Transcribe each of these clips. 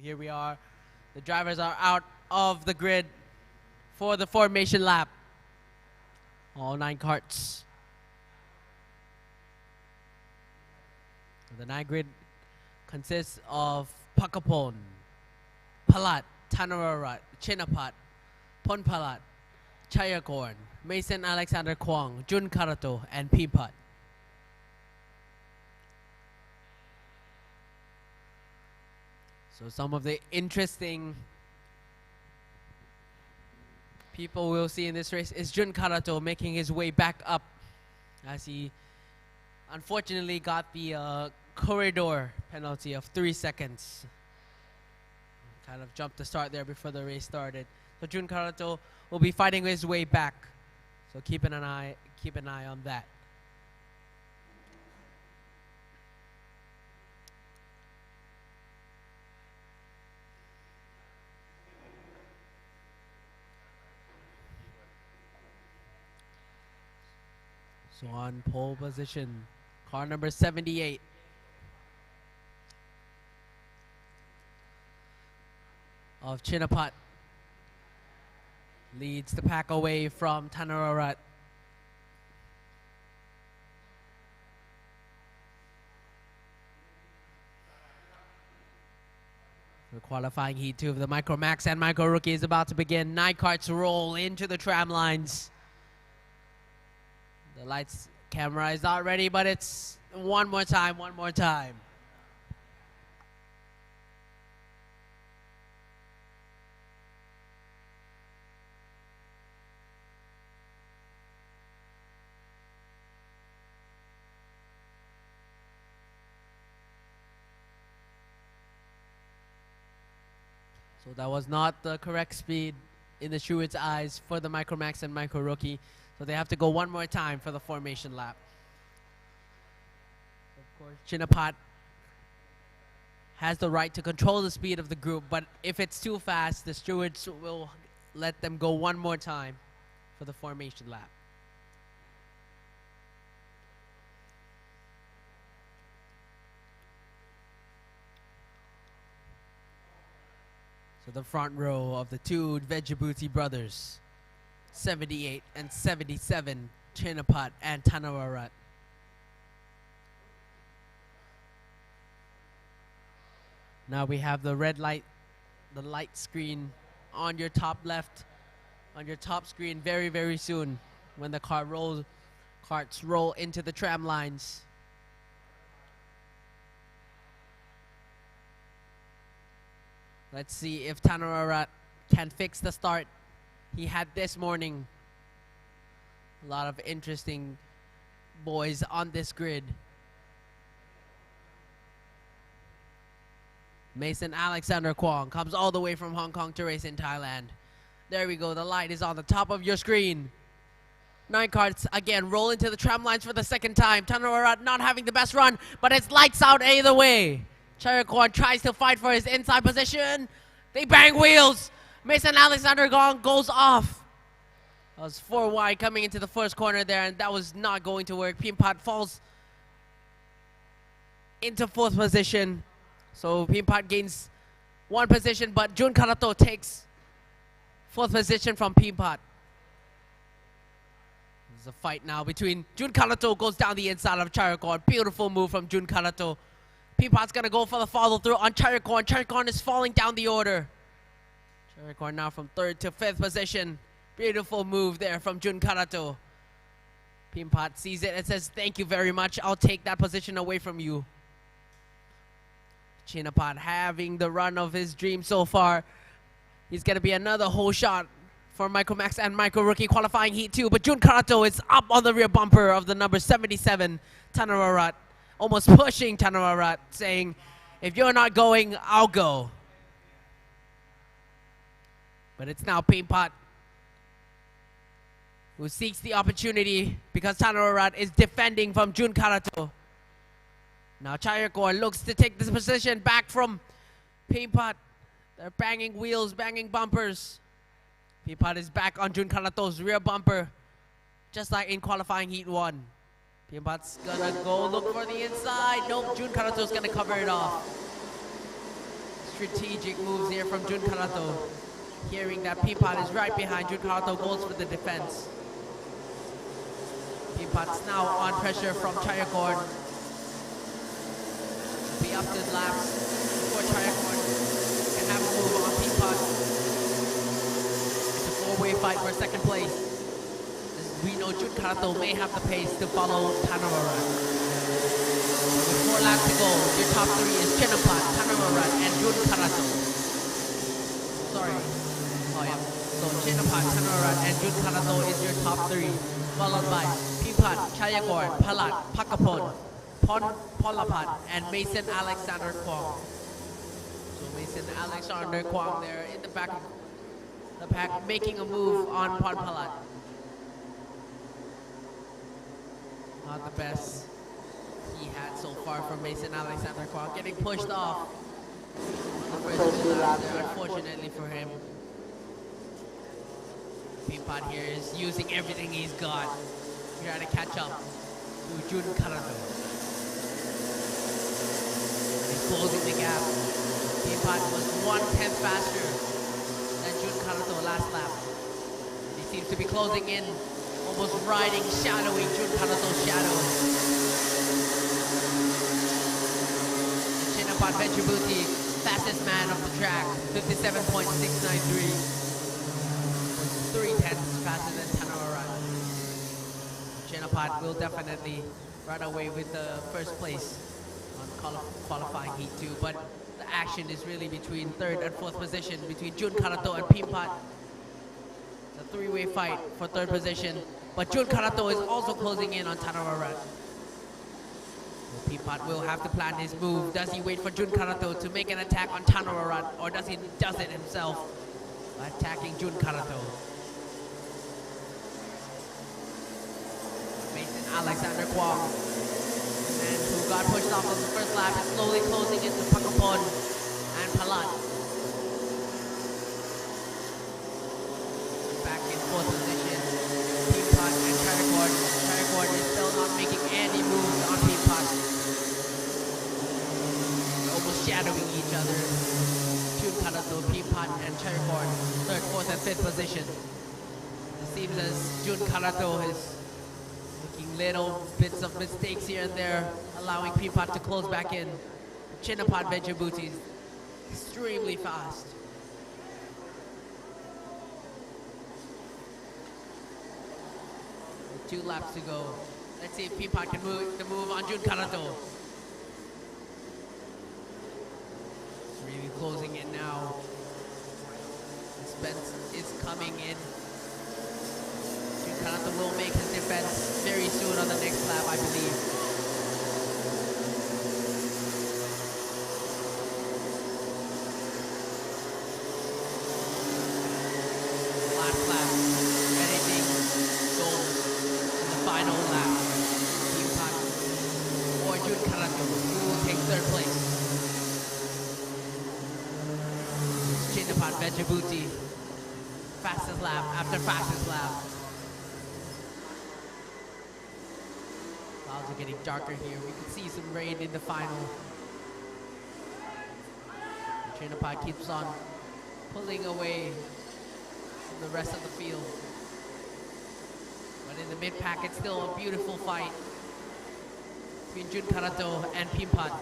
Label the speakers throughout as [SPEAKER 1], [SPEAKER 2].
[SPEAKER 1] here we are. The drivers are out of the grid for the formation lap. All 9 karts. The 9 grid consists of Pakapon, Palat, Tanararat, Chinapat, Ponpalat, Chayakorn, Mason Alexander Kwong, Jun Karato, and Pipat. So some of the interesting people we'll see in this race is Jun Karato making his way back up as he unfortunately got the corridor penalty of 3 seconds. Kind of jumped the start there before the race started. So Jun Karato will be fighting his way back. So keep an eye on that. So on pole position, car number 78. Of Chinapat leads the pack away from Tanararat. The qualifying heat 2 of the Micro Max and Micro Rookie is about to begin. 9 karts roll into the tram lines. The lights camera is not ready, but it's one more time. So that was not the correct speed in the steward's eyes for the Micro Max and Micro Rookie. So they have to go one more time for the formation lap. Of course, Chinapat has the right to control the speed of the group, but if it's too fast, the stewards will let them go one more time for the formation lap. So the front row of the 2 Vejabuti brothers, 78 and 77, Chinapat and Tanararat. Now we have the red light, the light screen on your top left, on your top screen very, very soon when the karts roll into the tram lines. Let's see if Tanararat can fix the start he had this morning. A lot of interesting boys on this grid. Mason Alexander Kwong comes all the way from Hong Kong to race in Thailand. There we go, the light is on the top of your screen. 9 karts again roll into the tram lines for the second time. Tanararat not having the best run, but it's lights out either way. Charakorn tries to fight for his inside position. They bang wheels. Mason Alexander Gong goes off. That was 4 wide coming into the first corner there, and that was not going to work. Pimpat falls into 4th position. So Pimpat gains 1 position, but Jun Karato takes 4th position from Pimpat. There's a fight now between Jun Karato, goes down the inside of Charakorn. Beautiful move from Jun Karato. Pimpat's gonna go for the follow through on Charakorn. Charakorn is falling down the order. Charakorn now from 3rd to 5th position. Beautiful move there from Jun Karato. Pimpat sees it and says, "Thank you very much. I'll take that position away from you." Chinapat having the run of his dream so far. He's gonna be another whole shot for Micro Max and Micro Rookie qualifying heat 2. But Jun Karato is up on the rear bumper of the number 77, Tanararat. Almost pushing Tanararat, saying, "If you're not going, I'll go." But it's now Pimpat who seeks the opportunity because Tanararat is defending from Jun Karato. Now Charakorn looks to take this position back from Pimpat. They're banging wheels, banging bumpers. Pimpat is back on Jun Karato's rear bumper, just like in qualifying heat 1. Pimpat's gonna go look for the inside. Nope, Jun Karato's gonna cover it off. strategic moves here from Jun Karato. Hearing that Peapod is right behind Jun Karato, goes for the defense. Peapod's now on pressure from Chayakorn. Be up to laps before Chayakorn can have a move on Peapod. It's a four-way fight for second place. As we know Jun Karato may have the pace to follow Tanawara. With 4 laps to go, your top 3 is Chinapad, Tanawara, and Jun Karato. Sorry. Oh yeah. So Chinapad, Tanawara, and Jun Karato is your top 3. Followed by Peapod, Chayakorn, Palat, Pakapon, Polapad, and Mason Alexander Kwong. So Mason Alexander Kwong there in the back of the pack, making a move on Palat. Not the best he had so far from Mason Alexander Kwong, getting pushed off on the first 2 laps there, unfortunately for him. Peapod here is using everything he's got to try to catch up to Jun Karato. He's closing the gap. Peapod was 1/10 faster than Jun Karato last lap. He seems to be closing in, almost riding, shadowing Jun Karato's shadow. Chinapad Venturebuti, fastest man of the track, 57.693. 3/10 faster than Tanawara. Chinapad will definitely run away with the first place on qualifying heat 2, but the action is really between 3rd and 4th position between Jun Karato and Peapod. It's a 3-way fight for 3rd position, but Jun Karato is also closing in on Tanawara. Peapod will have to plan his move. Does he wait for Jun Karato to make an attack on Tanawara, or does he does it himself by attacking Jun Karato? Mason Alexander Kwong, and who got pushed off on the first lap, is slowly closing into Pakapon and Palat. Back in 4th position, Peapod and Chayakorn. Chayakorn is still not making any moves on Peapod. They're almost shadowing each other. Jun Karato, Peapod, and Chayakorn, 3rd, 4th, and 5th position. It seems as Jun Karato is making little bits of mistakes here and there, allowing Peapod to close back in. Chinapad Venturebuti is extremely fast. With 2 laps to go. Let's see if Peapod can move on Jun Karato. Really closing in now. Spence is coming in. Jun Karato will make his defense very soon on the next lap, I believe. Last lap, anything goes in the final lap. Peapod or Jun Karato, who will take 3rd place. Chinapad Venturebuti, fastest lap after fastest lap. Clouds are getting darker here. We can see some rain in the final. Chinapad keeps on pulling away from the rest of the field. But in the mid-pack, it's still a beautiful fight between Jun Karato and Peapod.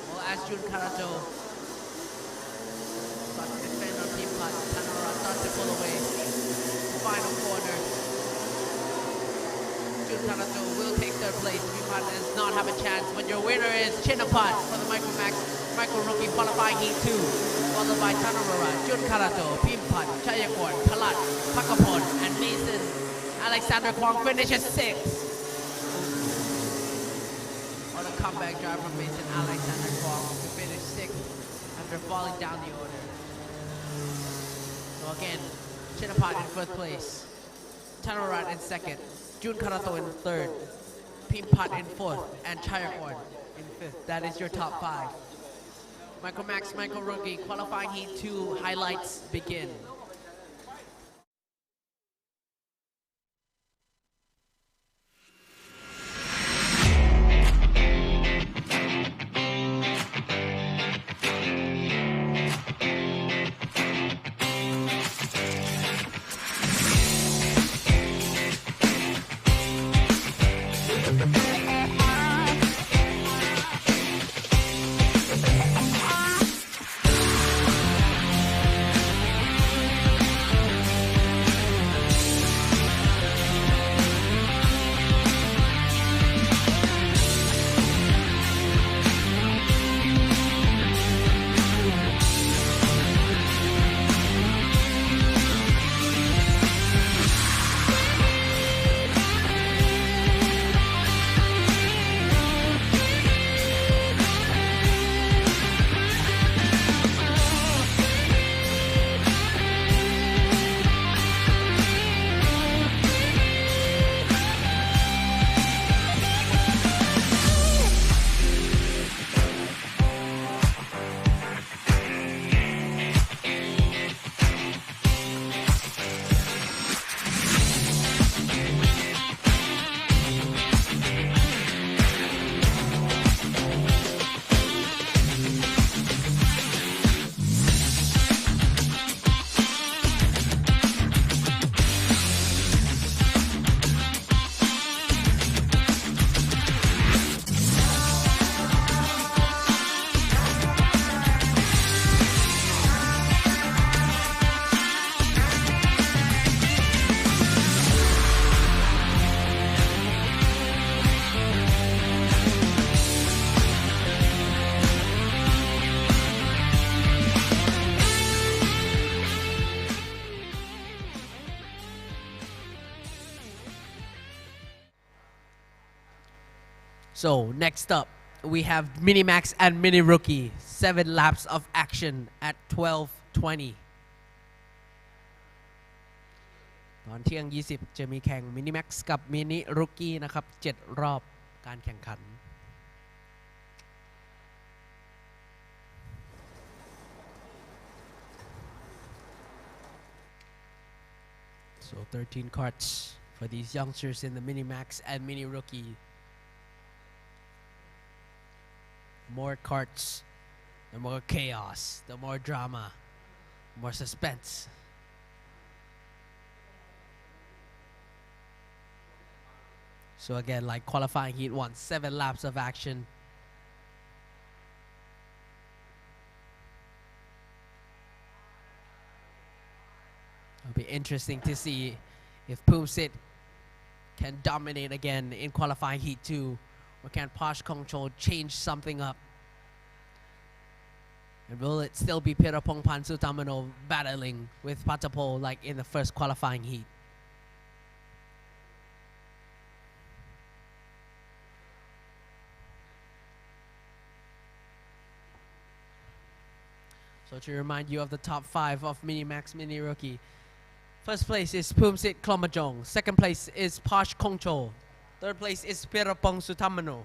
[SPEAKER 1] Well, as Jun Karato starts to defend on Peapod, Tanawara starts to pull away. Final corner. Jun Karato will take 3rd place. Peapod does not have a chance, but your winner is Chinapad for the Micro Rookie qualifying heat 2, followed by Tanawara, Jun Karato, Peapod, Chayakorn, Palat, Pakapon, and Mason Alexander Kwong finishes 6th. What a comeback drive from Mason Alexander Kwong to finish 6th after falling down the order. So again, Chinapad in 1st place, Tanawara in 2nd, Jun Karato in 3rd, Peapod in 4th, and Chayakorn in 5th. That is your top 5. Micromax Micro Rookie qualifying heat 2 highlights begin. So next up, we have Mini Max and Mini Rookie. 7 laps of action at 12:20. ตอนเที่ยง 20 จะมีแข่ง Mini Max กับ Mini Rookie นะครับ 7 รอบการแข่งขัน So 13 karts for these youngsters in the Mini Max and Mini Rookie. More karts, the more chaos, the more drama, more suspense. So again, like qualifying heat 1, 7 laps of action. It'll be interesting to see if Poomsit can dominate again in qualifying heat 2, or can Posh Kongchol change something up? And will it still be Pirapong Pansutamano battling with Patapol like in the first qualifying heat? So to remind you of the top 5 of Mini Max Mini Rookie. First place is Poomsit Klomajong. Second place is Posh Kongchol. Third place is Pirapong Sutamano.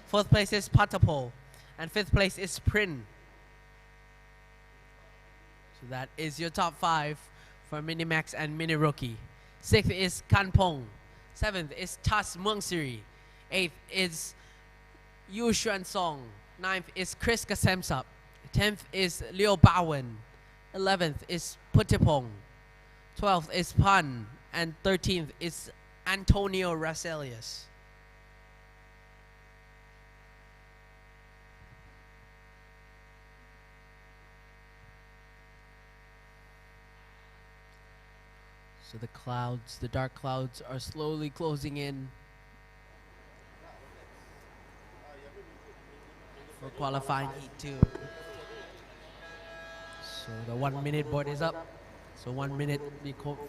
[SPEAKER 1] Fourth place is Patapol. And fifth place is Prin. So that is your top 5 for Mini Max and Mini Rookie. Sixth is Kanpong. Seventh is Tas Mungsiri. Eighth is Yu Xuan Song. Ninth is Chris Kasemsap. 10th is Liu Bawen. 11th is Putipong. 12th is Pan. And 13th is Antonio Raselius. So the clouds, the dark clouds are slowly closing in for qualifying heat 2. So the 1 minute board is up. So 1 minute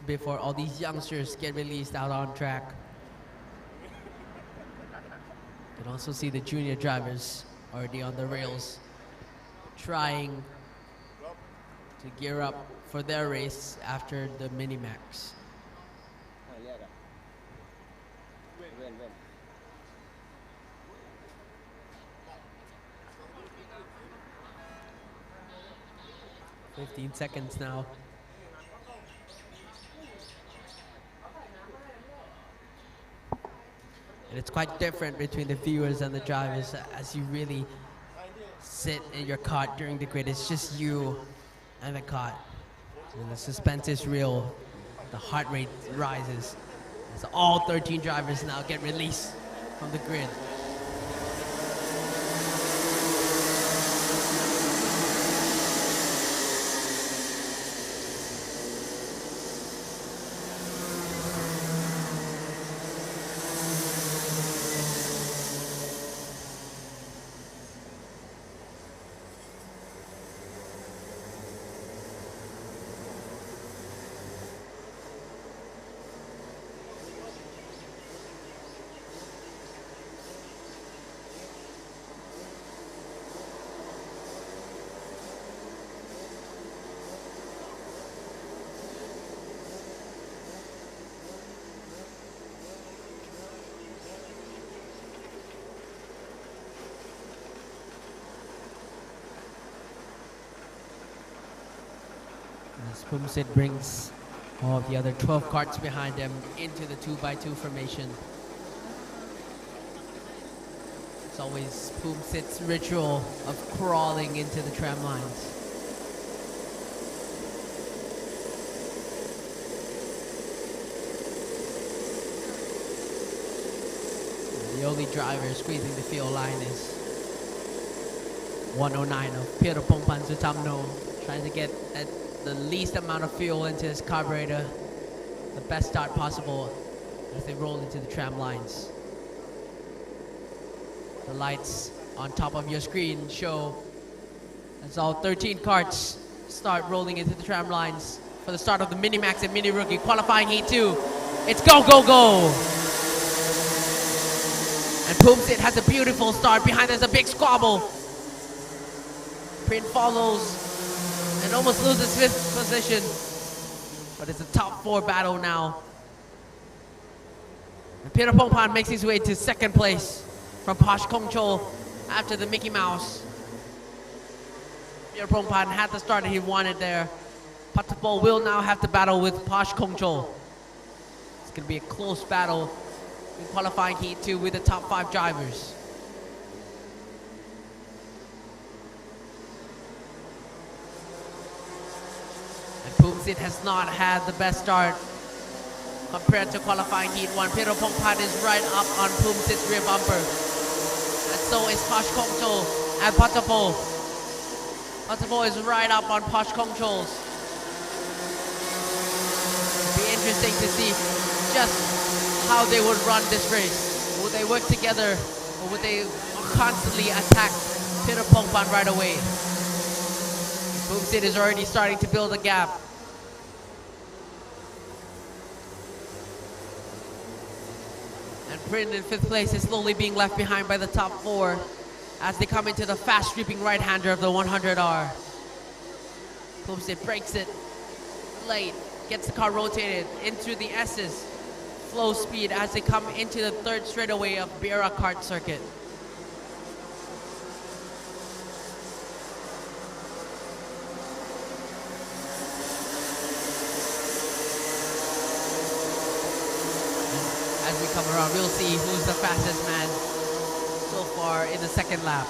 [SPEAKER 1] before all these youngsters get released out on track. You can also see the junior drivers already on the rails trying to gear up for their race after the Mini Max. "15 seconds now." And it's quite different between the viewers and the drivers as you really sit in your kart during the grid. It's just you and the kart. And the suspense is real. The heart rate rises as all 13 drivers now get released from the grid. As Poomsit brings all of the other 12 karts behind him into the 2x2 formation. It's always Poomsit's ritual of crawling into the tram lines. The only driver squeezing the fuel line is 109 of Pirapong Pansutamno, trying to get the least amount of fuel into his carburetor, the best start possible as they roll into the tram lines. The lights on top of your screen show as all 13 karts start rolling into the tram lines for the start of the Mini Max and Mini Rookie qualifying heat 2. It's go, go, go! And Poomsit has a beautiful start. Behind there's a big squabble. Prin follows and almost loses 5th position. But it's a top 4 battle now. And Peter Pongpan makes his way to 2nd place from Posh Kongchol after the Mickey Mouse. Peter Pongpan had the start that he wanted there. Patapol will now have to battle with Posh Kongchol. It's going to be a close battle in qualifying heat 2 with the top 5 drivers. And Poomsit has not had the best start compared to qualifying heat 1. Peter Pongpan is right up on Poomsit's rear bumper. And so is Posh Kongchol and Patapol. Patapol is right up on Posh Kongchol's. It'll be interesting to see just how they would run this race. Would they work together or would they constantly attack Peter Pongpan right away? Poomsit is already starting to build a gap. And Prin in 5th place is slowly being left behind by the top 4 as they come into the fast sweeping right-hander of the 100R. Poomsit breaks it late, gets the car rotated into the S's. Flow speed as they come into the 3rd straightaway of Bira Kart circuit. As we come around, we'll see who's the fastest man so far in the 2nd lap.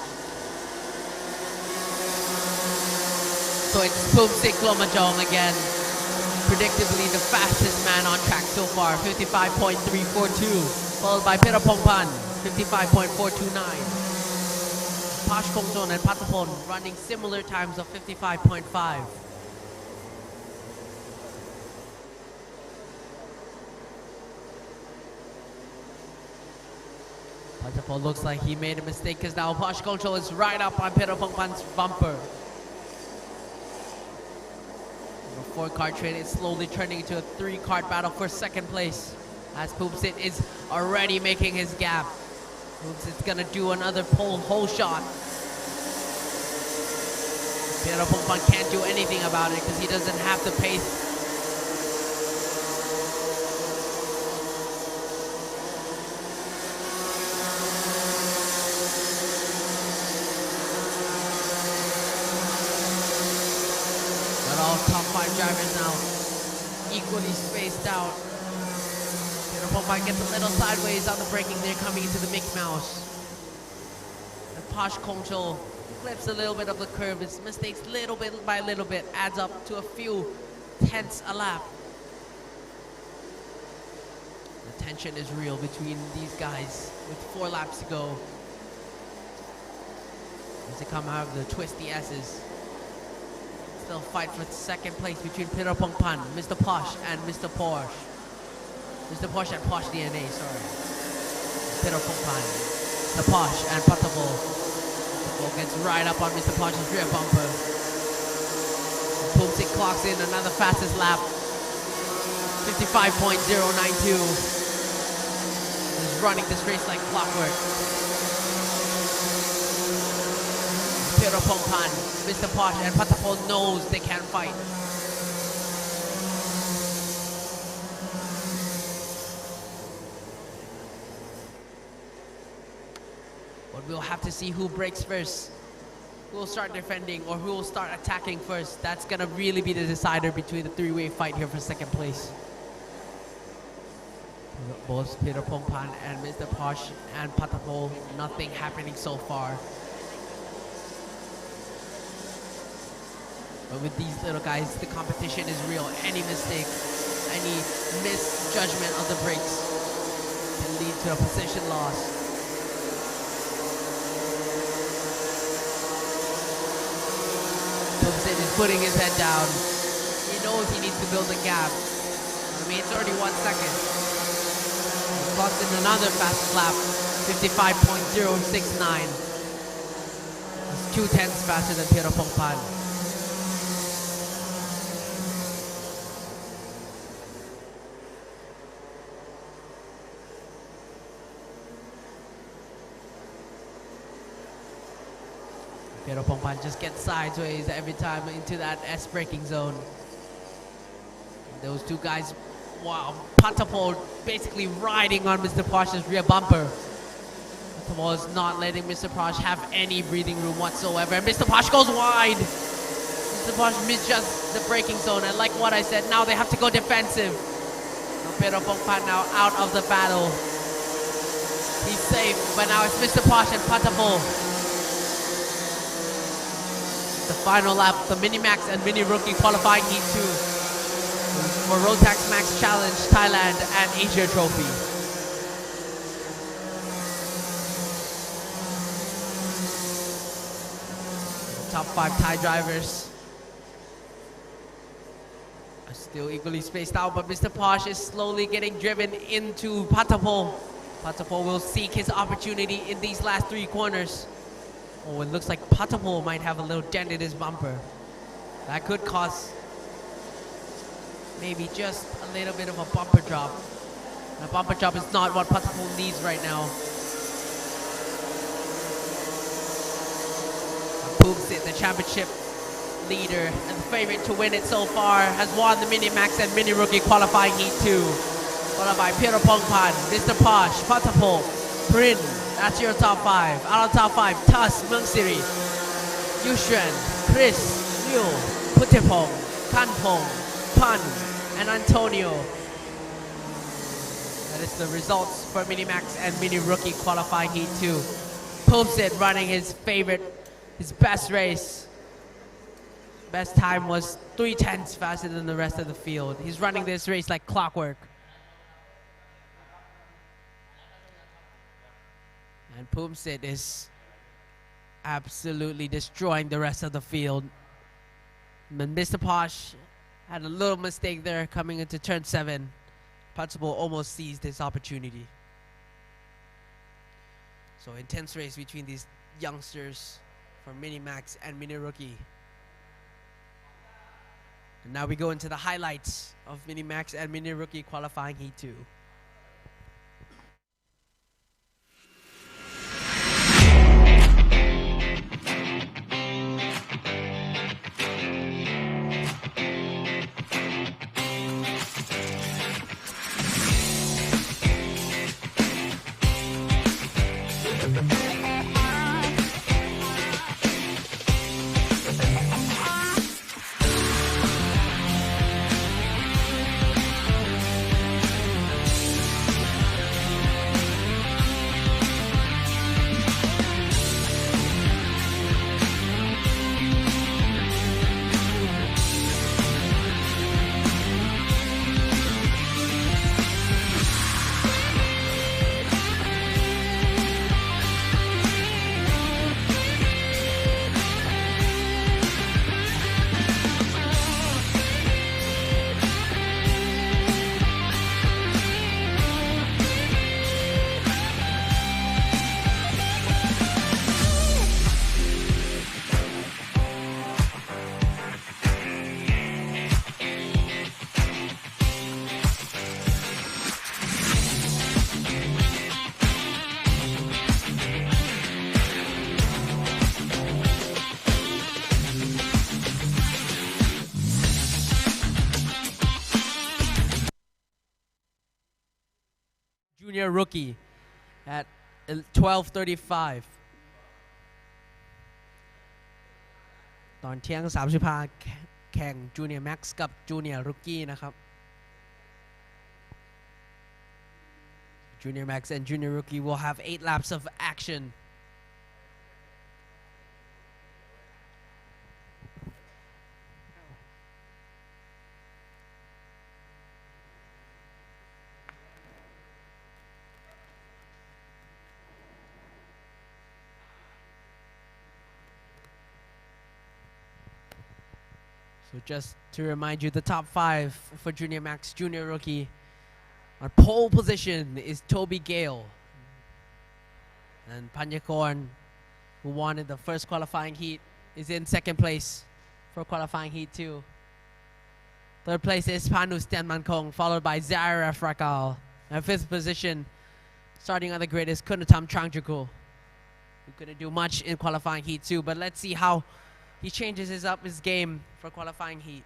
[SPEAKER 1] So it's Poomsit Glomajong again. Predictably the fastest man on track so far, 55.342, followed by Peter Pongpan, 55.429. Posh Kongchol and Patapon running similar times of 55.5. Patapon looks like he made a mistake because now Posh Kongchol is right up on Peter Pongpan's bumper. 4-cart train is slowly turning into a 3-cart battle for 2nd place as Poomsit is already making his gap. Poomsit's gonna do another hole shot. Peter Pongpan can't do anything about it because he doesn't have the pace. Top 5 drivers now equally spaced out. Peter Pongpan gets a little sideways on the braking there coming into the Mickey Mouse. And Posh Kongchol clips a little bit of the curve. His mistakes little bit by little bit adds up to a few tenths a lap. The tension is real between these guys with 4 laps to go as they come out of the twisty S's. Still fight for 2nd place between Peter Pongpan, Mr. Posh, and Mr. Porsche. Mr. Posh and Posh DNA, sorry. Peter Pongpan, Mr. Posh, and Patapol. Patapol gets right up on Mr. Posh's rear bumper. Poomsit clocks in another fastest lap. 55.092. He's running this race like clockwork. Peter Pongpan, Mr. Posh, and Patapol knows they can't fight. But we'll have to see who breaks first, who will start defending, or who will start attacking first. That's gonna really be the decider between the 3-way fight here for 2nd place. Both Peter Pongpan and Mr. Posh and Patapol, nothing happening so far. But with these little guys, the competition is real. Any mistake, any misjudgment of the brakes can lead to a position loss. Poomsit is putting his head down. He knows he needs to build a gap. I mean, it's already 1 second. He clocked in another fast lap, 55.069. It's 2 tenths faster than Peter Pongpan. Pieropongpan just gets sideways every time into that S braking zone. Those two guys, wow, Patapol basically riding on Mr. Posh's rear bumper. Patapol is not letting Mr. Posh have any breathing room whatsoever. And Mr. Posh goes wide. Mr. Posh misjudged the braking zone, and like what I said, now they have to go defensive. Pieropongpan now out of the battle. He's safe, but now it's Mr. Posh and Patapol. The final lap, the Mini Max and Mini Rookie qualifying Heat 2 for Rotax Max Challenge Thailand and Asia Trophy. The top 5 Thai drivers are still equally spaced out, but Mr. Posh is slowly getting driven into Patapol. Patapol will seek his opportunity in these last 3 corners. Oh, it looks like Patapol might have a little dent in his bumper. That could cause maybe just a little bit of a bumper drop. A bumper drop is not what Patapol needs right now. Poopsit, the championship leader and the favorite to win it so far, has won the Mini Max and Mini Rookie qualifying Heat 2. Followed by Pieropongpan, Mr. Posh, Patapol, Prin. That's your top 5. Out of top 5, Tas, Mungsiri, Yushuen, Chris, Liu, Putepong, Kanpong, Pan, and Antonio. That is the results for Mini Max and Mini Rookie qualifying Heat 2. Poopsit running his best race. Best time was 3/10 faster than the rest of the field. He's running this race like clockwork. And Poomsit is absolutely destroying the rest of the field. And Mr. Posh had a little mistake there coming into turn 7. Patapol almost seized this opportunity. So intense race between these youngsters for Mini Max and Mini Rookie. And now we go into the highlights of Mini Max and Mini Rookie qualifying Heat 2. Junior Rookie at 12:35 ตอนเที่ยง35แข่ง Junior Max กับ Junior Rookie นะครับ Junior Max and Junior Rookie will have 8 laps of action. So just to remind you, the top 5 for Junior Max, Junior Rookie. On pole position is Toby Gale. And Panyakorn, who won in the first qualifying heat, is in second place for qualifying heat 2. Third place is Panu Stenmankong, followed by Zaira Frakal. And fifth position, starting on the grid, is Kunatam Trangjakul. He couldn't do much in qualifying heat 2, but let's see how he changes his game for qualifying heat.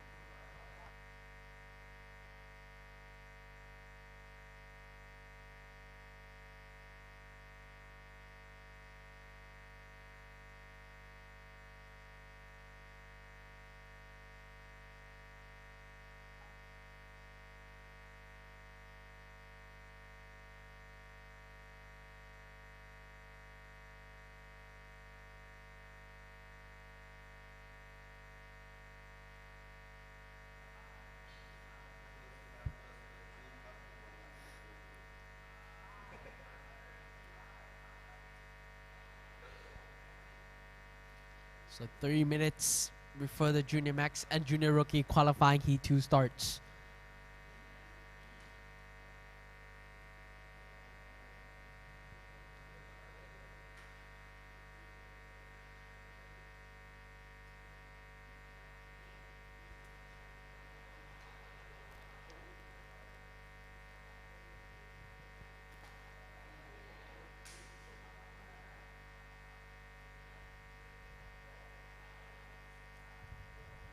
[SPEAKER 1] So 3 minutes before the Junior Max and Junior Rookie qualifying heat 2 starts.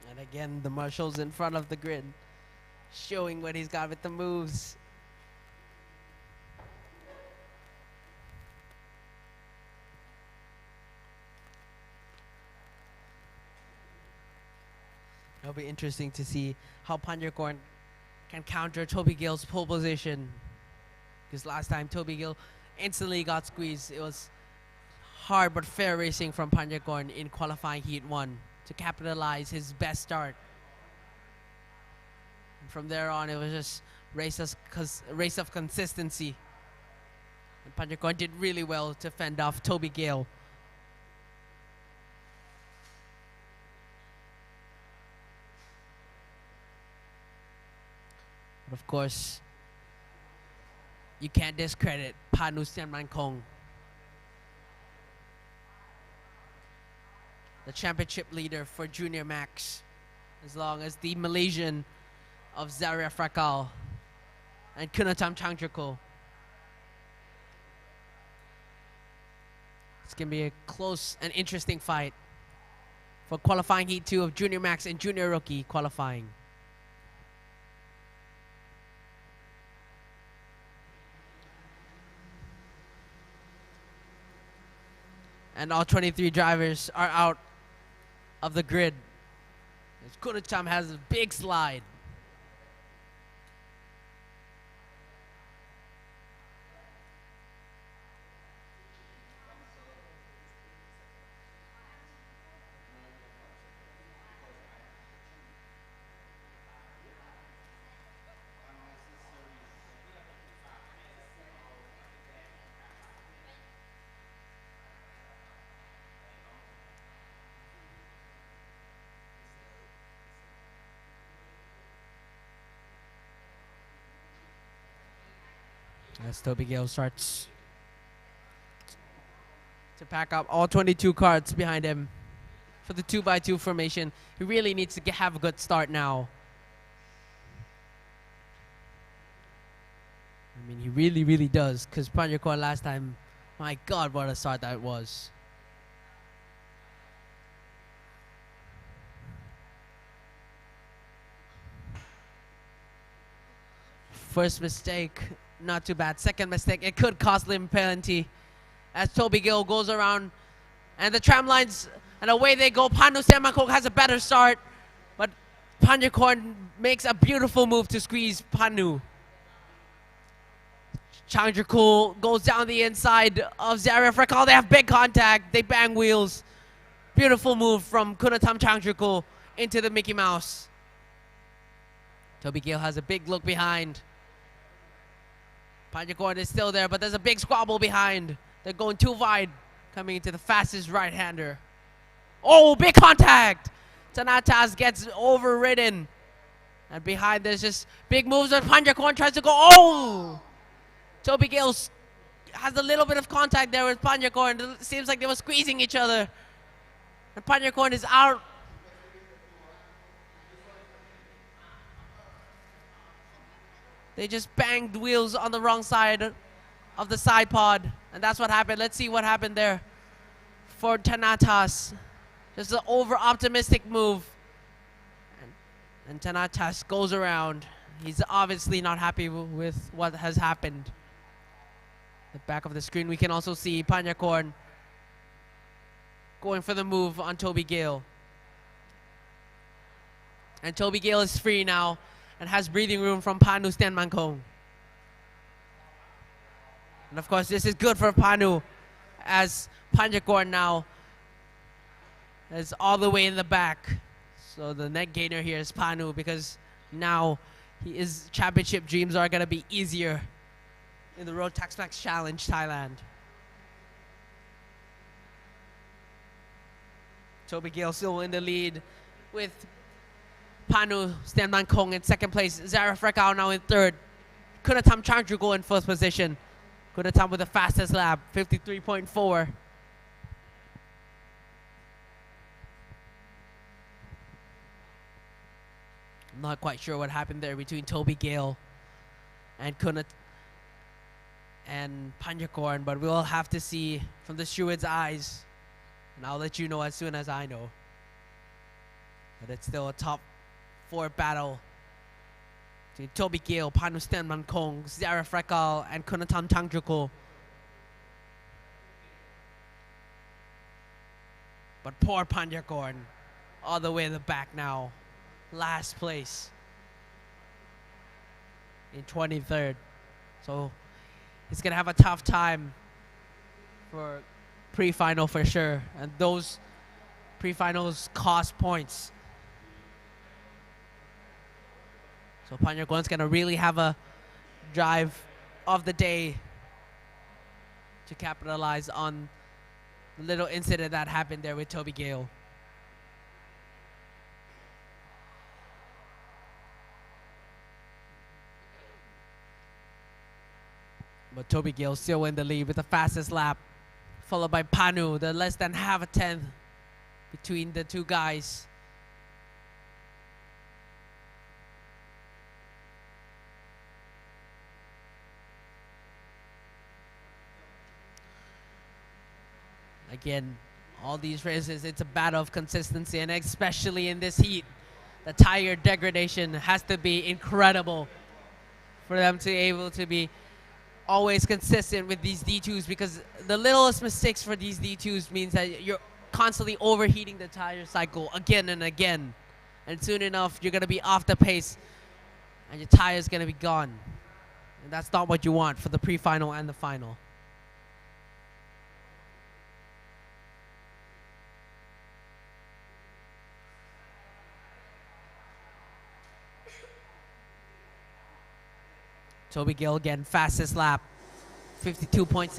[SPEAKER 1] And again, the Marshall's in front of the grid, showing what he's got with the moves. It'll be interesting to see how Panjakorn can counter Toby Gill's pole position. Because last time Toby Gill instantly got squeezed. It was hard but fair racing from Panjakorn in qualifying heat 1 to capitalize his best start. And from there on, it was just race of consistency. And Panjakorn did really well to fend off Toby Gill. But of course, you can't discredit Panu Sianmankong, the championship leader for Junior Max, as long as the Malaysian of Zaria Frakal and Kunatam Changchako. It's going to be a close and interesting fight for qualifying heat 2 of Junior Max and Junior Rookie qualifying. And all 23 drivers are out of the grid. Kunatam has a big slide. As Toby Gill starts to pack up all 22 carts behind him for the 2x2 formation. He really needs to have a good start now. I mean, he really, really does, because Panjakorn last time, my God, what a start that was. First mistake, not too bad. Second mistake, it could cost him penalty as Toby Gill goes around and the tram lines, and away they go. Panu Sianmankong has a better start, but Panjakorn makes a beautiful move to squeeze Panu. Changchako goes down the inside of Zaria Frakal. They have big contact. They bang wheels. Beautiful move from Kunatam Changchako into the Mickey Mouse. Toby Gill has a big look behind. Panjakorn is still there, but there's a big squabble behind. They're going too wide, coming into the fastest right-hander. Oh, big contact! Tanatas gets overridden. And behind there's just big moves, and Panjakorn tries to go. Oh! Toby Gill has a little bit of contact there with Panjakorn. It seems like they were squeezing each other. And Panjakorn is out. They just banged wheels on the wrong side of the side pod. And that's what happened. Let's see what happened there. for Thanatas. Just an over-optimistic move. And Thanatas goes around. He's obviously not happy with what has happened. The back of the screen, we can also see Panyakorn going for the move on Toby Gale. And Toby Gale is free now and has breathing room from Panu Stenmankong. And of course, this is good for Panu, as Panyakorn now is all the way in the back. So the net gainer here is Panu, because now his championship dreams are going to be easier in the Rotax Max Challenge Thailand. Toby Gale still in the lead with Panu Stenmankong in second place. Zara Frekau now in third. Kunatam Changchuko in first position. Kunatam with the fastest lap, 53.4. I'm not quite sure what happened there between Toby Gale and Panyakorn, but we'll have to see from the steward's eyes, and I'll let you know as soon as I know. But it's still a top 4 battle between Toby Gale, Panu Stenmankong, Zara Frekal, and Kunatam Tangjuko. But poor Panyakorn, all the way in the back now, last place in 23rd. So he's gonna have a tough time for pre-final for sure, and those pre-finals cost points. So Panyakorn's gonna really have a drive of the day to capitalize on the little incident that happened there with Toby Gale. But Toby Gale still in the lead with the fastest lap, followed by Panu, the less than half a tenth between the two guys. Again, all these races, it's a battle of consistency, and especially in this heat, the tire degradation has to be incredible for them to be able to be always consistent with these D2s, because the littlest mistakes for these D2s means that you're constantly overheating the tire cycle again and again, and soon enough you're going to be off the pace and your tire is going to be gone, and that's not what you want for the pre-final and the final. Toby Gale again, fastest lap, 52.79.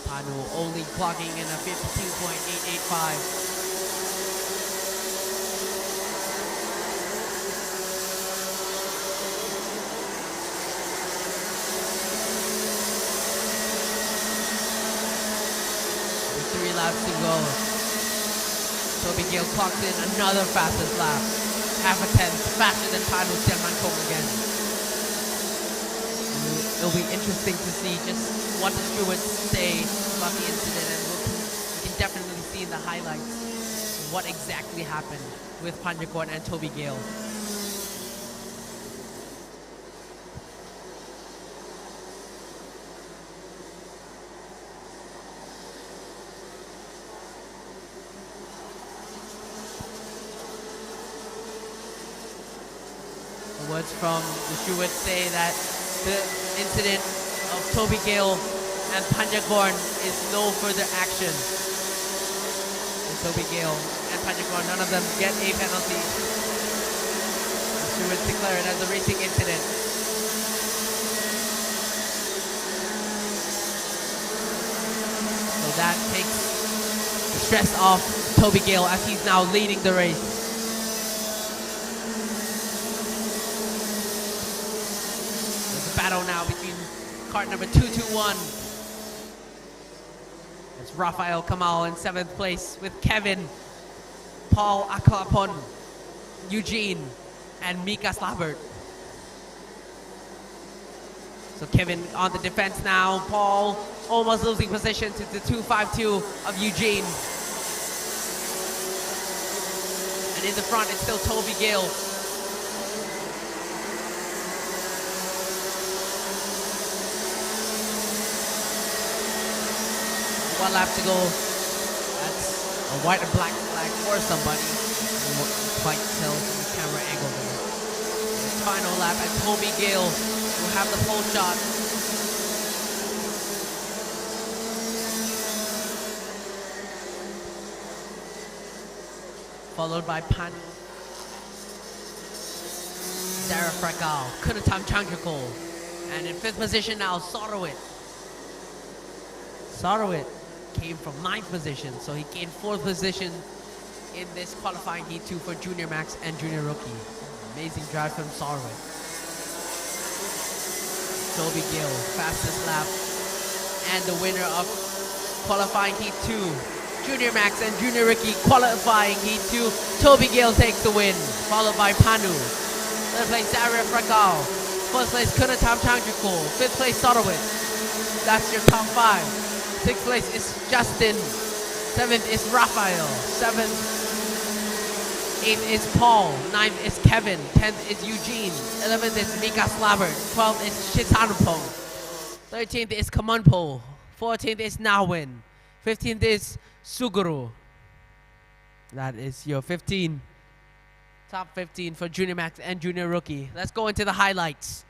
[SPEAKER 1] Panu only clocking in a 52.885. With 3 laps to go, Toby Gale clocks in another fastest lap. Half a tenth faster than Panu Stenmankong again. It'll be interesting to see just what the stewards say about the incident, and we can definitely see in the highlights what exactly happened with Panyakorn and Toby Gale. Words from the stewards say that the incident of Toby Gale and Panyakorn is no further action. And Toby Gale and Panyakorn, none of them get a penalty. The stewards declare it as a racing incident. So that takes the stress off Toby Gale as he's now leading the race. Battle now between cart number 221. It's Rafael Kamal in 7th place with Kevin, Paul Aklapon, Eugene, and Mika Slabert. So Kevin on the defense now. Paul almost losing position to the 252 of Eugene. And in the front, it's still Toby Gill. One lap to go. That's a white and black flag for somebody. Quite tell from the camera angle there. The final lap, and Toby Gill will have the pole shot. Followed by Pan Sarah Frakal, Kunatam Changkakol. And in 5th position now, Sorowit. Sorowit came from 9th position, so he gained 4th position in this qualifying heat 2 for Junior Max and Junior Rookie. Amazing drive from Sorowit. Toby Gill, fastest lap, and the winner of qualifying heat 2. Junior Max and Junior Rookie qualifying heat 2. Toby Gill takes the win, followed by Panu. 3rd place, Daria Frakal. 4th place, Kunatam Changkakol. 5th place, Sorowit. That's your top 5. 6th place is Justin. 7th is Raphael. 7th. 8th is Paul. 9th is Kevin. 10th is Eugene. 11th is Mika Slavert. 12th is Chitanupong. 13th is Kamanpo. 14th is Nawin. 15th is Suguru. That is your 15. Top 15 for Junior Max and Junior Rookie. Let's go into the highlights.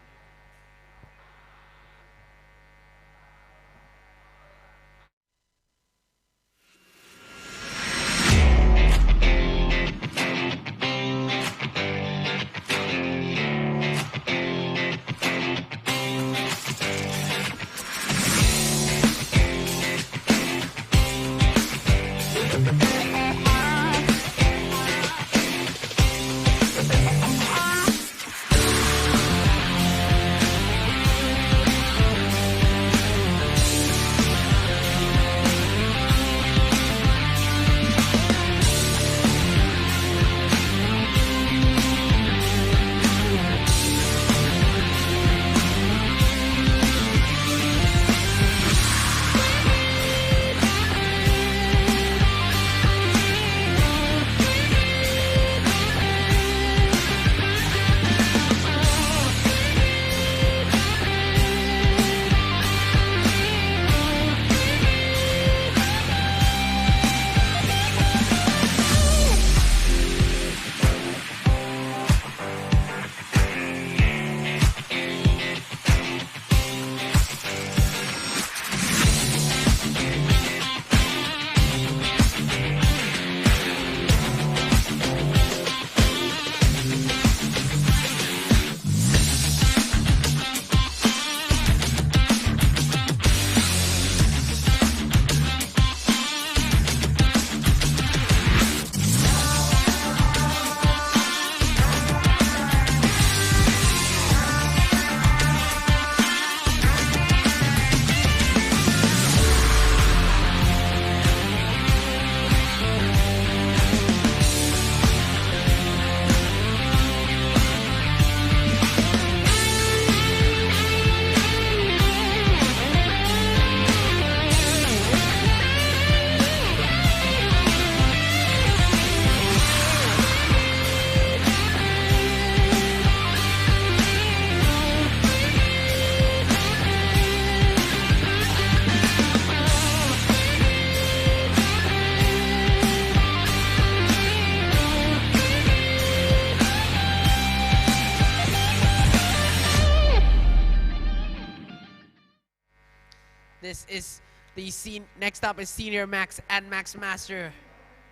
[SPEAKER 1] This is the next up is Senior Max and Max Master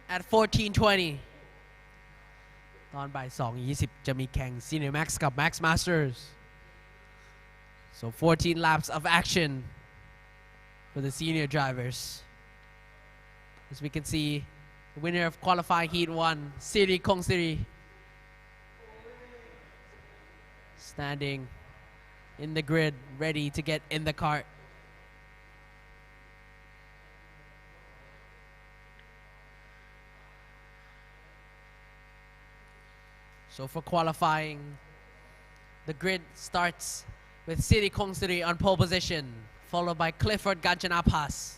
[SPEAKER 1] at 14:20 ตอนบ่าย 2:20 จะมีแข่ง Senior Max กับ Max Masters. So 14 laps of action for the senior drivers. As we can see, the winner of qualifying heat 1, Siri Kong Siri, standing in the grid, ready to get in the cart. So for qualifying, the grid starts with Siri Kongsiri on pole position, followed by Clifford Ganjanapas.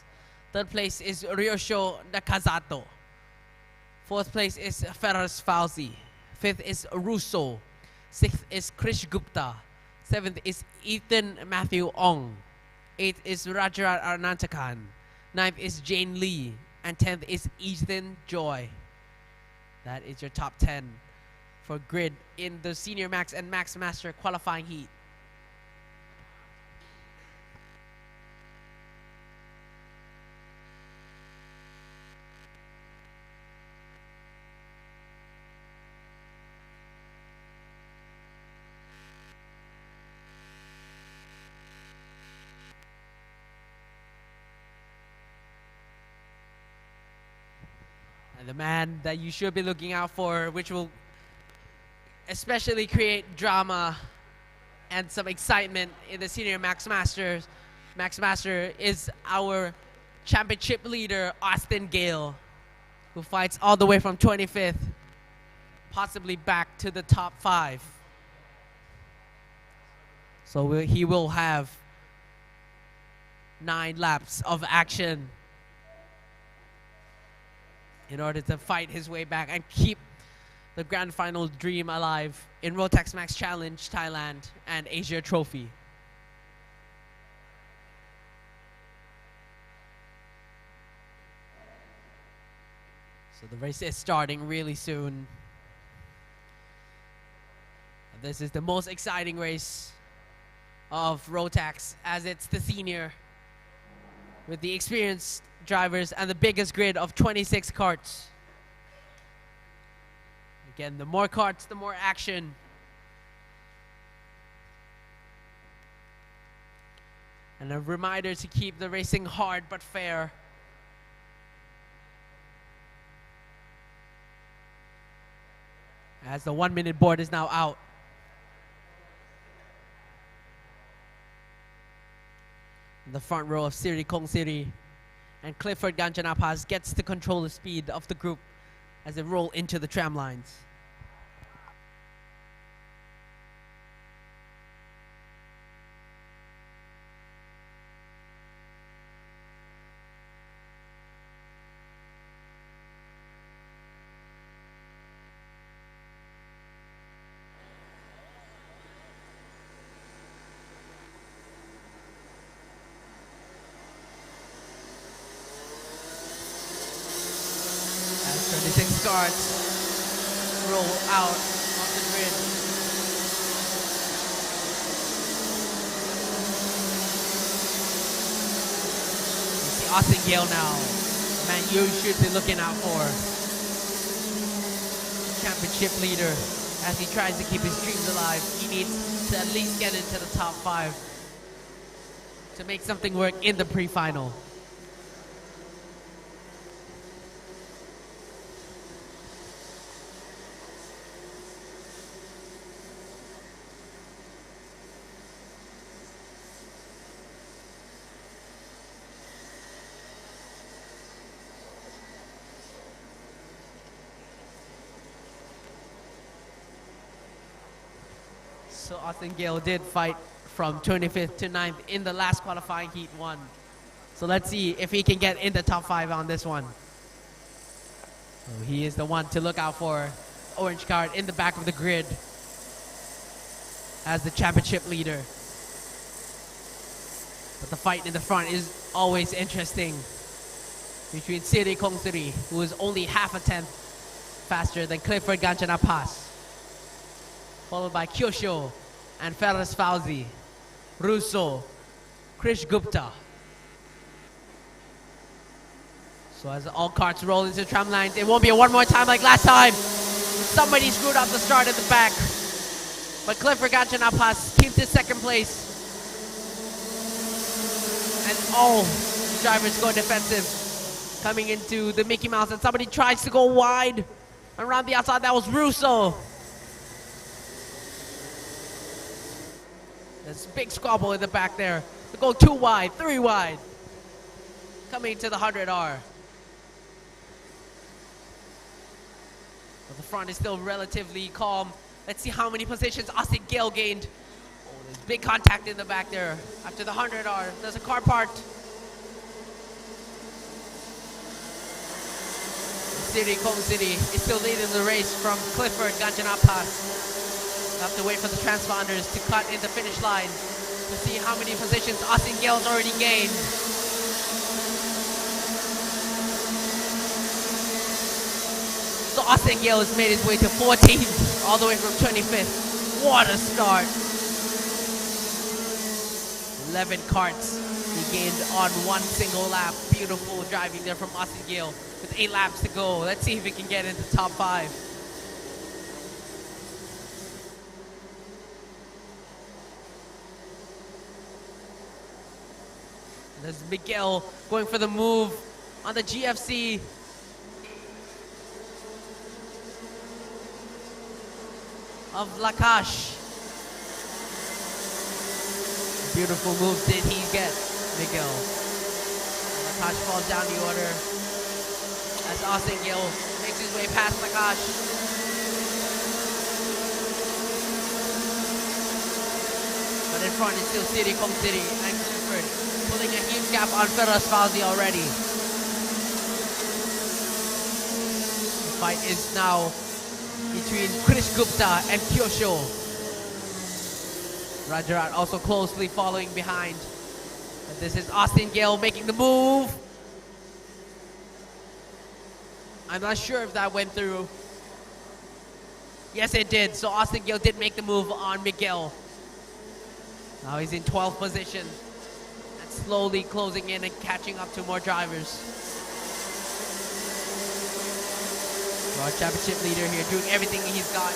[SPEAKER 1] Third place is Ryosho Nakazato. Fourth place is Ferris Fauzi. Fifth is Russo. Sixth is Krish Gupta. Seventh is Ethan Matthew Ong. Eighth is Rajarat Arnantakan. Ninth is Jane Lee. And 10th is Ethan Joy. That is your top 10 for grid in the Senior Max and Max Master qualifying heat. And the man that you should be looking out for, which will especially create drama and some excitement in the Senior Max Master, is our championship leader, Austin Gale, who fights all the way from 25th, possibly back to the top 5. So he will have 9 laps of action in order to fight his way back and keep the grand final dream alive in Rotax Max Challenge Thailand and Asia Trophy. So the race is starting really soon. This is the most exciting race of Rotax, as it's the senior with the experienced drivers and the biggest grid of 26 karts. Again, the more karts, the more action. And a reminder to keep the racing hard but fair. As the 1-minute board is now out. In the front row of Siri Kongsiri and Clifford Ganjanapas gets to control the speed of the group as they roll into the tram lines. As 26 karts roll out on the grid. You see Austin Gale now. Man, you should be looking out for. Championship leader. As he tries to keep his dreams alive, he needs to at least get into the top 5 to make something work in the pre-final. So Austin Gale did fight from 25th to 9th in the last qualifying heat 1. So let's see if he can get in the top 5 on this one. So he is the one to look out for. Orange card in the back of the grid as the championship leader. But the fight in the front is always interesting between Siri Kongsiri, who is only half a tenth faster than Clifford Ganjanapas, followed by Kyosho and Ferris Fauzi, Russo, Krish Gupta. So as all karts roll into tram lines, it won't be a one more time like last time. Somebody screwed up the start at the back. But Clifford Ganjanapas keeps his second place. And all drivers go defensive, coming into the Mickey Mouse, and somebody tries to go wide. Around the outside, that was Russo. There's a big squabble in the back there. They go 2 wide, 3 wide. Coming to the 100R. But the front is still relatively calm. Let's see how many positions Austin Gale gained. Oh, There's big contact in the back there. After the 100R, there's a car parked. City, Kong City is still leading the race from Clifford, Ganjanapas. We'll have to wait for the transponders to cut in the finish line to see how many positions Austin Gale's already gained. So Austin Gale has made his way to 14th, all the way from 25th. What a start. 11 carts he gained on one single lap. Beautiful driving there from Austin Gale with 8 laps to go. Let's see if he can get into top 5. There's Miguel going for the move on the GFC. Of Lakash. Beautiful move did he get, Miguel. Lakash falls down the order as Austin Gale makes his way past Lakash. But in front is still City, Kong City, and Clifford, pulling a huge gap on Feroz Fauzi already. The fight is now between Krish Gupta and Kyosho. Rajarat also closely following behind. But this is Austin Gale making the move. I'm not sure if that went through. Yes, it did. So Austin Gale did make the move on Miguel. Now he's in 12th position and slowly closing in and catching up to more drivers. Our championship leader here doing everything he's got.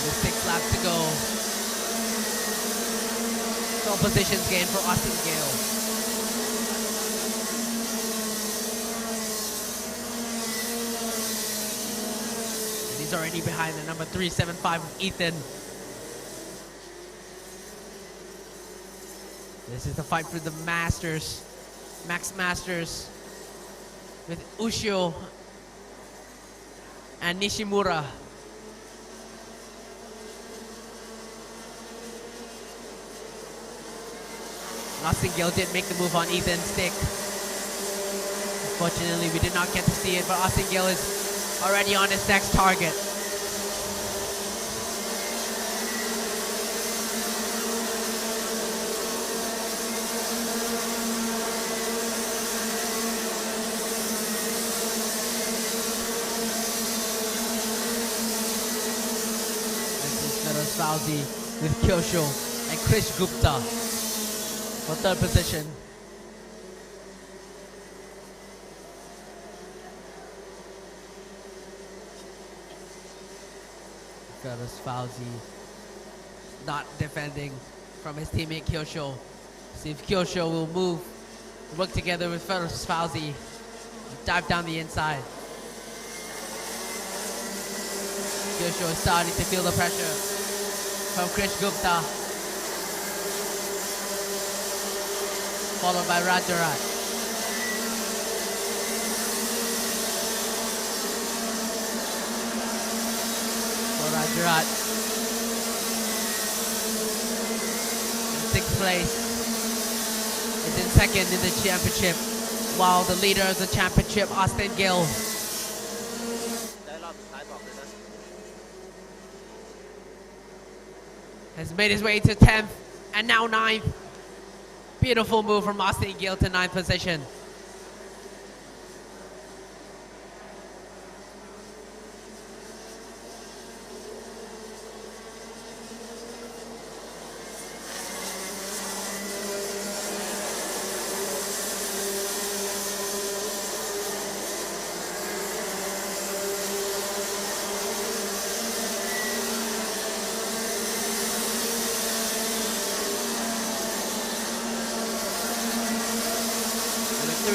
[SPEAKER 1] There's 6 laps to go. No positions gained for Austin Gale. And he's already behind the number 375 of Ethan. This is the fight for the Masters, Max Masters, with Ushio and Nishimura. Austin Gale did make the move on Ethan's stick. Unfortunately, we did not get to see it, but Austin Gale is already on his next target. Fauzi with Kyosho and Krish Gupta for 3rd position. Feroz Fauzi not defending from his teammate Kyosho. See if Kyosho will move, work together with Feroz Fauzi, dive down the inside. Kyosho is starting to feel the pressure from Krish Gupta, followed by Rajarat. So Rajarat in 6th place is in 2nd in the championship, while the leader of the championship, Austin Gale, has made his way to 10th and now 9th. Beautiful move from Austin Gale to 9th position.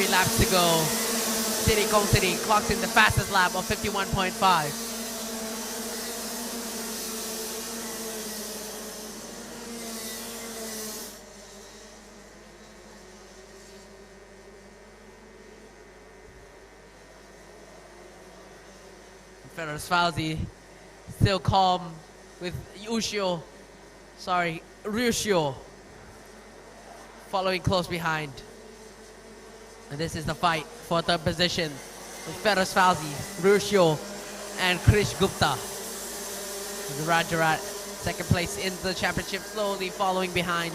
[SPEAKER 1] Laps to go. City Kong City clocks in the fastest lap of 51.5. Feroz Fauzi still calm with Ryushio following close behind. And this is the fight for third position with Feroz Fauzi, Ryushio, and Krish Gupta. Rajarat, second place in the championship, slowly following behind.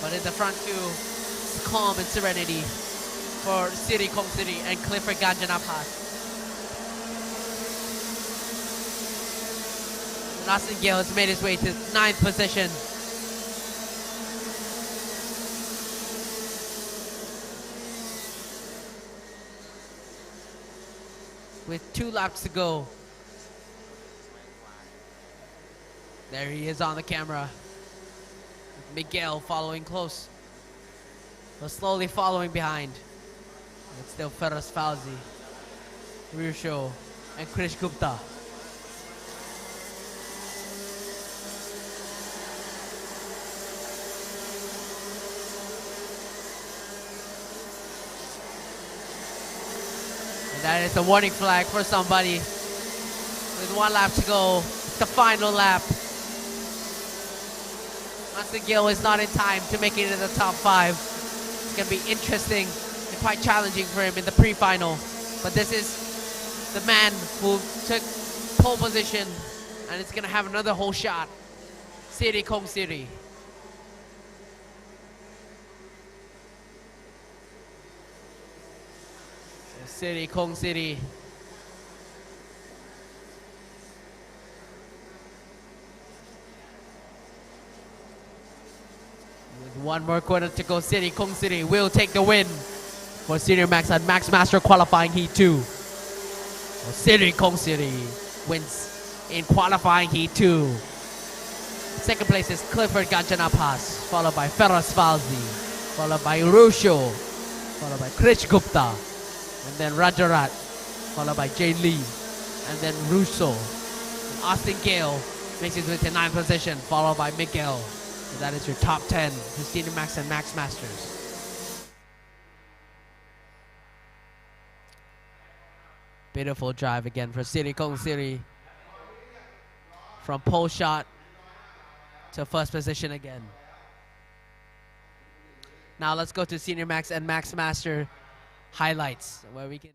[SPEAKER 1] But in the front two, it's calm and serenity for Siri Kong Siri and Clifford Ganjanapas. Austin Gale has made his way to 9th position. With 2 laps to go. There he is on the camera. Miguel following close, but slowly following behind. It's still Feroz Fauzi, Ryusho, and Krish Gupta. And that is a warning flag for somebody. With 1 lap to go, it's the final lap. Austin Gill is not in time to make it into the top 5. It's going to be interesting and quite challenging for him in the pre-final. But this is the man who took pole position, and it's going to have another whole shot. Siri Kong Siri. Siri Kong Siri. With 1 more quarter to go, Siri Kong Siri will take the win for Senior Max and Max Master qualifying Heat 2. So Siri Kong Siri wins in qualifying Heat 2. Second place is Clifford Ganjanapas, followed by Feroz Fauzi, followed by Rusho, followed by Krish Gupta, and then Rajarat, followed by Jay Lee, and then Russo. And Austin Gale makes his way to 9th position, followed by Miguel. So that is your top 10 for Senior Max and Max Masters. Beautiful drive again for Siri Kong Siri. From pole shot to first position again. Now let's go to Senior Max and Max Master highlights, where we can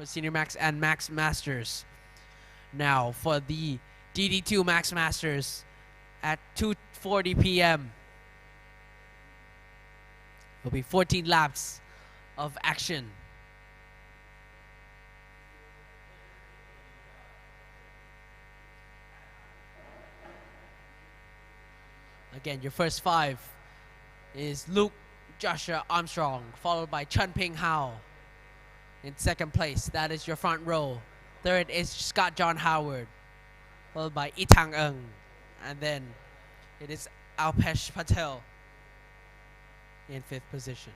[SPEAKER 1] for Senior Max and Max Masters. Now for the DD2 Max Masters at 2:40 p.m. Will be 14 laps of action. Again, your first 5 is Luke Joshua Armstrong, followed by Chun Ping Hao in second place. That is your front row. Third is Scott John Howard, followed by Itang Eng. And then it is Alpesh Patel in 5th position.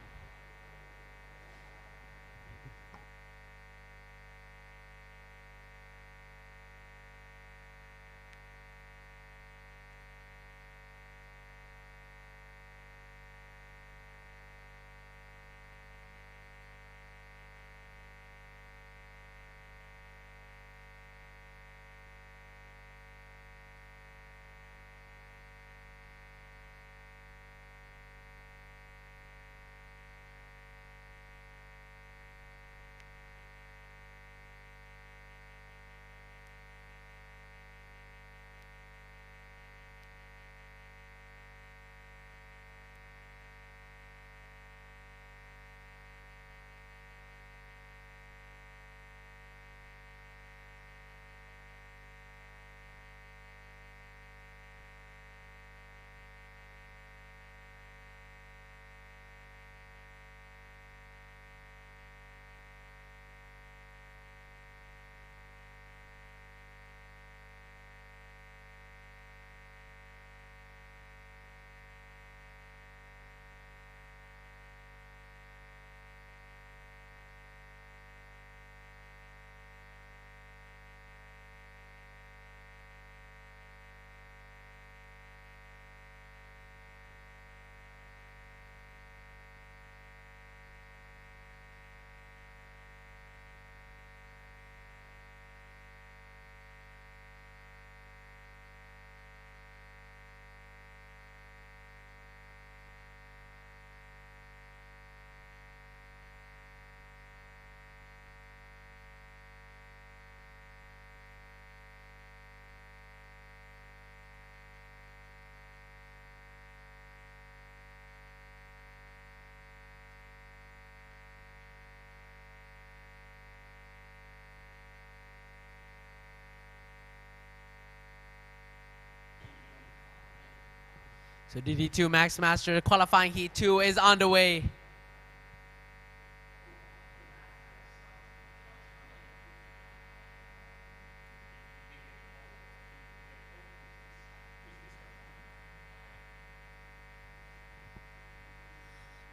[SPEAKER 1] So DD2 Max Master qualifying heat 2 is on the way.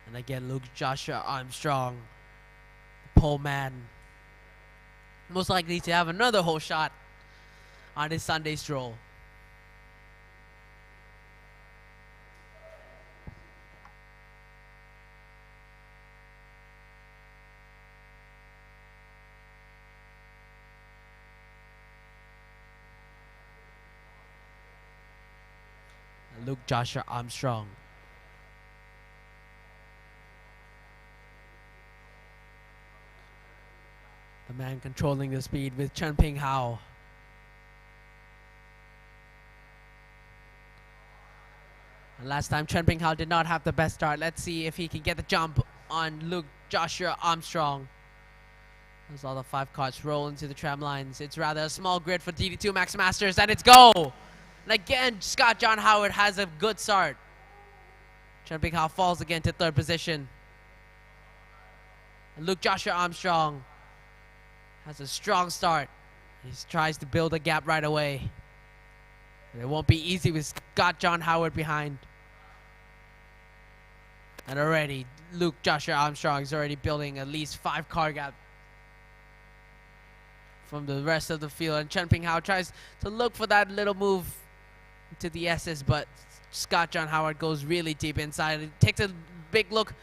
[SPEAKER 1] And again, Luke Joshua Armstrong, the pole man, most likely to have another whole shot on his Sunday stroll. Luke Joshua Armstrong. The man controlling the speed with Chun Ping Hao. And last time Chun Ping Hao did not have the best start. Let's see if he can get the jump on Luke Joshua Armstrong. As all the 5 carts roll into the tram lines. It's rather a small grid for DD2 Max Masters, and it's go! And again, Scott John Howard has a good start. Chun Ping Hao falls again to 3rd position. And Luke Joshua Armstrong has a strong start. He tries to build a gap right away. And it won't be easy with Scott John Howard behind. And already, Luke Joshua Armstrong is already building at least 5 car gap from the rest of the field. And Chun Ping Hao tries to look for that little move to the S's, but Scott John Howard goes really deep inside. He takes a big look.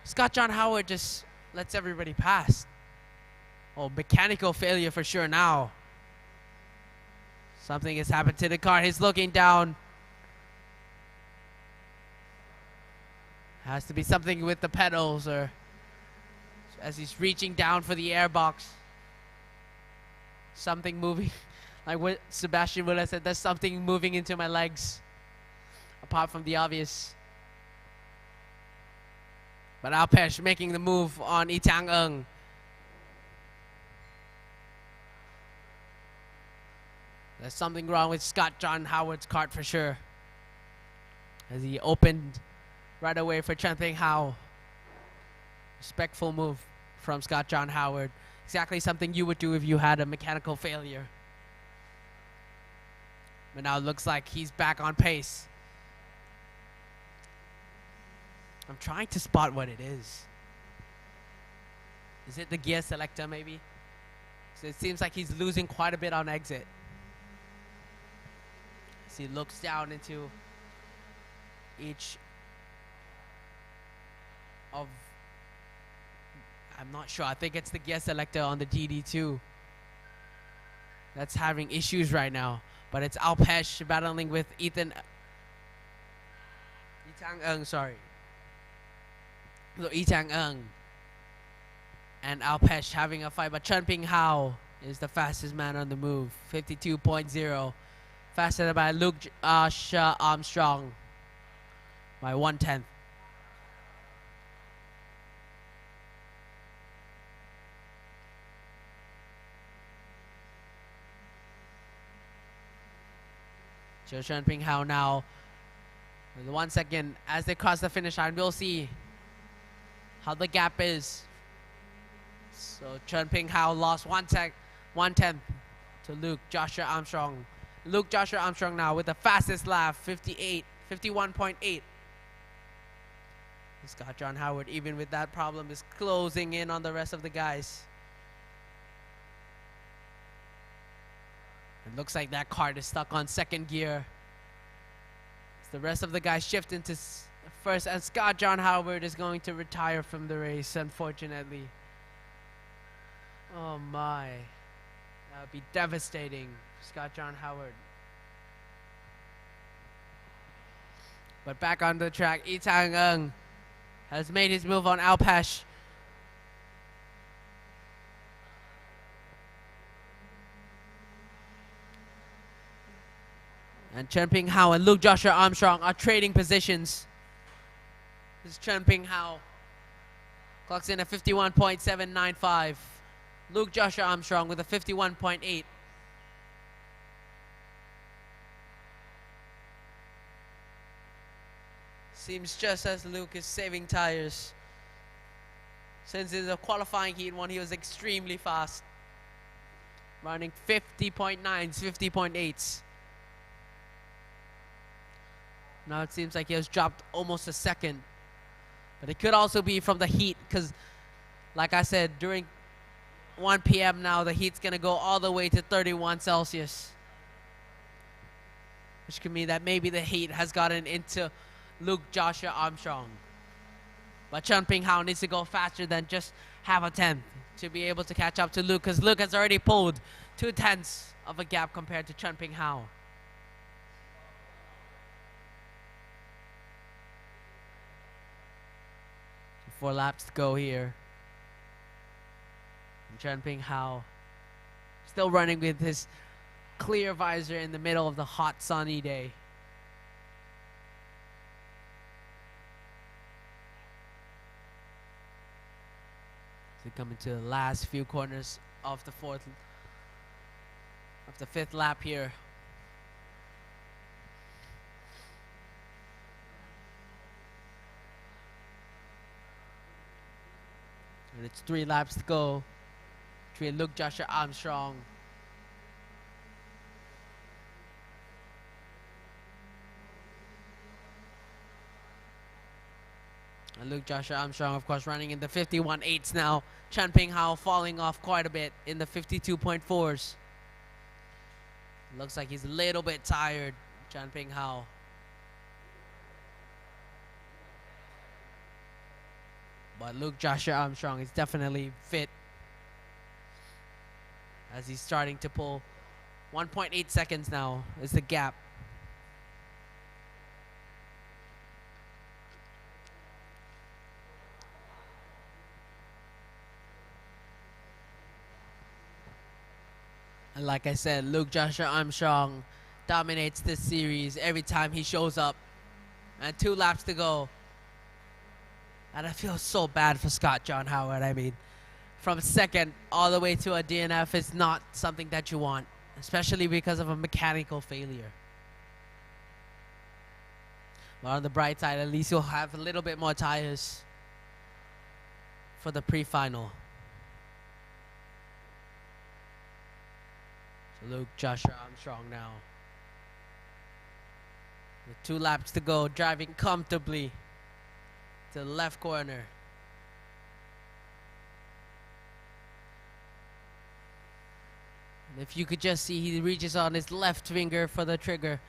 [SPEAKER 1] Scott John Howard just lets everybody pass. Oh, mechanical failure for sure now. Something has happened to the car. He's looking down. Has to be something with the pedals or as he's reaching down for the airbox. Something moving. Like what Sebastian Willer said, there's something moving into my legs. Apart from the obvious. But Alpesh making the move on Itang Ung. There's something wrong with Scott John Howard's kart for sure. As he opened right away for Chen Ping Hao. Respectful move from Scott John Howard. Exactly something you would do if you had a mechanical failure. But now it looks like he's back on pace. I'm trying to spot what it is. Is it the gear selector maybe? So it seems like he's losing quite a bit on exit. As he looks down into each of, I'm not sure, I think it's the gear selector on the GD2 that's having issues right now. But it's Alpesh battling with Itang Ung, sorry. So Itang Ung and Alpesh having a fight, but Chen Ping Hao is the fastest man on the move. 52.0. Faster by Luke Armstrong by 1/10. So Chen Ping Hao now with 1 second as they cross the finish line. We'll see how the gap is. So Chen Ping Hao lost 1/10 to Luke Joshua Armstrong. Luke Joshua Armstrong now with the fastest lap, 51.8. Scott John Howard, even with that problem, is closing in on the rest of the guys. It looks like that kart is stuck on second gear. As the rest of the guys shift into first, and Scott John Howard is going to retire from the race, unfortunately. Oh my. That would be devastating, Scott John Howard. But back on the track, Itang Ung has made his move on Alpesh. And Chen Ping Hao and Luke Joshua Armstrong are trading positions. This is Chen Ping Hao. Clocks in at 51.795. Luke Joshua Armstrong with a 51.8. Seems just as Luke is saving tires. Since in the qualifying heat one, he was extremely fast. Running 50.9s, 50.8s. Now it seems like he has dropped almost a second. But it could also be from the heat, because like I said, during 1 p.m. now, the heat's going to go all the way to 31 Celsius. Which could mean that maybe the heat has gotten into Luke Joshua Armstrong. But Chen Ping Hao needs to go faster than just half a tenth to be able to catch up to Luke, because Luke has already pulled 2/10 of a gap compared to Chen Ping Hao. 4 laps to go here. And Chen Ping Hao still running with his clear visor in the middle of the hot sunny day. As we come into the last few corners of the fifth lap here. And it's 3 laps to go between Luke Joshua Armstrong and Luke Joshua Armstrong, of course, running in the 51.8s now. Chen Ping Hao falling off quite a bit in the 52.4s. Looks like he's a little bit tired, Chen Ping Hao. But Luke Joshua Armstrong is definitely fit, as he's starting to pull. 1.8 seconds now is the gap. And like I said, Luke Joshua Armstrong dominates this series every time he shows up. And 2 laps to go. And I feel so bad for Scott John Howard. I mean, from second all the way to a DNF is not something that you want, especially because of a mechanical failure. But on the bright side, at least you'll have a little bit more tires for the pre-final. So Luke Joshua Armstrong now. With 2 laps to go, driving comfortably to the left corner. And if you could just see, he reaches on his left finger for the trigger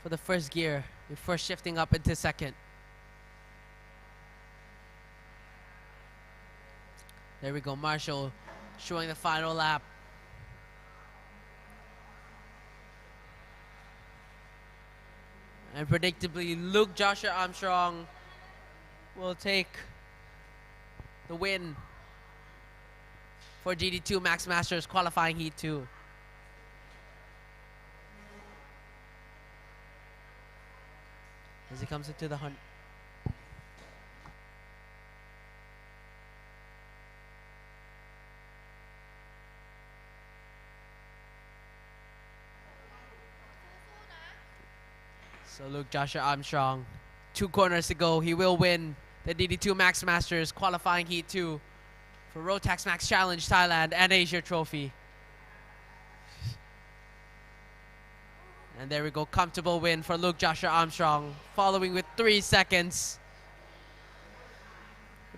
[SPEAKER 1] for the first gear before shifting up into second. There we go, Marshall showing the final lap. And predictably, Luke Joshua Armstrong will take the win for GD2 Max Masters qualifying Heat 2. As he comes into the hunt. So Luke Joshua Armstrong, 2 corners to go. He will win the DD2 Max Masters qualifying Heat 2 for Rotax Max Challenge Thailand and Asia Trophy. And there we go, comfortable win for Luke Joshua Armstrong, following with 3 seconds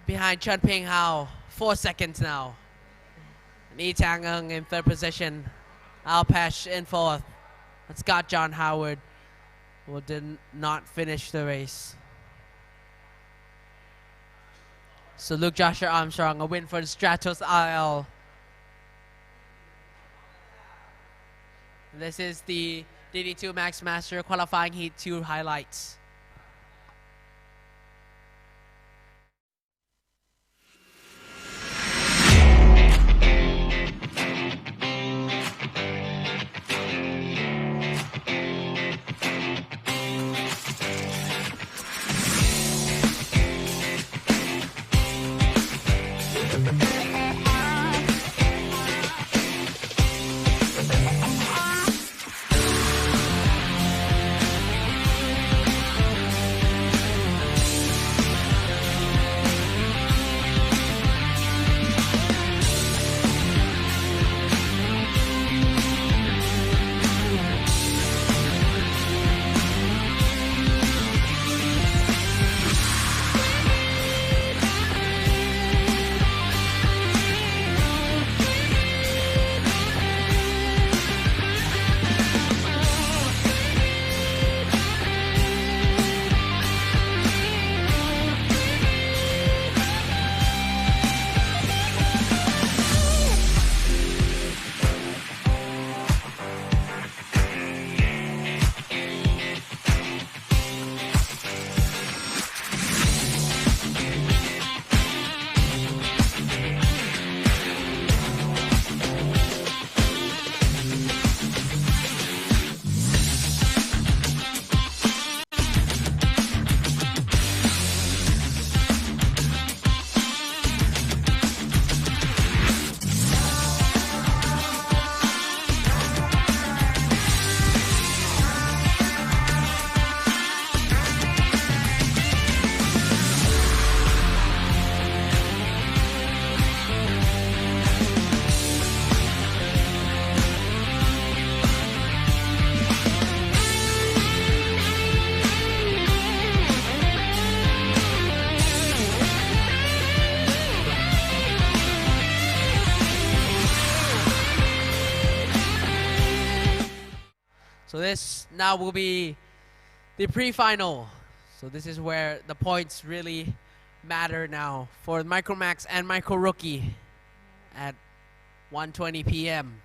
[SPEAKER 1] behind Chun Ping Hao. 4 seconds now. And Yi Tang Ng in 3rd position. Al Pesh in 4th. And Scott John Howard did not finish the race. So Luke Joshua Armstrong, a win for the Stratos IL. This is the DD2 Max Master qualifying Heat 2 highlights. So this now will be the pre-final. So this is where the points really matter now for Micromax and Micro Rookie at 1:20 p.m.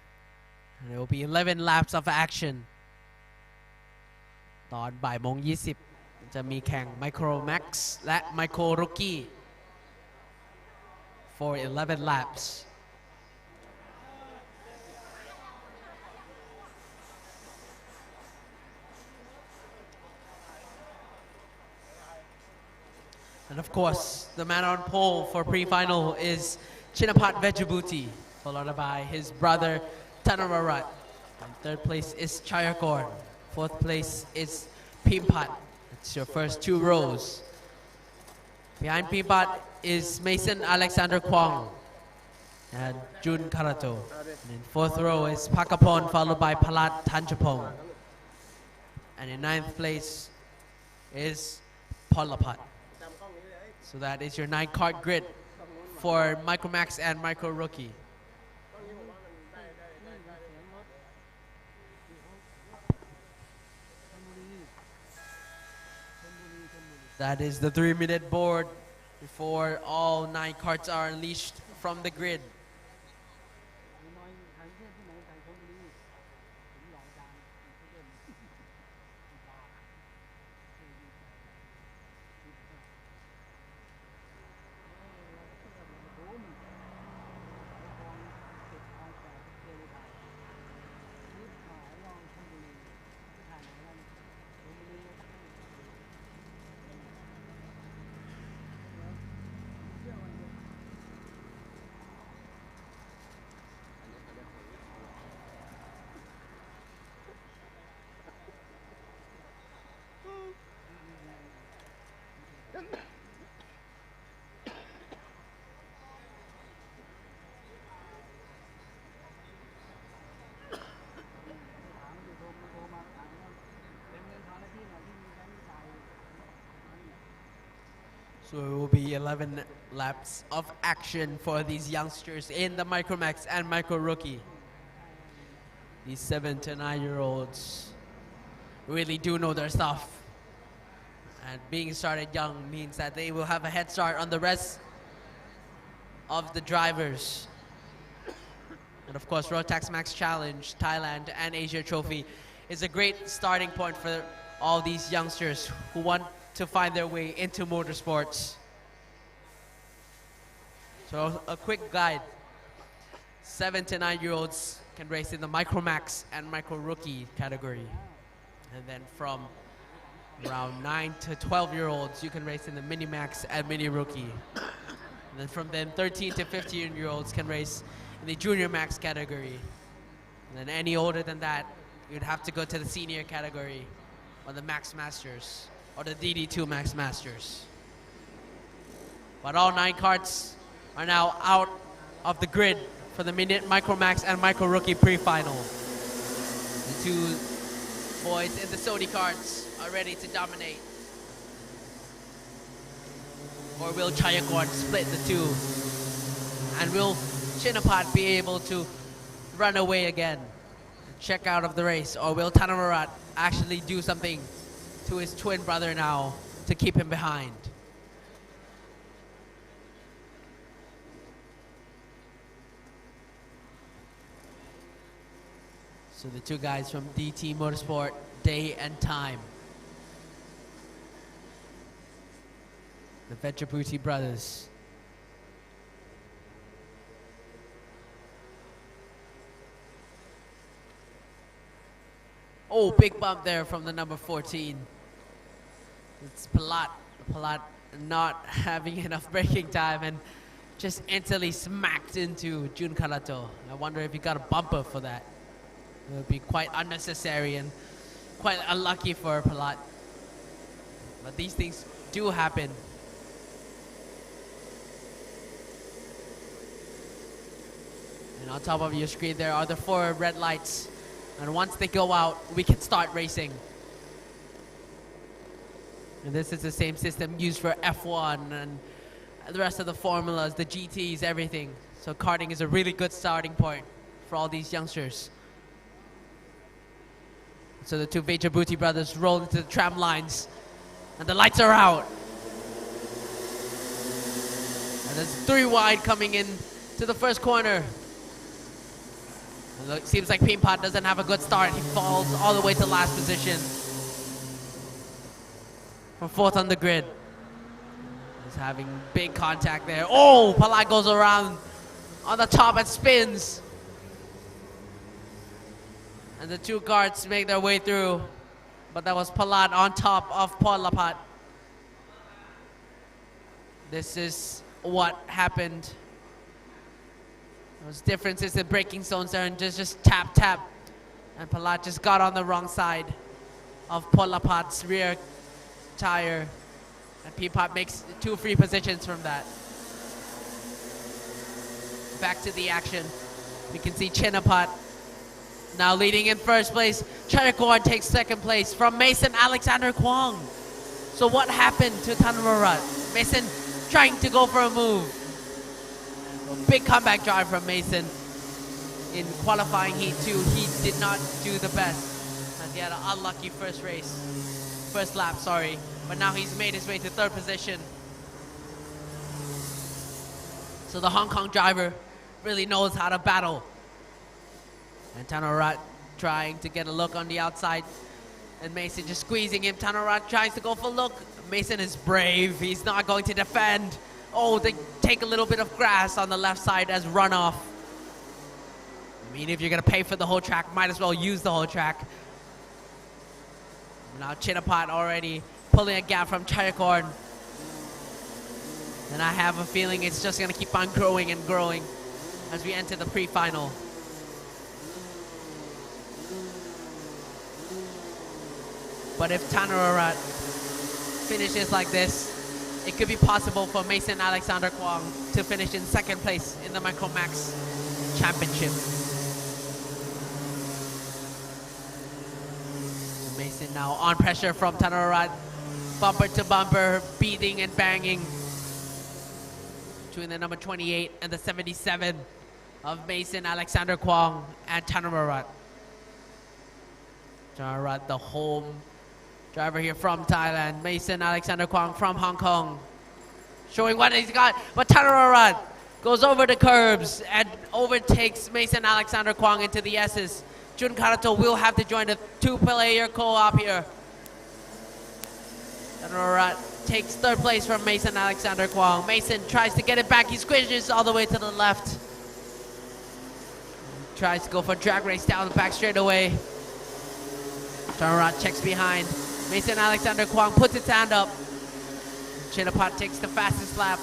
[SPEAKER 1] And it will be 11 laps of action ตอนบ่ายโมง20จะมีแข่ง Micromax และ Micro Rookie for 11 laps. And of course, the man on pole for pre-final is Chinapat Vejabuti, followed by his brother Tanararat. And third place is Chayakorn. Fourth place is Pimpat. It's your first two rows. Behind Pimpat is Mason Alexander Kwong and Jun Karato. And in fourth row is Pakapon, followed by Palat Tanchapong. And in ninth place is Polapat. So that is your 9-card grid for Micromax and Micro Rookie. That is the 3-minute board before all 9 carts are unleashed from the grid. So it will be 11 laps of action for these youngsters in the Micromax and Micro Rookie. These 7 to 9-year-olds really do know their stuff. And being started young means that they will have a head start on the rest of the drivers. And of course, Rotax Max Challenge, Thailand, and Asia Trophy is a great starting point for all these youngsters who want to find their way into motorsports. So a quick guide. 7 to 9-year-olds can race in the Micromax and Micro Rookie category. And then from around 9 to 12-year-olds, you can race in the Minimax and Mini Rookie. And then from then 13 to 15-year-olds can race in the Junior Max category. And then any older than that, you'd have to go to the Senior category or the Max Masters or the DD2 Max Masters. But all 9 carts are now out of the grid for the Micromax and Micro Rookie pre-final. The 2 boys in the Sony carts are ready to dominate. Or will Chayakorn split the 2? And will Chinapat be able to run away again and check out of the race? Or will Tanamarat actually do something to his twin brother now to keep him behind? So the 2 guys from DT Motorsport, Day and Time. The Vejabuti brothers. Oh, big bump there from the number 14. It's Palat. Palat not having enough braking time and just instantly smacked into Jun Karato. I wonder if he got a bumper for that. It would be quite unnecessary and quite unlucky for Palat. But these things do happen. And on top of your screen there are the 4 red lights. And once they go out, we can start racing. And this is the same system used for F1 and the rest of the formulas, the GTs, everything. So karting is a really good starting point for all these youngsters. So the 2 Vejabuti brothers roll into the tram lines. And the lights are out. And there's 3 wide coming in to the first corner. It seems like Pimpat doesn't have a good start. He falls all the way to last position. From 4th on the grid. He's having big contact there. Oh, Palat goes around on the top and spins. And the 2 carts make their way through. But that was Palat on top of Polapat. This is what happened. Those differences in braking zones there and just tap, tap. And Palat just got on the wrong side of Polapat's rear tire. And Peapot makes 2 free positions from that. Back to the action. We can see Chinapat now leading in first place. Chayakorn takes second place from Mason Alexander Kwong. So what happened to Tanamarat? Mason trying to go for a move. A big comeback drive from Mason. In qualifying heat 2, he did not do the best. And he had an unlucky first lap, sorry. But now he's made his way to third position. So the Hong Kong driver really knows how to battle. And Tanarat trying to get a look on the outside. And Mason just squeezing him. Tanarat tries to go for a look. Mason is brave. He's not going to defend. Oh, they take a little bit of grass on the left side as runoff. I mean, if you're going to pay for the whole track, might as well use the whole track. Now Chinapat already pulling a gap from Chayakorn. And I have a feeling it's just going to keep on growing and growing as we enter the pre-final. But if Tanararat finishes like this, it could be possible for Mason Alexander Kwong to finish in second place in the Micromax Championship. Mason now on pressure from Tanararat, bumper to bumper, beating and banging between the number 28 and the 77 of Mason Alexander Kwong and Tanararat. Tanararat, the home driver here from Thailand. Mason Alexander Kwong from Hong Kong, showing what he's got. But Tanararat goes over the curbs and overtakes Mason Alexander Kwong into the S's. Jun Karato will have to join the 2-player co-op here. Tanararat takes third place from Mason Alexander Kwong. Mason tries to get it back. He squishes all the way to the left. Tries to go for drag race down the back straightaway. Tanararat checks behind. Mason Alexander Kwong puts his hand up. Chinapat takes the fastest lap.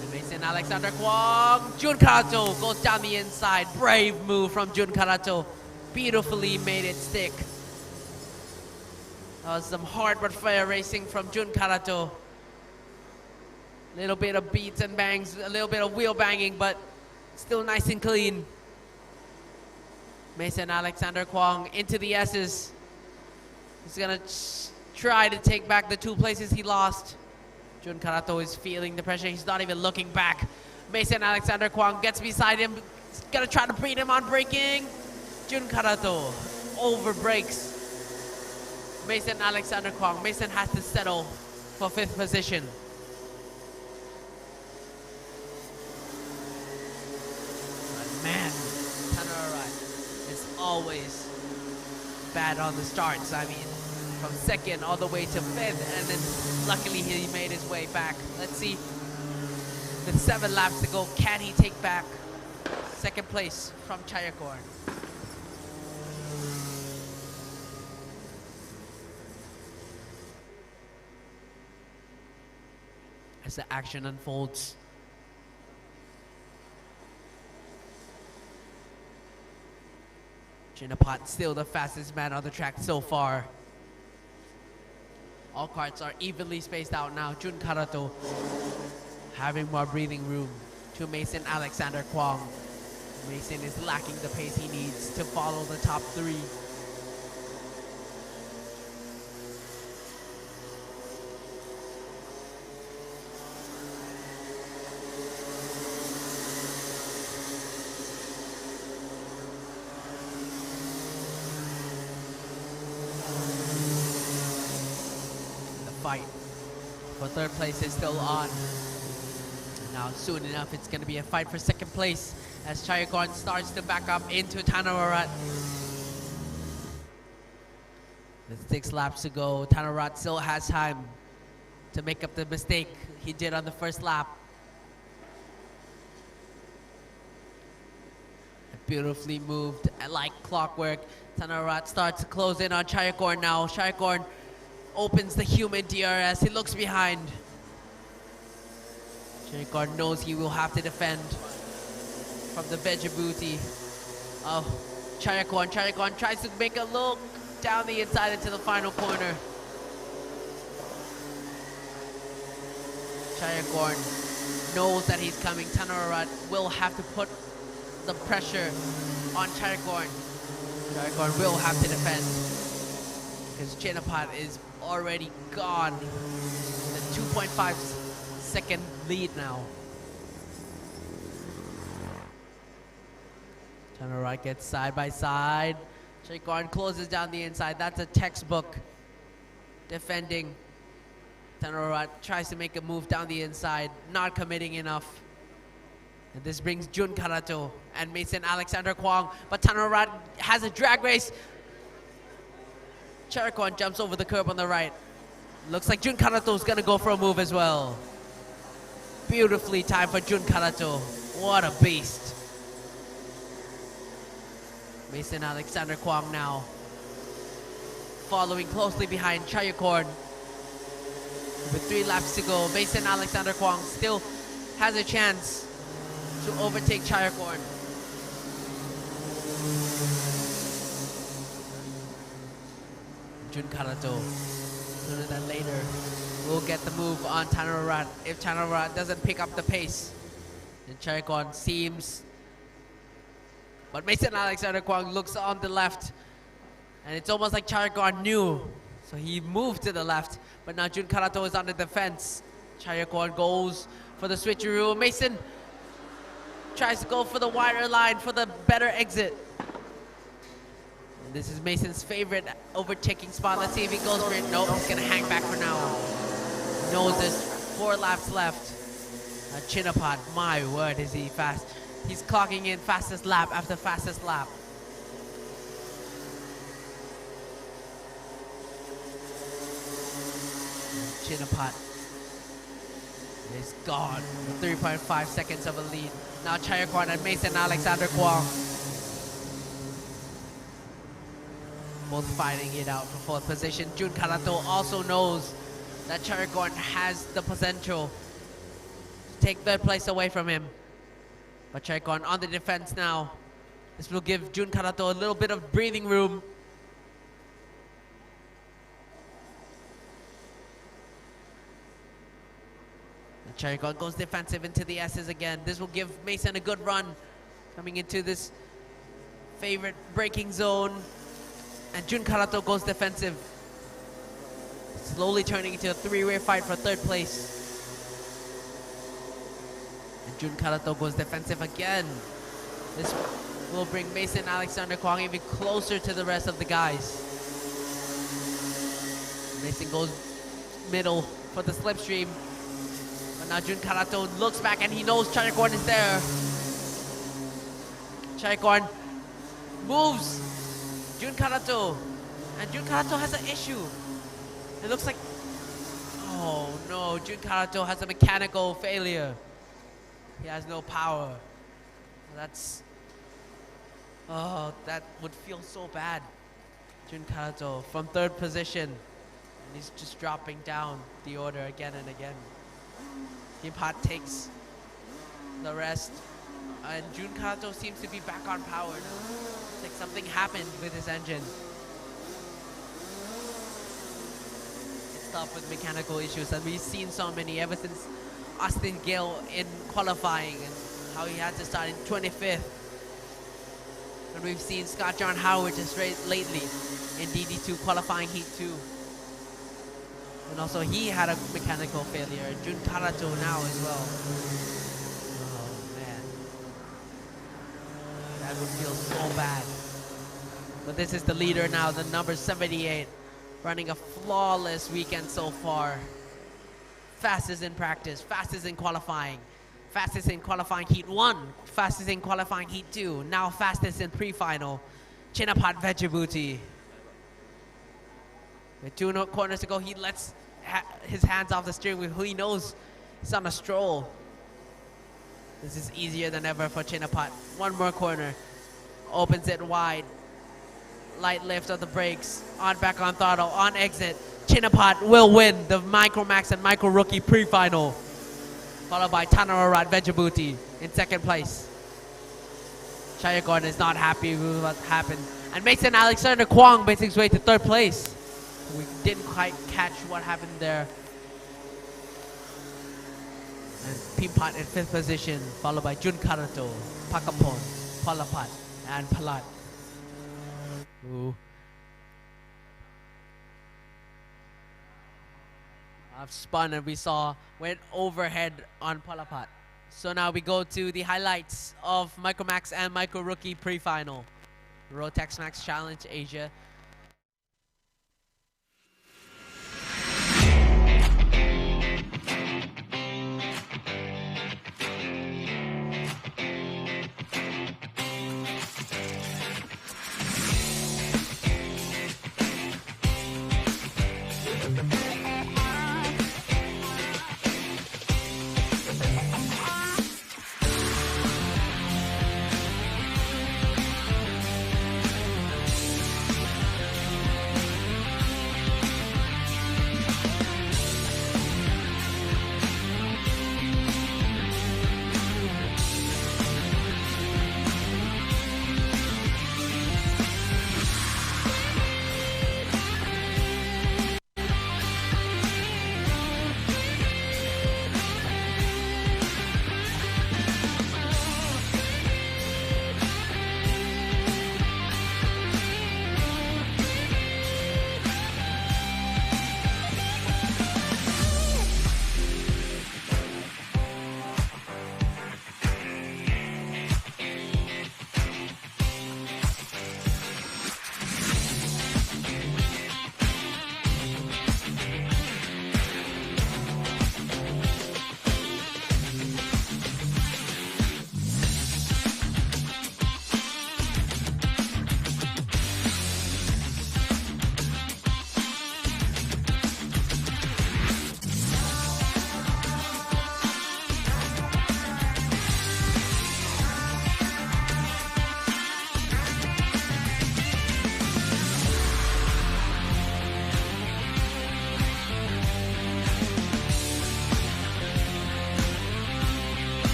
[SPEAKER 1] And Mason Alexander Kwong. Jun Karato goes down the inside. Brave move from Jun Karato. Beautifully made it stick. That was some hard but fair racing from Jun Karato. Little bit of beats and bangs, a little bit of wheel banging, but still nice and clean. Mason Alexander Kwong into the S's. He's gonna try to take back the 2 places he lost. Jun Karato is feeling the pressure. He's not even looking back. Mason Alexander Kwong gets beside him. He's gonna try to beat him on braking. Jun Karato over brakes Mason Alexander Kwong. Mason has to settle for 5th position. But man, Tanararat is always bad on the starts. I mean, from 2nd all the way to 5th, and then luckily he made his way back. Let's see, with 7 laps to go, can he take back 2nd place from Chayakorn? As the action unfolds. Chinapat still the fastest man on the track so far. All karts are evenly spaced out now. Jun Karato having more breathing room to Mason Alexander Kwong. Mason is lacking the pace he needs to follow the top 3. Fight for 3rd place is still on. Now soon enough it's going to be a fight for 2nd place as Chayakorn starts to back up into Tanararat. With 6 laps to go, Tanararat still has time to make up the mistake he did on the 1st lap. Beautifully moved like clockwork. Tanararat starts to close in on Chayakorn now. Chayakorn Opens the human DRS. He looks behind. Chayakon knows he will have to defend from the Vejabuti of Chayakon. Chayakon tries to make a look down the inside into the final corner. Chayakon knows that he's coming. Tanarat will have to put the pressure on Chayakon. Chayakon will have to defend because Chinapat is already gone. The 2.5 second lead now. Tanarat gets side by side. Chayakon closes down the inside. That's a textbook defending. Tanarat tries to make a move down the inside, not committing enough. And this brings Jun Karato and Mason Alexander Kwong, but Tanarat has a drag race. Chayakon jumps over the curb on the right. Looks like Jun Karato is gonna go for a move as well. Beautifully timed for Jun Karato. What a beast. Mason Alexander Kwong now following closely behind Chayakon. With 3 laps to go, Mason Alexander Kwong still has a chance to overtake Chayakon. Jun Karato, sooner than later, will get the move on Tanarat if Tanarat doesn't pick up the pace. And Chayakon seems, but Mason Alexander Kwong looks on the left, and it's almost like Chayakon knew, so he moved to the left. But now Jun Karato is on the defense. Chayakon goes for the switcheroo. Mason tries to go for the wider line for the better exit. And this is Mason's favorite overtaking spot. Let's see if he goes for it. Nope, he's gonna hang back for now. Knows there's 4 laps left. Chinapat, my word, is he fast. He's clocking in fastest lap after fastest lap. Chinapat is gone. 3.5 seconds of a lead. Now Chayakon and Mason Alexander Kwong both fighting it out for 4th position. Jun Karato also knows that Chayakon has the potential to take 3rd place away from him. But Chayakon on the defense now. This will give Jun Karato a little bit of breathing room. Chayakon goes defensive into the S's again. This will give Mason a good run coming into this favorite braking zone. And Jun Karato goes defensive. Slowly turning into a 3-way fight for 3rd place. And Jun Karato goes defensive again. This will bring Mason Alexander Kwong even closer to the rest of the guys. Mason goes middle for the slipstream. But now Jun Karato looks back and he knows Chayakon is there. Chayakon moves Jun Karato. And Jun Karato has an issue. It looks like, oh no, Jun Karato has a mechanical failure. He has no power. That's, oh, that would feel so bad. Jun Karato from 3rd position. And he's just dropping down the order again and again. Team Pat takes the rest. And Jun Karato seems to be back on power now. It's like something happened with his engine. It's tough with mechanical issues, and we've seen so many ever since Austin Gill in qualifying and how he had to start in 25th. And we've seen Scott John Howard just lately in DD2 qualifying heat 2. And also he had a mechanical failure. Jun Karato now as well. Oh man. That would feel so bad. But this is the leader now, the number 78. Running a flawless weekend so far. Fastest in practice, fastest in qualifying. Fastest in qualifying heat 1. Fastest in qualifying heat 2. Now fastest in pre-final. Chinapat Vejabuti. With 2 corners to go, he lets his hands off the steering wheel. He knows he's on a stroll. This is easier than ever for Chinapat. 1 more corner. Opens it wide. Light lift of the brakes. On back on throttle. On exit. Chinapot will win the Micro Max and Micro Rookie pre-final, followed by Tanararat Vejabuti in second place. Shayakorn is not happy with what happened. And Mason Alexander Kwong makes his way to third place. We didn't quite catch what happened there. And Pimpot in fifth position, followed by Jun Karato, Pakapon, Palapat, and Palat. Ooh. I've spun and we went overhead on Palapat. So now we go to the highlights of Micro Max and Micro Rookie pre-final. Rotax Max Challenge Asia.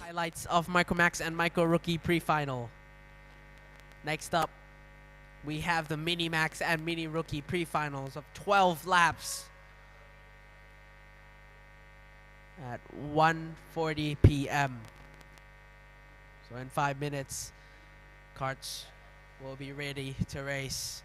[SPEAKER 1] Highlights of Micro Max and Micro Rookie pre-final. Next up, we have the Mini Max and Mini Rookie pre-finals of 12 laps at 1:40 p.m. So in 5 minutes, karts will be ready to race.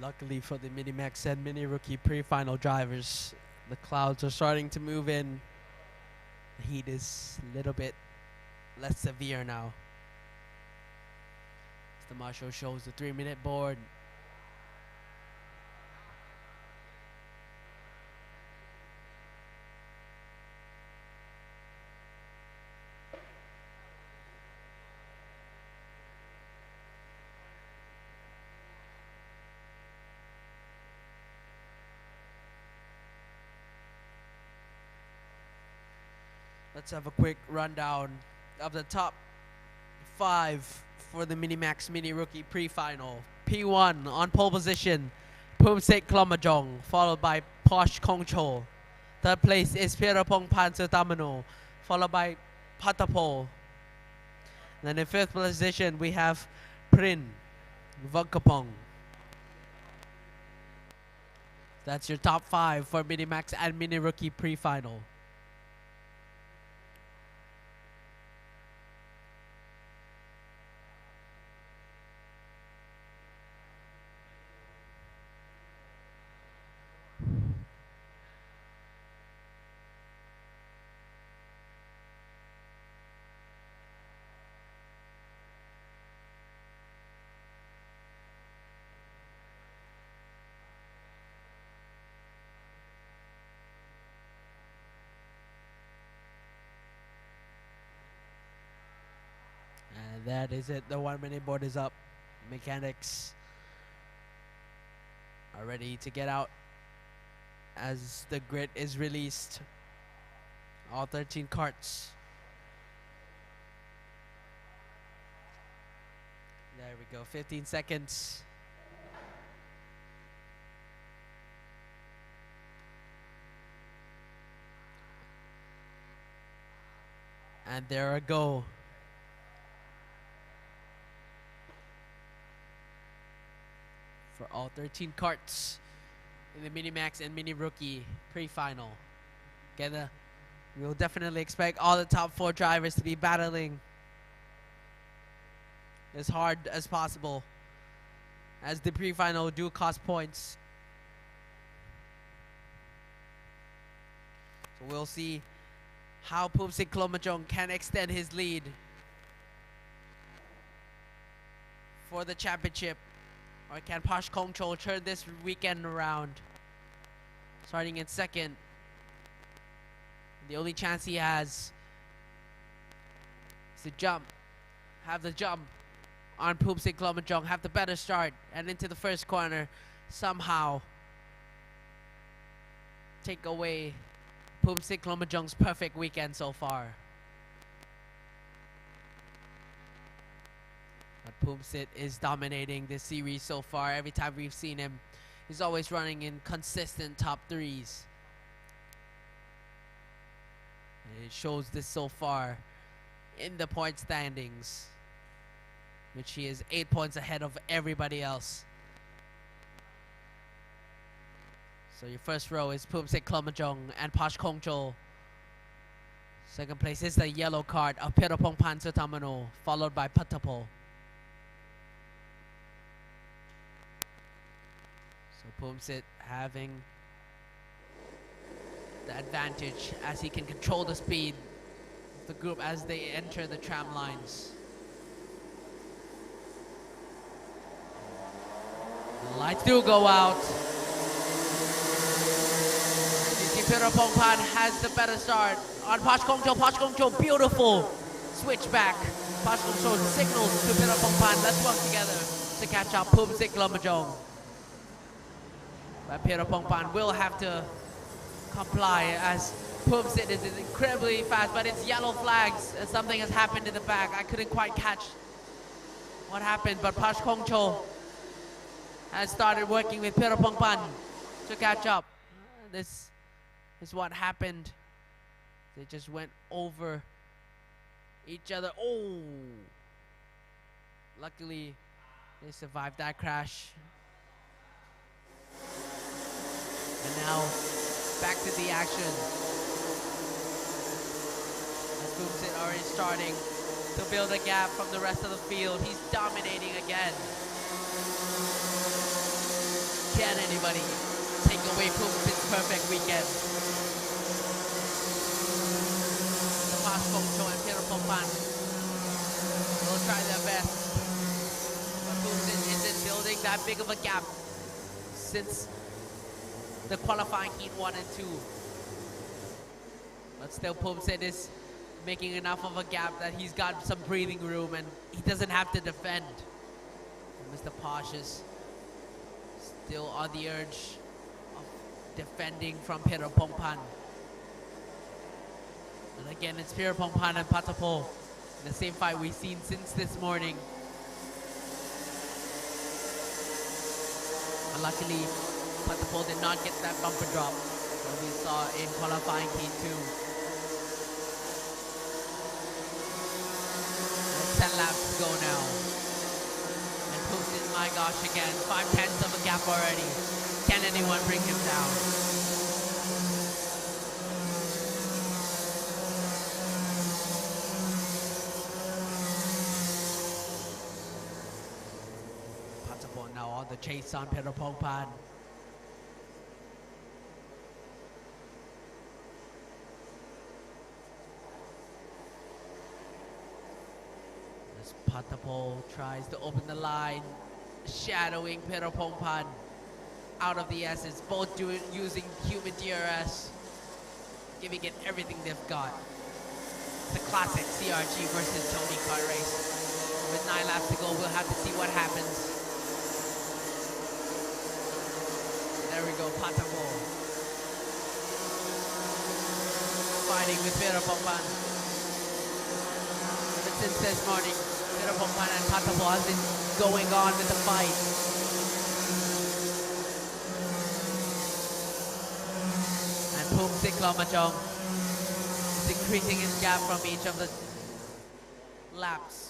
[SPEAKER 1] Luckily for the Minimax and Mini Rookie pre-final drivers, the clouds are starting to move in. The heat is a little bit less severe now. As the marshal shows the 3-minute board. Let's have a quick rundown of the top 5 for the Minimax Mini Rookie pre-final. P1 on pole position, Pumsek Klomajong, followed by Posh Kongchol. Third place is Pierapong Pansutamano, followed by Patapol. Then in 5th position, we have Prin Vongkapong. That's your top 5 for Minimax and Mini Rookie pre-final. And that is it. The 1-minute board is up. Mechanics are ready to get out as the grid is released. All 13 carts. There we go. 15 seconds. And there we go. For all 13 carts in the Minimax and Mini Rookie pre-final. Again, we'll definitely expect all the top 4 drivers to be battling as hard as possible, as the pre-final do cost points. So we'll see how Pumsik Klomajong can extend his lead for the championship. Or can Posh Kongchol turn this weekend around? Starting in 2nd. The only chance he has is to jump. Have the jump on Pumsik Klomajong. Have the better start. And into the first corner. Somehow take away Pumsik Klomajong's perfect weekend so far. But Pumsit is dominating this series so far. Every time we've seen him, he's always running in consistent top 3s. And it shows this so far in the point standings, which he is 8 points ahead of everybody else. So your first row is Pumsik Klomajong and Posh Kongchol. Second place is the yellow card of Pierapong Pansutamano, followed by Patapol. So Pumsit having the advantage as he can control the speed of the group as they enter the tram lines. The lights do go out. You see Pierapong Pan has the better start on Posh Kongchol. Posh Kongchol, beautiful switch back. Posh Kongchol signals to Pierapong Pan. Let's work together to catch up Pumsik Klomajong. But Pierapong Pan will have to comply as Pumsit is incredibly fast, but it's yellow flags as something has happened in the back. I couldn't quite catch what happened, but Posh Kongchol has started working with Pierapong Pan to catch up. This is what happened. They just went over each other. Oh! Luckily, they survived that crash. And now, back to the action. As Pumsit already starting to build a gap from the rest of the field. He's dominating again. Can anybody take away Pumsit's perfect weekend? The Past Pongcho and Peter Pompan will try their best. But Pumsit isn't building that big of a gap since the qualifying heat 1 and 2. But still, Pumsit is making enough of a gap that he's got some breathing room and he doesn't have to defend. And Mr. Posh is still on the urge of defending from Peter Pompan. And again, it's Peter Pompan and Patapo in the same fight we've seen since this morning. And luckily, Patapo did not get that bumper drop that we saw in qualifying heat 2. 10 laps to go now. And Pumsit, my gosh, again, 5/10 of a gap already. Can anyone bring him down? Patapon now on the chase on Peter Pompan. Patapo tries to open the line, shadowing Peter Pompan out of the S's, both using human DRS, giving it everything they've got. It's a classic CRG versus Tony Kart race. With 9 laps to go, we'll have to see what happens. There we go, Patapo fighting with Peter Pompan. But since this morning, Peter Pompan and Patapo has been going on with the fight. And Pumsit Klomachong is increasing his gap from each of the laps.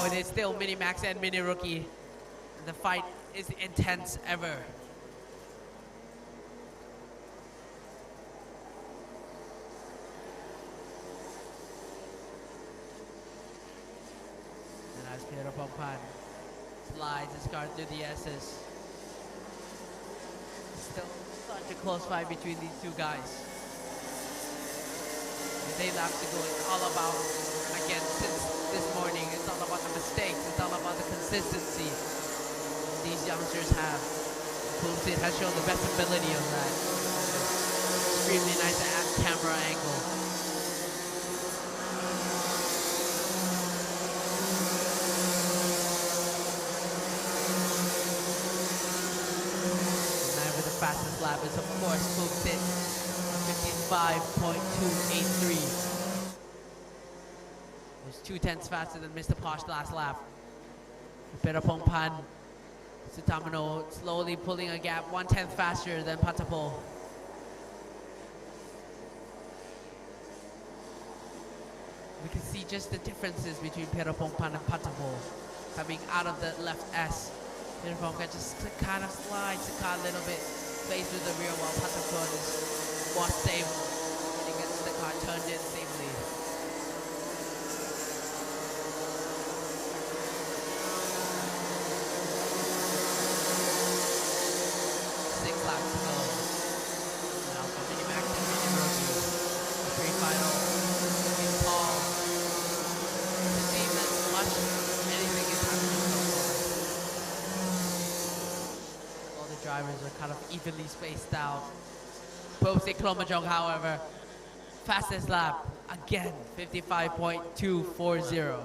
[SPEAKER 1] It is still Mini Max and Mini Rookie. The fight is intense ever. And as Peter Pompan slides his car through the S's. Still such a close fight between these two guys. With 8 laps to go, it's all about, again, since this morning, it's all about the mistakes, it's all about the consistency these youngsters have. Pumsit has shown the best ability of that. Extremely nice camera angle. And the fastest lap is, of course, Pumsit, 55.283. 2/10 faster than Mr. Posh last lap. Peter Pompan, Sutamano slowly pulling a gap, 1/10 faster than Patapo. We can see just the differences between Peter Pompan and Patapo coming out of the left S. Peter Pompan just kind of slides the car a little bit, plays with the rear while Patapo is more stable when he gets the car turned in safely. 6 laps to go. Now for Mini Max and Mini Rookie. The pre-final is Paul. To see as much anything is happening so far. All the drivers are kind of evenly spaced out. Pumsit Klomachong, however, fastest lap, Again, 55.240.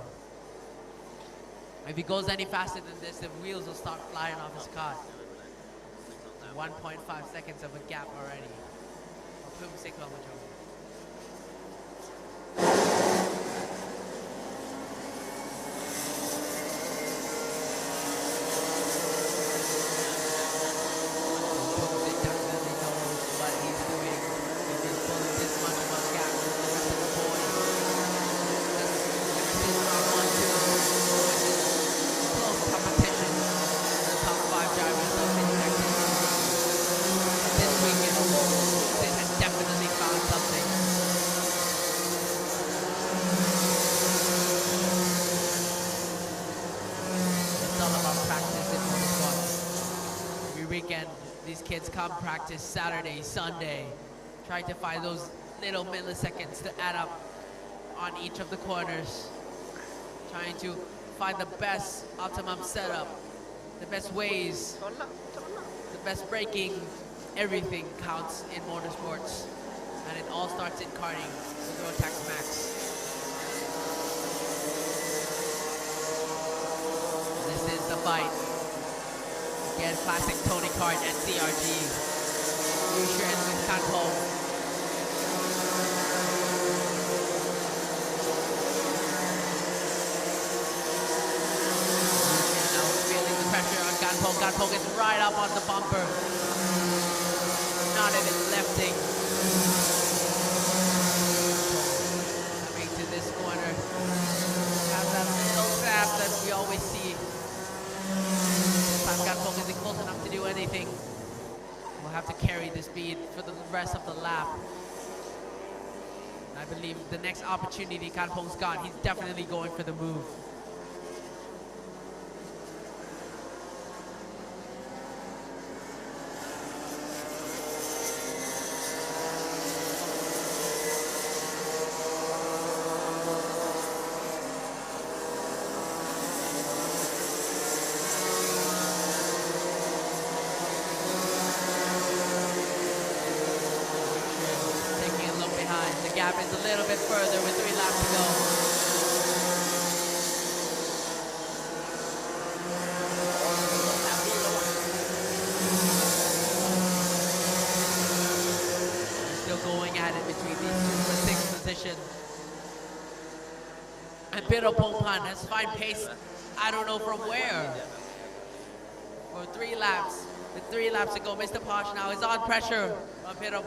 [SPEAKER 1] If he goes any faster than this, the wheels will start flying off his car. 1.5 seconds of a gap already. These kids come practice Saturday, Sunday, trying to find those little milliseconds to add up on each of the corners, trying to find the best optimum setup, the best ways, the best braking. Everything counts in motorsports, and it all starts in karting with Rotax Max. This is the fight. Again, classic Tony Kart and CRG. Yushin with Kanpo. Yushin now feeling the pressure on Kanpo. Kanpo gets right up on the bumper. Not even lifting. Coming to this corner. Have that little snap that we always see. Kanpo isn't close enough to do anything. We'll have to carry the speed for the rest of the lap. I believe the next opportunity Kanpo's got, he's definitely going for the move. Gap is a little bit further with 3 laps to go. They're still going at it between these two for 6th position. And Bira has fine pace, I don't know from where. For 3 laps. With 3 laps to go, Mr. Posh now is on pressure on Bira.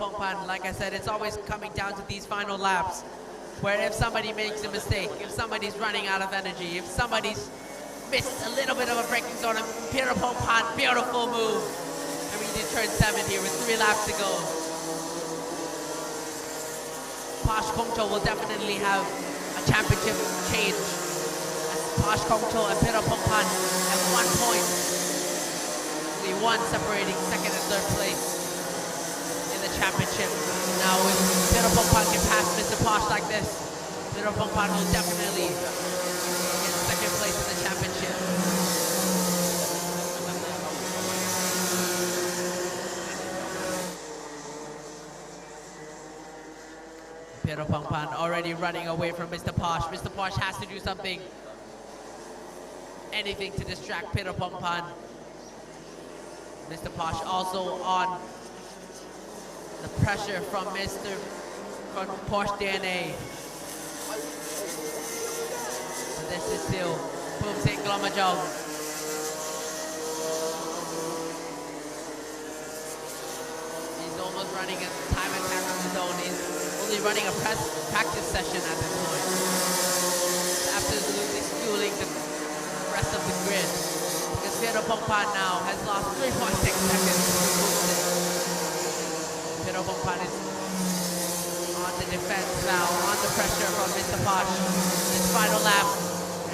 [SPEAKER 1] Like I said, it's always coming down to these final laps, where if somebody makes a mistake, if somebody's running out of energy, if somebody's missed a little bit of a braking zone, Bira, beautiful move. And we did turn 7 here with 3 laps to go. Posh Kongcho will definitely have a championship change. Posh Kongcho and Bira at 1 point. One separating 2nd and 3rd place in the championship. Now if Bira can pass Mr. Posh like this, Bira will definitely get 2nd place in the championship. Bira already running away from Mr. Posh. Mr. Posh has to do something, anything to distract Bira. Mr. Posh also on the pressure from Porsche DNA. But this is still Pumsik Glomajong. He's almost running a time attack on his own. He's only running a practice session at this point. He's absolutely fueling the rest of the grid. Bira now has lost 3.6 seconds to Pumsik. Bira is on the defense now, on the pressure from Mr. Posh. His final lap.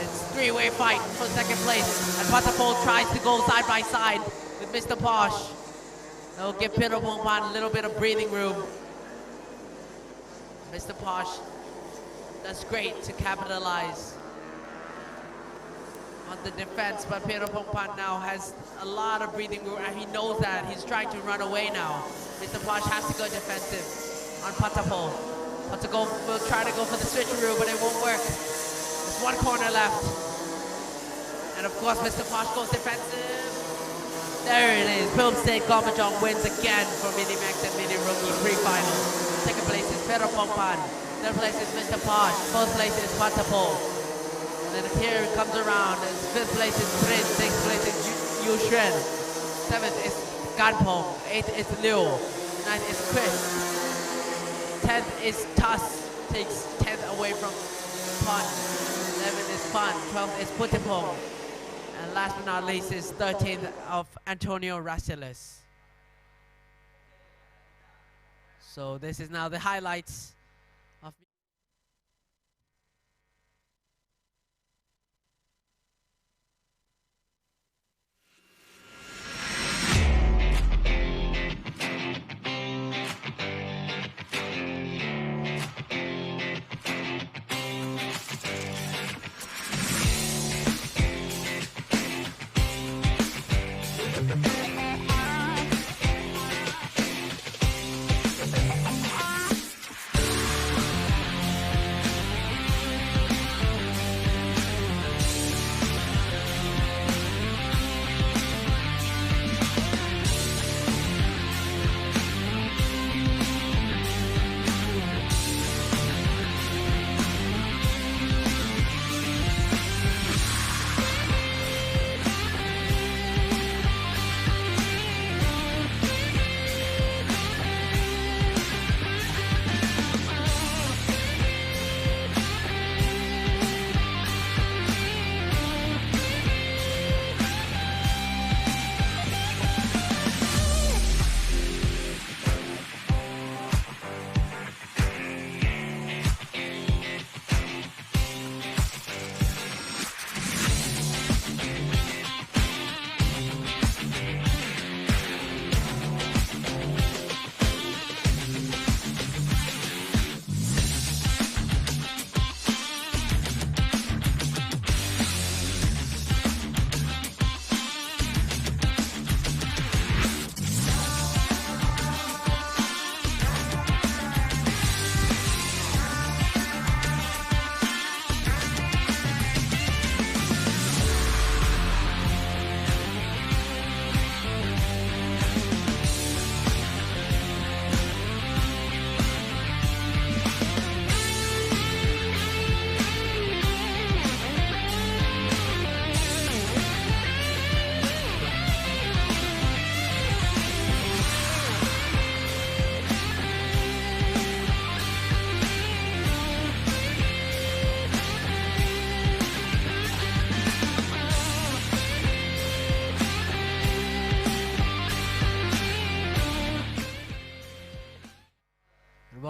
[SPEAKER 1] It's 3-way fight for 2nd place. And Pattaya tries to go side by side with Mr. Posh. That'll give Bira a little bit of breathing room. Mr. Posh does great to capitalize on the defense, but Bira now has a lot of breathing room, and he knows that. He's trying to run away now. Mr. Posh has to go defensive on Pattaya. Will try to go for the switcheroo, but it won't work. There's one corner left. And of course, Mr. Posh goes defensive. There it is. Film State Gomajong wins again for Mini Max and Mini Rookie pre-final. Second place is Pero Pongpan. Third place is Mr. Posh. Fourth place is Patapol. And then here it comes around. Fifth place is Prince. Sixth place is Yu Xuan. Seventh is Ganpong. Eighth is Liu. Ninth is Chris. 10th is Tuss, takes 10th away from Pun. 11th is Fun. 12th is Putipong. And last but not least is 13th of Antonio Rasilis. So this is now the highlights of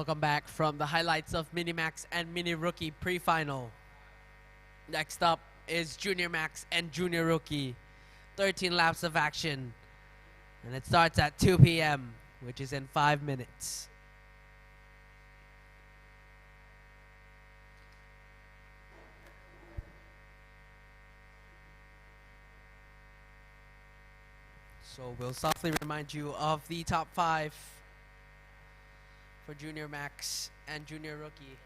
[SPEAKER 1] welcome back from the highlights of Mini Max and Mini Rookie pre-final. Next up is Junior Max and Junior Rookie. 13 laps of action. And it starts at 2 p.m., which is in 5 minutes. So we'll softly remind you of the top 5 for Junior Max and Junior Rookie.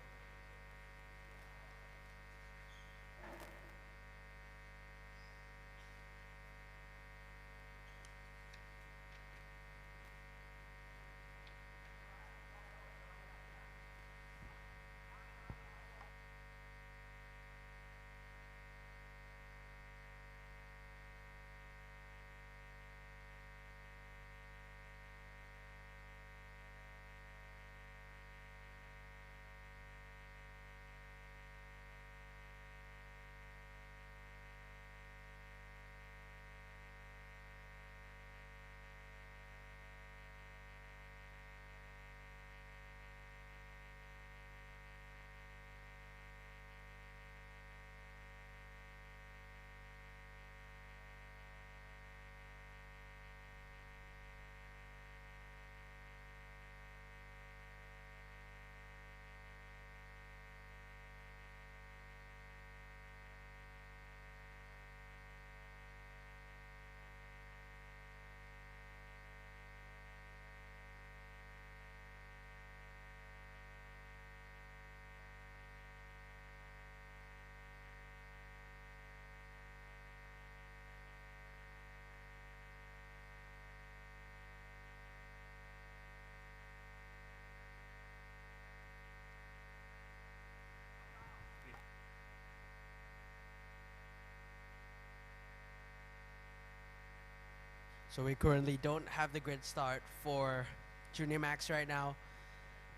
[SPEAKER 1] So we currently don't have the grid start for Junior Max right now.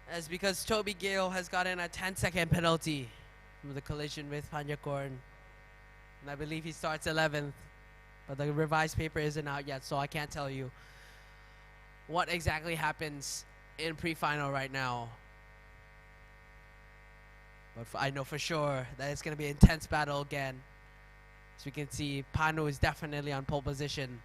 [SPEAKER 1] That's because Toby Gale has gotten a 10-second penalty from the collision with Panyakorn. And I believe he starts 11th. But the revised paper isn't out yet, so I can't tell you what exactly happens in pre-final right now. But I know for sure that it's going to be an intense battle again. As we can see, Panu is definitely on pole position.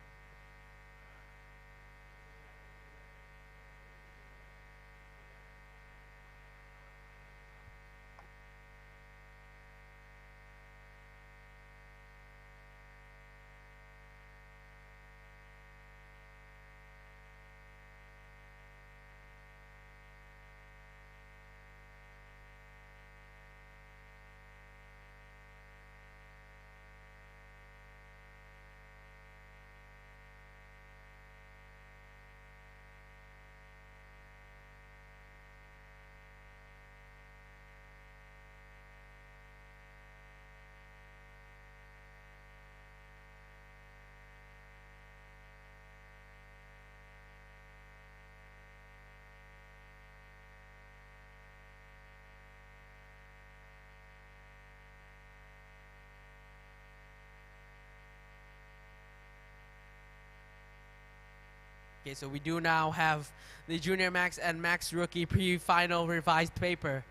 [SPEAKER 1] Okay, so we do now have the Junior Max and Max Rookie pre-final revised paper.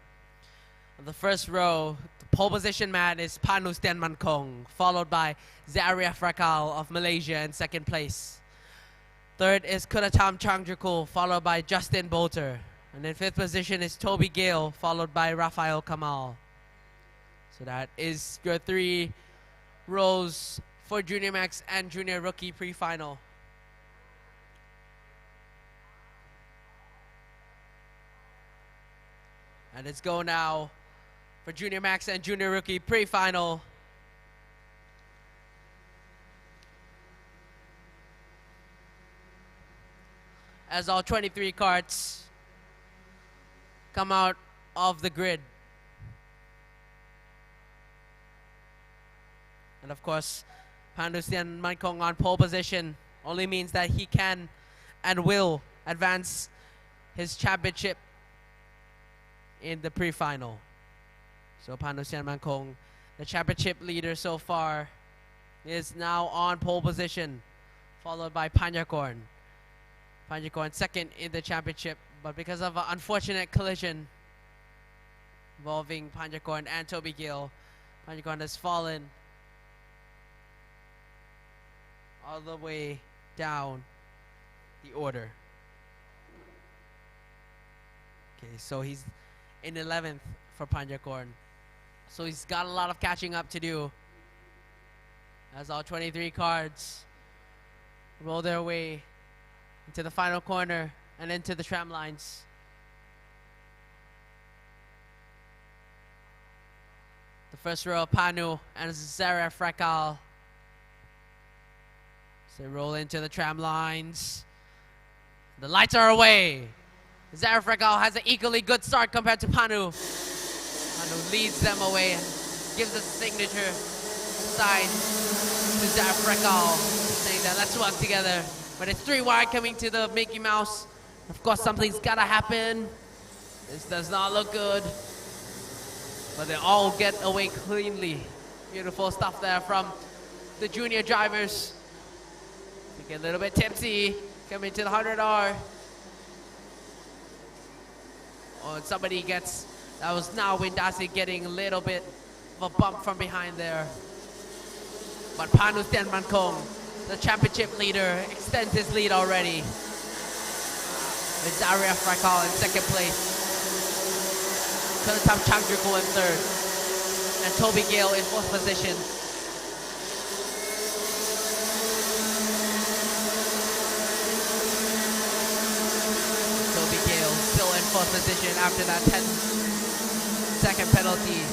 [SPEAKER 1] On the first row, the pole position man is Panu Stenmankong, followed by Zaria Frakal of Malaysia in second place. Third is Kunatam Changjakul, followed by Justin Bolter. And in fifth position is Toby Gale, followed by Rafael Kamal. So that is your 3 rows for Junior Max and Junior Rookie pre-final. And let's go now for Junior Max and Junior Rookie pre-final. As all 23 karts come out of the grid. And of course, Pandusian Mankong on pole position only means that he can and will advance his championship in the pre-final. So Pandusian Mankong, the championship leader so far, is now on pole position, followed by Panyakorn. Panyakorn second in the championship, but because of an unfortunate collision involving Panyakorn and Toby Gale, Panyakorn has fallen all the way down the order. Okay, so he's in 11th for Panyakorn. So he's got a lot of catching up to do as all 23 cards roll their way into the final corner and into the tram lines. The first row of Panu and Zara Frakal. So they roll into the tram lines. The lights are away. Zara Frakal has an equally good start compared to Panu. Panu leads them away and gives a signature sign to Zara Frakal, saying that let's work together. But it's 3 wide coming to the Mickey Mouse. Of course, something's gotta happen. This does not look good. But they all get away cleanly. Beautiful stuff there from the junior drivers. They get a little bit tipsy coming to the 100R. Oh, and somebody gets, that was now Windasi getting a little bit of a bump from behind there. But Panu Stenmankong, the championship leader, extends his lead already. With Zaria Frakal in second place. Kunatam Changjakul in third. And Toby Gale in fourth position. Toby Gale still in fourth position after that 10-second penalty.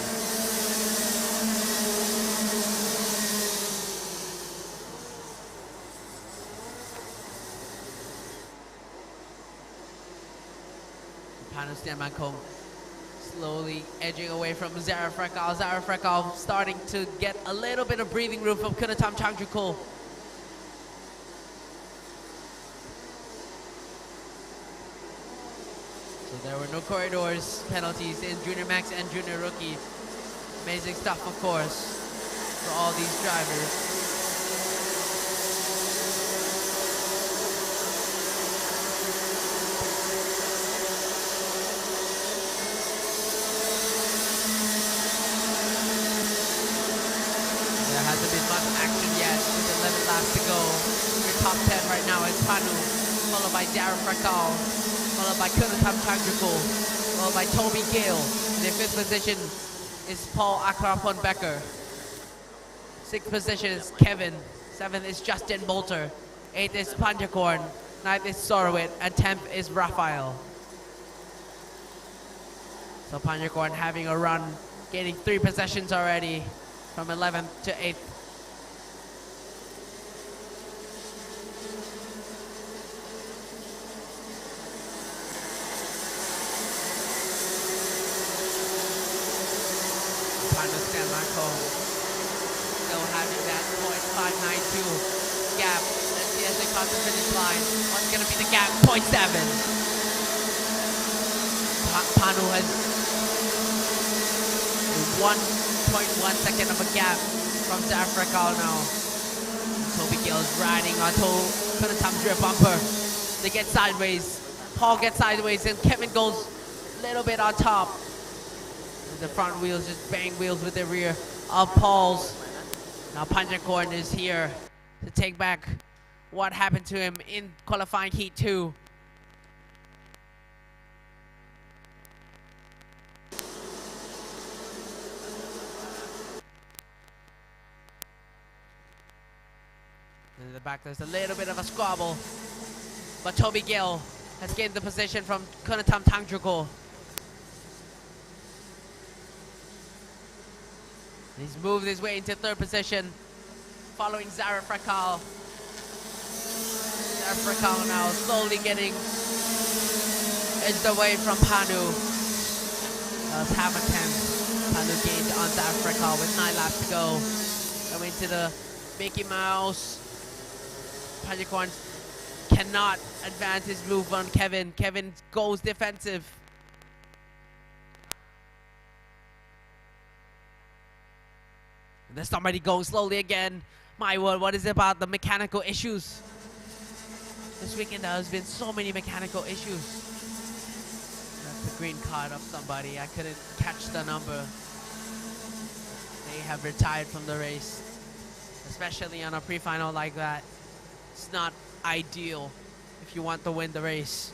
[SPEAKER 1] Panu Stenmankong slowly edging away from Zara Frakal. Zara Frakal starting to get a little bit of breathing room from Kunatam Changjakul. There were no corridors penalties in Junior Max and Junior Rookie. Amazing stuff, of course, for all these drivers. There hasn't been much action yet with 11 laps to go. Your top 10 right now is Panu, followed by Darren Frakal, followed by Kunatam Chandragul, followed by Toby Gale. In their 5th position is Paul Akrapon Becker. 6th position is Kevin. 7th is Justin Bolter. 8th is Panjakorn. 9th is Sorowit. And 10th is Raphael. So Panjakorn having a run, gaining 3 possessions already from 11th to 8th. Still having that .592 gap. Let's see as they cross the finish line. What's going to be the gap? .7. Panu has 1.1 second of a gap from South Africa now. Toby Gill is riding onto Kunatam's rear bumper. They get sideways. Paul gets sideways and Kevin goes a little bit on top. The front wheels just bang wheels with the rear of Paul's. Now Panjakorn is here to take back what happened to him in qualifying heat 2. In the back there's a little bit of a squabble, but Toby Gill has gained the position from Kunatam Tangdragul. He's moved his way into 3rd position, following Zara Frakal. Zara Frakal now slowly getting edged away from Panu. That was half a 10th. Panu gained on Zara Frakal with 9 laps to go. Coming to the Mickey Mouse. Panjakorn cannot advance his move on Kevin. Kevin goes defensive. There's somebody going slowly again. My word, what is it about the mechanical issues? This weekend there has been so many mechanical issues. That's the green card of somebody. I couldn't catch the number. They have retired from the race. Especially on a pre-final like that. It's not ideal if you want to win the race.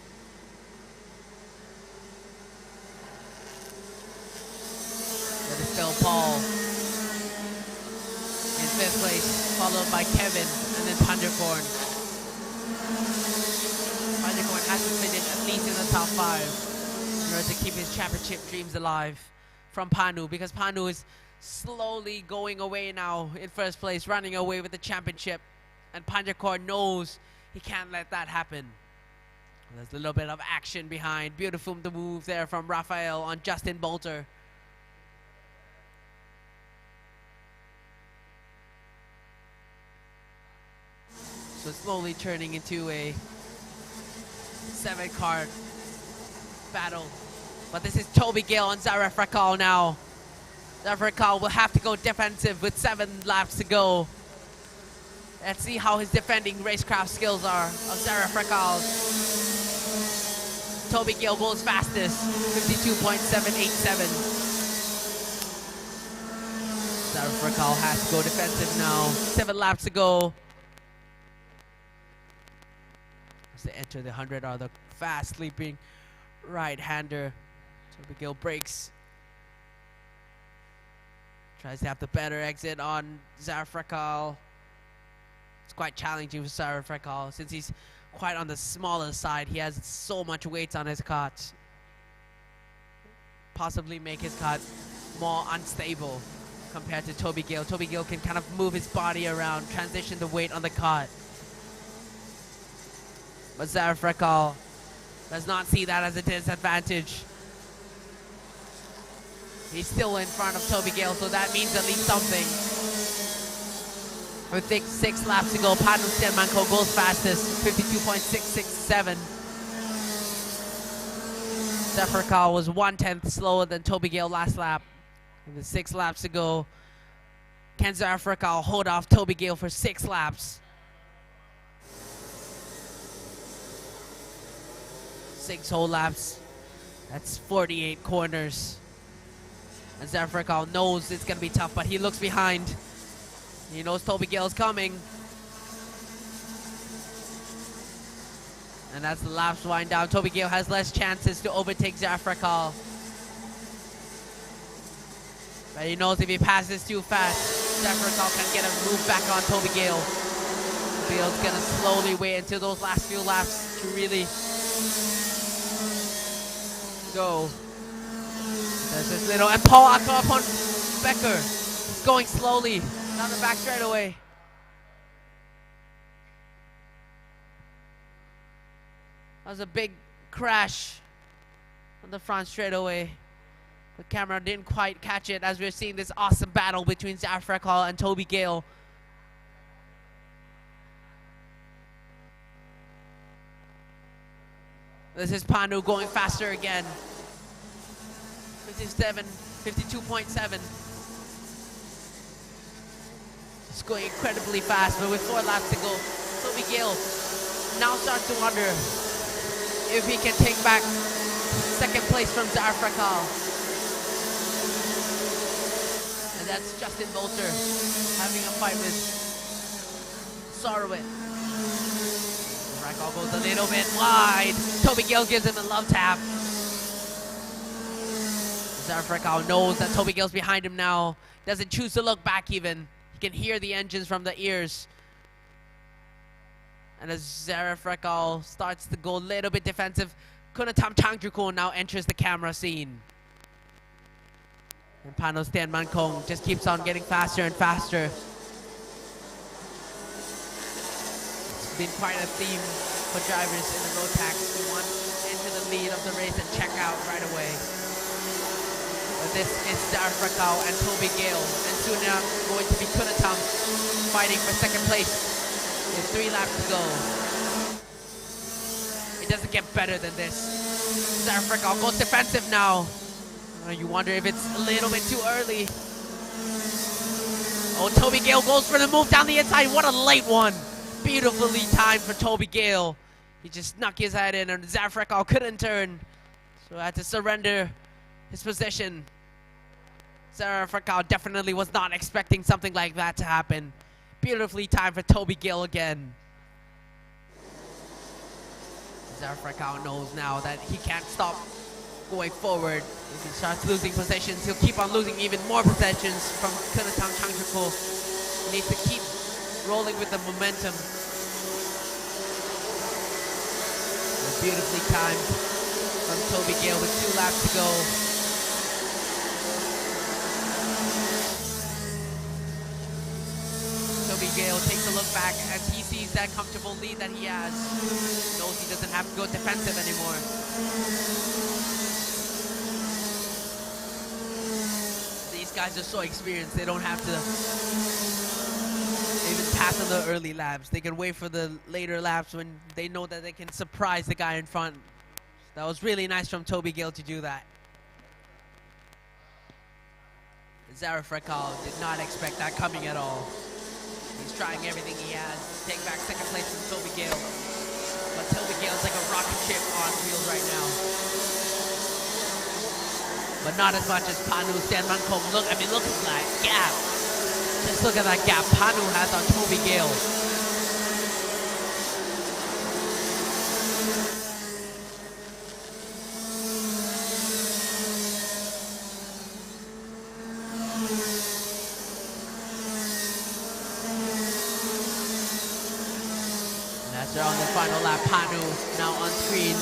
[SPEAKER 1] That is still Paul in 5th place, followed by Kevin and then Panjakorn. Panjakorn has to finish at least in the top 5 in order to keep his championship dreams alive from Panu, because Panu is slowly going away now in 1st place, running away with the championship, and Panjakorn knows he can't let that happen. There's a little bit of action behind. Beautiful the move there from Raphael on Justin Bolter. So slowly turning into a 7-car battle. But this is Toby Gill and Zara Frakal now. Zara Frakal will have to go defensive with 7 laps to go. Let's see how his defending racecraft skills are of Zara Frakal. Toby Gill goes fastest, 52.787. Zara Frakal has to go defensive now. 7 laps to go. As they enter the 100 are the fast leaping right-hander. Toby Gill breaks. Tries to have the better exit on Zara Frakal. It's quite challenging for Zara Frakal since he's quite on the smaller side. He has so much weight on his kart. Possibly make his kart more unstable compared to Toby Gill. Toby Gill can kind of move his body around, transition the weight on the kart. But Zara Frakal does not see that as a disadvantage. He's still in front of Toby Gill, so that means at least something. With 6 laps to go, Panu Stenmanko goes fastest, 52.667. Zafrakal was 1/10 slower than Toby Gale last lap. With 6 laps to go. Can Zafrakal hold off Toby Gale for 6 laps? 6 whole laps. That's 48 corners. And Zafrakal knows it's going to be tough, but he looks behind. He knows Toby Gale's coming. And as the laps wind down, Toby Gale has less chances to overtake Zafrakal. But he knows if he passes too fast, Zafrakal can get a move back on Toby Gale. Gale's gonna slowly wait until those last few laps to really go. There's this little, and Paul Acker upon Becker. He's going slowly down the back straightaway. That was a big crash on the front straightaway. The camera didn't quite catch it as we're seeing this awesome battle between Zafrakal and Toby Gale. This is Panu going faster again. 52.7. It's going incredibly fast, but with 4 laps to go, Toby Gale now starts to wonder if he can take back 2nd place from Zafrakal. And that's Justin Bolter having a fight with Sorowit. Zafrakal goes a little bit wide. Toby Gale gives him a love tap. Zafrakal knows that Toby Gale's behind him now. Doesn't choose to look back even. He can hear the engines from the ears. And as Zafrakal starts to go a little bit defensive, Kunatam Changjukon now enters the camera scene. And Panos Tianman Kong just keeps on getting faster and faster. It's been quite a theme for drivers in the Rotax who want to enter the lead of the race and check out right away. But this is Zafrakal and Toby Gale, and soon now going to be Kunatam fighting for 2nd place. With 3 laps to go. It doesn't get better than this. Zafrakal goes defensive now. You wonder if it's a little bit too early. Oh, Toby Gale goes for the move down the inside. What a late one. Beautifully timed for Toby Gale. He just snuck his head in and Zafrakal couldn't turn. So had to surrender his position. Zafrakal definitely was not expecting something like that to happen. Beautifully timed for Toby Gale again. Zafrakal knows now that he can't stop going forward. If he starts losing possessions, he'll keep on losing even more possessions from Kunatam Changjukon. He needs to keep rolling with the momentum. Beautifully timed from Toby Gale with 2 laps to go. Toby Gale takes a look back as he sees that comfortable lead that he has. He knows he doesn't have to go defensive anymore. These guys are so experienced, they don't have to even pass on the early laps. They can wait for the later laps when they know that they can surprise the guy in front. That was really nice from Toby Gale to do that. Zafrakal did not expect that coming at all. He's trying everything he has to take back 2nd place from Toby Gale. But Toby Gale's like a rocket ship on wheels right now. But not as much as Panu Stenmankong. Look at that gap. Just look at that gap Panu has on Toby Gale. They're on the final lap. Panu now on screen.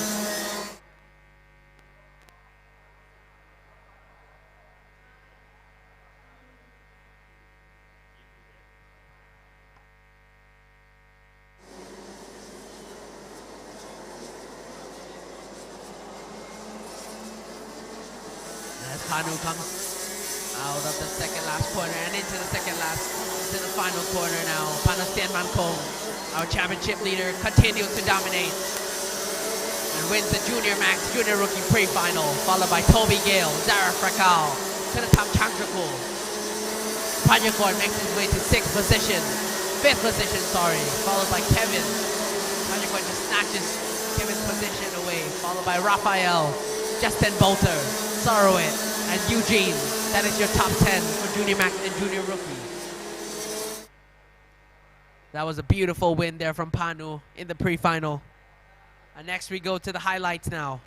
[SPEAKER 1] As Panu comes out of the 2nd last corner and into the final corner now. Panu Stenmankong, our championship leader, continues to dominate. And wins the Junior Max Junior Rookie Pre-Final, followed by Toby Gale, Zara Frakal, Kanatam Changrakul. Pajakorn makes his way to 5th position, followed by Kevin. Pajakorn just snatches Kevin's position away, followed by Raphael, Justin Bolter, Sorowit, and Eugene. That is your top 10 for Junior Max and Junior Rookie. That was a beautiful win there from Panu in the pre-final. And next we go to the highlights now.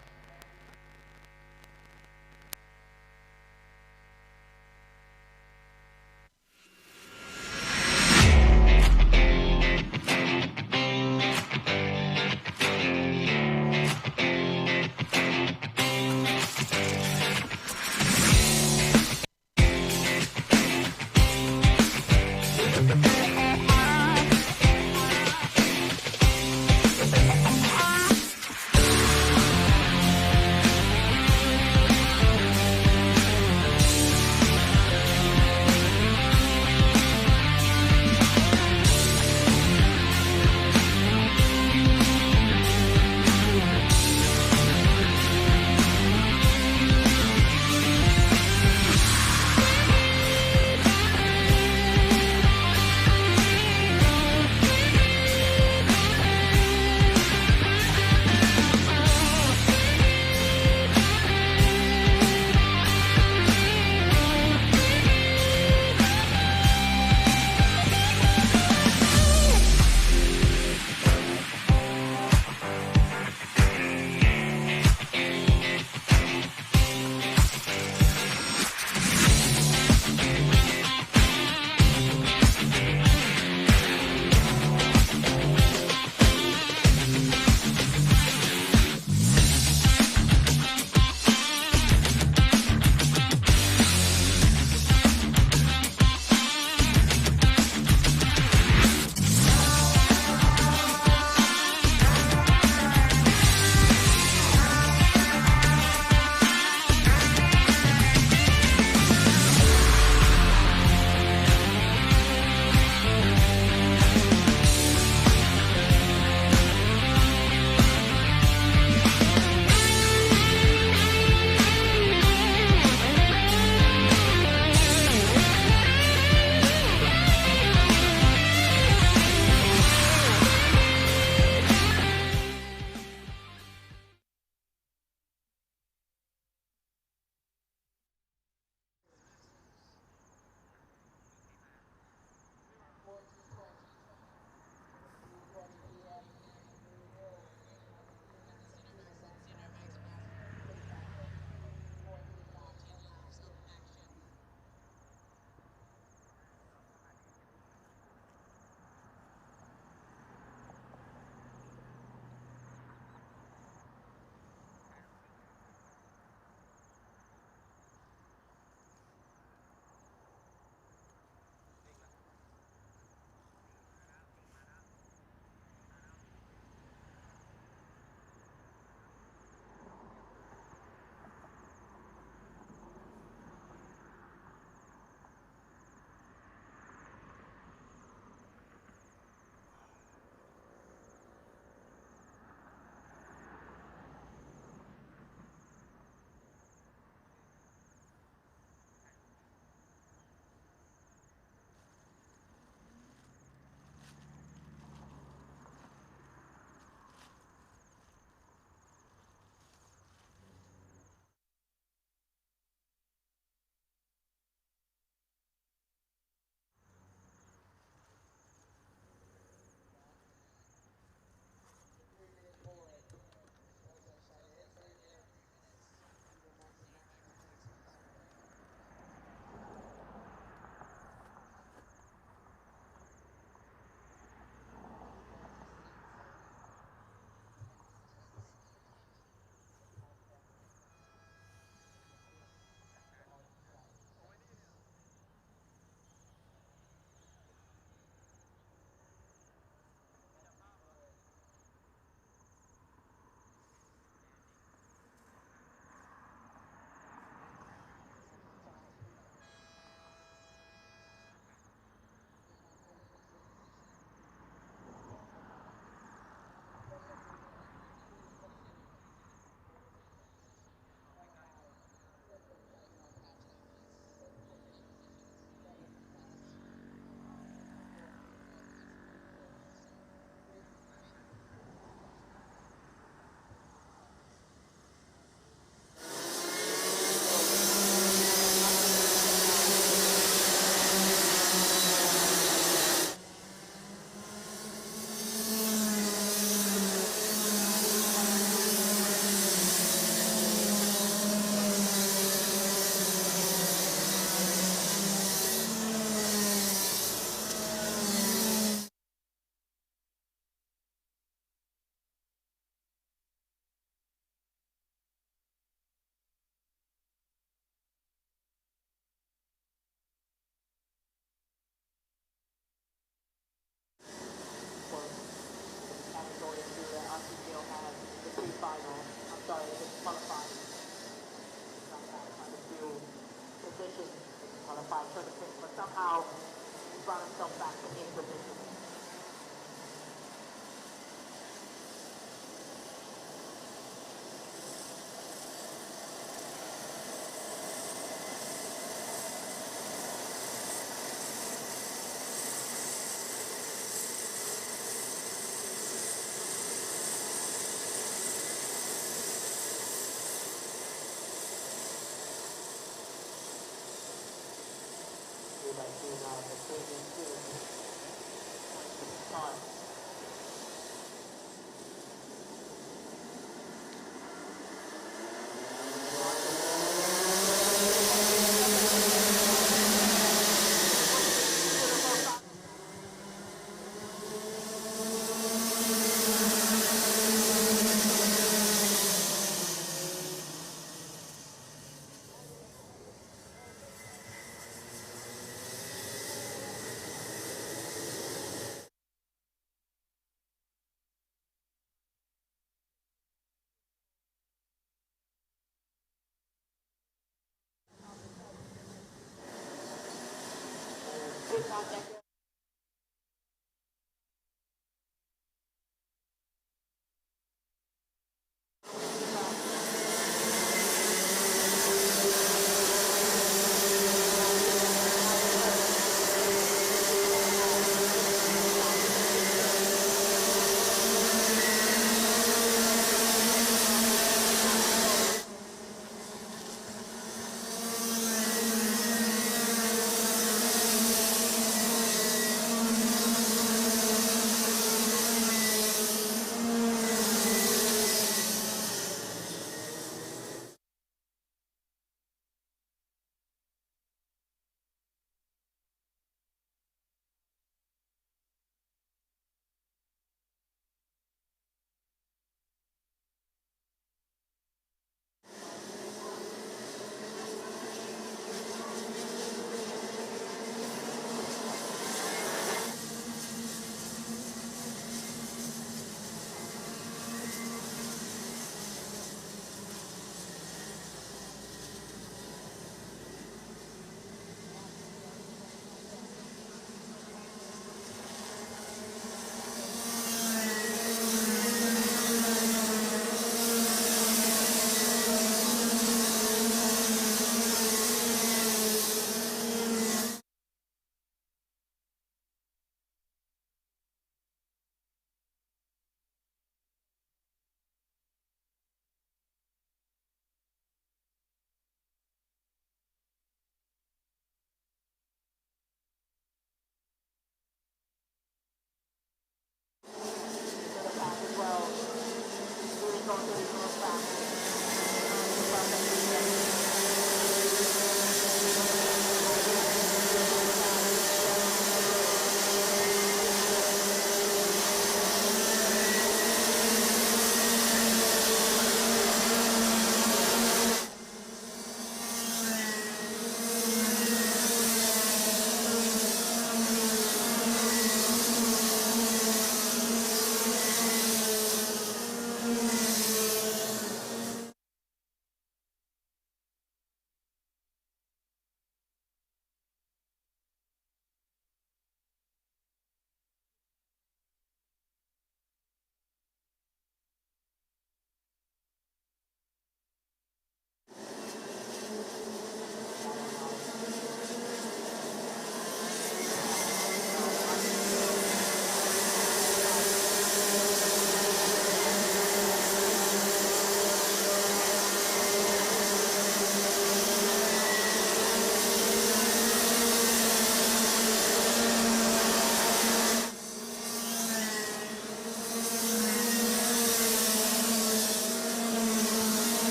[SPEAKER 2] qualified for the pit, but somehow he brought himself back to 8th position.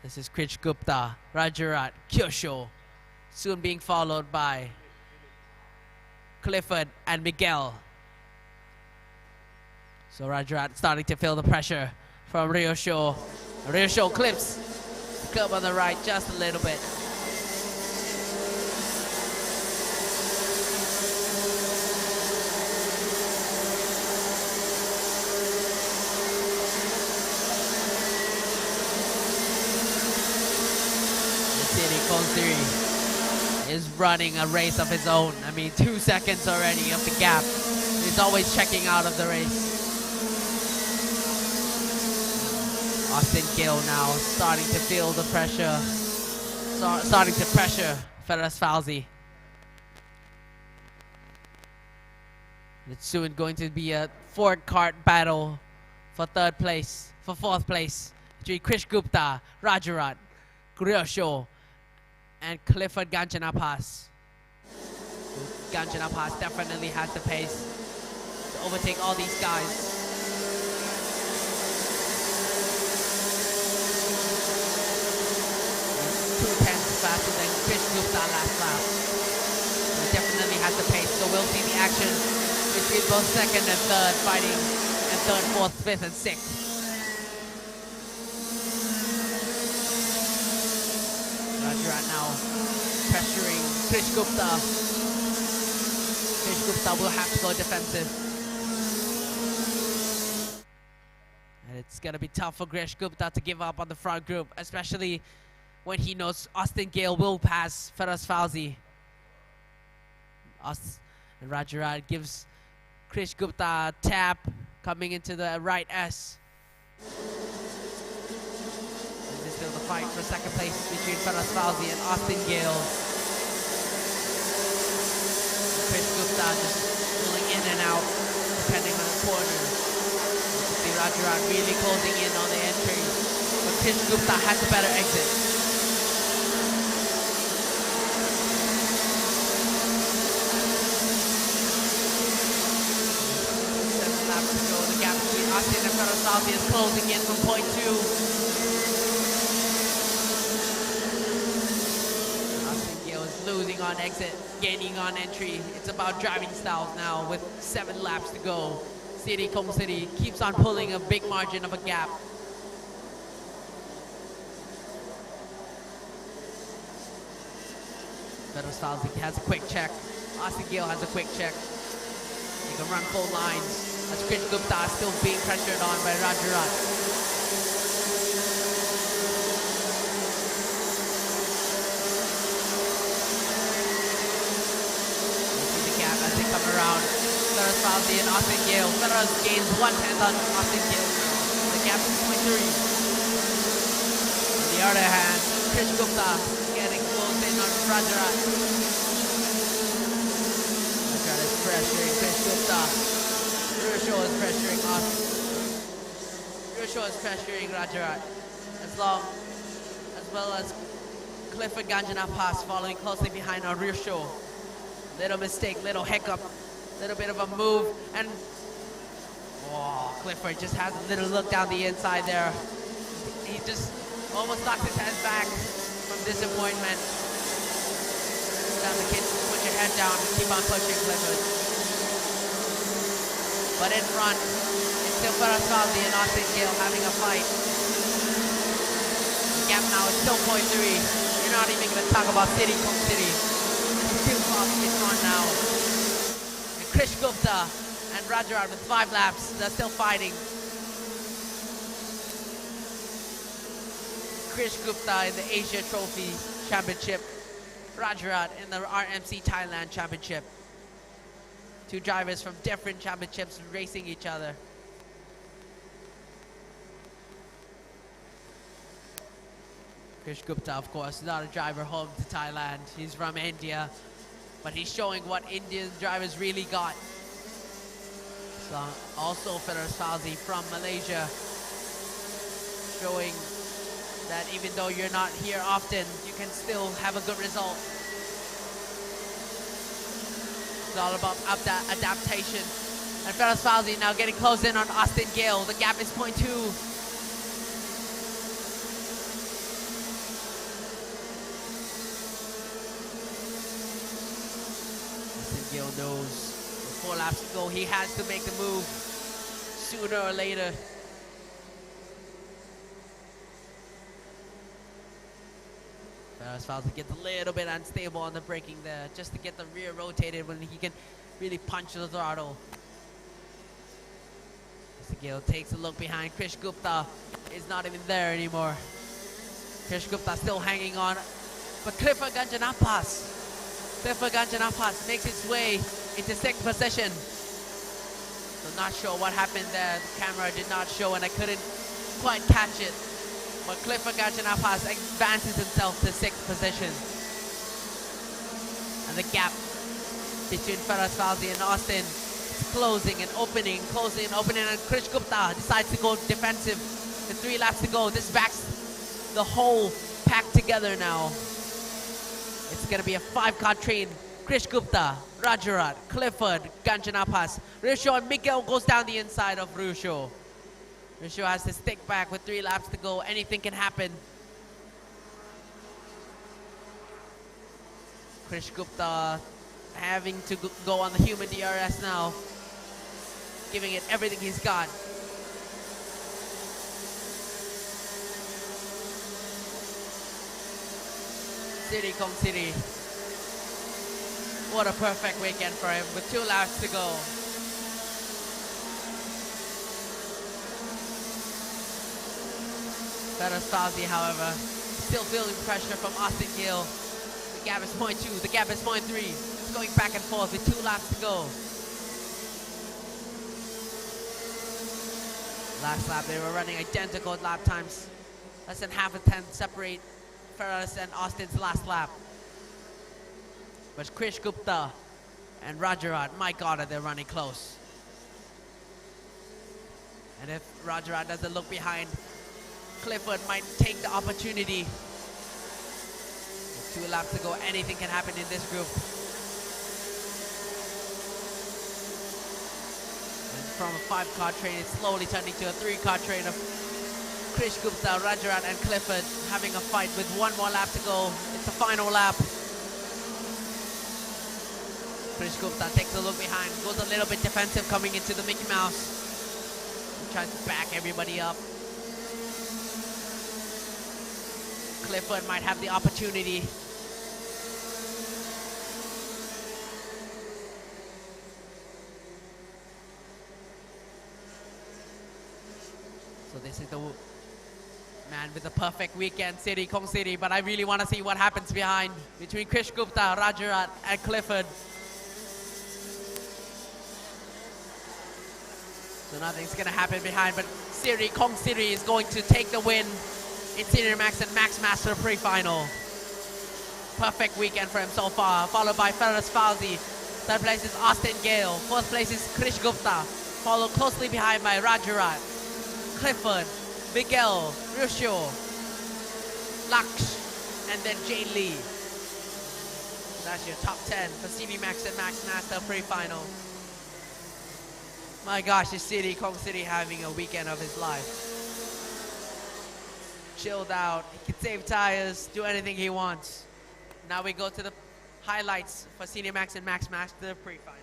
[SPEAKER 1] This is Krish Gupta, Rajarat, Kyosho, soon being followed by Clifford and Miguel. So Rajarat starting to feel the pressure from Ryosho. Ryosho clips the curb on the right just a little bit. is running a race of his own. I mean, 2 seconds already of the gap. He's always checking out of the race. Austin Gill now starting to feel the pressure. Starting to pressure Feras Fauzi. It's soon going to be a Ford Kart battle for fourth place between Krish Gupta, Rajarat, Guriosho, and Clifford Ganjanapas. Ganjanapas definitely has the pace to overtake all these guys. 2/10 faster than Krish Gupta last lap. He definitely has the pace, so we'll see the action between both second and third fighting, and third, fourth, fifth, and sixth. Rajarat now pressuring Krish Gupta. Krish Gupta will have to go defensive. And it's going to be tough for Krish Gupta to give up on the front group, especially when he knows Austin Gale will pass Feras Fauzi. And Rajarat gives Krish Gupta a tap coming into the right S. This is still the fight for second place between Feras Fauzi and Austin Gale. Krish Gupta just pulling in and out depending on the corner. You can see Rajarat really closing in on the entry, but Krish Gupta has a better exit. 7 laps to go. The gap between Austin and Feras Fauzi is closing in from point 2. Austin Gale is losing on exit, gaining on entry. It's about driving styles now with 7 laps to go. City Kom City keeps on pulling a big margin of a gap. Feras Fauzi has a quick check. Austin Gale has a quick check. He can run full lines. As Krish Gupta is still being pressured on by Rajarat. You see the gap as they come around. Feras Fauzi and Austin Gale. Feras gains 1/10 on Austin Gale. The gap is 0.3. On the other hand, Krish Gupta getting close in on Rajarat. Rajarat is pressuring Krish Gupta. Rusho is pressuring us. Rusho is pressuring Rajarat. As well as Clifford Ganjanapas following closely behind on Rusho. Little mistake, little hiccup, little bit of a move, and Clifford just has a little look down the inside there. He just almost knocked his head back from disappointment. Tell the kids to put your head down and keep on pushing, Clifford. But in front, it's still Feras Fauzi and Austin Gale having a fight. The gap now is still 0.3. You're not even going to talk about City Kom City. It's too far in front now. And Krish Gupta and Rajarat with 5 laps. They're still fighting. Krish Gupta in the Asia Trophy Championship. Rajarat in the RMC Thailand Championship. 2 drivers from different championships racing each other. Krish Gupta, of course, not a driver home to Thailand. He's from India, but he's showing what Indian drivers really got. So also Feras Fauzi from Malaysia, showing that even though you're not here often, you can still have a good result. It's all about adaptation. And Feras Fauzi now getting close in on Austin Gale. The gap is 0.2. Austin Gale knows with 4 laps to go, he has to make the move sooner or later. Feras Fauzi gets a little bit unstable on the braking there, just to get the rear rotated when he can really punch the throttle. Austin Gale takes a look behind. Krish Gupta is not even there anymore. Krish Gupta still hanging on, but Clifford Ganjanapas Clifford Ganjanapas makes its way into 6th position. So not sure what happened there. The camera did not show and I couldn't quite catch it. But Clifford Ganjanapas advances himself to 6th position. And the gap between Faraz Fauzi and Austin is closing and opening, and Krish Gupta decides to go defensive. With 3 laps to go, this backs the whole pack together now. It's gonna be a 5-car train. Krish Gupta, Rajarat, Clifford, Ganjanapas. Rusho and Miguel goes down the inside of Rusho. Rusho has to stick back with 3 laps to go. Anything can happen. Krish Gupta having to go on the human DRS now. Giving it everything he's got. City Kong City. What a perfect weekend for him with 2 laps to go. Faraz Fauzi, however, still feeling pressure from Austin Gill. The gap is 0.2, the gap is 0.3. It's going back and forth with 2 laps to go. Last lap, they were running identical lap times. Less than half a tenth separate Faraz and Austin's last lap. But Krish Gupta and Rajarat, my God, they're running close. And if Rajarat doesn't look behind, Clifford might take the opportunity. With 2 laps to go, anything can happen in this group. And from a 5-car train, it's slowly turning to a 3-car train of Krish Gupta, Rajarat, and Clifford having a fight with 1 more lap to go. It's the final lap. Krish Gupta takes a look behind, goes a little bit defensive coming into the Mickey Mouse. He tries to back everybody up. Clifford might have the opportunity. So this is the man with the perfect weekend, City Kong City, but I really want to see what happens behind between Krish Gupta, Rajarat, and Clifford. So nothing's gonna happen behind, but City Kong City is going to take the win in Senior Max and Max Master pre-final. Perfect weekend for him so far, followed by Faraz Fauzi. 3rd place is Austin Gale. 4th place is Krish Gupta, followed closely behind by Rajarat, Clifford, Miguel, Rusho, Laksh, and then Jane Lee. So that's your top 10 for CD Max and Max Master pre-final. My gosh, is City Kong City having a weekend of his life. Chilled out, he can save tires, do anything he wants. Now we go to the highlights for Senior Max and Max Master pre-final.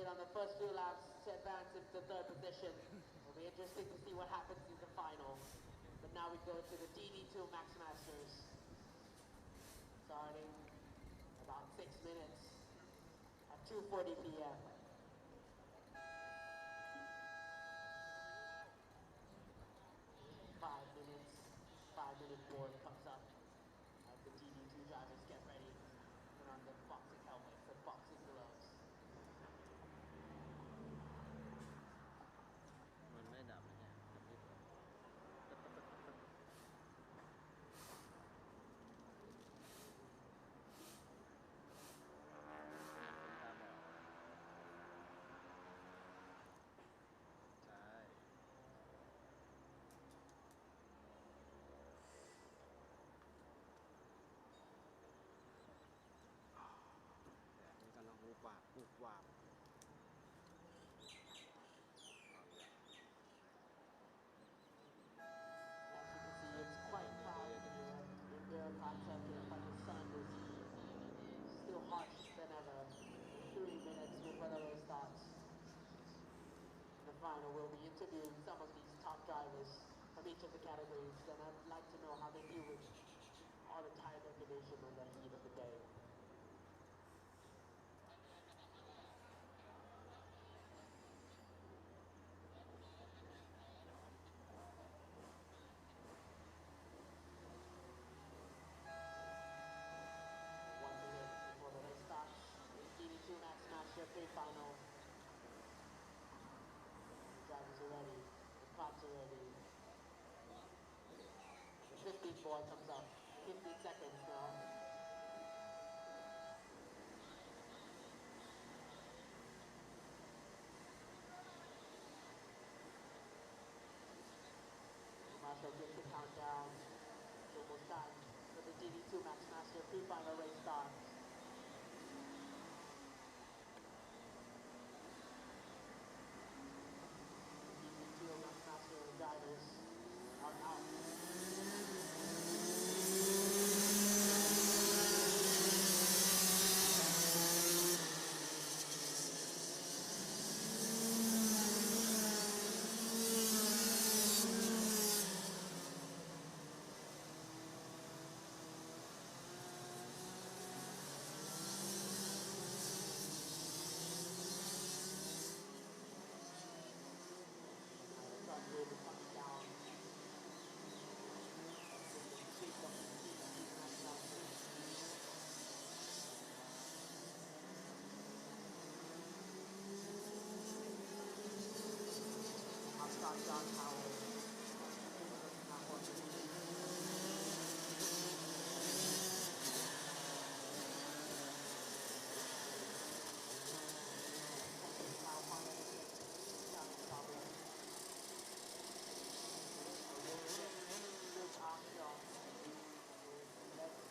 [SPEAKER 2] on the first few laps to advance into third position. It'll be interesting to see what happens in the final. But now we go to the DD2 Max Masters. Starting about 6 minutes at 2:40 p.m. 5 minutes, 5-minute board comes up as the DD2 drivers get ready. Put on the boxing helmets and boxing gloves.
[SPEAKER 3] มันไม่ดับนะเนี่ยมันไม่ดับตามบอกใช่แต่นี่กำลังวูบวาบวูบวาบ
[SPEAKER 2] As you can see, it's quite cloudy here in Bira, Pattaya, but the sun is still harsh than ever. 3 minutes before the race starts. In the final, we'll be interviewing some of these top drivers from each of the categories, and I'd like to know how they deal with all the tire degradation and the heat of the day. One minute before the race starts, DD2 Max Master pre-final. The drivers are ready, the carts are ready. The 15th board comes up, 15 seconds now. Marshall gives the countdown. It's almost time for the DD2 Max Master pre-final race starts. DD2 Max Master drivers are out. Sun really comes down. That's the peak of the DD2 Max Master. I'll start John Howard. Not one to lead.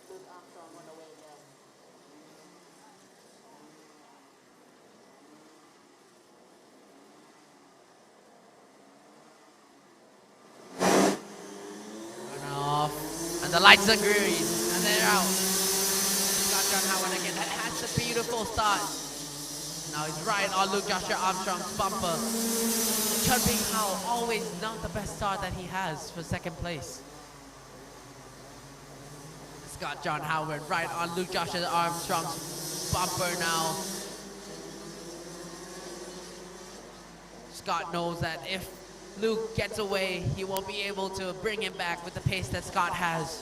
[SPEAKER 2] Luke Armstrong on the way again.
[SPEAKER 1] Turn off. And the lights are green. And they're out. Scott John Howard again. That has a beautiful start. Now he's right on Luke Joshua Armstrong's bumper. Chun Ping Hao, always not the best start that he has for second place. Scott John Howard right on Luke Joshua Armstrong's bumper now. Scott knows that if Luke gets away, he won't be able to bring him back with the pace that Scott has.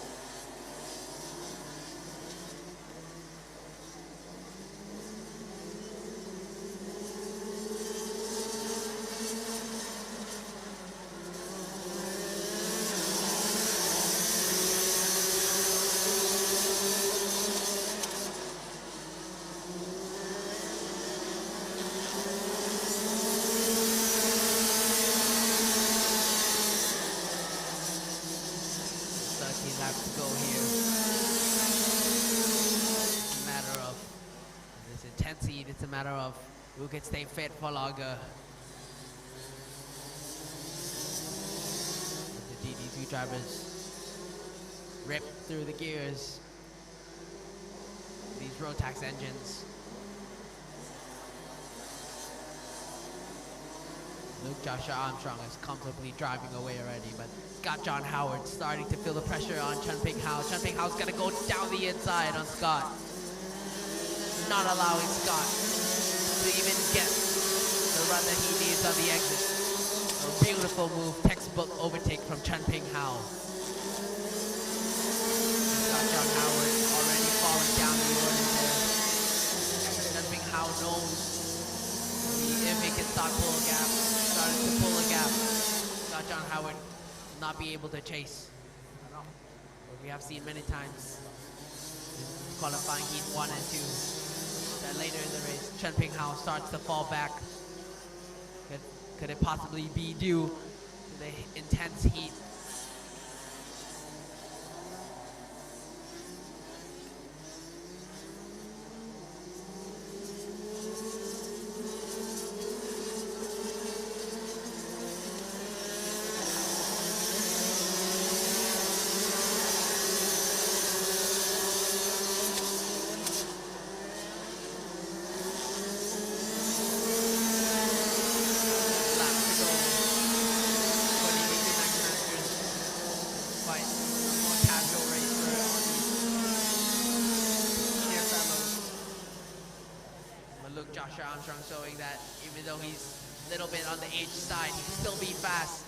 [SPEAKER 1] Laps to go here. It's a matter of this intense heat. It's a matter of who can stay fit for longer. The DD2 drivers rip through the gears. These Rotax engines. Luke Joshua Armstrong is comfortably driving away already, but Scott John Howard starting to feel the pressure on Chen Ping Hao. Chen Ping Hao's gonna go down the inside on Scott, not allowing Scott to even get the run that he needs on the exit. A beautiful move, textbook overtake from Chen Ping Hao. Scott John Howard already falling down the order there. Chen Ping Hao knows if he can start pull a gap, started to pull a gap. Scott John Howard will not be able to chase. But we have seen many times in qualifying heat 1 and 2 that later in the race, Chen Ping Hao starts to fall back. Could it possibly be due to the intense heat? Joshua Armstrong showing that even though he's a little bit on the age side, he can still be fast.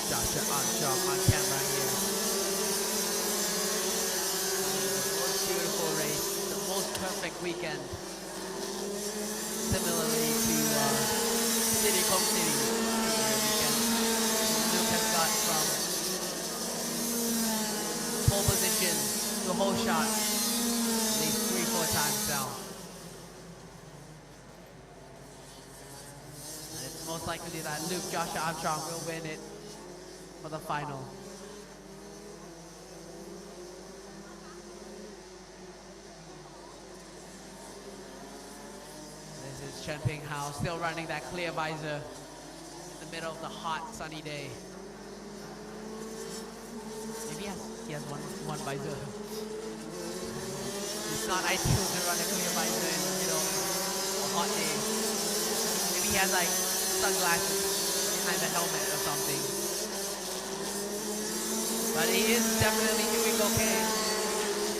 [SPEAKER 1] Joshua Armstrong on camera here. The most beautiful race, the most perfect weekend. Similarly to City Home City weekend. Luke has got from pole position to whole shot at least 3-4 times down. And it's most likely that Luke Joshua Armstrong will win it for the final. This is Chen Ping Hao still running that clear visor in the middle of the hot sunny day. Maybe he has one visor. It's not ideal to run a clear visor in the middle of a hot day. Maybe he has like sunglasses behind the helmet or something. But he is definitely doing okay.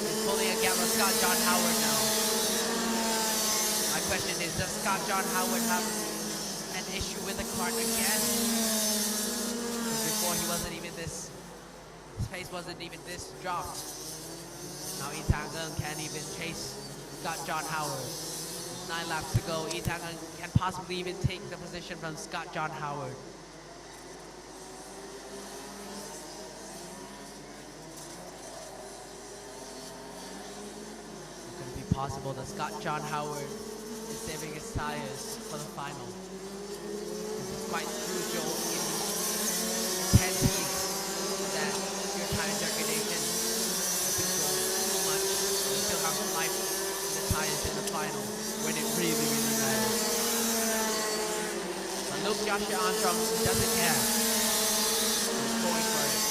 [SPEAKER 1] He's pulling a gap on Scott John Howard now. My question is, does Scott John Howard have an issue with the kart again? Because before he wasn't even this, his pace wasn't even this dropped. Now Yi Tang-eun can't even chase Scott John Howard. 9 laps to go. Yi Tang-eun can possibly even take the position from Scott John Howard. Possible that Scott John Howard is saving his tires for the final. This is quite crucial in intense heat that your tire degradation controls too much. You still have life in the tires in the final when it really, really matters. But Luke Joshua Armstrong doesn't care. He's going for it.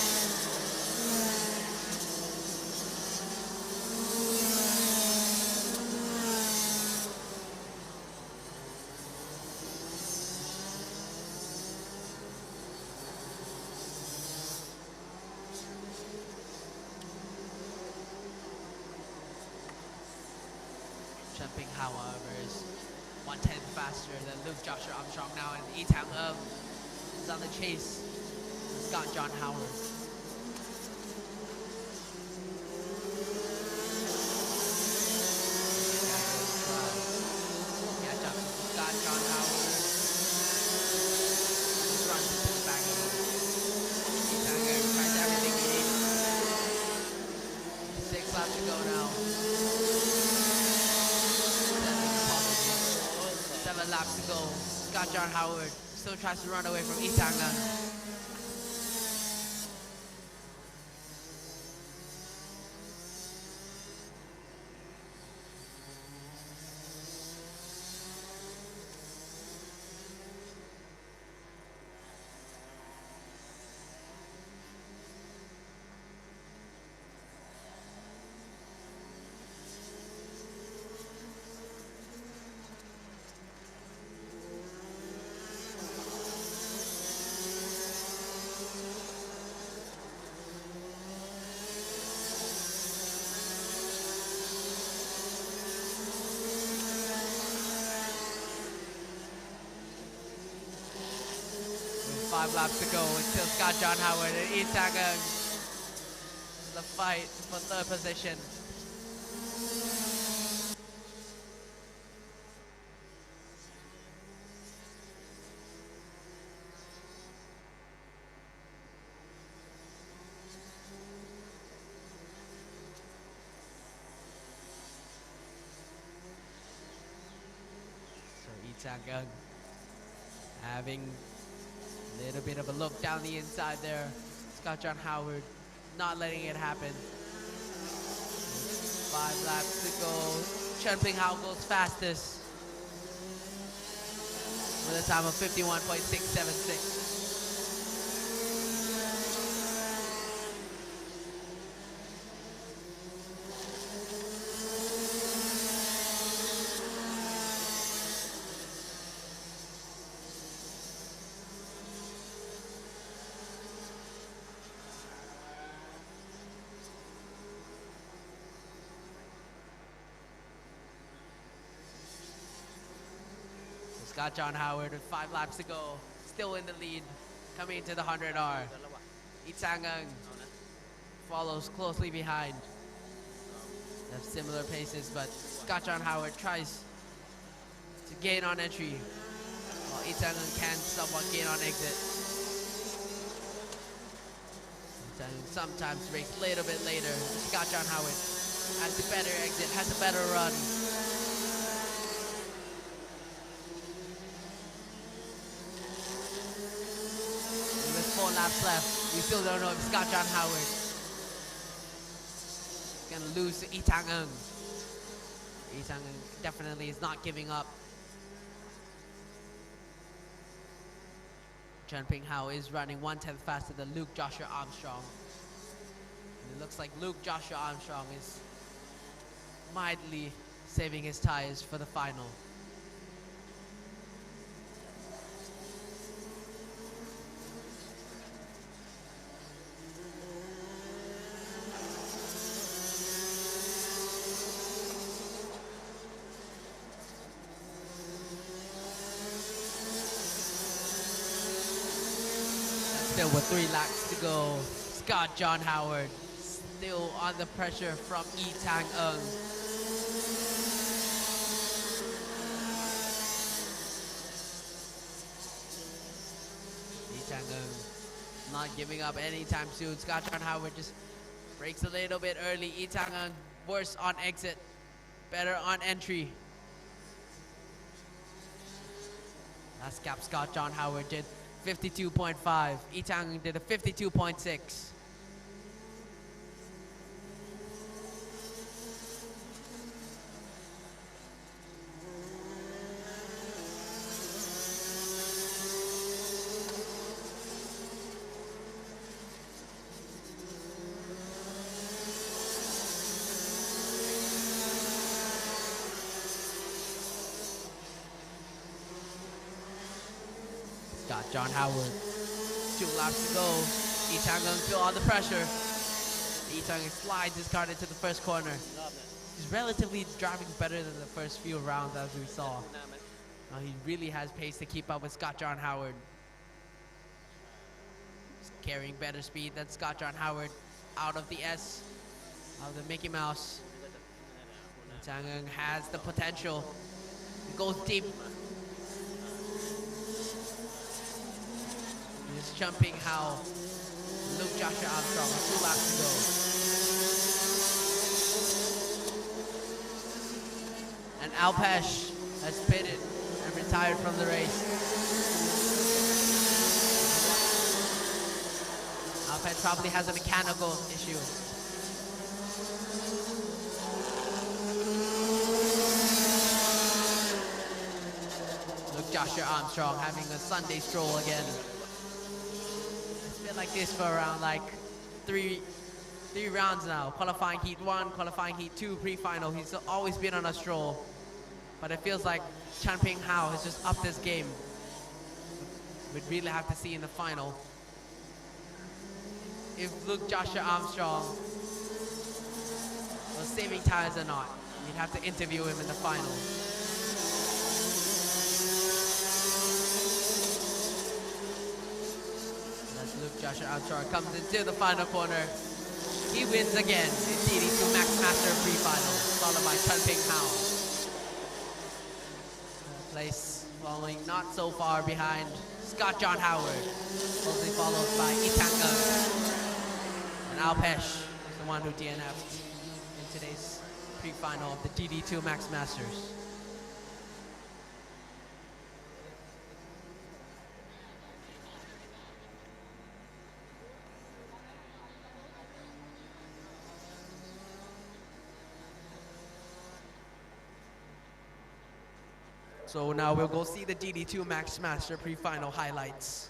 [SPEAKER 1] Chen Ping Hao, however, is 1/10 faster than Luke Joshua Armstrong now, and Yi Tang-eun is on the chase with Scott John Howard. Catch up to Scott John Howard. Just runs into the back of him. Yi Tang-eun tries everything he needs. 6 laps to go now. 7 laps to go. Scott John Howard still tries to run away from Yi Tang-eun. 5 laps to go. It's still Scott John Howard and Lee Chang-eun. The fight for third position. So Lee Chang-eun having a little bit of a look down the inside there. Scott John Howard not letting it happen. 5 laps to go. Chen Ping-hao goes fastest with a time of 51.676. Scott John Howard with 5 laps to go, still in the lead, coming into the 100R.
[SPEAKER 3] เดินแล้วว่ะ
[SPEAKER 1] Lee Chang-eun
[SPEAKER 3] เอานะ
[SPEAKER 1] follows closely behind. They have similar paces, but Scott John Howard tries to gain on entry, while Lee Chang-eun can somewhat gain on exit. Lee Chang-eun sometimes breaks a little bit later. Scott John Howard has a better exit, has a better run. With 4 laps left, we still don't know if Scott John Howard is gonna lose to Lee Chang-eun. Lee Chang-eun definitely is not giving up. Chen Ping-hao is running 1/10 faster than Luke Joshua Armstrong. And it looks like Luke Joshua Armstrong is mildly saving his tires for the final. Still with 3 laps to go, Scott John Howard still under pressure from Lee Chang-eun. Lee Chang-eun not giving up anytime soon. Scott John Howard just breaks a little bit early. Lee Chang-eun worse on exit, better on entry. Last gap Scott John Howard did 52.5. Lee Chang-eun did a 52.6. Got John Howard. 2 laps to go. Lee Chang-eun still under pressure. Lee Chang-eun slides his cart into the first corner.
[SPEAKER 3] รอบเนี่ย
[SPEAKER 1] He's relatively driving better than the first few rounds as we saw.
[SPEAKER 3] หน้าไหม
[SPEAKER 1] Now he really has pace to keep up with Scott John Howard. He's carrying better speed than Scott John Howard out of the S, out of the Mickey Mouse.
[SPEAKER 3] นี่ก็จะนั่นแหละหัวหน้า
[SPEAKER 1] Lee Chang-eun has the potential. He goes deep. He's jumping how Luke Joshua Armstrong with 2 laps to go. And Alpesh has pitted and retired from the race. Alpesh probably has a mechanical issue. Luke Joshua Armstrong having a Sunday stroll again. It's been like this for around like three rounds now. Qualifying heat 1, qualifying heat 2, pre-final. He's always been on a stroll. But it feels like Chen Ping-hao has just upped his game. We'd really have to see in the final if Luke Joshua Armstrong was saving tires or not. You'd have to interview him in the final. Luke Joshua Armstrong comes into the final corner. He wins again in DD2 Max Master pre-final, followed by Chun Ping Hao. Place following not so far behind Scott John Howard, closely followed by Itang and Alpesh, the one who DNF'd in today's pre-final of the DD2 Max Masters. So now we'll go see the DD2 Max Master pre-final highlights.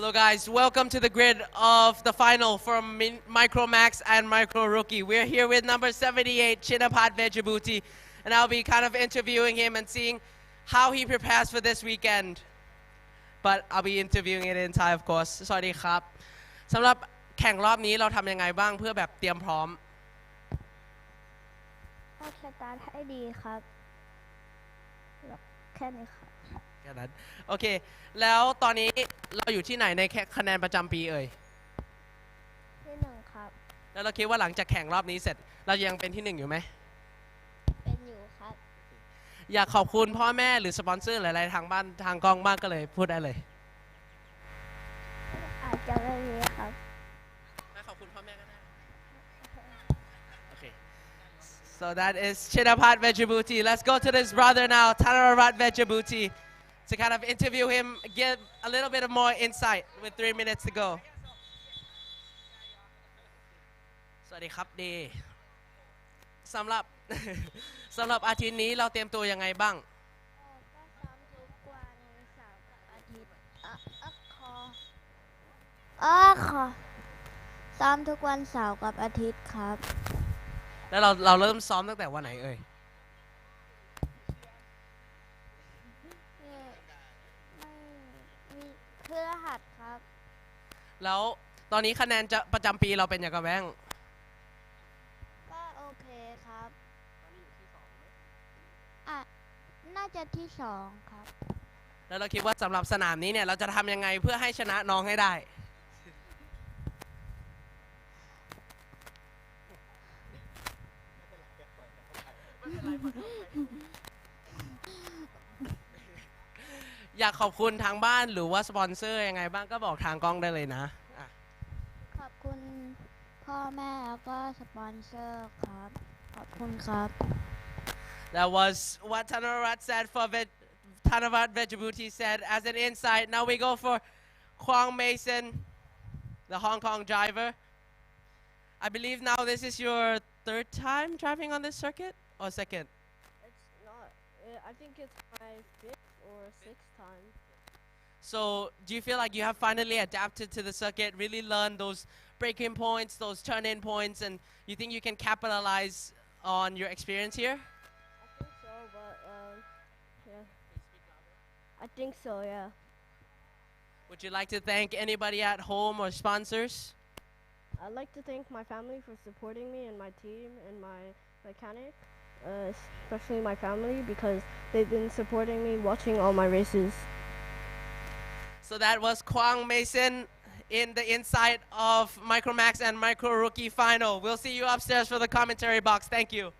[SPEAKER 1] Hello guys, welcome to the grid of the final from Micro Max and Micro Rookie. We're here with number 78, Chinapat Vejabuti, and I'll be kind of interviewing him and seeing how he prepares for this weekend. But I'll be interviewing it in Thai, of course. สวัสดีครับ สำหรับแข่งรอบนี้เราทำยังไงบ้างเพื่อแบบเตรียมพร้อม
[SPEAKER 4] ก็สตาร์ทให้ดีครับแค่นี้ครับ
[SPEAKER 1] แค่นั้นโอเค แล้วตอนนี้เราอยู่ที่ไหนในคะแนนประจำปีเอ่ย
[SPEAKER 4] ที่หนึ่งครับ
[SPEAKER 1] แล้วเราคิดว่าหลังจากแข่งรอบนี้เสร็จ เรายังเป็นที่หนึ่งอยู่ไหม
[SPEAKER 4] เป็นอยู่ครับ
[SPEAKER 1] อยากขอบคุณพ่อแม่หรือสปอนเซอร์หรืออะไรทางบ้านทางกองบ้างก็เลยพูดได้เลย
[SPEAKER 4] อาจจะไม่มีครับ
[SPEAKER 1] ขอบคุณพ่อแม่ก็ได้ โอเค so that is Chinapat Vejabuti. Let's go to this brother now, Thanarat Vejabuti, to kind of interview him, get a little bit of more insight with 3 minutes to go. สวัสดีครับดีสำหรับ สำหรับอาทิตย์นี้เราเตรียมตัวยังไงบ้าง
[SPEAKER 4] ก็ซ้อมทุกวันเสาร์กับอาทิตย์ขอซ้อมทุกวันเสาร์กับอาทิตย์ครับ
[SPEAKER 1] แล้วเราเริ่มซ้อมตั้งแต่วันไหนเอ่ย
[SPEAKER 4] มีพฤหัสครับ
[SPEAKER 1] แล้วตอนนี้คะแนนจะประจำปีเราเป็นอย่างไรบ้าง
[SPEAKER 4] ก็โอเคครับน่าจะที่สองครับ
[SPEAKER 1] แล้วเราคิดว่าสำหรับสนามนี้เนี่ยเราจะทำยังไงเพื่อให้ชนะน้องให้ได้ อยากขอบคุณทางบ้านหรือว่าสปอนเซอร์ยังไงบ้างก็บอกทางกล้องได้เลยนะ
[SPEAKER 4] ขอบคุณพ่อแม่แล้วก็สปอนเซอร์ครับ ขอบคุณครับ
[SPEAKER 1] That was what Thanarat said for Thanarat Vejabuti said as an insight. Now we go for Kwang Mason, the Hong Kong driver. I believe now this is your third time driving on this circuit or second?
[SPEAKER 5] It's not. I think it's my 5th or 6th time.
[SPEAKER 1] So do you feel like you have finally adapted to the circuit, really learned those braking points, those turn-in points, and you think you can capitalize on your experience here?
[SPEAKER 5] I think so, but yeah. I think so, yeah.
[SPEAKER 1] Would you like to thank anybody at home or sponsors?
[SPEAKER 5] I'd like to thank my family for supporting me and my team and my mechanic, especially my family because they've been supporting me watching all my races.
[SPEAKER 1] So that was Kwang Mason in the inside of Micro Max and Micro Rookie final. We'll see you upstairs for the commentary box. Thank you.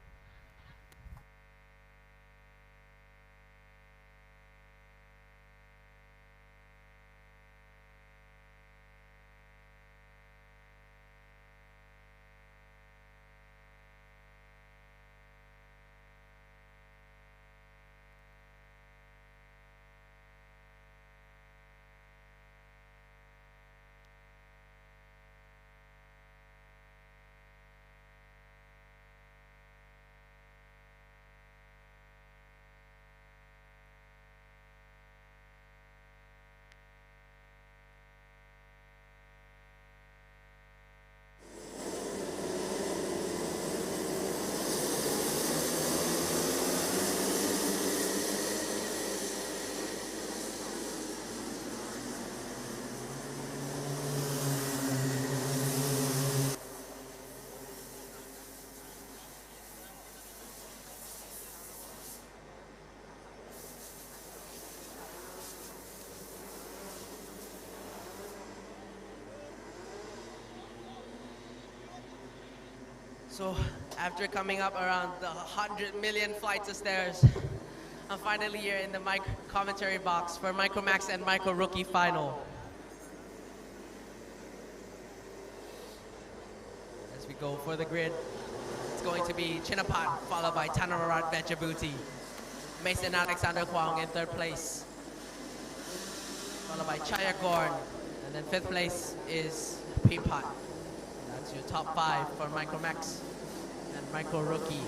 [SPEAKER 1] So after coming up around the 100 million flights of stairs, I'm finally here in the commentary box for Micro Max and Micro Rookie final. As we go for the grid, it's going to be Chinapat followed by Thanarat Vejabuti, Mason Alexander Kwong in third place, followed by Chayagorn, and then fifth place is Pipat. That's your top 5 for Micro Max and Micro Rookie.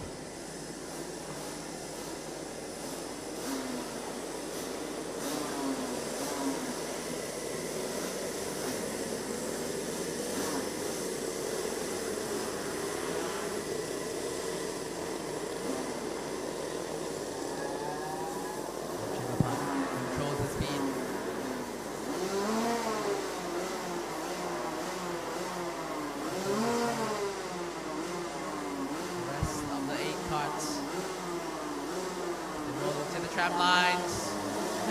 [SPEAKER 1] tram lines.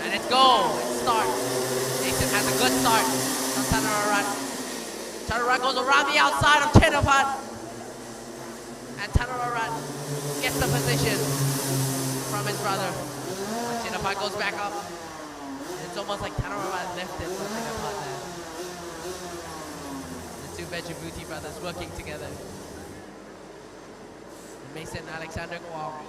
[SPEAKER 1] And it's go. It starts. Mason has a good start from Tanararat. Tanararat goes around the outside of Chinapat. And Tanararat gets the position from his brother. Chinapat goes back up. It's almost like Tanararat lifted something about that. The two Djibouti brothers working together. Mason Alexander Kwong.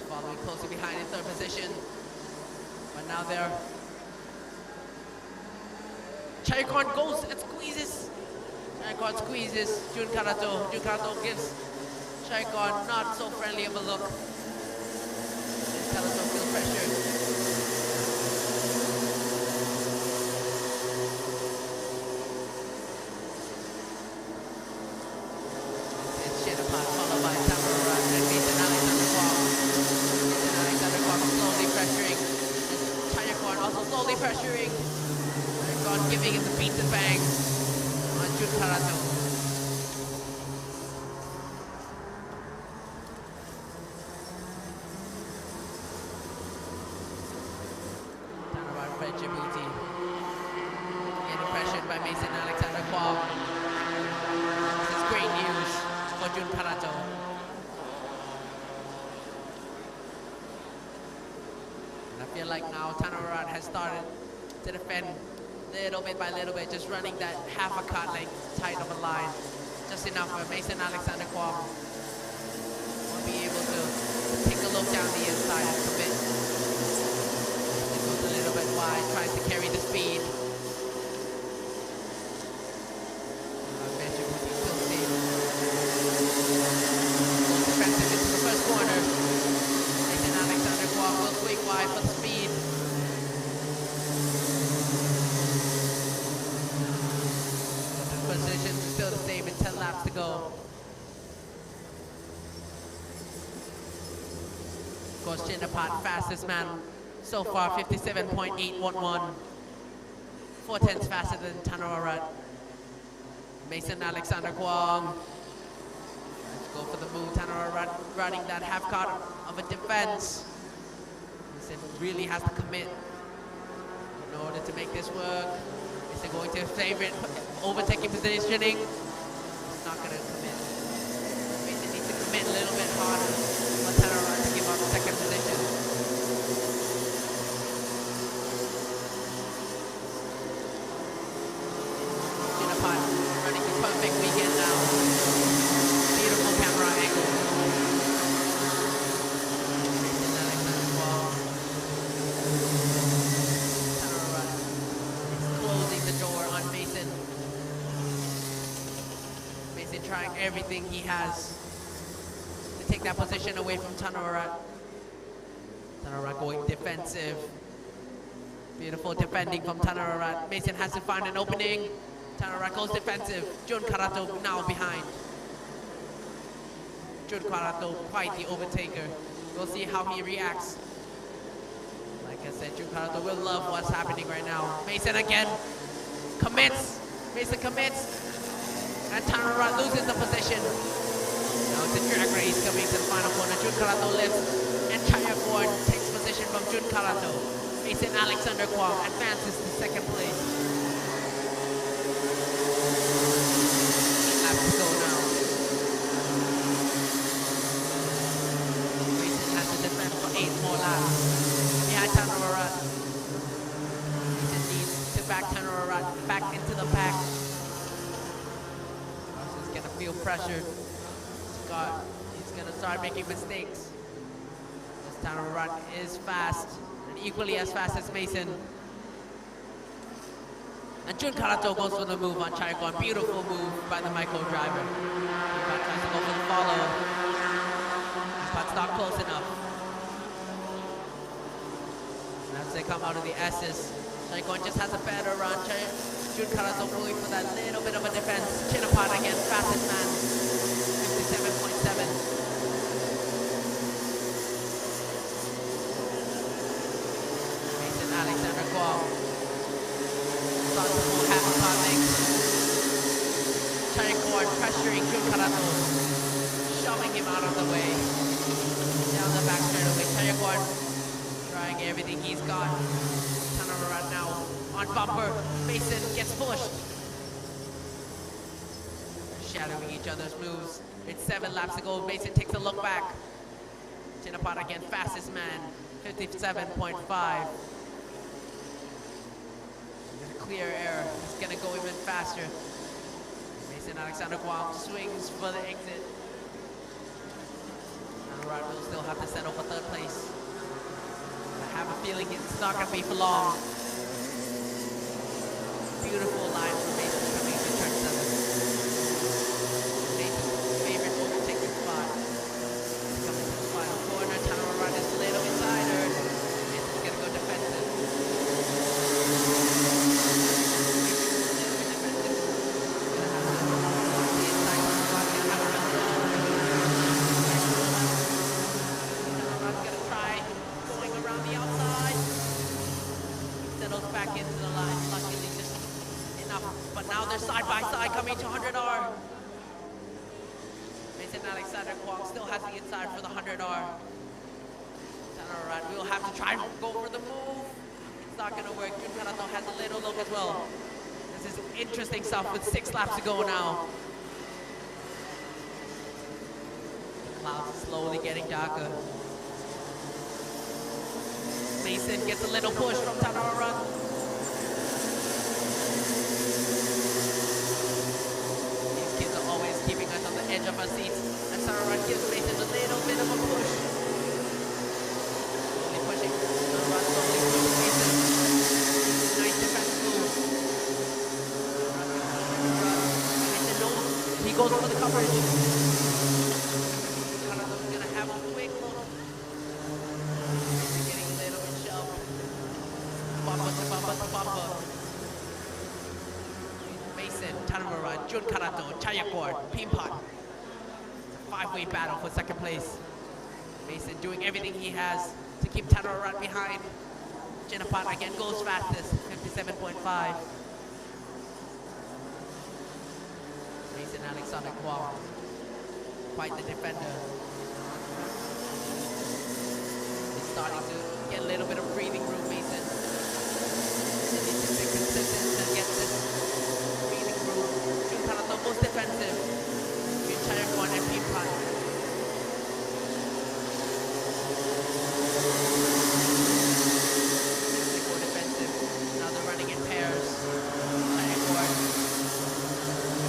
[SPEAKER 1] Following closely behind in third position. But now they're... Chayakon goes and squeezes. Chayakon squeezes Jun Karato. Jun Karato gives Chayakon not so friendly of a look. And Karato feels pressure. Followed by Tamararat and Mason Alexander Kwong. Mason Alexander Kwong slowly pressuring. And Chayakon also slowly pressuring. Chayakon giving him the beats and bangs on Jun Karato. Tamararat by Djibouti. Getting pressured by Mason Alexander Kwong. This is great news for Jun Karato. And I feel like now Tanararat has started to defend little bit by little bit, just running that half a cut length tight of a line. Just enough for Mason Alexander Kwong will be able to take a look down the inside and commit. It goes a little bit wide, tries to carry the speed. Defensive into the first corner. Mason Alexander Kwong will swing wide for the speed. The position is still the same with 10 laps to go. Of course, Chinapat, fastest man so far, 57.811. 4/10 faster than Tanararat. Mason Alexander Kwong. Go for the move. Tanararat running that half cart of a defense. Mason really has to commit in order to make this work. Is it going to favor it, overtaking positioning? It's not going to commit. Mason needs to commit a little bit harder for Tanararat to give up second position. Chinapat running the perfect weekend now. Beautiful camera angle. Mason Alexander Kwong. Tanararat is closing the door on Mason. Mason trying everything he has to take that position away from Tanararat. Tanararat going defensive. Beautiful defending from Tanararat. Mason has to find an opening. Tanararat goes defensive. Jun Karato now behind. Jun Karato, quite the overtaker. We'll see how he reacts. Like I said, Jun Karato will love what's happening right now. Mason again commits. Mason commits. And Tanararat loses the position. Now it's a drag race coming to the final corner. Jun Karato lifts. And Chayakon takes position from Jun Karato. Mason Alexander Kwong advances to second place. 8 laps to go now. Defend for 8 more laps behind Tanararat. Mason needs to back Tanararat back into the pack. He's gonna feel pressured. He's gonna start making mistakes. This Tanararat is fast and equally as fast as Mason. And Jun Karato goes for the move on Chayakon. Beautiful move by the micro driver. He tries to go for the follow, but it's not close enough. As they come out of the S's, Chayakon just has a better run. Jun Karato going for that little bit of a defense. Chinapat again, fastest man, 57.7. Mason Alexander Kwong starts to pull half a car length. Chayakor pressuring Jun Karato, shoving him out of the way. Down the back straightaway, Chayakor trying everything he's got. Tanararat now on bumper. Mason gets pushed. Shadowing each other's moves. It's 7 laps to go. Mason takes a look back. Chinapat again, fastest man, 57.5. Clear air. He's gonna go even faster. Mason Alexander Guam swings for the exit. Tanararat will still have to settle for 3rd place. I have a feeling it's not gonna be for long. Beautiful line from Mason coming into turn 7. Mason's favorite overtaking spot. He's coming to the final corner. Tanararat is a little inside her. Mason's gonna go defensive. Back into the line, luckily just enough. But now they're side by side coming to 100R. Mason Alexander Kwong still has the inside for the 100R. Tanararat will have to try and go for the move. It's not going to work. Jun Karato has a little look as well. This is interesting stuff with 6 laps to go now. The clouds are slowly getting darker. Mason gets a little push from Tanararat. These kids are always keeping us on the edge of our seats. And Tanararat gives Mason a little bit of a push. Slowly pushing. Tanararat slowly pushing Mason. Nice defense move. Mason knows he goes for the coverage. Tanararat's gonna have a quick little. Bumper. Mason, Tanararat, Jun Karato, Chayakor, Pimpot. It's a 5-way battle for 2nd place. Mason doing everything he has to keep Tanararat behind. Chinapat again goes fastest, 57.5. Mason Alexander Kwong, quite the defender. He's starting to get a little bit of breathing room, Mason. Needs to be consistent to get this breathing room. Jun Karato most defensive. Jun Chayakor and Pimpot. They go defensive. Now they're running in pairs. Chayakor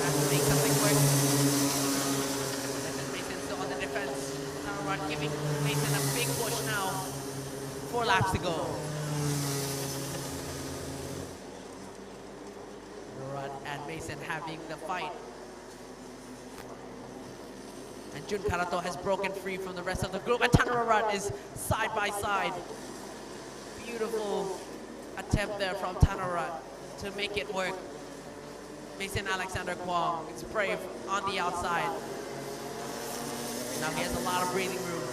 [SPEAKER 1] has to make something work. Mason's still on the defense. Tanararat giving Mason a big push now. 4 laps to go. And Mason having the fight. And Jun Karato has broken free from the rest of the group. And Tanararat is side by side. Beautiful attempt there from Tanararat to make it work. Mason Alexander Kwong is brave on the outside. Now he has a lot of breathing room.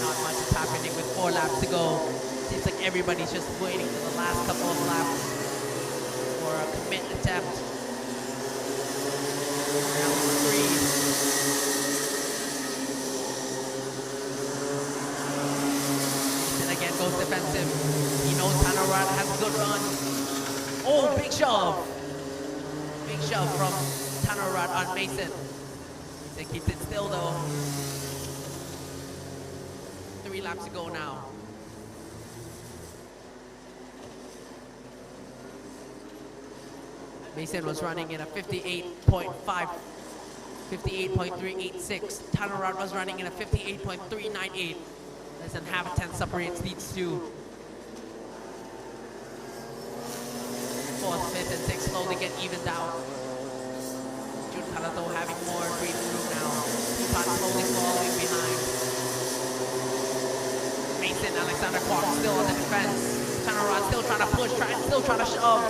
[SPEAKER 1] Not much is happening with 4 laps to go. Seems like everybody's just waiting for the last couple of laps for a commit attempt. Now 3. Mason again goes defensive. He knows Tanararat has a good run. Oh, big shove. Big shove from Tanararat on Mason. Mason keeps it still though. 3 laps to go now. Mason was running in a 58.386. Tanararat was running in a 58.398. Less than half a tenth separates these two. 4th, 5th, and 6th slowly get evened out. Jun Karato having more breathing room now. Pimpot slowly following behind. Mason Alexander Kwong still on the defense. Tanararat still trying to push, still trying to shove.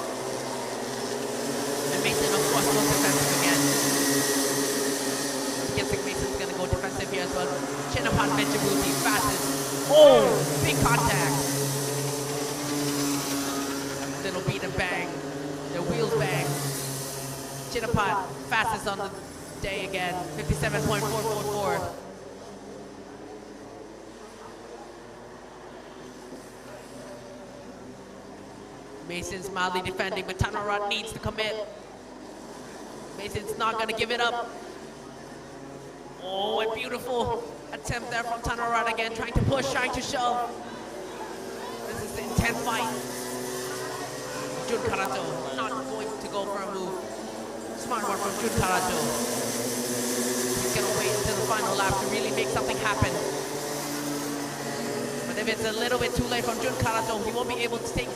[SPEAKER 1] And Mason, of course, goes defensive again. I think Mason's going to go defensive here as well. Chinapat Benjabuti, fastest. Oh, big contact. The Chinapot, fastest on the day again, 57.444. Mason's mildly defending, but Tanarat needs to commit. Mason's not gonna give it up. Oh, a beautiful attempt there from Tanarat again, trying to push, trying to shove. This is an intense fight. Jun Karato not going to go for a move. Smart one from Jun Karato. He's gonna wait until the final lap to really make something happen. But if it's a little bit too late from Jun Karato, he won't be able to take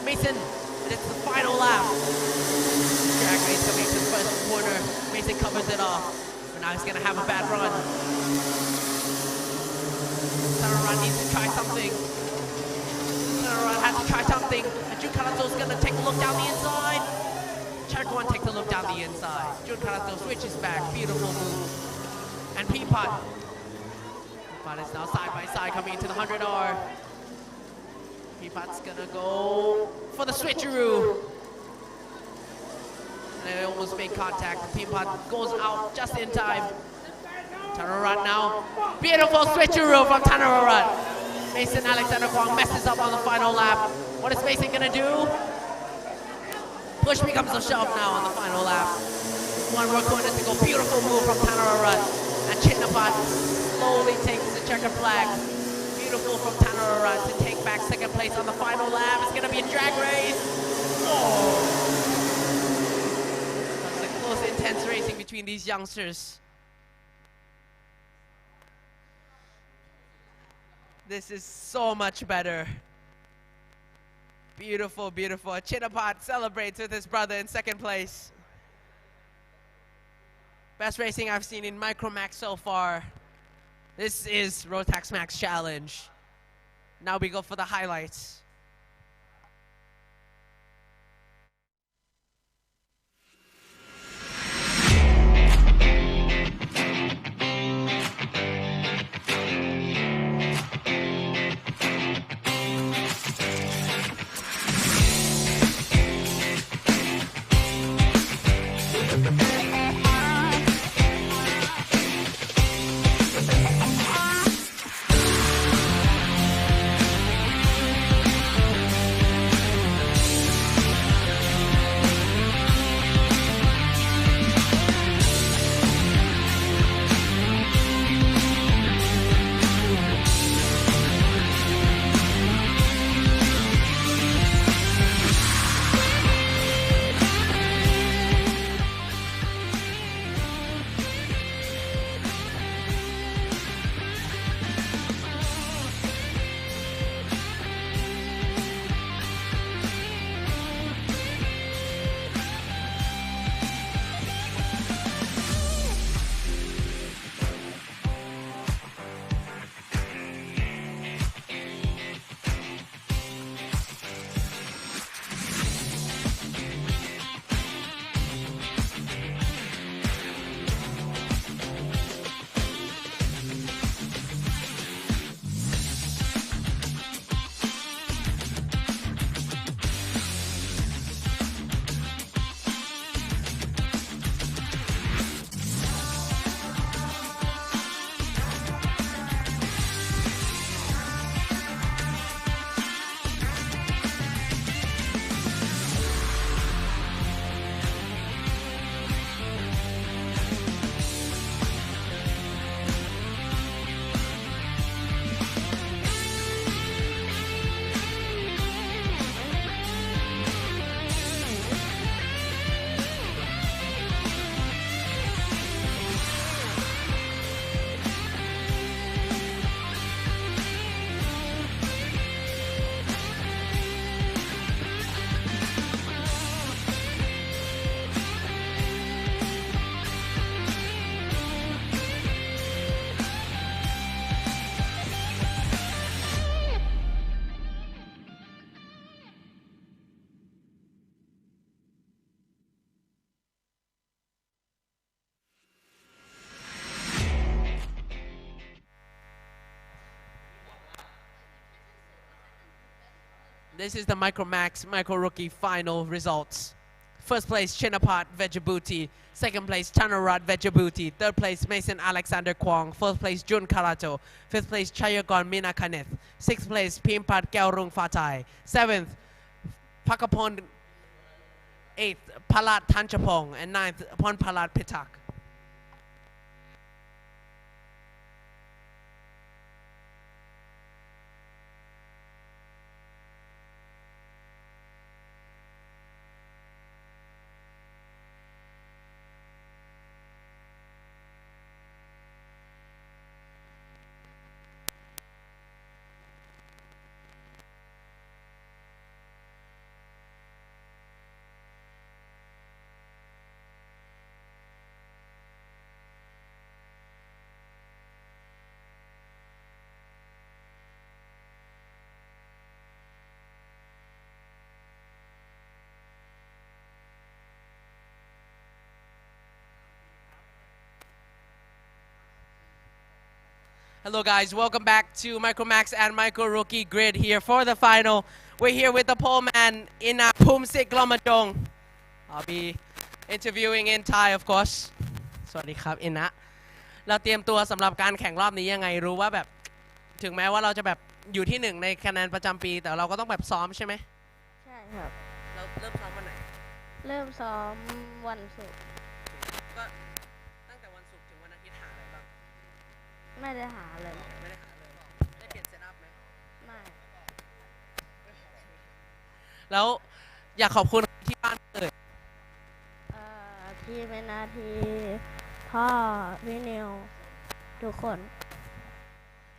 [SPEAKER 1] Mason. And it's the final lap. Drag race coming to the first corner. Mason covers it off. But now he's gonna have a bad run. Tanarat needs to try something. Tanarat has to try something. And Jun Karato's gonna take a look down the inside. Charkwan takes a look down the inside. Jun Karato switches back. Beautiful move. And Peapot. Peapot is now side by side coming into the 100R. Peapot's gonna go for the switcheroo. And they almost make contact. Peapot goes out just in time. Tanarat now. Beautiful switcheroo from Tanarat. Mason Alexander Kwong messes up on the final lap. What is Mason gonna do? Push becomes a shove now on the final lap. One more corner to go. Beautiful move from Tanarat. And Chinapot slowly takes the checkered flag. Beautiful from Tanarat to take back second place on the final lap. It's gonna be a drag race. Oh. That was a close, intense racing between these youngsters. This is so much better. Beautiful, beautiful. Chinapot celebrates with his brother in second place. Best racing I've seen in Micromax so far. This is Rotax Max Challenge. Now we go for the highlights. This is the Micromax Micro Rookie final results. First place, Chinapat Vejabuti. Second place, Tanarat Vejabuti. Third place, Mason Alexander Kwong. Fourth place, Jun Karato. Fifth place, Chayagon Mina Kaneth. Sixth place, Pimpat Gaurung Fatai. Seventh, Pakapon. Eighth, Palat Tanchapong. And ninth, Pon Palat Pitak. Hello guys, welcome back to Micromax and Micro Rookie Grid here for the final. We're here with the pole man in Pumsik Lomajong. I'll be interviewing in Thai of course. สวัสดีครับอินะเราเตรียมตัวสำหรับการแข่งรอบนี้ยังไงรู้ว่าแบบถึงแม้ว่าเราจะแบบอยู่ที่1ในคะแนนประจำปีแต่เราก็ต้องแบบซ้อมใช่ไหม
[SPEAKER 5] ใช่ครับ
[SPEAKER 1] เราเริ่มซ้อมวันไหน
[SPEAKER 5] เริ่มซ้อมวันศุกร์
[SPEAKER 1] ก็ตั้งแต่วันศุกร์ถึงวันอาทิตย์หาอะไรบ้าง
[SPEAKER 5] ไม่ได้หาเลย
[SPEAKER 1] ไม่ได้หาเลยได้เปลี่ยนเซตอัพไหม
[SPEAKER 5] ไม่
[SPEAKER 1] แล้วอยากขอบคุณที่บ้านเลย
[SPEAKER 5] ที่เป็นนาทีพ่อพี่นิวทุกคน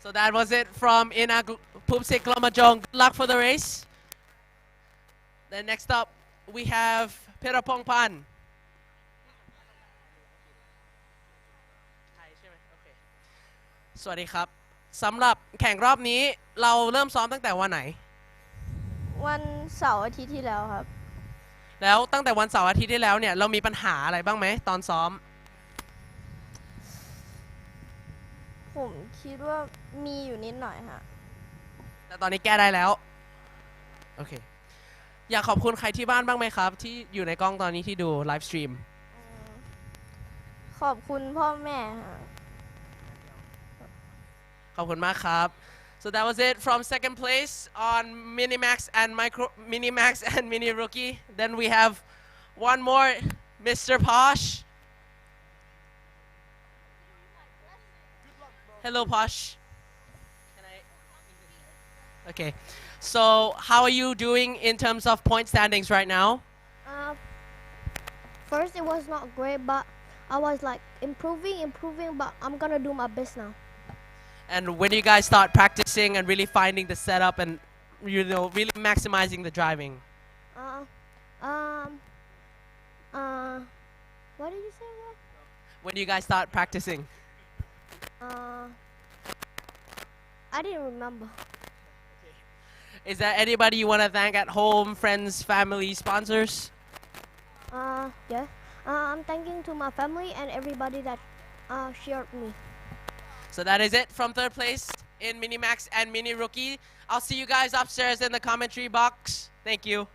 [SPEAKER 1] So that was it from Ina Pupsik Lomajong. Good luck for the race. Then next up we have Pirapong Pan. สวัสดีครับสำหรับแข่งรอบนี้เราเริ่มซ้อมตั้งแต่วันไหน
[SPEAKER 5] วันเสาร์อาทิตย์ที่แล้วครับ
[SPEAKER 1] แล้วตั้งแต่วันเสาร์อาทิตย์ที่แล้วเนี่ยเรามีปัญหาอะไรบ้างไหมตอนซ้อม
[SPEAKER 5] ผมคิดว่ามีอยู่นิดหน่อยฮะ
[SPEAKER 1] แต่ตอนนี้แก้ได้แล้วโอเคอยากขอบคุณใครที่บ้านบ้างไหมครับที่อยู่ในกล้องตอนนี้ที่ดูไลฟ์สตรีม
[SPEAKER 5] ขอบคุณพ่อแม่ฮะ
[SPEAKER 1] ขอบคุณมากครับ So that was it from second place on Minimax and Mini Rookie. Then we have one more, Mr. Posh. Hello, Posh. Okay. So how are you doing in terms of point standings right now?
[SPEAKER 5] First it was not great, but I was like improving, but I'm gonna do my best now.
[SPEAKER 1] And when you guys start practicing and really finding the setup and really maximizing the driving?
[SPEAKER 5] What did you say again?
[SPEAKER 1] When you guys start practicing?
[SPEAKER 5] I didn't remember.
[SPEAKER 1] Is there anybody you want to thank at home, friends, family, sponsors?
[SPEAKER 5] Yeah. I'm thanking to my family and everybody that cheered me.
[SPEAKER 1] So that is it from third place in Minimax and Mini Rookie. I'll see you guys upstairs in the commentary box. Thank you.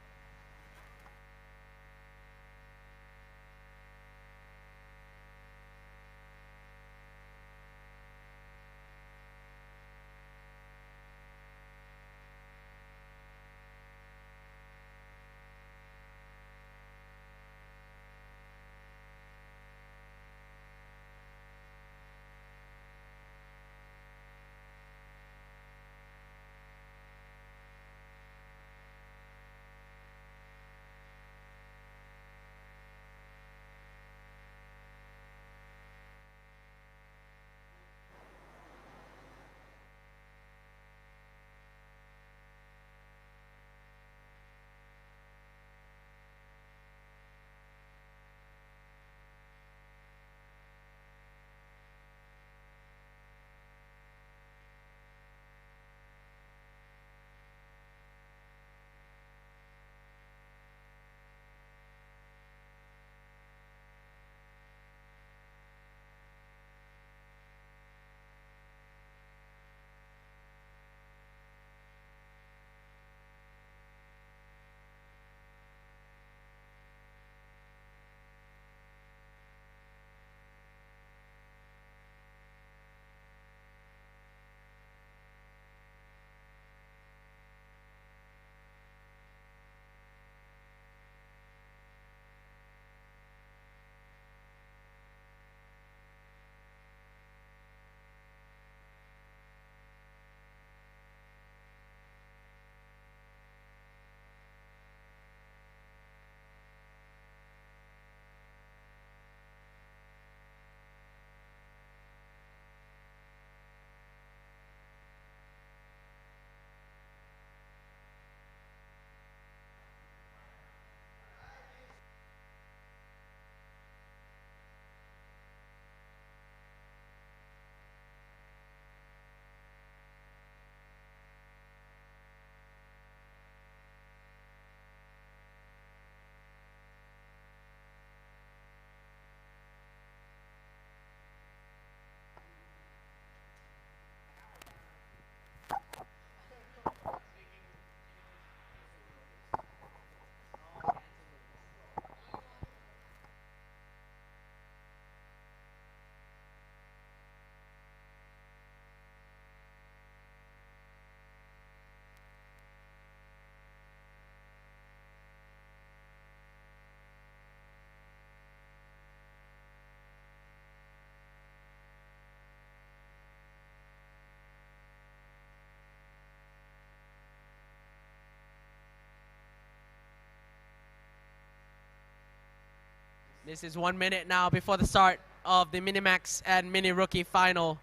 [SPEAKER 1] This is 1 minute now before the start of the Minimax and Mini Rookie final.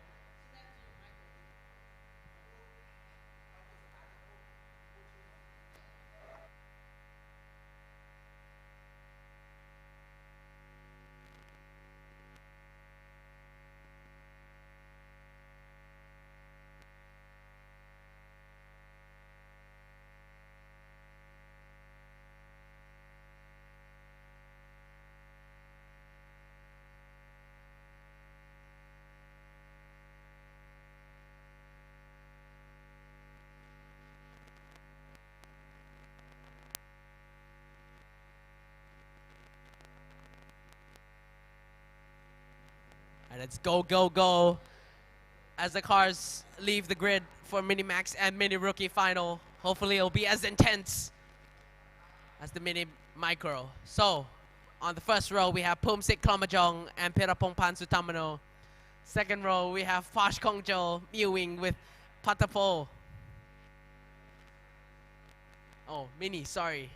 [SPEAKER 1] And it's go, go, go as the cars leave the grid for Minimax and Mini Rookie final. Hopefully it'll be as intense as the Mini Micro. So, on the first row, we have Pumsik Klamajong and Pirapongpan Sutamano. Second row, we have Posh Kongjo Mewing with Patapo. Oh, Mini, sorry.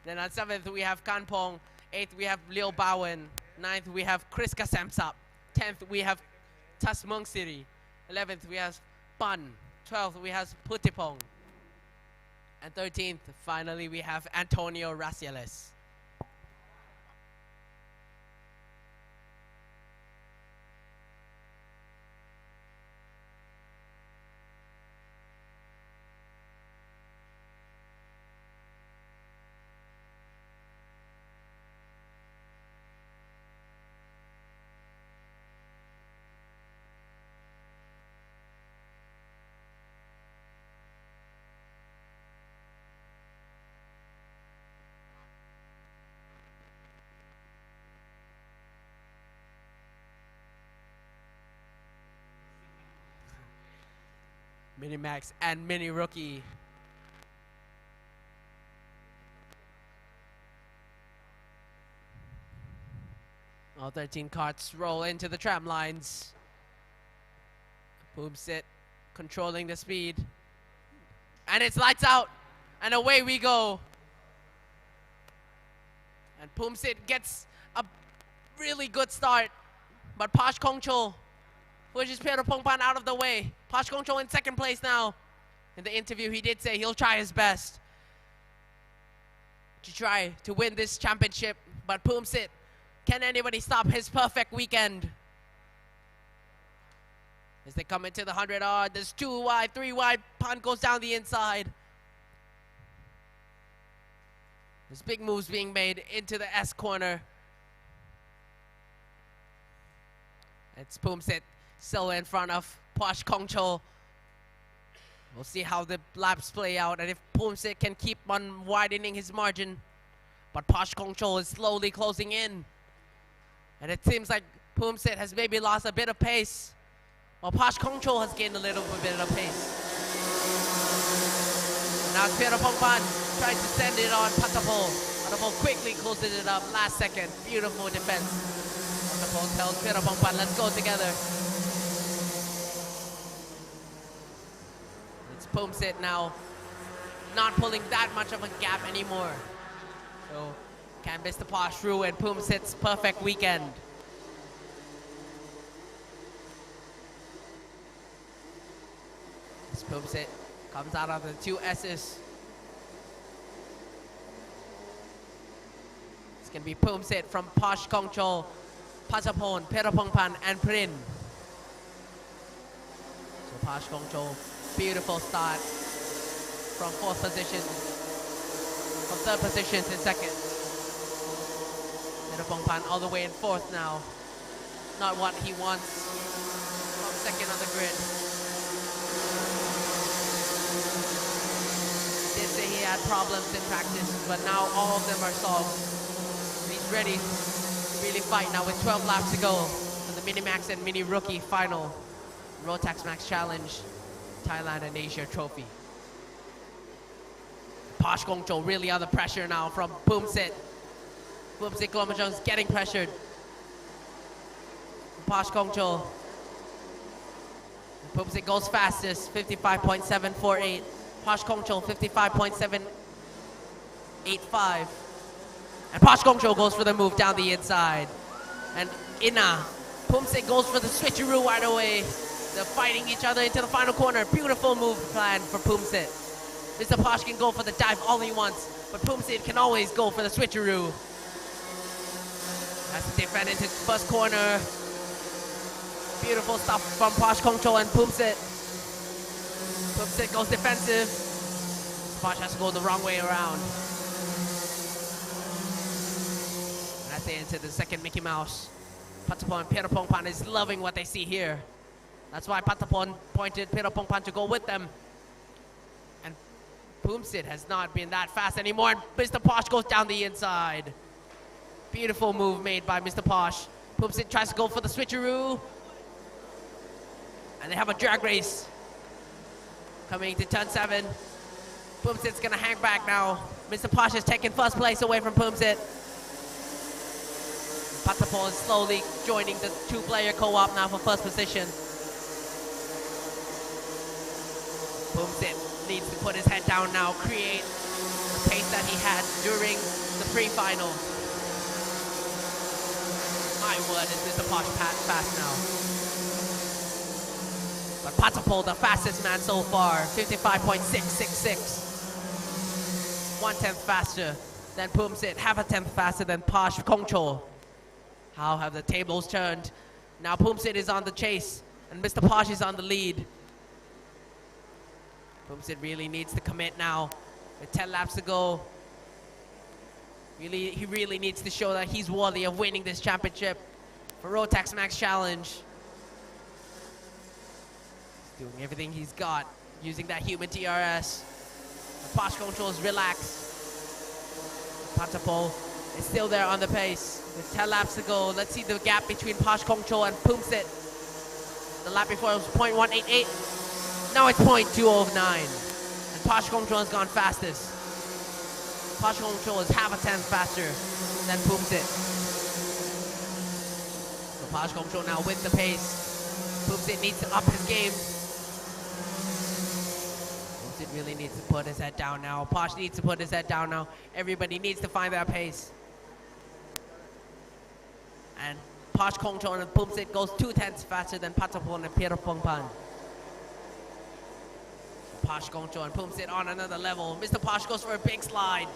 [SPEAKER 1] Then on 7th, we have Kanpong. 8th, we have Leo Bowen. 9th, we have Chris Kasamsap. 10th, we have Tasmung City. 11th, we have Pan. 12th, we have Putipong. And 13th, finally, we have Antonio Raciales. Minimax and Mini Rookie. All 13 carts roll into the tram lines. Boomsit controlling the speed. And it's lights out. And away we go. And Boomsit gets a really good start. But Posh Kongchul pushes Pedro Pongpan out of the way. Posh Kongchul in second place now. In the interview, he did say he'll try his best to try to win this championship. But Boomsit, can anybody stop his perfect weekend? As they come into the 100R, there's 2 wide, 3 wide. Pan goes down the inside. There's big moves being made into the S corner. It's Boomsit still in front of Posh Kongchul. We'll see how the laps play out and if Boomsit can keep on widening his margin. But Posh Kongchul is slowly closing in. And it seems like Boomsit has maybe lost a bit of pace, while Posh Kongchul has gained a little bit of pace. And now Pierre Pongpan trying to send it on Patapol. Patapol quickly closes it up last second. Beautiful defense. Patapol tells Pierre Pongpan, let's go together. It's Boomsit now not pulling that much of a gap anymore. So can't miss the Posh through and Boomsit's perfect weekend. This Boomsit comes out of the 2 S's. It's gonna be Boomsit from Posh Kongchul, Pasapon, Perapongpan, and Prin. So Posh Kongchul, beautiful start from 4th position, from 3rd position to 2nd. Perapongpan all the way in 4th now. Not what he wants from 2nd on the grid. Did say he had problems in practice, but now all of them are solved. He's ready to really fight now with 12 laps to go for the Minimax and Mini Rookie final. Rotax Max Challenge, Thailand and Asia Trophy. Posh Kongchul really under pressure now from Boomsit. Boomsit Glomajong's getting pressured. Posh Kongchul. Boomsit goes fastest, 55.748. Posh Kongchul, 55.785. And Posh Gongcho goes for the move down the inside. And Ina, Pumsit goes for the switcheroo right away. They're fighting each other into the final corner. Beautiful move plan for Pumsit. Mr. Posh can go for the dive all he wants, but Pumsit can always go for the switcheroo. Has to defend into first corner. Beautiful stuff from Posh Gongcho and Pumsit. Pumsit goes defensive. Posh has to go the wrong way around. And that's it into the second Mickey Mouse. Patapon and Pirapongpan is loving what they see here. That's why Patapon pointed Pirapongpan to go with them. And Pumsit has not been that fast anymore. And Mr. Posh goes down the inside. Beautiful move made by Mr. Posh. Pumsit tries to go for the switcheroo. And they have a drag race. Coming to turn 7. Pumsit's gonna hang back now. Mr. Posh is taking first place away from Pumsit. Patapon is slowly joining the two-player co-op now for first position. Pumsit needs to put his head down now, create the pace that he had during the pre-final. My word, is Mr. Posh fast now. But Patapon, the fastest man so far, 55.666. 1/10 faster than Pumsit, half a tenth faster than Posh Gongcho. How have the tables turned? Now Pumsit is on the chase, and Mr. Posh is on the lead. Pumsit really needs to commit now. With 10 laps to go. He really needs to show that he's worthy of winning this championship for Rotax Max Challenge. He's doing everything he's got, using that human DRS. The Posh Gongcho is relaxed. Patapon is still there on the pace. With 10 laps to go, let's see the gap between Posh Gongcho and Pumsit. The lap before it was 0.188. Now it's 0.209. And Posh Gongcho has gone fastest. Posh Gongcho is half a tenth faster than Pumsit. So Posh Gongcho now with the pace. Pumsit needs to up his game. Pumsit really needs to put his head down now. Posh needs to put his head down now. Everybody needs to find their pace. And Posh Gongcho and Pumsit goes 2/10 faster than Patapon and Pirapongpan. Posh Gongcho and Pumsit on another level. Mr. Posh goes for a big slide.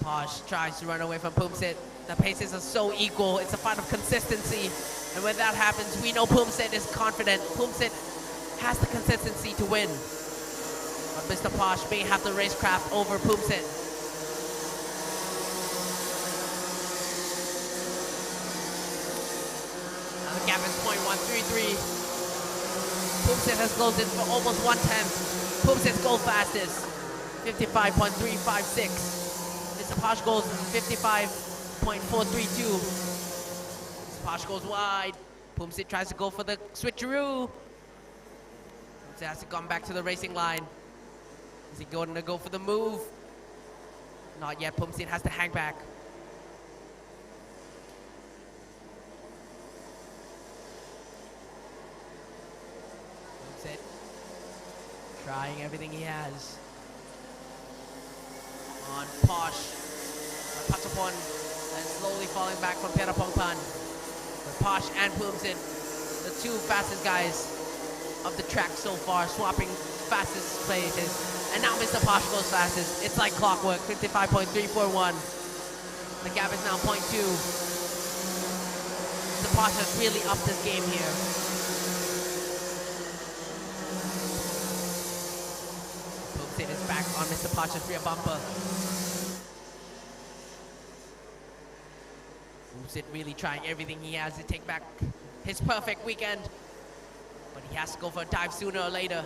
[SPEAKER 1] Posh tries to run away from Pumsit. The paces are so equal. It's a fight of consistency. And when that happens, we know Pumsit is confident. Pumsit has the consistency to win. But Mr. Posh may have the racecraft over Pumsit. Now the gap is 0.133. Pumsit has closed it for almost 1/10. Pumsit's goal fastest, 55.356. Mr. Posh goes 55.432. Mr. Posh goes wide. Pumsit tries to go for the switcheroo. Pumsit has to come back to the racing line. Is he going to go for the move? Not yet. Pumsit has to hang back. Pumsit trying everything he has. On Posh, Patapon, and slowly falling back from Pirapongpan. With Posh and Pumsit, the two fastest guys of the track so far, swapping fastest places. And now Mr. Posh goes fastest. It's like clockwork, 55.341. The gap is now 0.2. Mr. Posh has really upped his game here. Pumsit is back on Mr. Posh's rear bumper. Pumsit really trying everything he has to take back his perfect weekend. But he has to go for a dive sooner or later.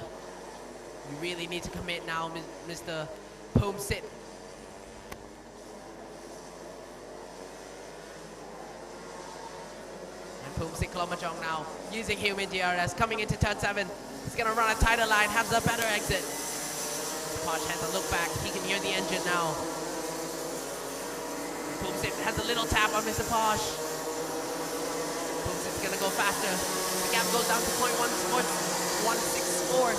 [SPEAKER 1] You really need to commit now, Mr. Pumsit. And Pumsit Klomachong now using human DRS, coming into turn 7. He's gonna run a tighter line, has a better exit. Posh has a look back, he can hear the engine now. Pumsit has a little tap on Mr. Posh. Pumsit's gonna go faster. The gap goes down to 0.164.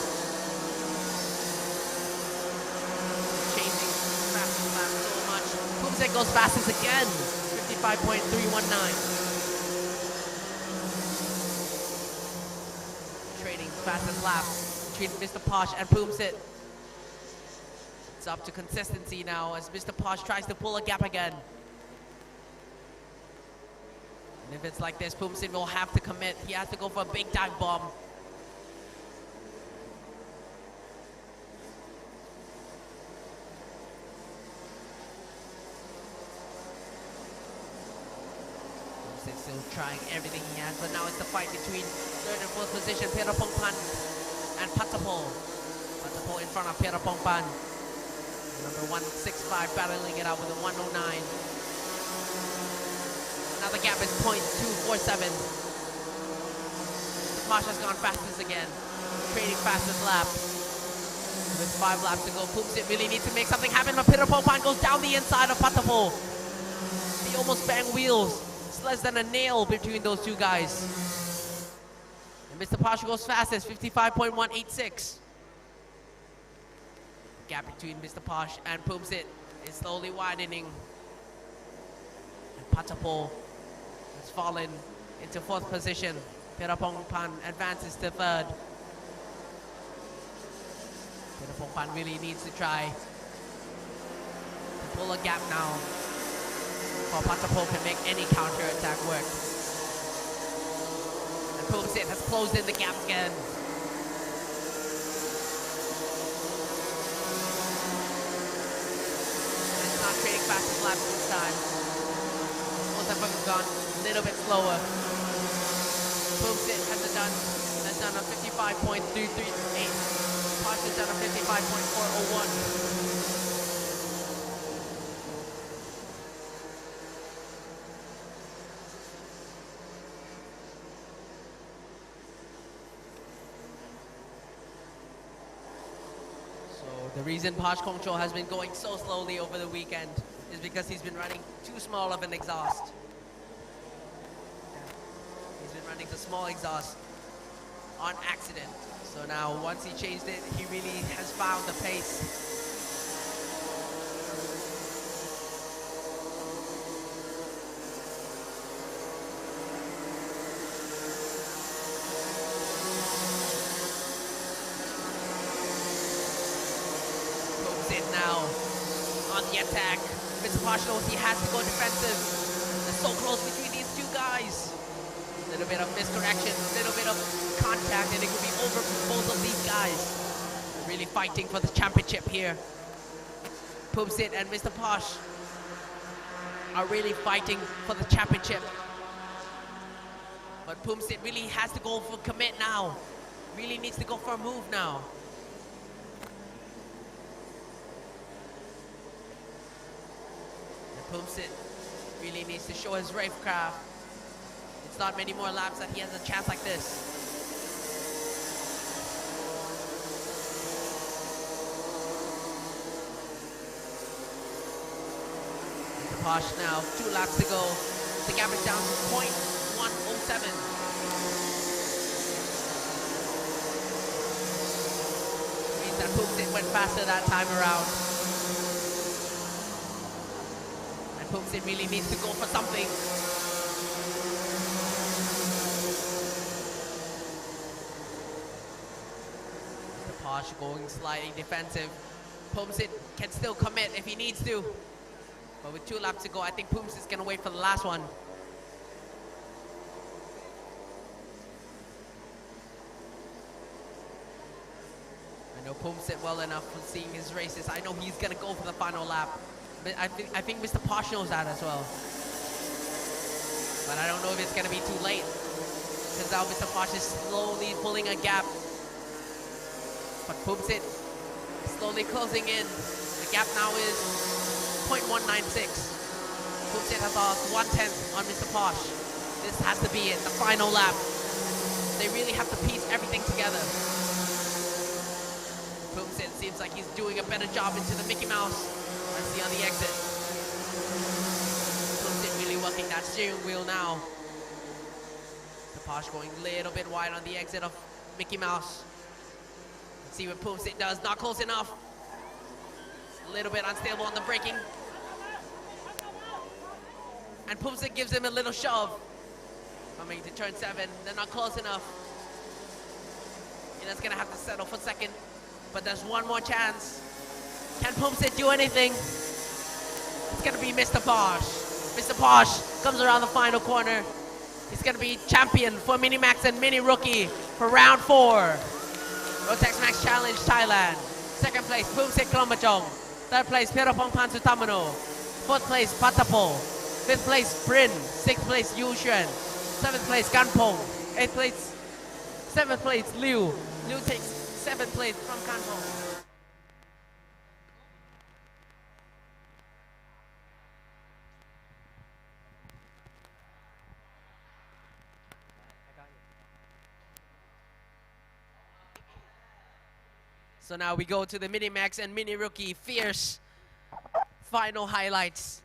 [SPEAKER 1] Poomsit goes fastest again. 55.319. Trading fastest lap between Mr. Posh and Poomsit. It's up to consistency now as Mr. Posh tries to pull a gap again. And if it's like this, Poomsit will have to commit. He has to go for a big dive bomb. Poomsit still trying everything he has, but now it's the fight between third and fourth position, Pirapongpan and Pattaya. Pattaya in front of Pirapongpan. Number 165 battling it out with a 109. Now the gap is 0.247. The Posh has gone fastest again. Trading fastest lap. With 5 laps to go, Poomsit really needs to make something happen, but Pirapongpan goes down the inside of Pattaya. He almost banged wheels. It's less than a nail between those two guys. And Mr. Posh goes fastest, 55.186. Gap between Mr. Posh and Poomsit is slowly widening. And Pattaya has fallen into fourth position. Pirapongpan advances to third. Pirapongpan really needs to try to pull a gap now. For Pattaya can make any counter attack work. And Poomsit has closed in the gap again. Trading fastest laps this time. Most have gone a little bit slower. Poomsit has done a 55.338. Posh has done a 55.401. The reason Posh Kongcho has been going so slowly over the weekend is because he's been running too small of an exhaust. He's been running the small exhaust on accident. So now once he changed it, he really has found the pace. Now on the attack. Mr. Posh knows he has to go defensive. They're so close between these two guys. A little bit of miscorrection, a little bit of contact, and it could be over for both of these guys. They're really fighting for the championship here. Poomsit and Mr. Posh are really fighting for the championship. But Poomsit really has to go for commit now. Really needs to go for a move now. Poomsit really needs to show his racecraft. It's not many more laps that he has a chance like this. Mr. Posh now, 2 laps to go. The gap is down to 0.107. Means that Poomsit went faster that time around. Poomsit really needs to go for something. Mr. Posh going slightly defensive. Poomsit can still commit if he needs to. But with 2 laps to go, I think Poomsit's gonna wait for the last one. I know Poomsit well enough from seeing his races. I know he's gonna go for the final lap. But I think Mr. Posh knows that as well. But I don't know if it's going to be too late. Because now Mr. Posh is slowly pulling a gap. But Poomsit slowly closing in. The gap now is 0.196. Poomsit has lost 1/10 on Mr. Posh. This has to be it, the final lap. They really have to piece everything together. Poomsit seems like he's doing a better job into the Mickey Mouse. Let's see on the exit. Poomsit really working that steering wheel now. The Posh going a little bit wide on the exit of Mickey Mouse. Let's see what Poomsit does. Not close enough. A little bit unstable on the braking. And Pumsik gives him a little shove. Coming to turn 7, they're not close enough. He's gonna have to settle for second, but there's one more chance. Can Pumsik do anything? It's gonna be Mr. Posh. Mr. Posh comes around the final corner. He's gonna be champion for Mini Max and Mini Rookie for round 4. Rotax Max Challenge Thailand. Second place, Pumsik Klomachong. Third place, Pirapong Pansutamano. Fourth place, Patapol. Fifth place, Prin. Sixth place, Yushuan. Seventh place, Ganpong. Eighth place, seventh place, Liu. Liu takes 7th place from Ganpong. So now we go to the Mini Max and Mini Rookie fierce final highlights.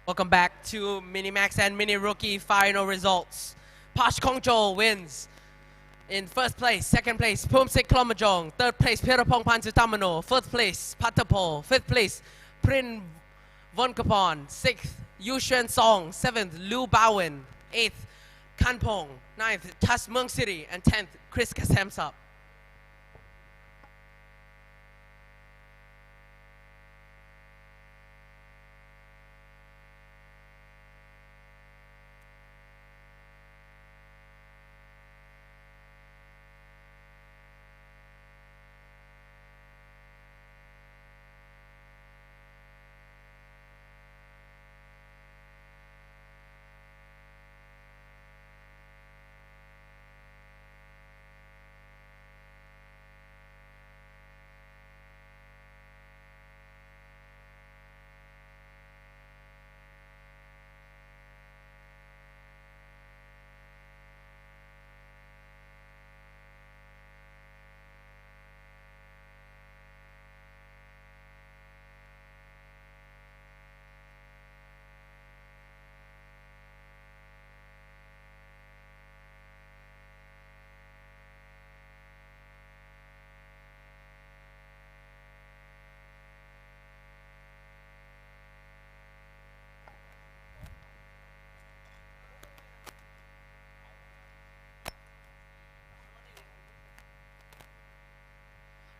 [SPEAKER 1] Welcome back to Mini Max and Mini Rookie final results. Posh Kongchol wins in first place. Second place, Pumsik Klomajong. Third place, Pirapong Pansutamano. Fourth place, Patapol. Fifth place, Prin Vonkapon. Sixth, Yushuan Song. Seventh, Liu Bowen. Eighth, Kanpong. Ninth, Tas Mung City. And 10th, Chris Kasemsap.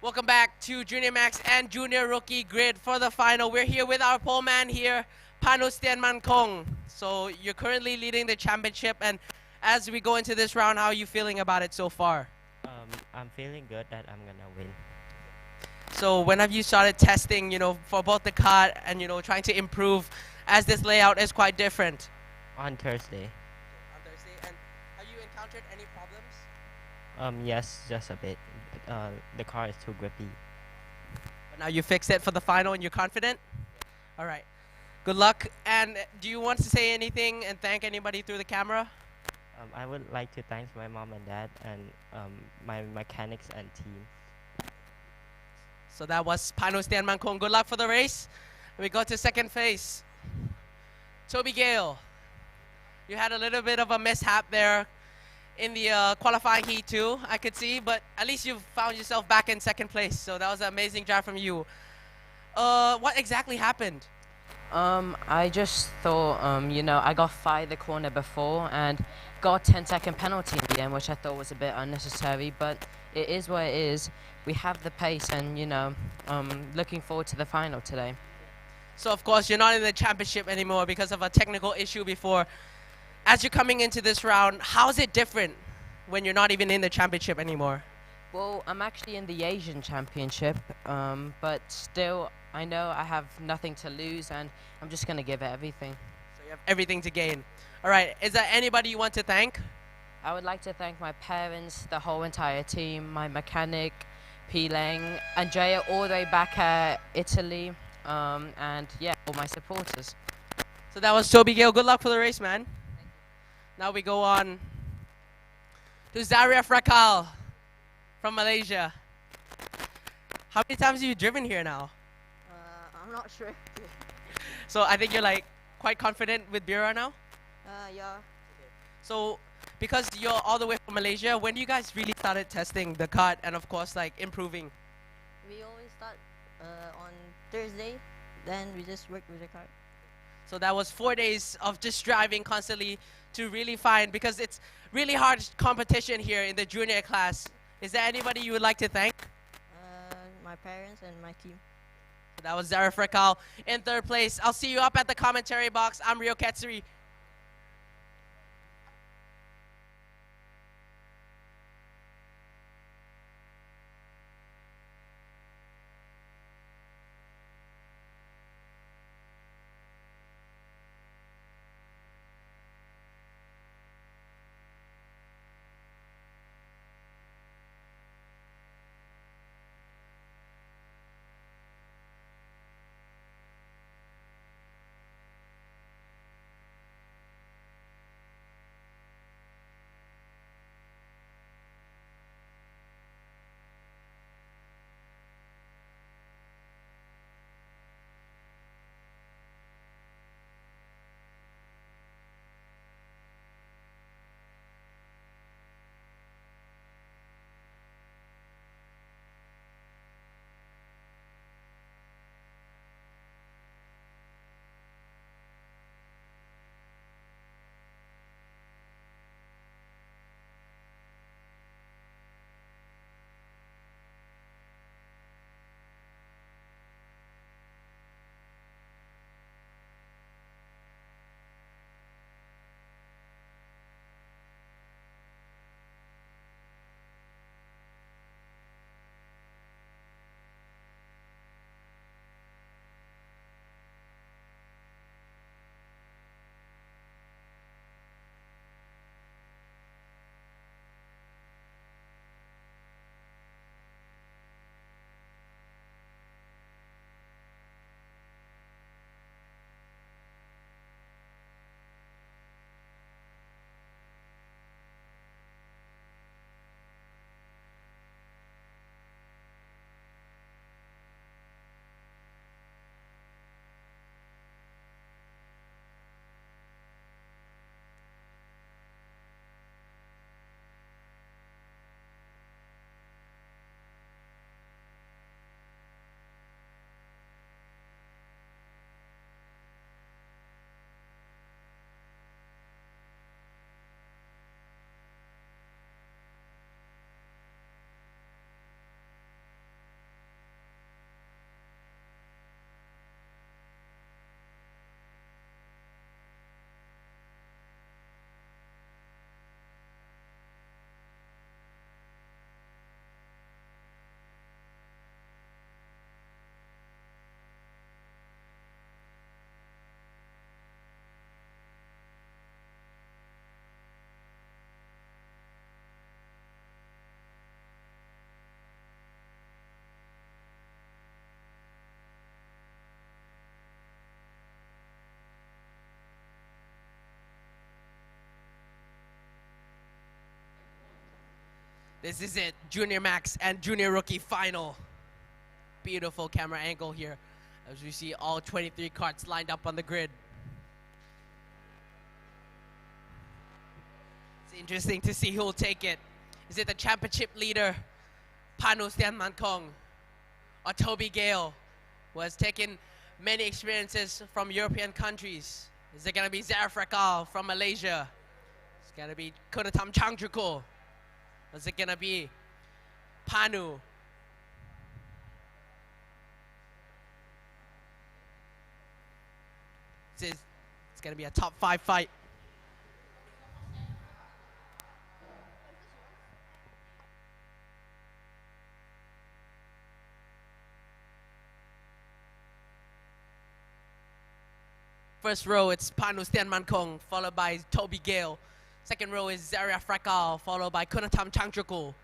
[SPEAKER 1] Welcome back to Junior Max and Junior Rookie Grid for the final. We're here with our pole man here, Panus Tianman Kong. So you're currently leading the championship, and as we go into this round, how are you feeling about it so far?
[SPEAKER 6] I'm feeling good that I'm gonna win.
[SPEAKER 1] So when have you started testing, for both the kart and, trying to improve as this layout is quite different?
[SPEAKER 6] On Thursday.
[SPEAKER 1] On Thursday. And have you encountered any problems?
[SPEAKER 6] Yes, just a bit. The car is too grippy.
[SPEAKER 1] But now you fixed it for the final and you're confident? All right. Good luck. And do you want to say anything and thank anybody through the camera?
[SPEAKER 6] I would like to thank my mom and dad and my mechanics and team.
[SPEAKER 1] So that was Pano Stan Mankong. Good luck for the race. We go to second phase. Toby Gale, you had a little bit of a mishap there in the qualifying heat too, I could see, but at least you found yourself back in second place. So that was an amazing drive from you. What exactly happened?
[SPEAKER 7] I just thought, I got fired the corner before and got a 10-second penalty in the end, which I thought was a bit unnecessary, but it is what it is. We have the pace and, looking forward to the final today.
[SPEAKER 1] So of course you're not in the championship anymore because of a technical issue before. As you're coming into this round, how is it different when you're not even in the championship anymore?
[SPEAKER 7] Well, I'm actually in the Asian Championship, but still, I know I have nothing to lose, and I'm just going to give it everything.
[SPEAKER 1] So you have everything to gain. All right, is there anybody you want to thank?
[SPEAKER 7] I would like to thank my parents, the whole entire team, my mechanic, Pilang, Andrea all the way back at Italy, and yeah, all my supporters.
[SPEAKER 1] So that was Toby Gale. Good luck for the race, man. Now we go on to Zaria Frakal from Malaysia. How many times have you driven here now?
[SPEAKER 8] I'm not sure.
[SPEAKER 1] So I think you're like quite confident with Bira now?
[SPEAKER 8] Yeah.
[SPEAKER 1] So because you're all the way from Malaysia, when you guys really started testing the kart and of course like improving?
[SPEAKER 8] We always start on Thursday, then we just work with the car.
[SPEAKER 1] So that was 4 days of just driving constantly to really find, because it's really hard competition here in the junior class. Is there anybody you would like to thank?
[SPEAKER 8] My parents and my team.
[SPEAKER 1] So that was Zara Frekal in third place. I'll see you up at the commentary box. I'm Rio Katsuri. This is it, Junior Max and Junior Rookie final. Beautiful camera angle here as we see all 23 carts lined up on the grid. It's interesting to see who will take it. Is it the championship leader, Panu Stianmankong, or Toby Gale, who has taken many experiences from European countries? Is it going to be Zara Frakal from Malaysia? It's going to be Kunatam Changchuko. Is it going to be Panu? It's going to be a top 5 fight. First row, it's Panu Stianmankong, followed by Toby Gale. Second row is Zaria Frakal, followed by Kunatam Changchuku.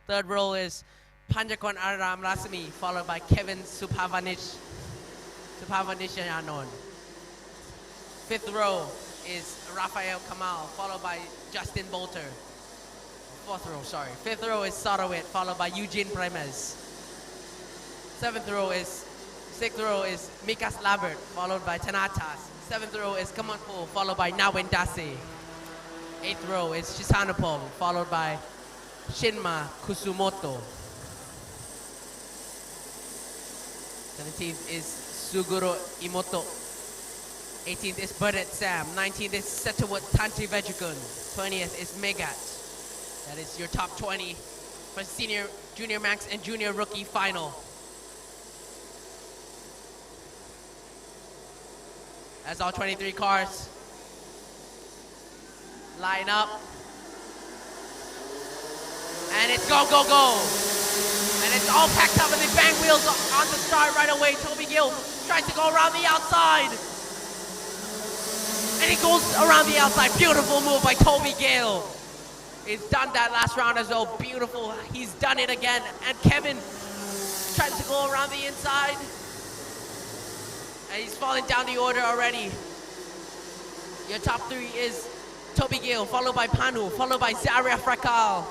[SPEAKER 1] Third row is Panjakon Aram Rasmi, followed by Kevin Supavanishyanon. Fifth row is Rafael Kamal, followed by Justin Bolter. Fifth row is Sarawit, followed by Eugene Premes. Sixth row is Mikas Labert, followed by Tanatas. Seventh row is Kamanpo, followed by Nawin Dase. Eighth row is Shisanapong, followed by Shinma Kusumoto. 17th is Suguro Imoto. 18th is Budet Sam. 19th is Setawat Tanti Vejikun. 20th is Megat. That is your top 20 for senior, junior max, and junior rookie final. As all 23 cars line up. And it's go, go, go. And it's all packed up and the bang wheels on the start right away. Toby Gill tries to go around the outside. And he goes around the outside. Beautiful move by Toby Gill. He's done that last round as well. Beautiful. He's done it again. And Kevin tries to go around the inside. And he's falling down the order already. Your top 3 is Toby Gill, followed by Panu, followed by Zaria Frakal.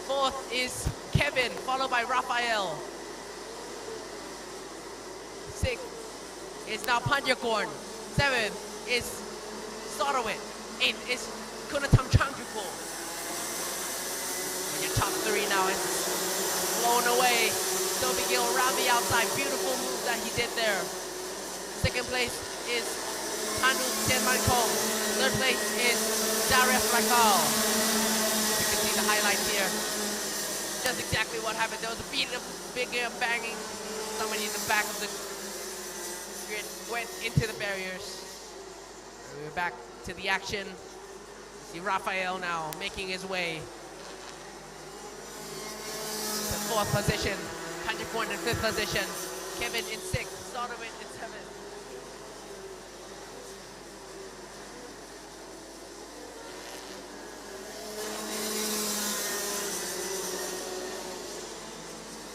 [SPEAKER 1] 4th is Kevin, followed by Raphael. 6th is now Panjakorn. 7th is Sarawit. 8th is Kunatam Changchuko. Your top 3 now is blown away. Toby Gill around the outside. Beautiful move that he did there. Second place is Panu Stianmankong. Third place is Zaria Frakal. You can see the highlights here. Just exactly what happened. There was a big banging. Somebody in the back of the grid went into the barriers. We're back to the action. See Raphael now making his way to 4th position. Panjakorn in 5th position. Kevin in 6th. Sonovan in 7th.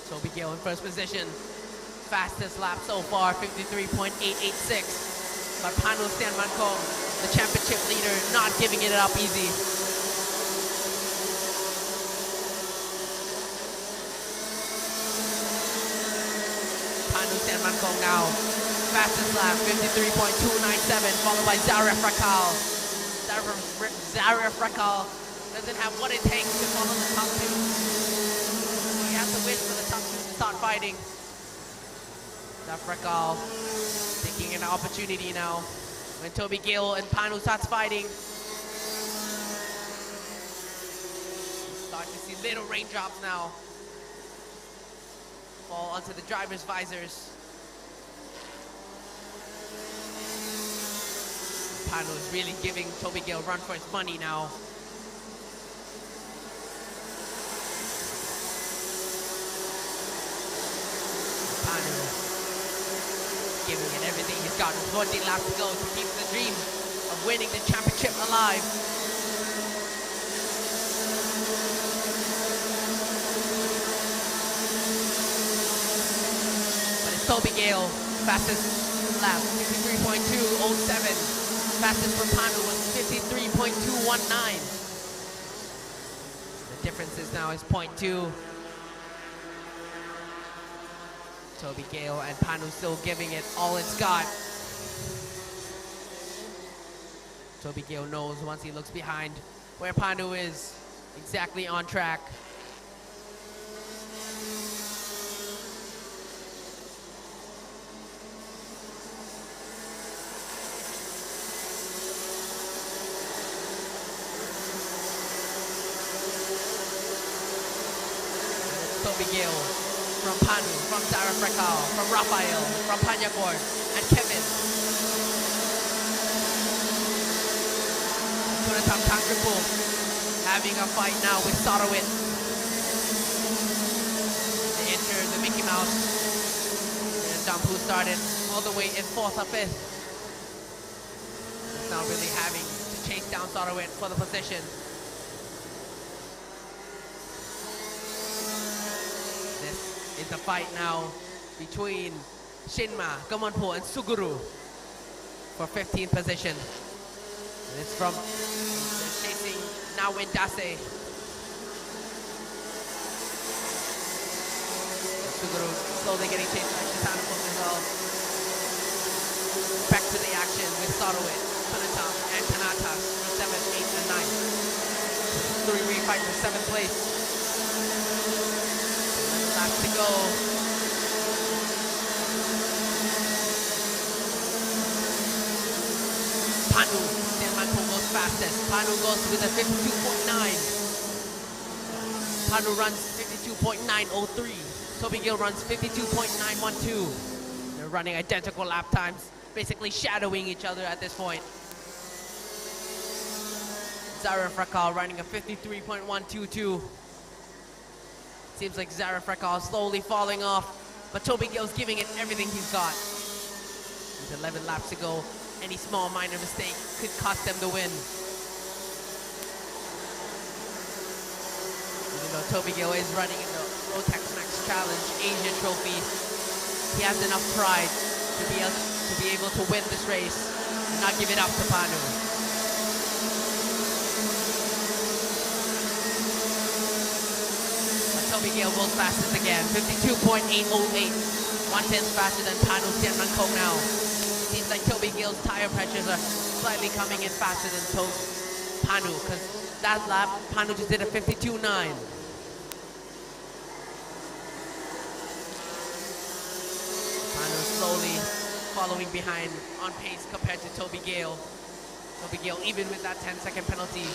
[SPEAKER 1] Toby Gill in 1st position. Fastest lap so far, 53.886. But Panu Stianmankong, the championship leader, not giving it up easy. Panu Stianmankong now, fastest lap, 53.297, followed by Zaria Frakal. Zaria Frakal doesn't have what it takes to follow the top 2. He has to win for the top 2 to start fighting. Frakal taking an opportunity now when Toby Gill and Panu starts fighting. Start to see little raindrops now fall onto the driver's visors. Panu is really giving Toby Gill a run for his money now. Panu giving it everything he's got. 14 laps to go to keep the dream of winning the championship alive. But it's Toby Gale, fastest lap, 53.207. Fastest for Panu was 53.219. differences now is 0.2. Toby Gale and Panu still giving it all it's got. Toby Gale knows once he looks behind where Panu is, exactly on track. Toby Gale from Panu, from Sarah Frekal, from Rafael, from Panyakor, and Kevin. Kunatam Tangripo having a fight now with Sarowit. They enter the Mickey Mouse. And Dampu started all the way in 4th or 5th. It's now really having to chase down Sarowit for the position. Is the fight now between Shinma, Gamonpo, and Suguru for 15th position. And it's from they're chasing now in Dase. Suguru slowly getting chased by Shitanako as well. Back to the action with Sarowit, Kunatam, and Kanata for 7th, 8th, and 9th. 3 refight for 7th place. Laps to go. Panu, Denmanpo goes fastest. Panu goes with a 52.9. Panu runs 52.903. Toby Gale runs 52.912. They're running identical lap times, basically shadowing each other at this point. Zara Frakal running a 53.122. Seems like Zara Frekal is slowly falling off, but Toby Gale's giving it everything he's got. With 11 laps to go, any small minor mistake could cost them the win. Even though Toby Gale is running in the Rotax Max Challenge Asian Trophy, he has enough pride to be able to win this race and not give it up to Panu. Toby Gale goes fastest again, 52.808, 1/10 faster than Panu Tianmankong now. Seems like Toby Gale's tire pressures are slightly coming in faster than Panu, because that lap, Panu just did a 52.9. Panu slowly following behind on pace compared to Toby Gale. Toby Gale, even with that 10-second penalty,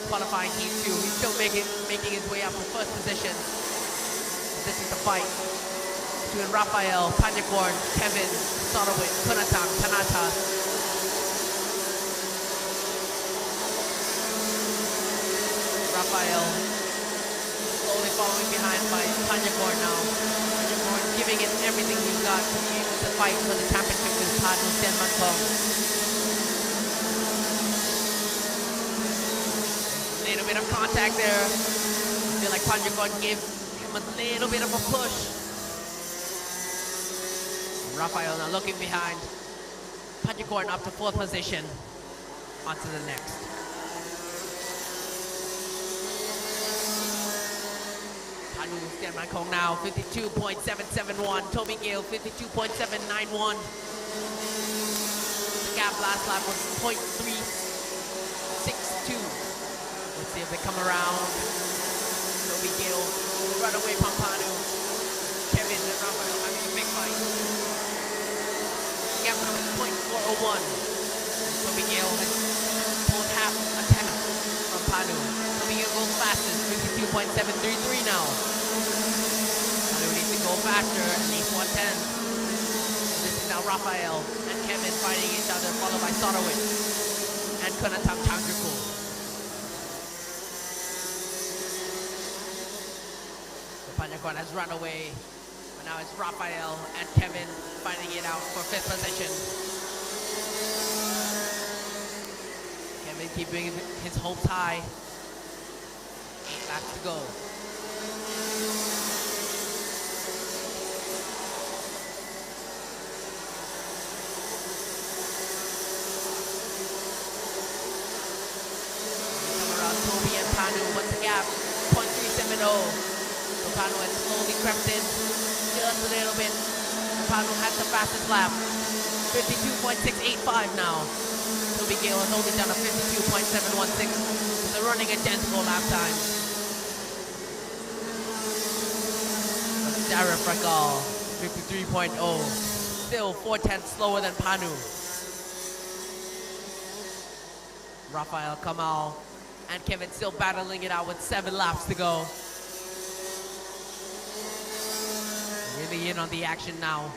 [SPEAKER 1] qualifying heat 2. He's still making his way up to 1st position. This is the fight between Rafael, Panyakorn, Kevin, Sorowit, Kunatam, Kanata. Rafael slowly following behind by Panyakorn now. Panyakorn giving it everything he's got to be able to fight for the championship with Panu Tianmankong. Little bit of contact there. I feel like Panjakorn gave him a little bit of a push. Rafael now looking behind. Panjakorn up to 4th position. On to the next. Panu Tianmankong now 52.771. Toby Gale 52.791. The gap last lap was 0.362. Let's see if they come around. Toby Gale run away from Panu. Kevin and Rafael having a big fight. Gap now is 0.401. Toby Gale has pulled half a tenth from Panu. Toby Gale goes fastest, 52.733 now. Panu needs to go faster, at least 110. This is now Rafael and Kevin fighting each other, followed by Sorowit and Kunatam Changripo. Panjakorn has run away, but now it's Rafael and Kevin fighting it out for 5th position. Kevin keeping his hopes high. 8 laps to go. Come around Toby and Panu. Panu. What's the gap? 0.370. So Panu has slowly crept in just a little bit. Panu has the fastest lap. 52.685 now. Toby Gale has only done a 52.716. So they're running identical lap times. Sarah Fragal, 53.0. Still 4/10 slower than Panu. Rafael Kamal and Kevin still battling it out with 7 laps to go. Really in on the action now.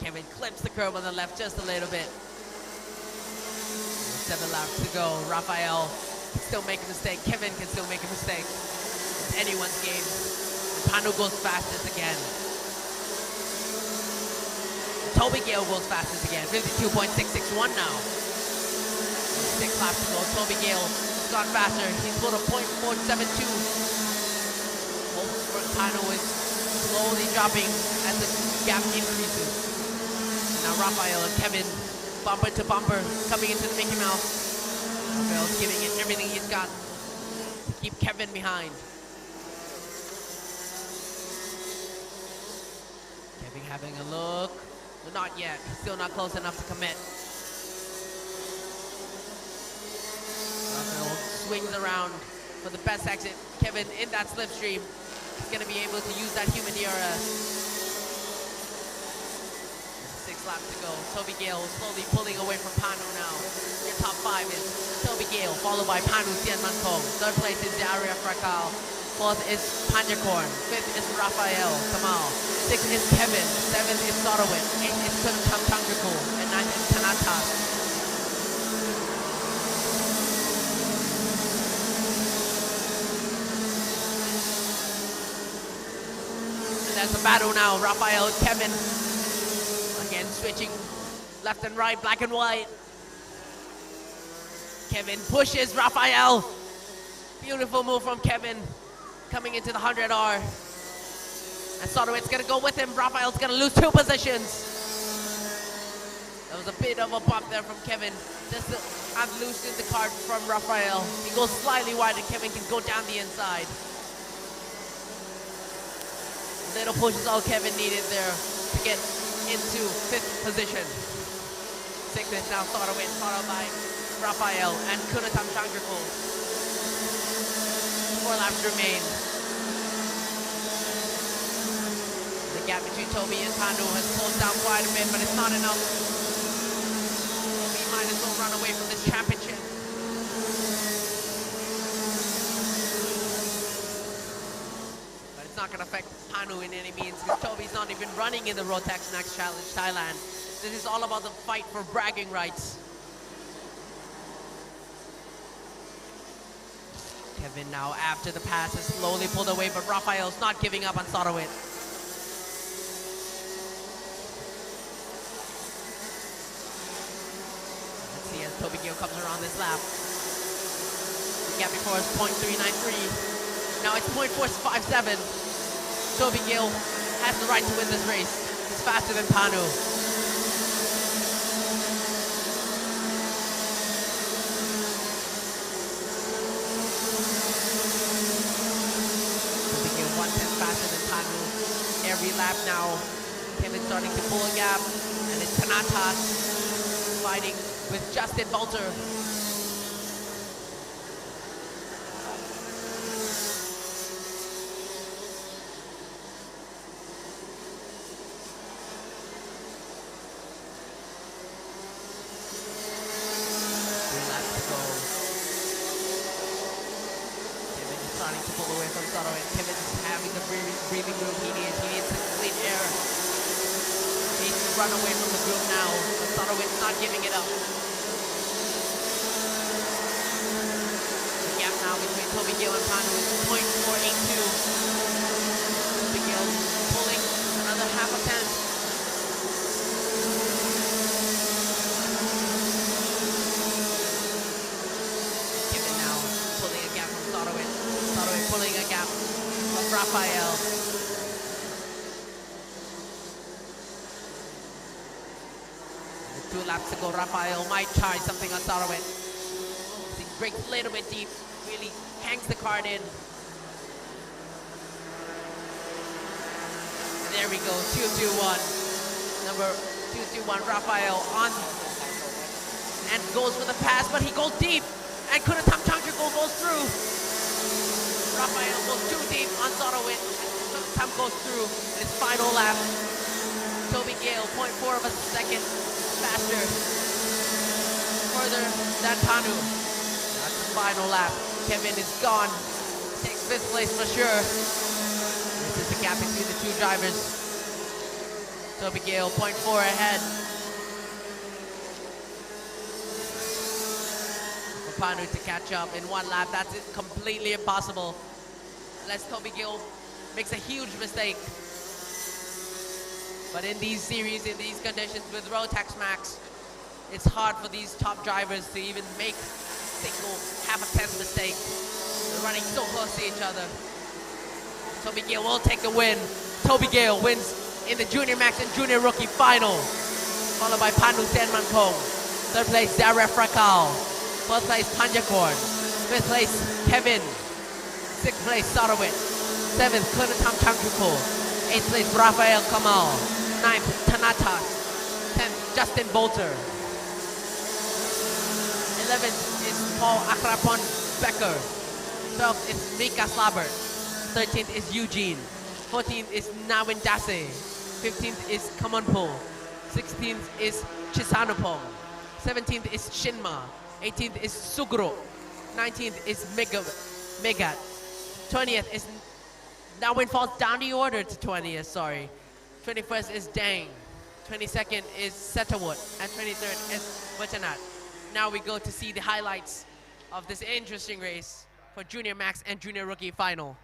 [SPEAKER 1] Kevin clips the curb on the left just a little bit. 7 laps to go. Rafael can still make a mistake. Kevin can still make a mistake. It's anyone's game. Panu goes fastest again. Toby Gale goes fastest again. 52.661 now. 6 laps to go. Toby Gale has gone faster. He's put a 0.472. Panu is slowly dropping as the gap increases. And now Rafael and Kevin bumper to bumper coming into the Mickey Mouse. Rafael's giving it everything he's got to keep Kevin behind. Kevin having a look. But not yet. He's still not close enough to commit. Rafael swings around for the best exit. Kevin in that slipstream is going to be able to use that human DRS. 6 laps to go. Toby Gale slowly pulling away from Panu now. Your top 5 is Toby Gale, followed by Panu Sianmankong. 3rd place is Daria Frakal. 4th is Panjakorn. 5th is Rafael Kamal. 6th is Kevin. 7th is Sorowit. 8th is Kuntam Tangakul. And 9th is Tanatas. And there's a battle now. Rafael and Kevin. Again switching left and right, black and white. Kevin pushes Rafael. Beautiful move from Kevin. Coming into the 100R. And Sorowit's going to go with him. Rafael's going to lose 2 positions. That was a bit of a bump there from Kevin. Just to unloosen the cart from Rafael. He goes slightly wide and Kevin can go down the inside. Little push is all Kevin needed there to get into 5th position. 6th is now Sorowit, followed by Rafael and Kunatam Chandrakul. 4 laps remain. The gap between Toby and Panu has closed down quite a bit, but it's not enough. Toby might as well run away from this championship. But it's not going to affect Panu in any means, because Toby's not even running in the Rotax Next Challenge Thailand. This is all about the fight for bragging rights. Kevin now, after the pass, is slowly pulled away, but Rafael's not giving up on Sorowit. Let's see as Toby Gale comes around this lap. The gap before is 0.393. Now it's 0.457. Toby Gale has the right to win this race. He's faster than Panu. Every lap now, Kevin's starting to pull a gap, and it's Tanatas fighting with Justin Bolter. Starting to pull away from Sorowit. Kevin's having the breathing room he needs. He needs some clean air. He needs to run away from the group now, but Sorowit's not giving it up. The gap now between Toby Gale and Panu is 0.482. Toby Gale pulling another half a tenth. Kevin now pulling a gap from Sorowit. Pulling a gap from Rafael. With 2 laps to go, Rafael might try something on Sorowit. He Brakes a little bit deep, really hangs the cart in. There we go, 221. Number 221, Rafael on and goes for the pass, but he goes deep. And Kunatam Changchukul goes through. Rafael goes too deep on Zorowit. And Kunatam goes through in his final lap. Toby Gale, 0.4 of a second faster. Further than Tanu. That's the final lap. Kevin is gone. Takes 5th place for sure. This is the gap between the two drivers. Toby Gale, 0.4 ahead. For Panu to catch up in 1 lap, that's completely impossible. Unless Toby Gale makes a huge mistake. But in these series, in these conditions with Rotax Max, it's hard for these top drivers to even make single half a tenth mistake. They're running so close to each other. Toby Gale will take the win. Toby Gale wins in the Junior Max and Junior Rookie final, followed by Panu Senmankong. 3rd place, Zaref Rakal. 4th place, Panjakorn. 5th place, Kevin. 6th place, Sarowit. 7th, Kunatam Changchukul. 8th place, Rafael Kamal. 9th, Tanatas. 10th, Justin Bolter. 11th is Paul Akrapon Becker. 12th is Mika Slabert. 13th is Eugene. 14th is Nawin Dase. 15th is Kamonpo. 16th is Chisanupong. 17th is Shinma. 18th is Sugro. 19th is Megat. 20th is Nawin falls down the order to 20th, sorry. 21st is Dang. 22nd is Setawut. And 23rd is Watanat. Now we go to see the highlights of this interesting race for Junior Max and Junior Rookie final.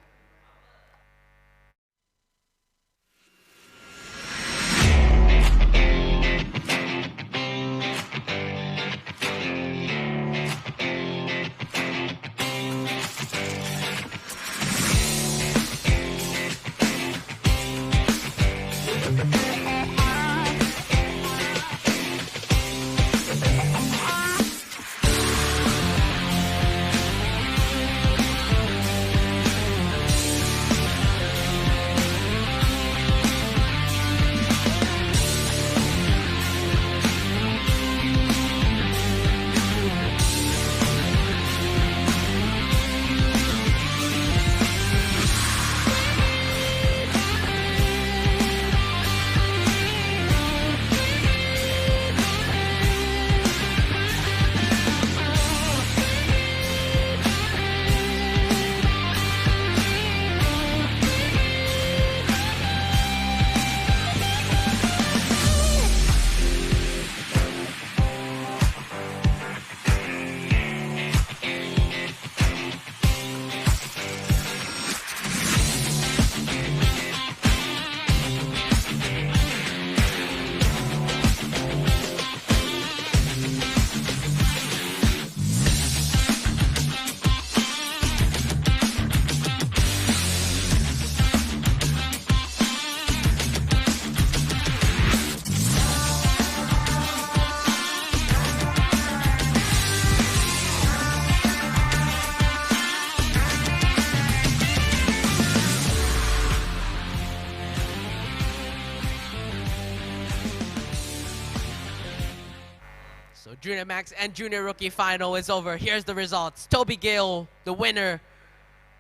[SPEAKER 1] Junior Max and Junior Rookie final is over. Here's the results. Toby Gale, the winner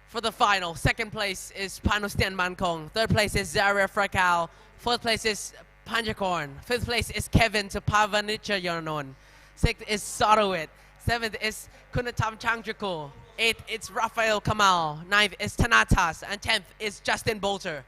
[SPEAKER 1] for the final. 2nd place is Panustian Mankong. 3rd place is Zaria Frakal. 4th place is Panjakorn. 5th place is Kevin to Pavanicha Yonon. 6th is Sarowit. 7th is Kunatam Changchukul. 8th it's Rafael Kamal. 9th is Tanatas. And 10th is Justin Bolter.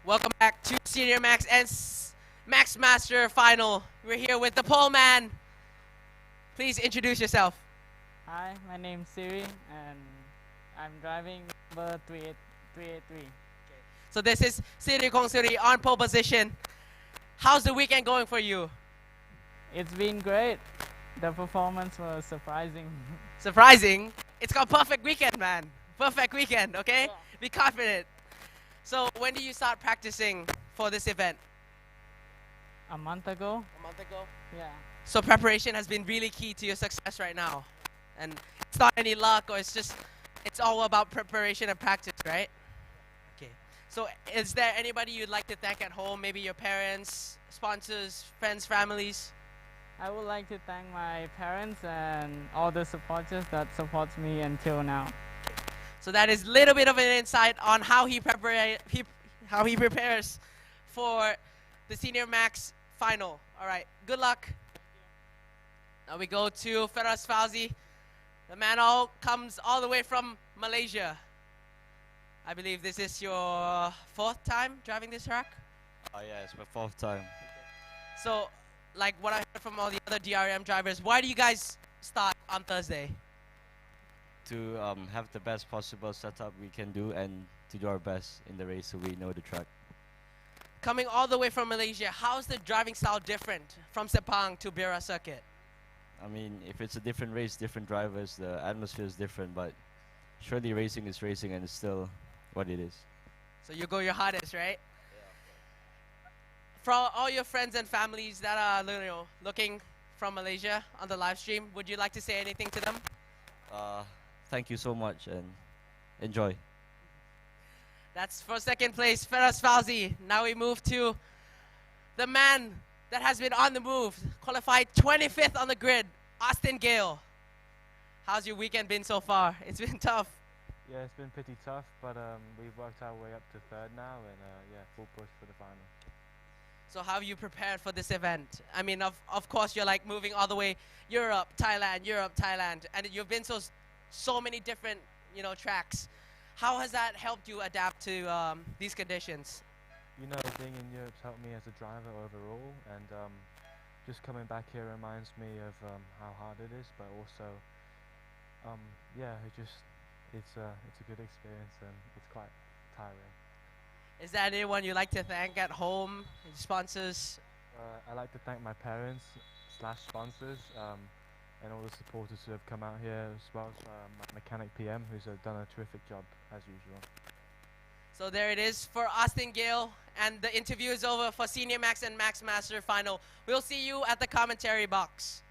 [SPEAKER 1] Welcome back to Senior Max and Max Master Final. We're here with the pole man. Please introduce yourself.
[SPEAKER 9] Hi, my name's Siri, and I'm driving number 383.
[SPEAKER 1] So this is Siri Kong Siri on pole position. How's the weekend going for you?
[SPEAKER 9] It's been great. The performance was surprising.
[SPEAKER 1] Surprising? It's got perfect weekend, man. Perfect weekend, okay?
[SPEAKER 9] Yeah.
[SPEAKER 1] Be confident. So when do you start practicing for this event?
[SPEAKER 9] A month ago?
[SPEAKER 1] A month ago.
[SPEAKER 9] Yeah.
[SPEAKER 1] So preparation has been really key to your success right now. And it's not any luck, or it's all about preparation and practice, right? Okay. So is there anybody you'd like to thank at home? Maybe your parents, sponsors, friends, families?
[SPEAKER 9] I would like to thank my parents and all the supporters that supports me until now.
[SPEAKER 1] So that is a little bit of an insight on how he prepares for the Senior Max final. All right, good luck. Now we go to Feras Fauzi. The man comes all the way from Malaysia. I believe this is your 4th time driving this track?
[SPEAKER 10] Oh yeah, it's my 4th time.
[SPEAKER 1] So, like what I heard from all the other DRM drivers, why do you guys start on Thursday?
[SPEAKER 10] To have the best possible setup we can do and to do our best in the race so we know the track.
[SPEAKER 1] Coming all the way from Malaysia, how's the driving style different from Sepang to Bira circuit?
[SPEAKER 10] I mean, if it's a different race, different drivers, the atmosphere is different, but surely racing is racing and it's still what it is.
[SPEAKER 1] So you go your hardest, right? For all your friends and families that are looking from Malaysia on the live stream, would you like to say anything to them?
[SPEAKER 10] Thank you so much and enjoy.
[SPEAKER 1] That's for 2nd place, Feras Fauzi. Now we move to the man that has been on the move, qualified 25th on the grid, Austin Gale. How's your weekend been so far? It's been tough.
[SPEAKER 11] Yeah, it's been pretty tough, but we've worked our way up to 3rd now, and yeah, full push for the final.
[SPEAKER 1] So how have you prepared for this event? I mean, of course, you're like moving all the way Europe, Thailand, and you've been so many different, tracks. How has that helped you adapt to these conditions?
[SPEAKER 11] You know, being in Europe's helped me as a driver overall, and just coming back here reminds me of how hard it is, but also, yeah, it's a good experience and it's quite tiring.
[SPEAKER 1] Is there anyone you like to thank at home, sponsors?
[SPEAKER 11] I like to thank my parents / sponsors and all the supporters who have come out here, as well as my mechanic PM, who's done a terrific job as usual.
[SPEAKER 1] So there it is for Austin Gale, and the interview is over for Senior Max and Max Master final. We'll see you at the commentary box.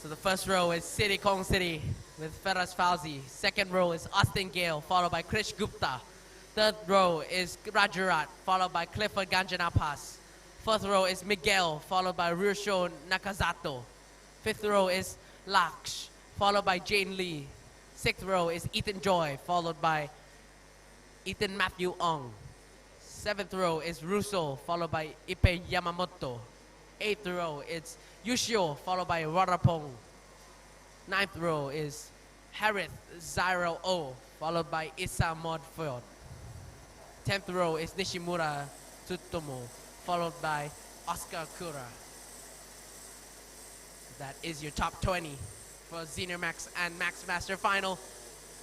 [SPEAKER 1] So the first row is City Kong City with Feras Fauzi. Second row is Austin Gale, followed by Krish Gupta. Third row is Rajarat, followed by Clifford Ganjanapas. Fourth row is Miguel, followed by Rusho Nakazato. Fifth row is Laksh, followed by Jane Lee. Sixth row is Ethan Joy, followed by Ethan Matthew Ong. Seventh row is Russo, followed by Ipe Yamamoto. Eighth row is Yushio, followed by Warapong. Ninth row is Harith Zyro O, followed by Issa Modford. 10th row is Nishimura Tsutomu, followed by Oscar Kura. That is your top 20 for Senior Max and Max Master final.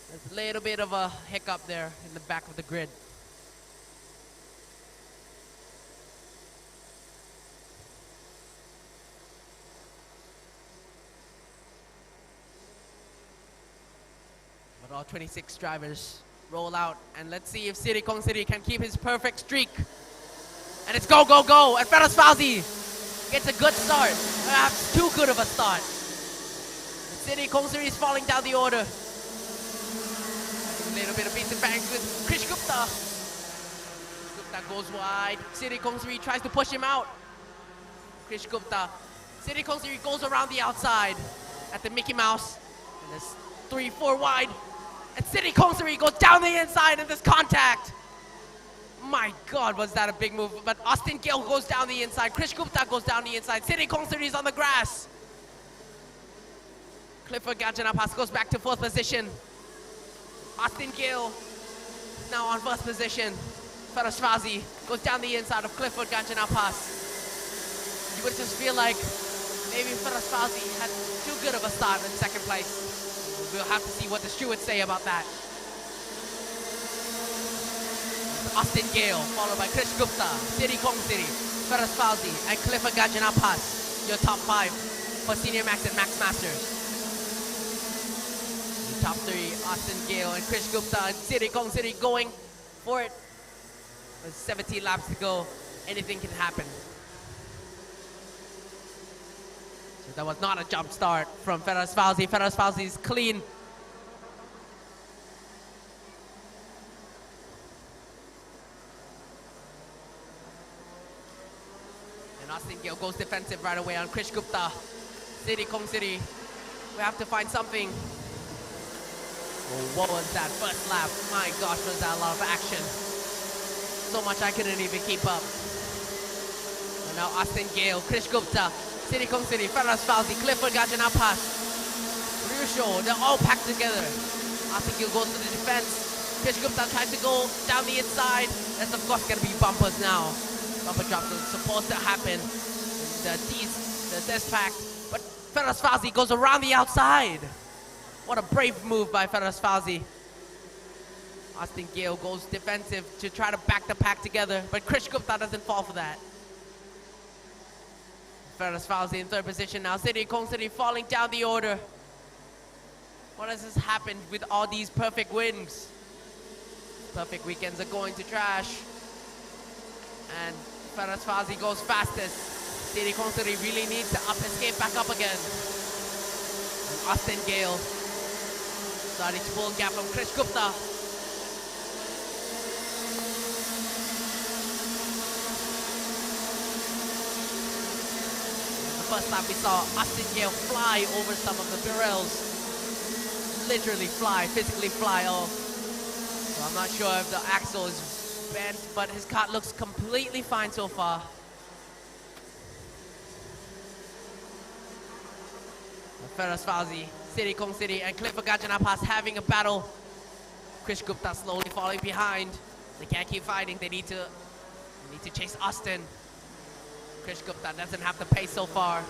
[SPEAKER 1] There's a little bit of a hiccup there in the back of the grid. But all 26 drivers roll out, and let's see if City Kong City can keep his perfect streak. And it's go, go, go, and Feras Fauzi gets a good start. Perhaps too good of a start. City Kong City is falling down the order. A little bit of beats and bangs with Krish Gupta. Gupta goes wide. City Kong City tries to push him out. Krish Gupta. City Kong City goes around the outside at the Mickey Mouse. And there's 3-4 wide. And City Kong City goes down the inside and there's contact. My God, was that a big move. But Austin Gill goes down the inside. Krish Gupta goes down the inside. City Kong City is on the grass. Clifford Gajanapas goes back to fourth position. Austin Gill now on first position. Feras Fauzi goes down the inside of Clifford Gajanapas. You would just feel like maybe Feras Fauzi had too good of a start in second place. We'll have to see what the stewards say about that. Austin Gale, followed by Krish Gupta, City Kong City, Feras Fauzi, and Clifford Gajanapas. Your top 5 for Senior Max and Max Masters. The top 3, Austin Gale and Krish Gupta and City Kong City going for it. With 17 laps to go, anything can happen. So that was not a jump start from Feras Fauzi. Feras Fauzi is clean. Austin Gill goes defensive right away on Krish Gupta. City Kong City, we have to find something. Oh, what was that first lap? My gosh, was that a lot of action. So much I couldn't even keep up. And now Austin Gill, Krish Gupta, City Kong City, Feras Fauzi, Clifford Gajanapas, Ryusho, they're all packed together. Austin Gill goes to the defense. Krish Gupta tries to go down the inside. That's of course gonna be bumpers now. Bumper drops are supposed to happen. The test pack. But Feras Fauzi goes around the outside. What a brave move by Feras Fauzi. Austin Gale goes defensive to try to back the pack together, but Krish Gupta doesn't fall for that. Feras Fauzi in third position now. City Kong City falling down the order. What has this happened with all these perfect wins? Perfect weekends are going to trash. And Feras Fauzi goes fastest. City Kong City really needs to up his game back up again. And Austin Gale starting to pull gap from Krish Gupta. The first time we saw Austin Gale fly over some of the barrels. Literally fly, physically fly off. So I'm not sure if the axle is bent, but his kart looks completely fine so far. Feras Fauzi, City Kong City, and Clifford Gajanapas having a battle. Krish Gupta slowly falling behind. They can't keep fighting. They need to chase Austin. Krish Gupta doesn't have the pace so far.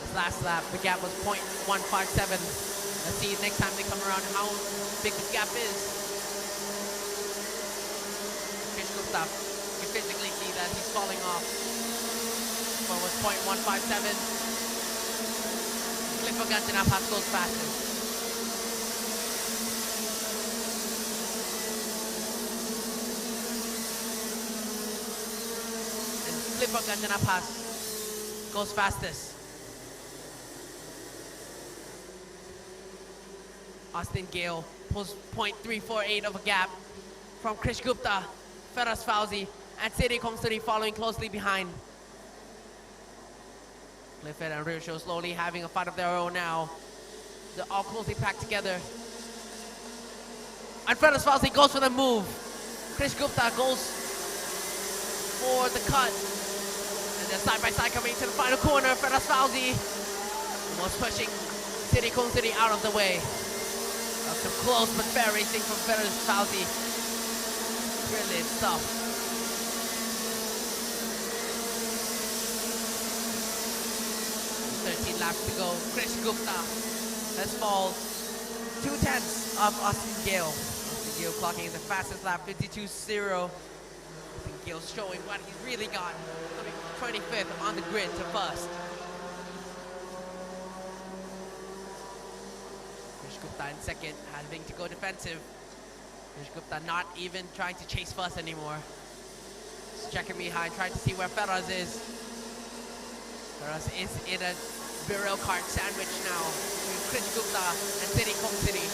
[SPEAKER 1] This last lap, the gap was .157. Let's see next time they come around how big the gap is. Krish Gupta, you physically see that he's falling off. What was .157. Clifford Gajanapas goes faster. And Clifford Gajanapas goes fastest. Austin Gale pulls .348 of a gap from Krish Gupta, Feras Fauzi, and Siddhi Komsuri following closely behind. Clifford and Riosho slowly having a fight of their own now. They're all closely packed together. And Feras Fauzi goes for the move. Krish Gupta goes for the cut. And they're side by side coming to the final corner. Feras Fauzi almost pushing Siddhi Komsuri out of the way. Some close but fair racing from Feras Fauzi. Brilliant stuff. 13 laps to go. Krish Gupta has fallen 2/10 of Austin Gale. Austin Gale clocking in the fastest lap, 52.0. Austin Gale showing what he's really got. Coming 25th on the grid to first. Krish Gupta in second, having to go defensive. Krish Gupta not even trying to chase first anymore. Just checking behind, trying to see where Feras is. Feras is in a Bira Kart sandwich now between Krish Gupta and Siddhi Komsuri.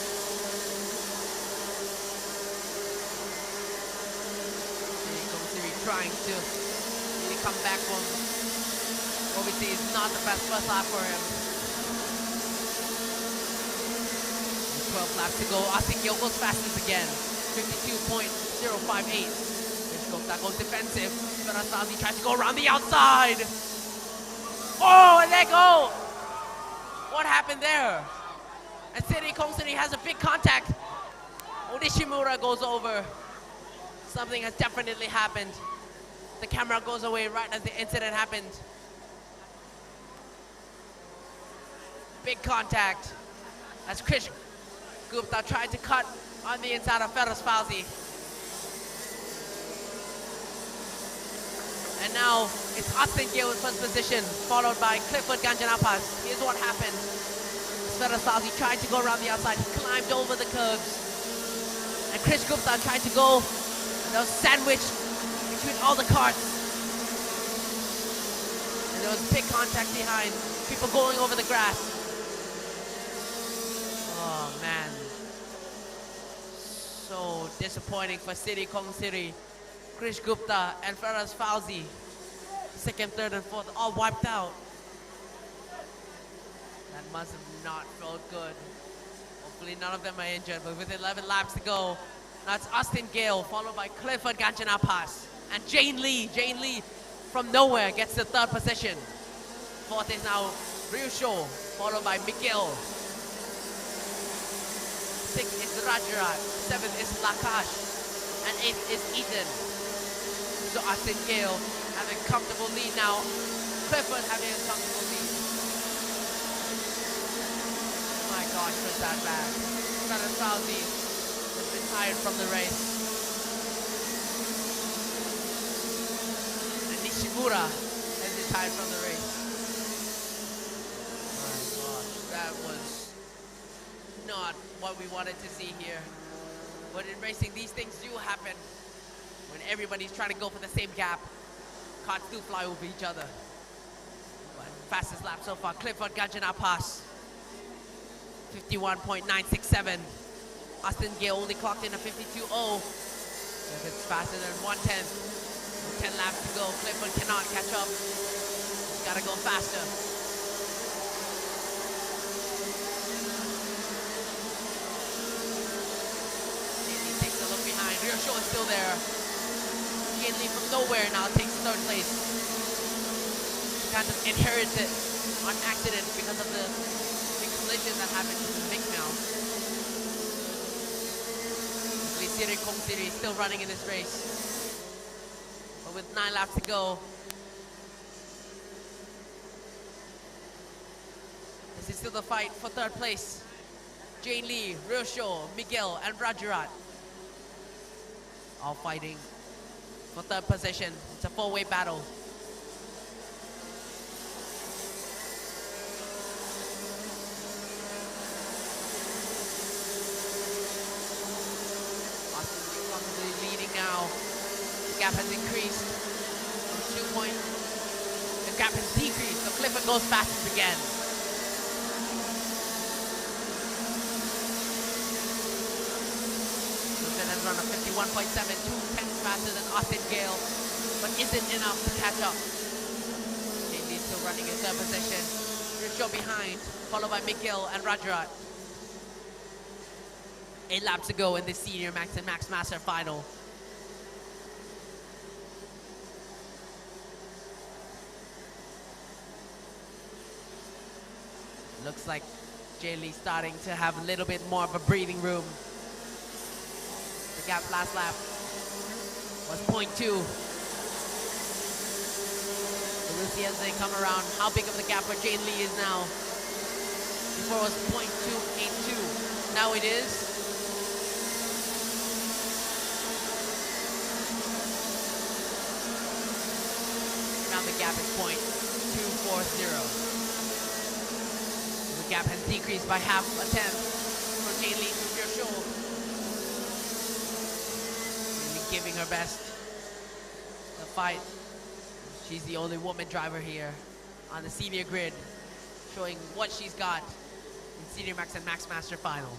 [SPEAKER 1] Siddhi Komsuri trying to really come back from what we see is not the best first lap for him. 12 laps to go. Austin Gale goes fastest again. 52.058. Krish Gupta goes defensive. Feras Fauzi tries to go around the outside. Oh, and let go! What happened there? And Siddhi Komsuri has a big contact. Onishimura goes over. Something has definitely happened. The camera goes away right as the incident happened. Big contact. As Krish Gupta tried to cut on the inside of Feras Fauzi. And now it's Austin Gale in first position, followed by Clifford Ganjanapas. Here's what happened. Feras Fauzi tried to go around the outside. He climbed over the curves. And Krish Gupta tried to go, and there was sandwiched between all the carts. And there was big contact behind. People going over the grass. Oh man. So disappointing for Siddhi Komsuri. Krish Gupta and Feras Fauzi, second, third, and fourth, all wiped out. That must have not felt good. Hopefully none of them are injured, but with 11 laps to go, that's Austin Gale, followed by Clifford Ganjanapas. And Jane Lee from nowhere gets the third position. Fourth is now Ryusho, followed by Miguel. Sixth is Rajarat, seventh is Lakash, and eighth is Ethan. So Austin Gale having a comfortable lead now. Clifford having a comfortable lead. Oh my gosh, was that bad. Feras Fauzi has been tired from the race. And Nishimura has been tired from the race. Oh my gosh, that was not what we wanted to see here. But in racing, these things do happen. When everybody's trying to go for the same gap, carts do fly over each other. But fastest lap so far, Clifford Ganjanapas, 51.967. Austin Gale only clocked in a 52.0. If it's faster than 1/10, 10 laps to go. Clifford cannot catch up. He's gotta go faster. He takes a look behind. Ryosho is still there. Lee from nowhere now takes third place. He kind of inherited on accident because of the big collision that happened to Mick now. Siddhi Komsuri is still running in this race. But with 9 laps to go, this is still the fight for third place. Jane Lee, Ryosho, Miguel, and Rajarat all fighting for third position. It's a 4-way battle. Austin probably leading now. The gap has increased. The gap has decreased. Clifford goes fastest again. Clifford has run a 51.7, 2 tenths faster than Austin Gale, but isn't enough to catch up. Lee still running in third position. Risho behind, followed by Miguel and Rajarat. 8 laps to go in the Senior Max and Max Master final. Looks like Jay Lee starting to have a little bit more of a breathing room. The gap last lap was 0.2. So we'll see as they come around how big of the gap for Jay Lee is now. Before it was 0.282. Now it is. Now the gap is 0.240. The gap has decreased by half a tenth from Jay Lee to Pure Show. Really giving her best to fight. She's the only woman driver here on the senior grid, showing what she's got in Senior Max and Max Master final.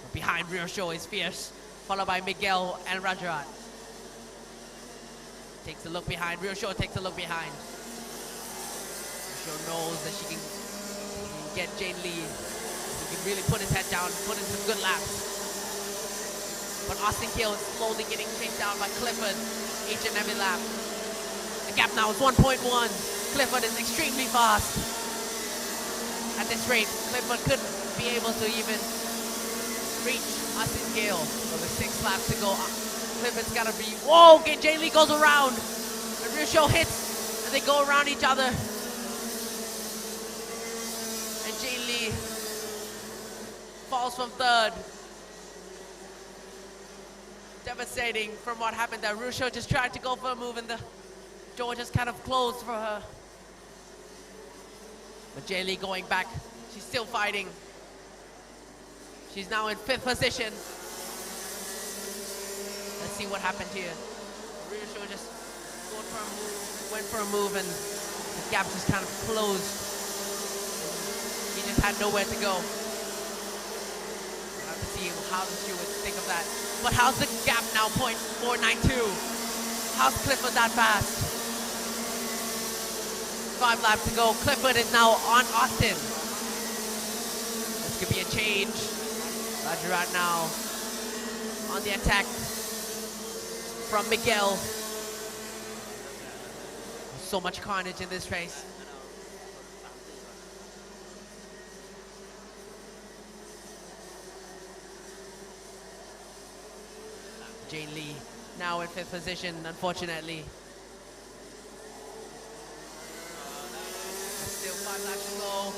[SPEAKER 1] But behind Rio Show is Fierce, followed by Miguel and Rajarat. Takes a look behind. Rio Show takes a look behind. Rio Show knows that she can get Jane Lee. He can really put his head down, put in some good laps. But Austin Gale is slowly getting chased down by Clifford each and every lap. The gap now is 1.1. Clifford is extremely fast. At this rate, Clifford could be able to even reach Austin Gale. So with 6 laps to go, Clifford's gotta be, whoa, okay, Jane Lee goes around. And Rio Show hits, and they go around each other. Jay Lee falls from third. Devastating from what happened there. Rusho just tried to go for a move and the door just kind of closed for her. But Jay Lee going back. She's still fighting. She's now in 5th position. Let's see what happened here. Rusho just went for a move and the gap just kind of closed. He just had nowhere to go. We'll have to see how the stewards think of that. But how's the gap now? 0.492. How's Clifford that fast? 5 laps to go. Clifford is now on Austin. This could be a change. Rajarat now on the attack from Miguel. So much carnage in this race. Jane Lee now in 5th position, unfortunately. Still 5 laps to go.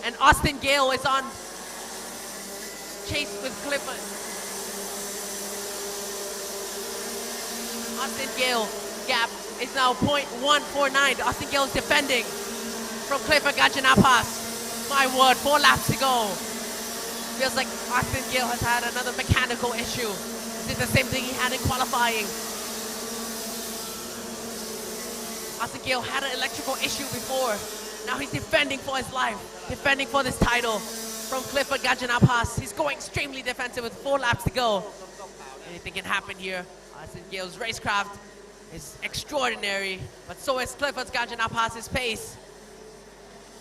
[SPEAKER 1] And Austin Gale is on chase with Clifford. Austin Gale gap is now 0.149. Austin Gale is defending from Clifford Gajanapas. My word, 4 laps to go. Feels like Austin Gale has had another mechanical issue. This is the same thing he had in qualifying. Austin Gale had an electrical issue before. Now he's defending for his life, defending for this title from Clifford Gajanapas. He's going extremely defensive with 4 laps to go. Anything can happen here. Austin Gale's racecraft is extraordinary, but so is Clifford Gajanapas' pace.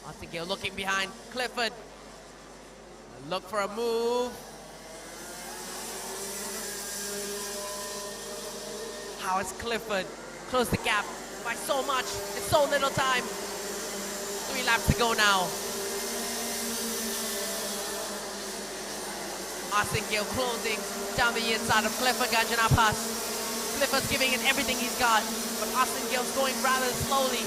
[SPEAKER 1] Austin Gale looking behind Clifford. Look for a move. How has Clifford closed the gap by so much in so little time? 3 laps to go now. Austin Gale closing down the inside of Clifford Gajanapas. Clifford's giving it everything he's got, but Austin Gale's going rather slowly.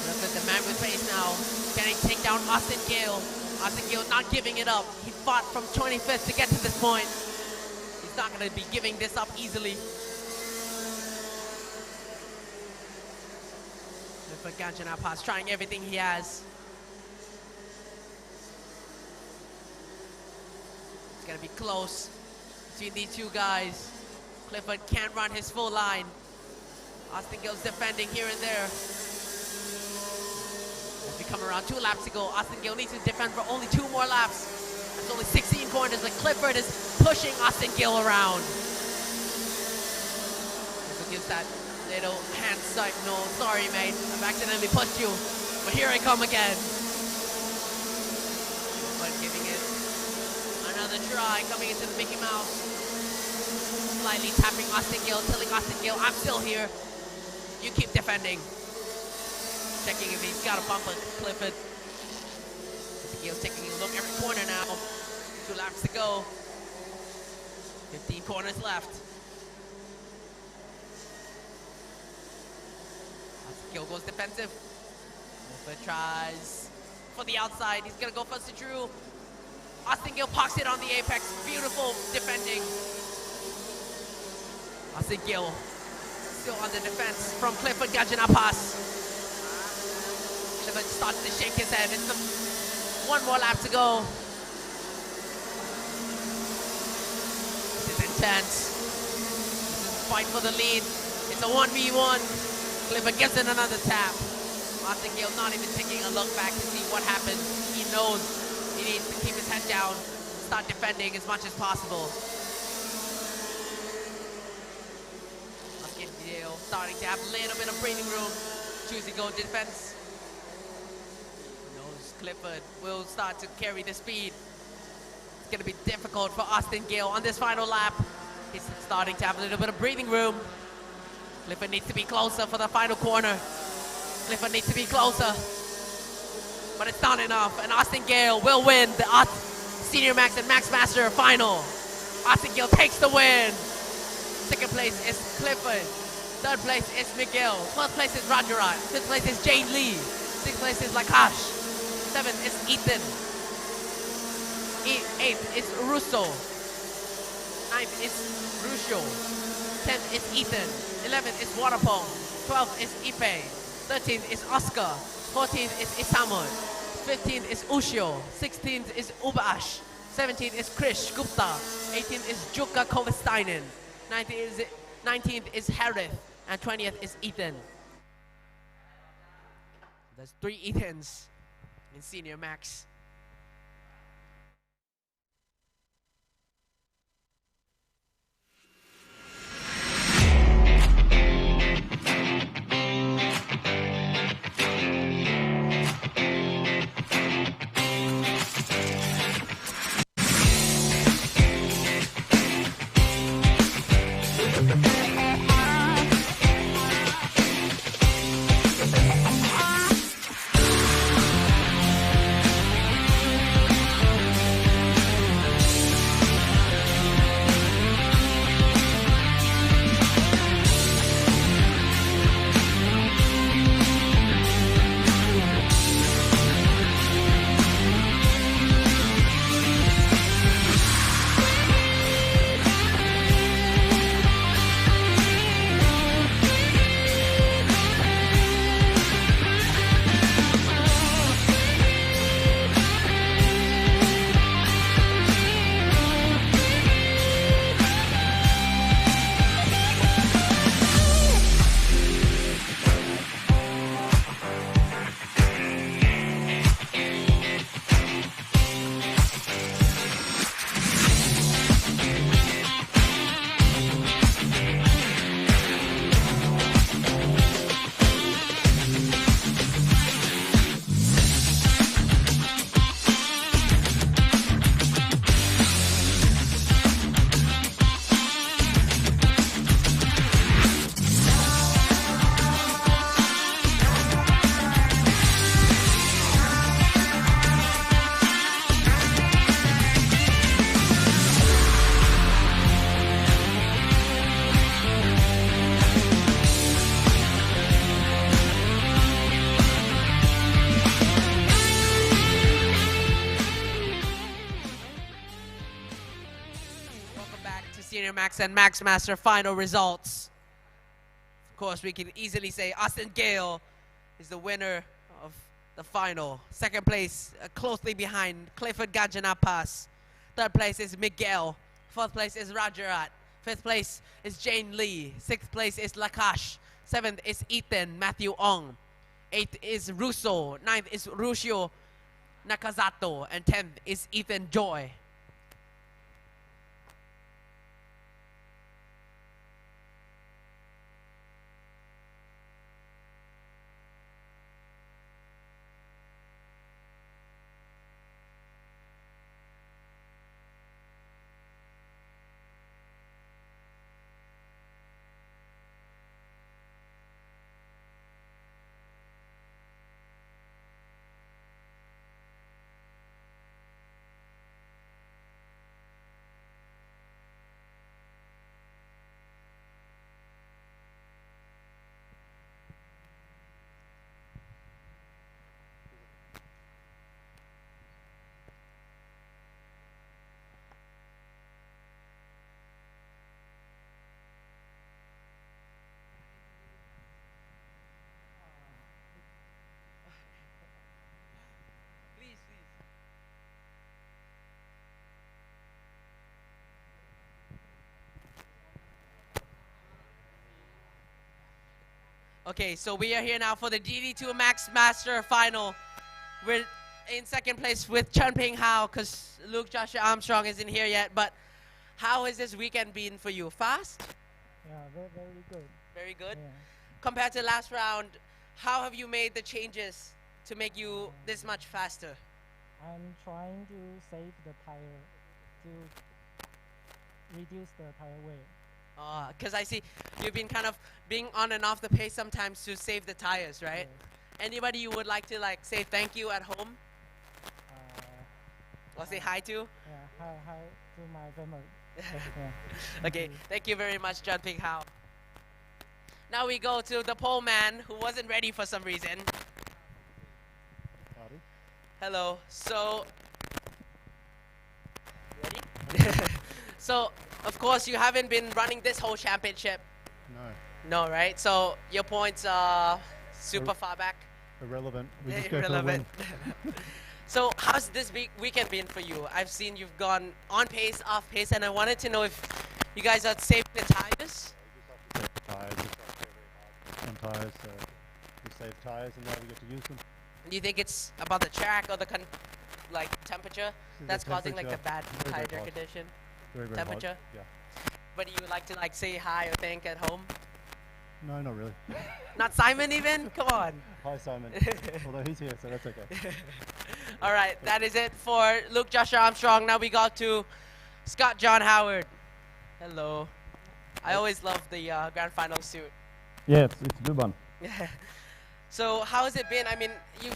[SPEAKER 1] Clifford, the man with pace now, can he take down Austin Gale? Austin Gale not giving it up. He fought from 25th to get to this point. He's not going to be giving this up easily. Clifford Gajanapas trying everything he has. It's going to be close between these two guys. Clifford can't run his full line. Austin Gill's defending here and there. As we come around 2 laps to go, Austin Gill needs to defend for only 2 more laps. There's only 16 corners, but Clifford is pushing Austin Gill around. Clifford gives that little hand signal. Sorry, mate, I've accidentally pushed you, but here I come again. But giving it another try, coming into the Mickey Mouse. Slightly tapping Austin Gill, telling Austin Gill, I'm still here. You keep defending. Checking if he's got a bump on Clifford. Austin Gill's taking a look every corner now. 2 laps to go. 15 corners left. Austin Gill goes defensive. Clifford tries for the outside. He's gonna go first to Drew. Austin Gill parks it on the apex. Beautiful defending. Austin Gill still on the defense from Clifford Gajanapas. Clifford starts to shake his head. It's 1 more lap to go. This is intense. This is a fight for the lead. It's a 1v1. Clifford gets in another tap. Austin Gill not even taking a look back to see what happened. He knows he needs to keep his head down, start defending as much as possible. Austin Gill starting to have a little bit of breathing room, choosing to go defense. Knows Clifford will start to carry the speed. It's going to be difficult for Austin Gill on this final lap. He's starting to have a little bit of breathing room. Clifford needs to be closer for the final corner. Clifford needs to be closer, but it's not enough. And Austin Gill will win the Senior Max and Max Master final. Austin Gill takes the win. 2nd place is Clifford. 3rd place is Miguel. 4th place is Rajarat. 5th place is Jane Lee. 6th place is Lakash. 7th is Ethan. 8th is Russo. 9th is Rusho. 10th is Ethan. 11th is Watapong. 12th is Ipe. 13th is Oscar. 14th is Isamon. 15th is Ushio. 16th is Ubash. 17th is Krish Gupta. 18th is Jukka Kovestainen. 19th is Harith. And 20th is Ethan. There's 3 Ethans in Senior Max. Senior Max and Max Master final results. Of course, we can easily say Austin Gale is the winner of the final. 2nd place, closely behind Clifford Gajanapas. 3rd place is Miguel. 4th place is Rajarat. 5th place is Jane Lee. 6th place is Lakash. 7th is Ethan Matthew Ong. 8th is Russo. 9th is Ruscio Nakazato. And 10th is Ethan Joy. Okay, so we are here now for the DD2 Max Master Final. We're in second place with Chun Ping Hao because Luke Joshua Armstrong isn't here yet. But how has this weekend been for you? Fast?
[SPEAKER 12] Yeah, very, very good.
[SPEAKER 1] Very good?
[SPEAKER 12] Yeah.
[SPEAKER 1] Compared to last round, how have you made the changes to make you this much faster?
[SPEAKER 12] I'm trying to save the tire, to reduce the tire weight.
[SPEAKER 1] Because I see you've been kind of being on and off the pace sometimes to save the tires, right?
[SPEAKER 12] Yes.
[SPEAKER 1] Anybody you would like to like say thank you at home? Or say hi to?
[SPEAKER 12] Yeah, hi to my family. Yeah.
[SPEAKER 1] Okay, thank you very much, Chun Ping Hao. Now we go to the pole man who wasn't ready for some reason.
[SPEAKER 13] Howdy.
[SPEAKER 1] Hello. So, ready? So, of course, you haven't been running this whole championship.
[SPEAKER 13] No.
[SPEAKER 1] No, right? So your points are super far back.
[SPEAKER 13] Irrelevant. We just go for the
[SPEAKER 1] Irrelevant.
[SPEAKER 13] win.
[SPEAKER 1] So how's this weekend been for you? I've seen you've gone on pace, off pace, and I wanted to know if you guys are saving the tires.
[SPEAKER 13] Tires, some tires, so we save tires and now we get to use them.
[SPEAKER 1] Do you think it's about the track or the like temperature that's causing like the bad
[SPEAKER 13] Very,
[SPEAKER 1] tire
[SPEAKER 13] very hot.
[SPEAKER 1] condition?
[SPEAKER 13] Very, very
[SPEAKER 1] Temperature?
[SPEAKER 13] hot. Yeah.
[SPEAKER 1] But you would like to like say hi or thank at home?
[SPEAKER 13] No, not really.
[SPEAKER 1] Not Simon even? Come on.
[SPEAKER 13] Hi Simon. Although he's here, so that's okay.
[SPEAKER 1] All right, that is it for Luke Joshua Armstrong. Now we got to Scott John Howard. Hello. I always love the grand final suit.
[SPEAKER 14] Yeah, it's a good one.
[SPEAKER 1] So how has it been? I mean, you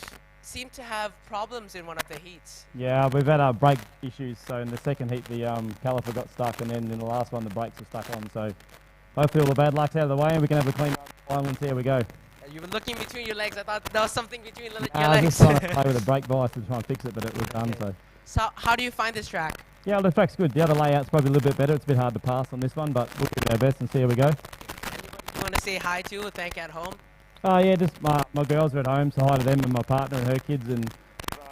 [SPEAKER 1] seem to have problems in one of the heats.
[SPEAKER 14] Yeah, we've had our brake issues. So in the second heat, the caliper got stuck, and then in the last one, the brakes were stuck on. So hopefully all the bad luck's out of the way, and we can have a clean final and see how we go.
[SPEAKER 1] You were looking between your legs. I thought there was something between your legs.
[SPEAKER 14] I was just trying to play with the brake bias to try and fix it, but it was done.
[SPEAKER 1] So how do you find this track?
[SPEAKER 14] Yeah, the track's good. The other layout's probably a little bit better. It's a bit hard to pass on this one, but we'll give it our best and see how we go.
[SPEAKER 1] You want to say hi to or thank at home?
[SPEAKER 14] Yeah, just my girls are at home, so hi to them and my partner and her kids, and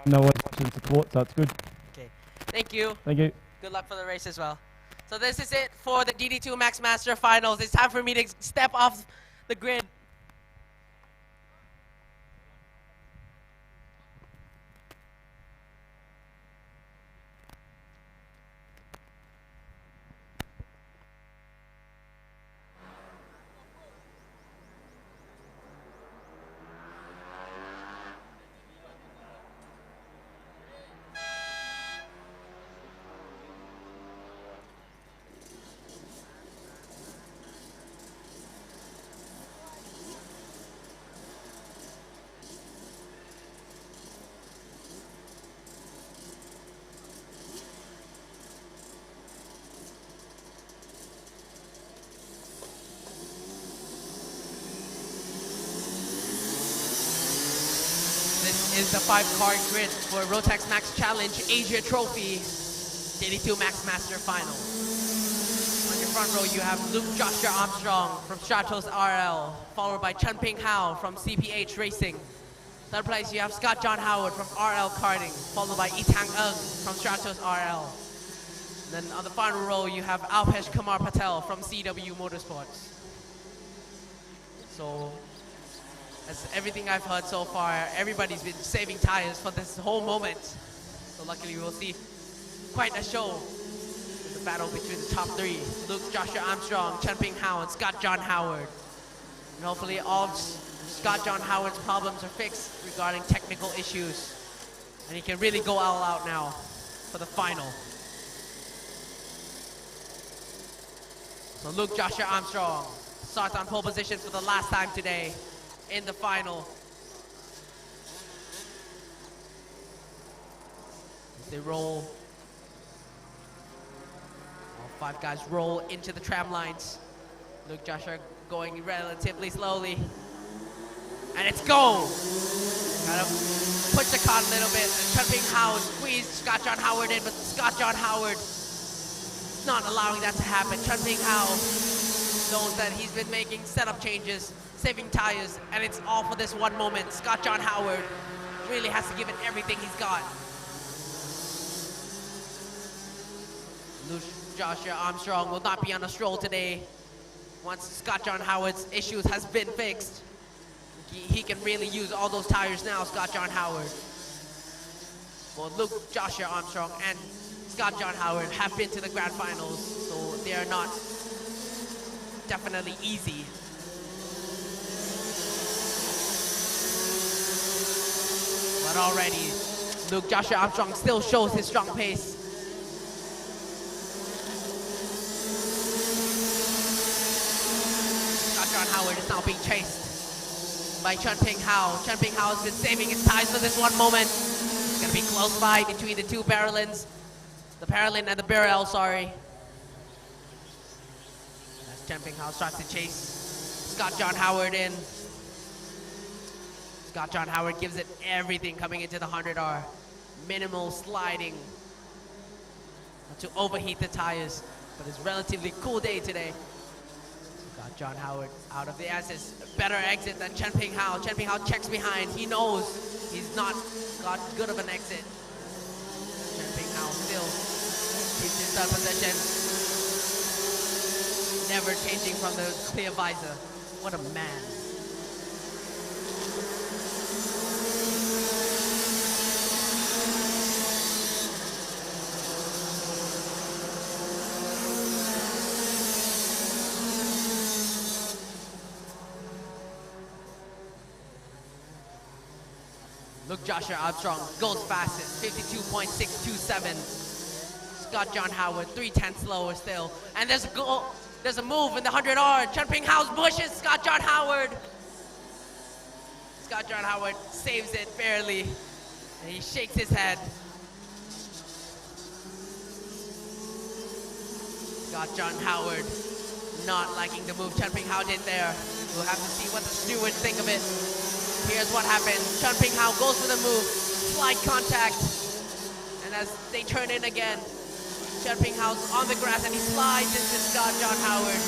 [SPEAKER 14] no always watching support, so it's good.
[SPEAKER 1] Okay, thank you.
[SPEAKER 14] Thank you.
[SPEAKER 1] Good luck for the race as well. So this is it for the DD2 Max Master Finals. It's time for me to step off the grid. This is the 5-card grid for Rotax Max Challenge Asia Trophy DD2 Max Master Final. On your front row, you have Luke Joshua Armstrong from Stratos RL, followed by Chun Ping Hao from CPH Racing. Third place, you have Scott John Howard from RL Karting, followed by Itang Ung from Stratos RL. Then on the final row, you have Alpesh Kumar Patel from CW Motorsports. So, as everything I've heard so far, everybody's been saving tires for this whole moment. So luckily we'll see quite a show. The battle between the top three, Luke Joshua Armstrong, Chen Ping Hao, and Scott John Howard. And hopefully all of Scott John Howard's problems are fixed regarding technical issues. And he can really go all out now for the final. So Luke Joshua Armstrong starts on pole position for the last time today in the final. As they roll, all 5 guys roll into the tram lines. Luke Joshua going relatively slowly. And it's go! Kind of push the cart a little bit. And Chen Ping Hao squeezed Scott John Howard in, but Scott John Howard not allowing that to happen. Chen Ping Hao knows that he's been making setup changes, saving tires, and it's all for this one moment. Scott John Howard really has to give it everything he's got. Luke Joshua Armstrong will not be on a stroll today. Once Scott John Howard's issues has been fixed, he can really use all those tires now, Scott John Howard. Well, Luke Joshua Armstrong and Scott John Howard have been to the grand finals, so they are not definitely easy. But already, Luke Joshua Armstrong still shows his strong pace. Scott John Howard is now being chased by Chen Ping Hao. Chen Ping Hao has been saving his tires for this one moment. It's gonna be close fight between the two Paralins. The Paralin and the Bira, sorry. As Chen Ping Hao starts to chase Scott John Howard in. Scott John Howard gives it everything coming into the 100R. Minimal sliding to overheat the tires, but it's a relatively cool day today. Scott John Howard out of the assist. Better exit than Chen Ping Hao. Chen Ping Hao checks behind. He knows he's not got good of an exit. Chen Ping Hao still keeps his third position. Never changing from the clear visor. What a man. Luke Joshua Armstrong goes fastest, 52.627. Scott John Howard, 3/10 slower still. And there's a goal, there's a move in the 100R. Chen Ping Hao's bushes Scott John Howard. Scott John Howard saves it barely. And he shakes his head. Scott John Howard not liking the move Chen Ping Hao did there. We'll have to see what the stewards think of it. Here's what happens. Chen Ping Hao goes for the move, slide contact, and as they turn in again, Chen Ping Hao's on the grass and he slides into Scott John Howard.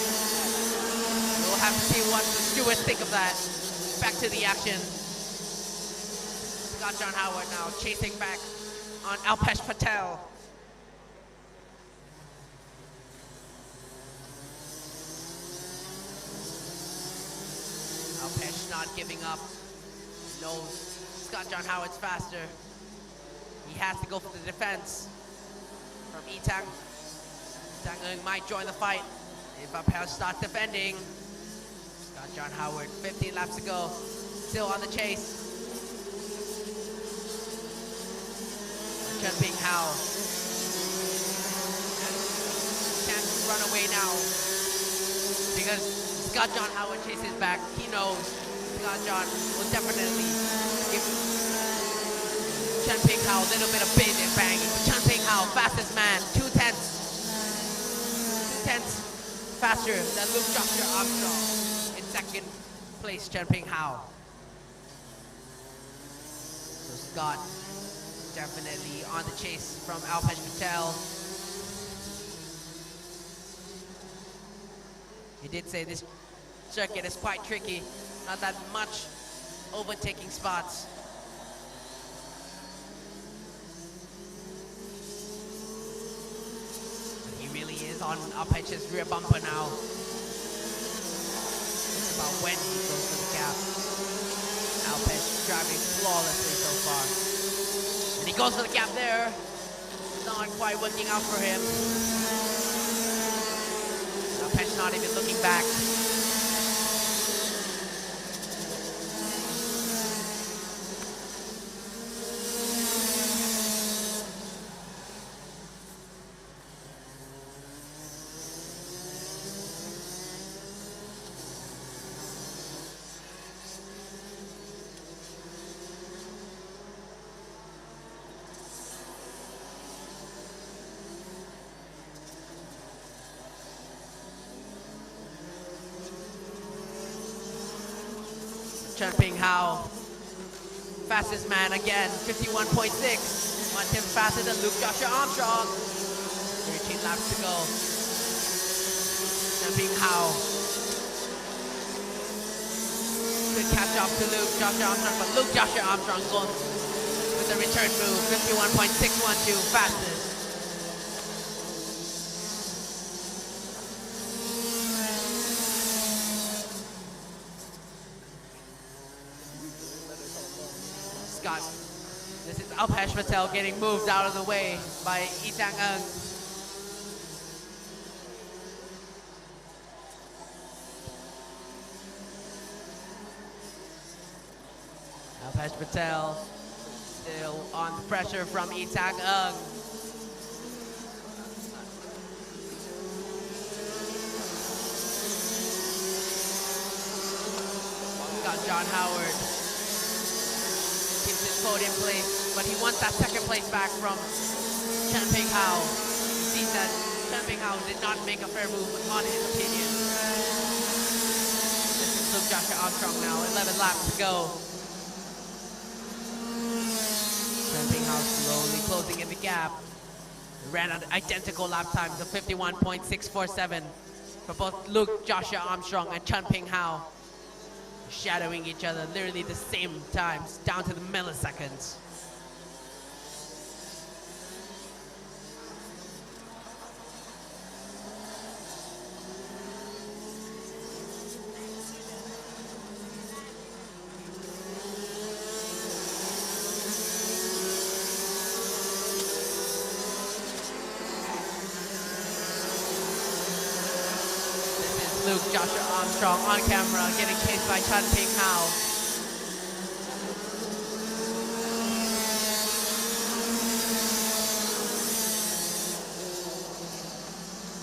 [SPEAKER 1] We'll have to see what the stewards think of that. Back to the action. Scott John Howard now chasing back on Alpesh Patel. Alpesh not giving up. Knows Scott John Howard's faster. He has to go for the defense from Itang. Itang might join the fight if Alpesh starts defending. Scott John Howard, 15 laps to go, still on the chase. Chen Ping Hao can't run away now because Scott John Howard chases back. He knows Scott John will definitely give Chen Ping Hao a little bit of bait and banging. Chen Ping Hao, fastest man, 2/10 faster than Luke Joshua Armstrong. In second place, Chen Ping Hao. So Scott definitely on the chase from Alpesh Patel. He did say this circuit is quite tricky. Not that much overtaking spots. He really is on Alpesh's rear bumper now. It's about when he goes for the gap. Alpesh driving flawlessly so far. And he goes for the gap there. Not quite working out for him. Alpesh not even looking back. Chen Hao, fastest man again, 51.6. 1 tenth faster than Luke Joshua Armstrong. 13 laps to go. Chen Hao. Good catch up to Luke Joshua Armstrong, but Luke Joshua Armstrong goes with the return move, 51.612, fastest. This is Alpesh Patel getting moved out of the way by Itang Ng. Alpesh Patel still on the pressure from Itang Ng. Got John Howard. Keeps his podium place, but he wants that second place back from Chen Hao. He sees that Chen Hao did not make a fair move on his opinion. This is Luke Joshua Armstrong now, 11 laps to go. Chen Hao slowly closing in the gap. Ran an identical lap times of 51.647 for both Luke Joshua Armstrong and Chen Hao. Shadowing each other literally the same times, down to the milliseconds. Luke Joshua Armstrong on camera getting chased by Chen Hao.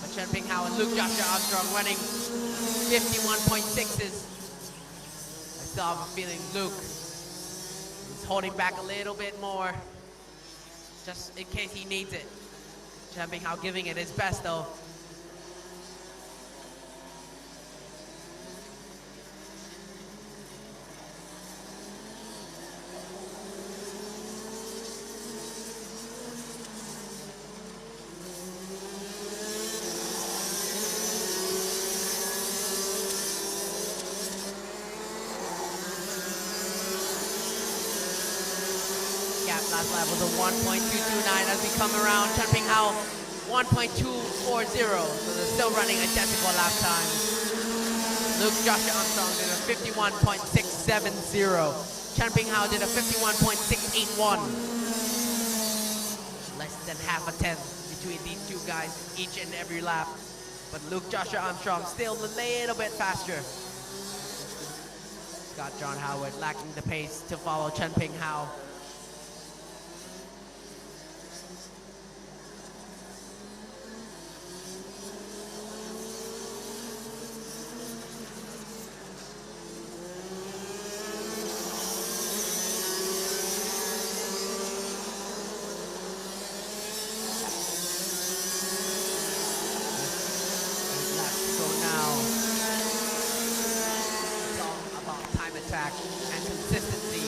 [SPEAKER 1] But Chen Hao and Luke Joshua Armstrong running 51.6s. I still have a feeling Luke is holding back a little bit more, just in case he needs it. Chen Hao giving it his best though. Last lap was a 1.229 as we come around. Chen Hao 1.240, so they're still running identical lap times. Luke Joshua Armstrong did a 51.670. Chen Hao did a 51.681. Less than half a tenth between these two guys each and every lap. But Luke Joshua Armstrong still a little bit faster. Scott John Howard lacking the pace to follow Chen Hao. And consistency.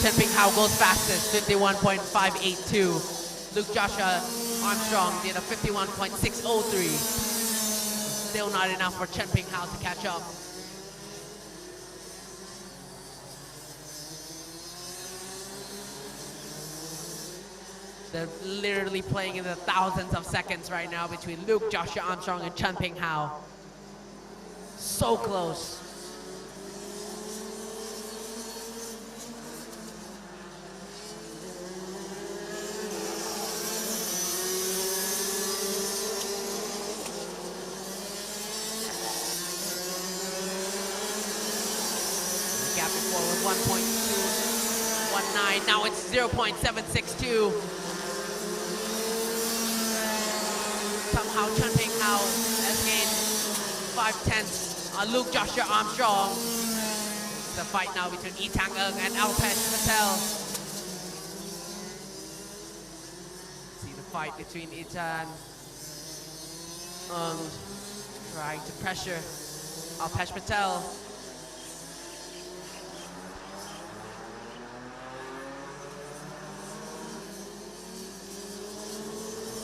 [SPEAKER 1] Chen Hao goes fastest, 51.582. Luke Joshua Armstrong did a 51.603. Still not enough for Chen Hao to catch up. They're literally playing in the thousands of seconds right now between Luke Joshua Armstrong and Chen Hao. So close. The gap before was 1.219. Now it's 0.762. Somehow Chun Ping Hao has gained 5/10 on Luke Joshua Armstrong. It's a fight now between Itang Ung and Alpesh Patel. See the fight between Itang Ung trying to pressure Alpesh Patel.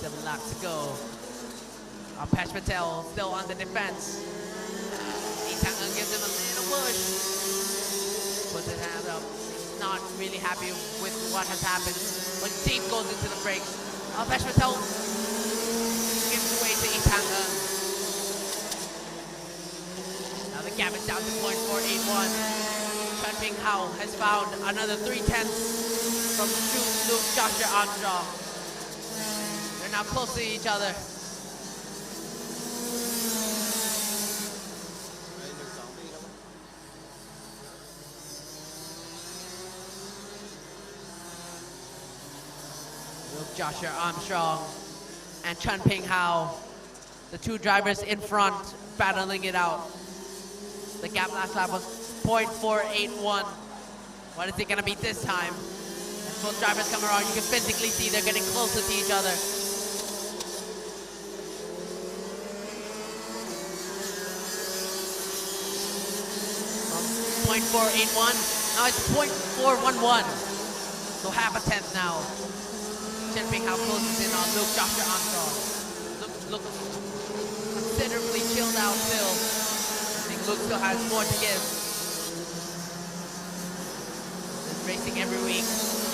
[SPEAKER 1] 7 laps to go. Alpesh Patel still on the defense. Itang Ung gives him a little push. Puts his hand up. Not really happy with what has happened. But deep goes into the brakes. Alpesh Patel gives way to Itang Ung. Now the gap is down to 0.481. Chun Ping Hao has found another 3/10 from Luke Joshua Armstrong. They're now close to each other. Luke Joshua Armstrong and Chun Ping Hao, the two drivers in front, battling it out. The gap last lap was 0.481. What is it going to be this time? As both drivers come around, you can physically see they're getting closer to each other. 0.481. Now it's 0.411. So half a tenth now. Chun Ping Hao closes in on Luke Joshua Armstrong. Look considerably chilled out still. I think Luke still has more to give. He's racing every week.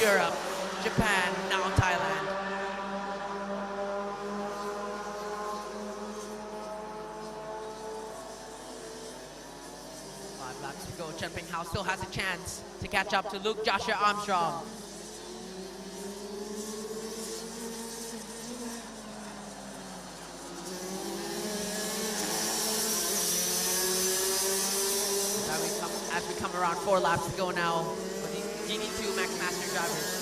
[SPEAKER 1] Europe, Japan, now Thailand. 5 laps to go. Chun Ping Hao still has a chance to catch up to Luke Joshua Armstrong. As we come around 4 laps to go now for the GD2 Max Master drivers.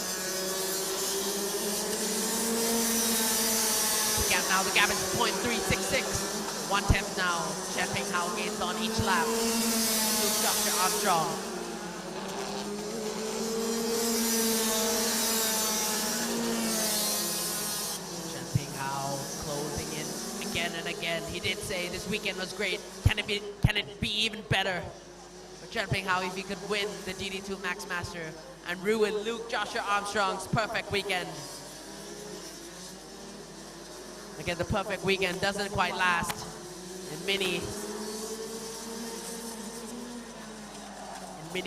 [SPEAKER 1] The gap is 0.366. 1/10 now. Chun Ping Hao gains on each lap. Luke Joshua Armstrong. Chun Ping Hao closing in again and again. He did say this weekend was great. Can it be even better? Chun Ping Hao, if he could win the GD2 Max Master and ruin Luke Joshua Armstrong's perfect weekend. Again, the perfect weekend doesn't quite last. In Mini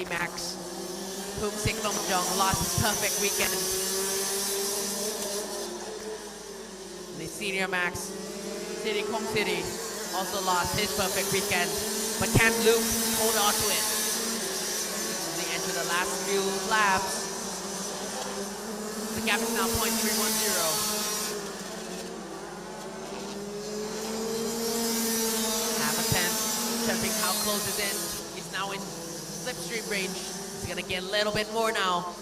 [SPEAKER 1] Max, Pum Sik Long Jong lost his perfect weekend. The Senior Max, City Kong City also lost his perfect weekend. But can Luke hold on to it? As they enter the last few laps, the gap is now 0.310. Half a tenth. Chun Ping Hao closes in. He's now in slipstream range. He's gonna get a little bit more now.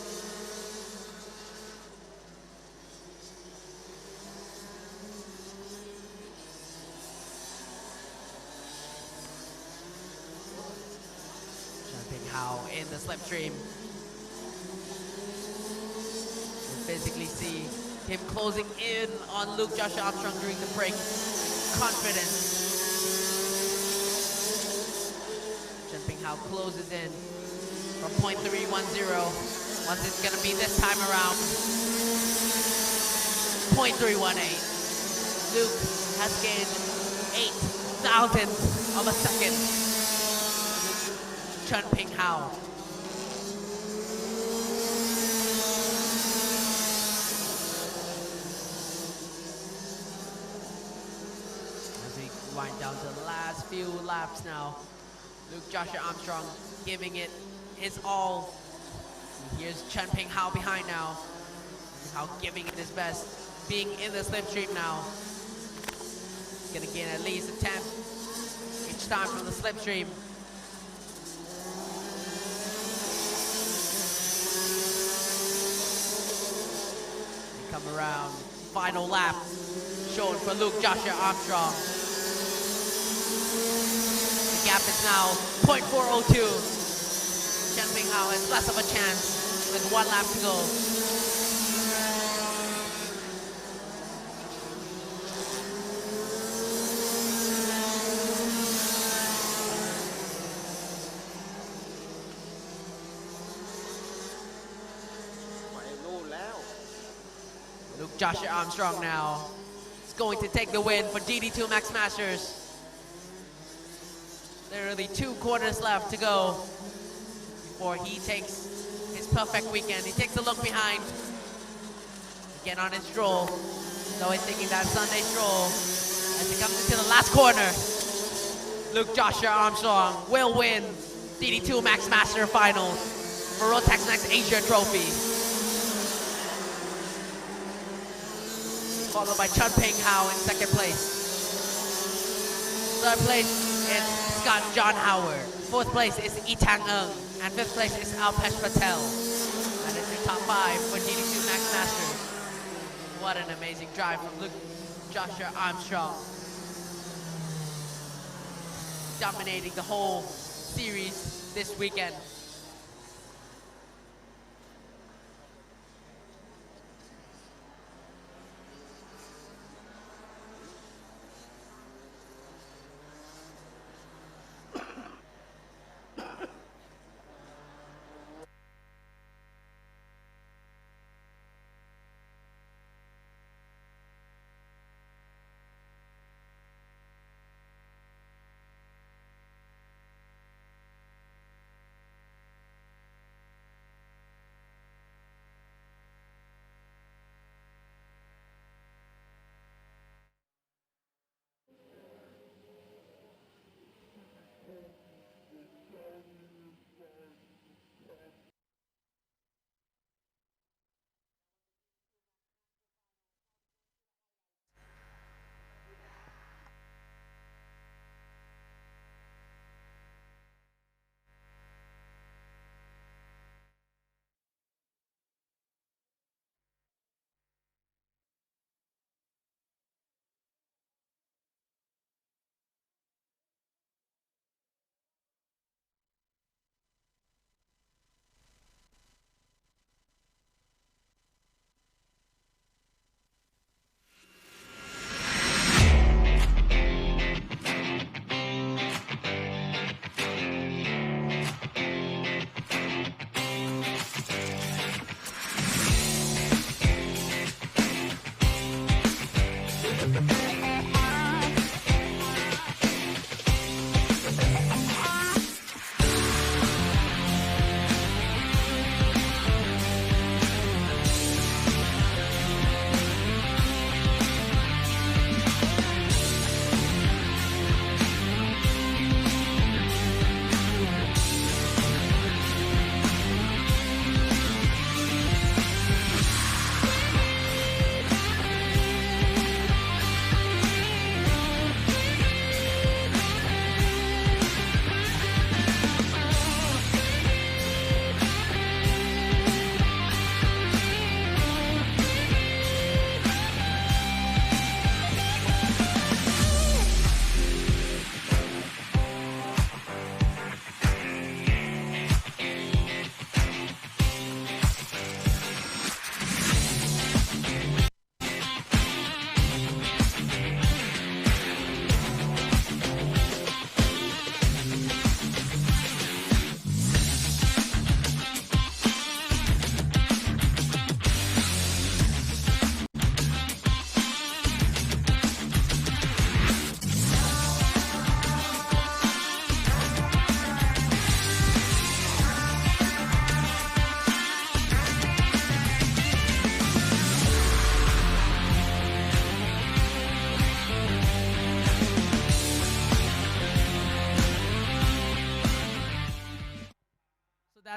[SPEAKER 1] How in the slipstream. You physically see him closing in on Luke Joshua Armstrong during the break. Confident. Chun Ping Hao closes in from 0.310. Once it's gonna be this time around. 0.318. Luke has gained 8 thousandths of a second. Chun Ping Hao. As he wind down to the last few laps now. Luke Joshua Armstrong giving it his all. Here's Chen Ping Hao behind now. Hao giving it his best, being in the slipstream now. Gonna gain at least a tenth each time from the slipstream. We come around, final lap shown for Luke Joshua Armstrong. The gap is now 0.402. Chen Ping Hao has less of a chance with 1 lap to go. Luke Joshua Armstrong now is going to take the win for GD2 Max Masters. Literally 2 quarters left to go before he takes his perfect weekend. He takes a look behind, again on his stroll. So he's taking that Sunday stroll as he comes into the last corner. Luke Joshua Armstrong will win GD2 Max Master Finals for Rotax Next Asia Trophy. Followed by Chen Ping Hao in second place. Third place is Scott John Howard. Fourth place is Itang Ng. And fifth place is Alpesh Patel. That is your top 5 for GD2 Max Masters. What an amazing drive from Luke Joshua Armstrong. Dominating the whole series this weekend.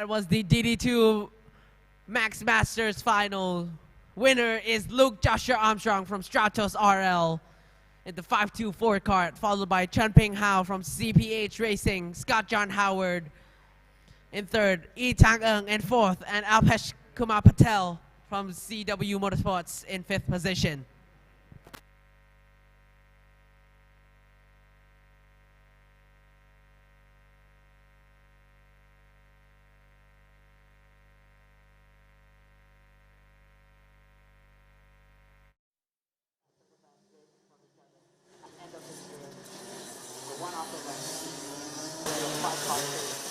[SPEAKER 1] That was the DD2 Max Masters final. Winner is Luke Joshua Armstrong from Stratos RL in the 524 kart, followed by Chun Ping Hao from CPH Racing, Scott John Howard in third, Yi Tang Eng in fourth, and Alpesh Kumar Patel from CW Motorsports in fifth position.
[SPEAKER 2] End of his career. The one off the left. Five cars.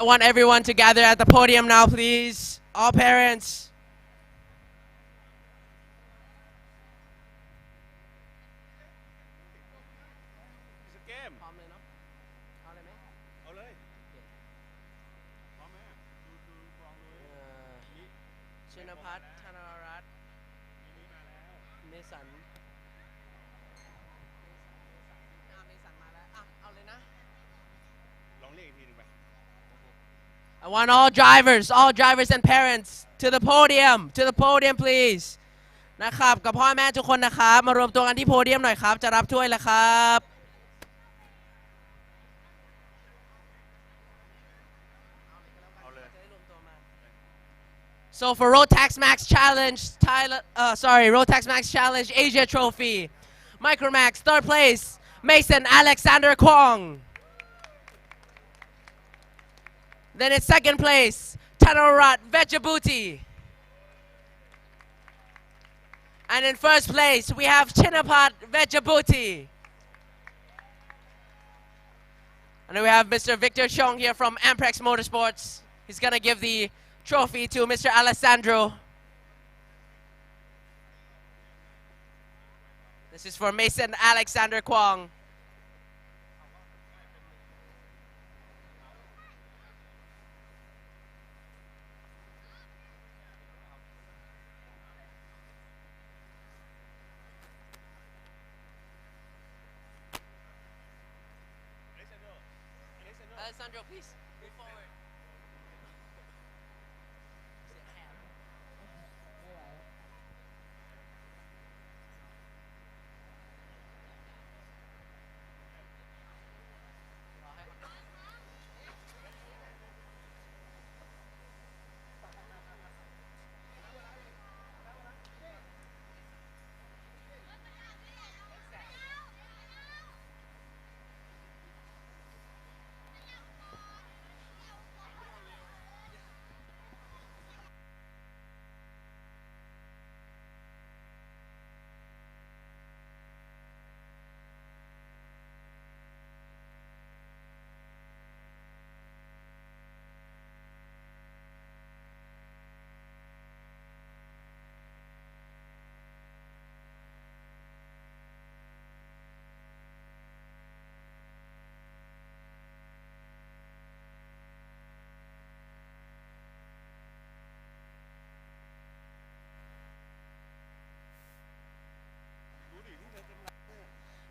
[SPEAKER 1] I want everyone to gather at the podium now, please. All parents. Chinapat, Thanarat, Mason. I want all drivers and parents to the podium, please นะครับกับพ่อแม่ทุกคนนะครับมารวมตัวกันที่โพเดียมหน่อยครับจะรับถ้วยแล้วครับ So for Rotax Max Challenge, Rotax Max Challenge Asia Trophy, Micromax, third place, Mason Alexander Kwong. Then in second place, Tanorat Vejabuti. And in first place, we have Chinapat Vejabuti. And then we have Mr. Victor Chong here from Amprex Motorsports. He's gonna give the trophy to Mr. Alessandro. This is for Mason Alexander Kwong. Alessandro, please move forward.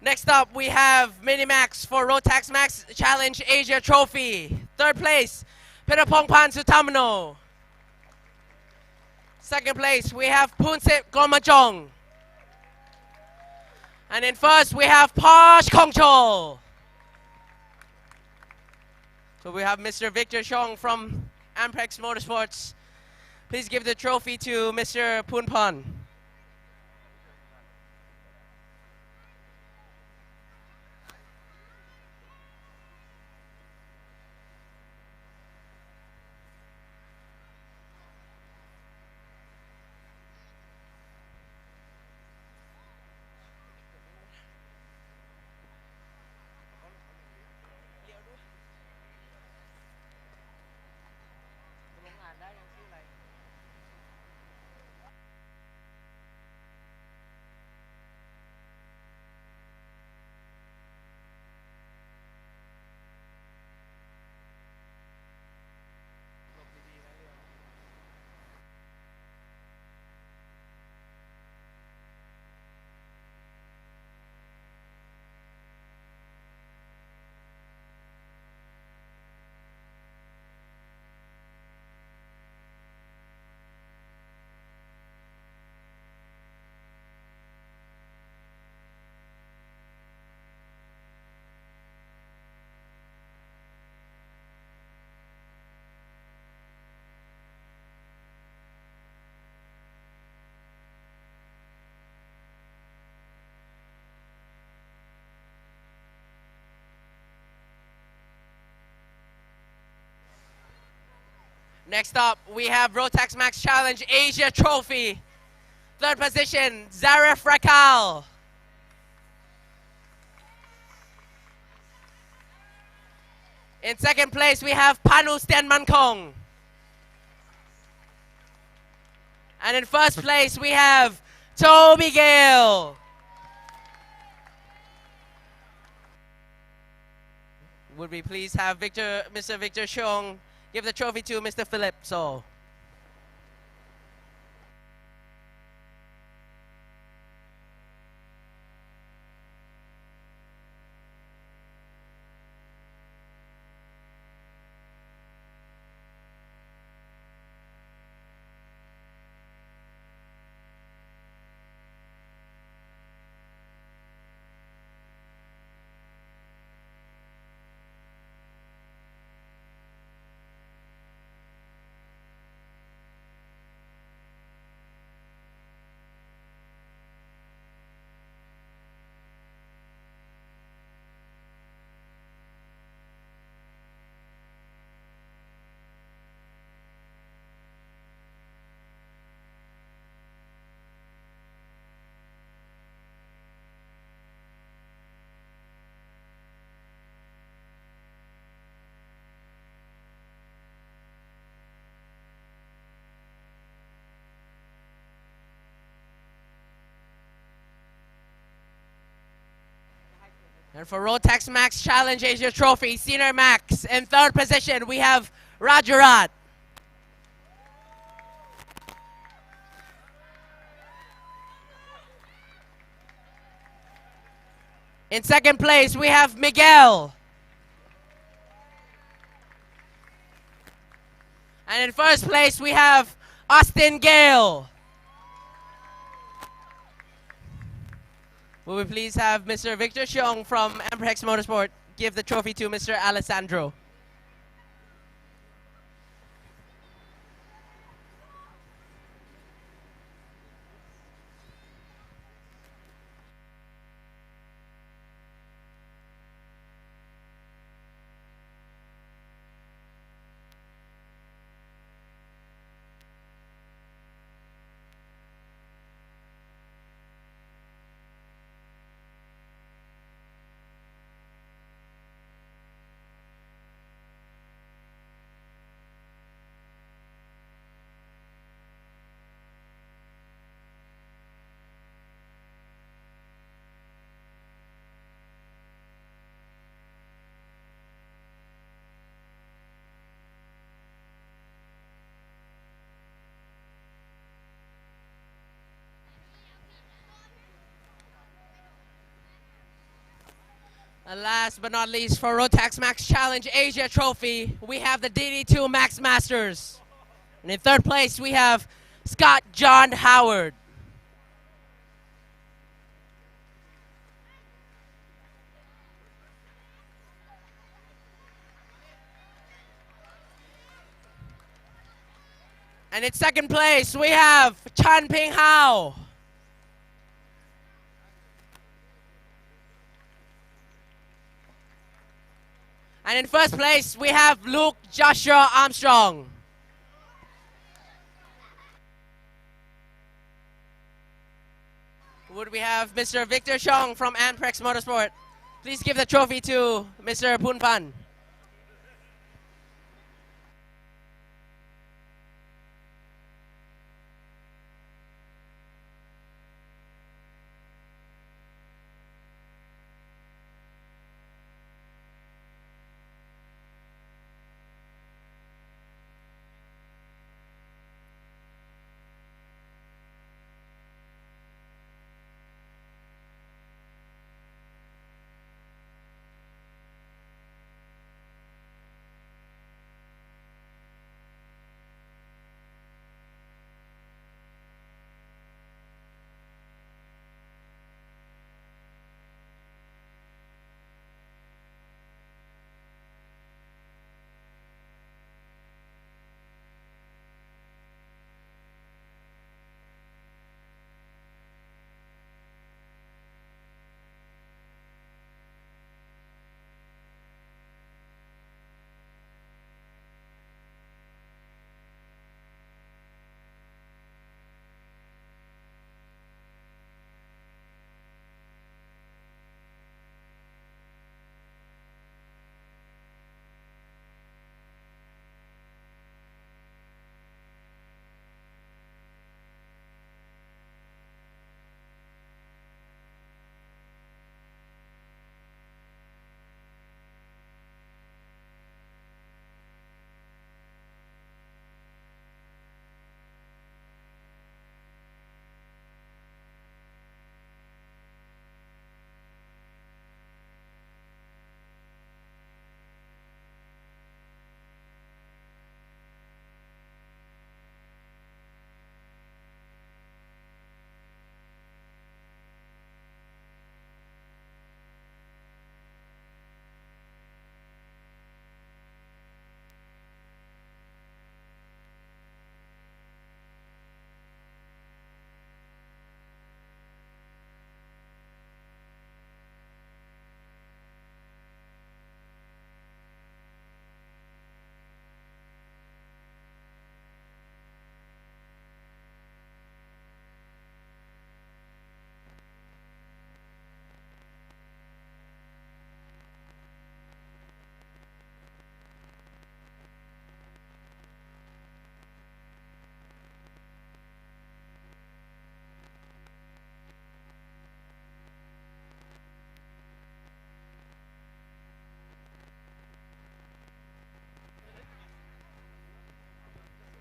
[SPEAKER 1] Next up, we have Minimax for Rotax Max Challenge Asia Trophy. Third place, Pirapongpan Sutamno. Second place, we have Punsip Gomajong. And in first, we have Posh Kongchol. So we have Mr. Victor Chong from Amprex Motorsports. Please give the trophy to Mr. Punpan. Next up, we have Rotax Max Challenge Asia Trophy. Third position, Zaref Rakal. In second place, we have Panu Stenmankong. And in first place, we have Toby Gale. Would we please have Mr. Victor Cheong give the trophy to Mr. Philip So. And for Rotax Max Challenge Asia Trophy, Senior Max, in third position, we have Rajarat. In second place, we have Miguel. And in first place, we have Austin Gale. Will we please have Mr. Victor Cheong from Amprex Motorsport give the trophy to Mr. Alessandro. And last but not least, for Rotax Max Challenge Asia Trophy, we have the DD2 Max Masters. And in third place, we have Scott John Howard. And in second place, we have Chan Ping Hao. And in first place, we have Luke Joshua Armstrong. Would we have Mr. Victor Cheong from Amprex Motorsport? Please give the trophy to Mr. Punpan.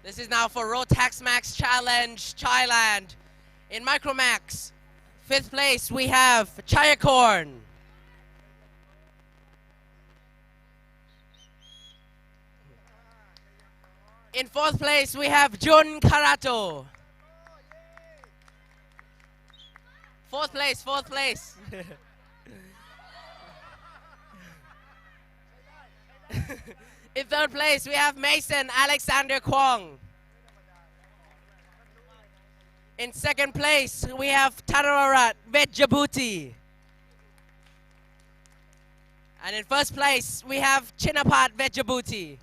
[SPEAKER 1] This is now for Rotax Max Challenge Thailand. In Micromax, 5th place we have Chayakorn. In 4th place we have Jun Karato. 4th place, 4th place. In 3rd place we have Mason Alexander Kwong. In 2nd place we have Tararat Vejabuti. And in 1st place we have Chinapat Vejabuti.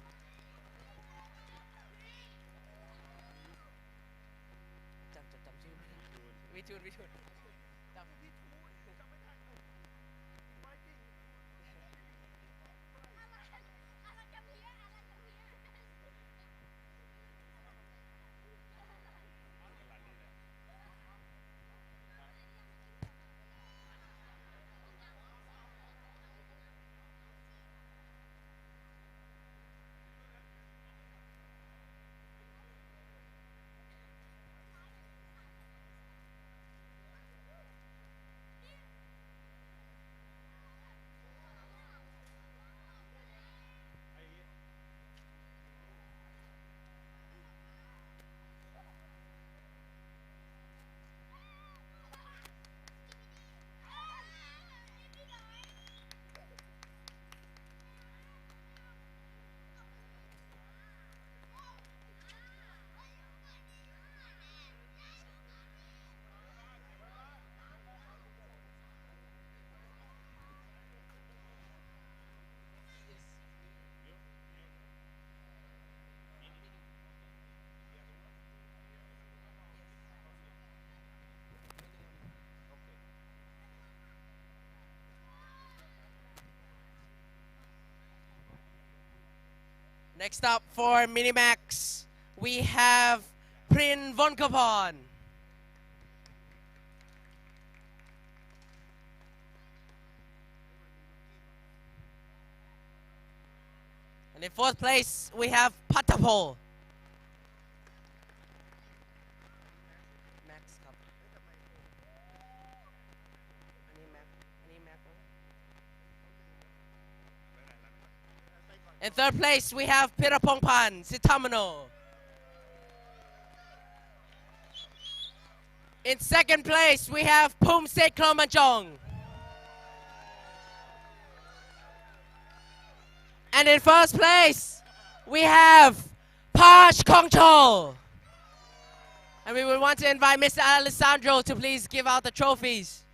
[SPEAKER 1] Next up for Minimax, we have Prin Vonkapon. And in 4th place, we have Patapol. In 3rd place, we have Pirapongpan Sitamano. In 2nd place, we have Pumsek Kromanchong. And in 1st place, we have Pash Kongchol. And we would want to invite Mr. Alessandro to please give out the trophies.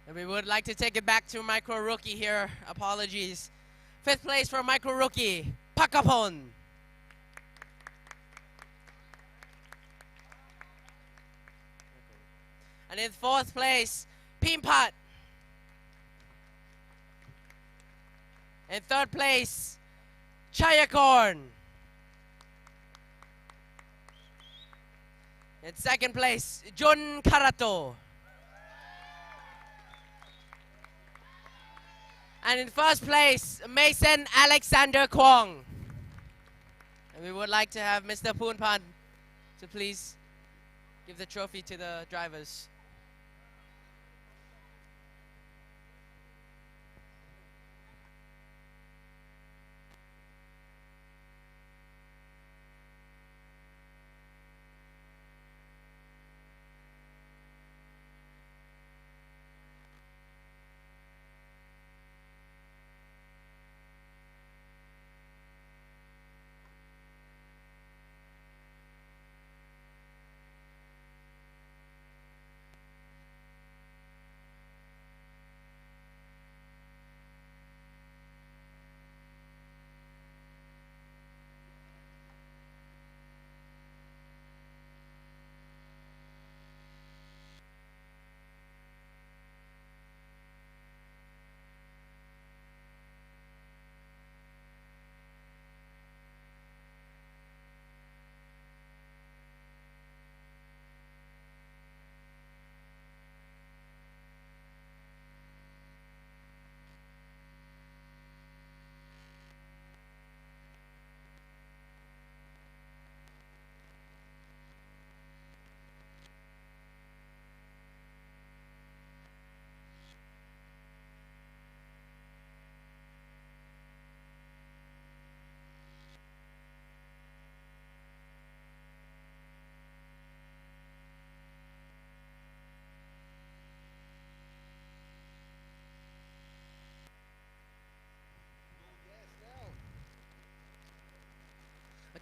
[SPEAKER 1] And we would like to take it back to micro rookie here. Apologies. 5th place for micro rookie, Pakapon. And in 4th place, Pimpat. In 3rd place, Chayakorn. In 2nd place, Jun Karato. And in 1st place, Mason Alexander Kwong. And we would like to have Mr. Poonpan to please give the trophy to the drivers.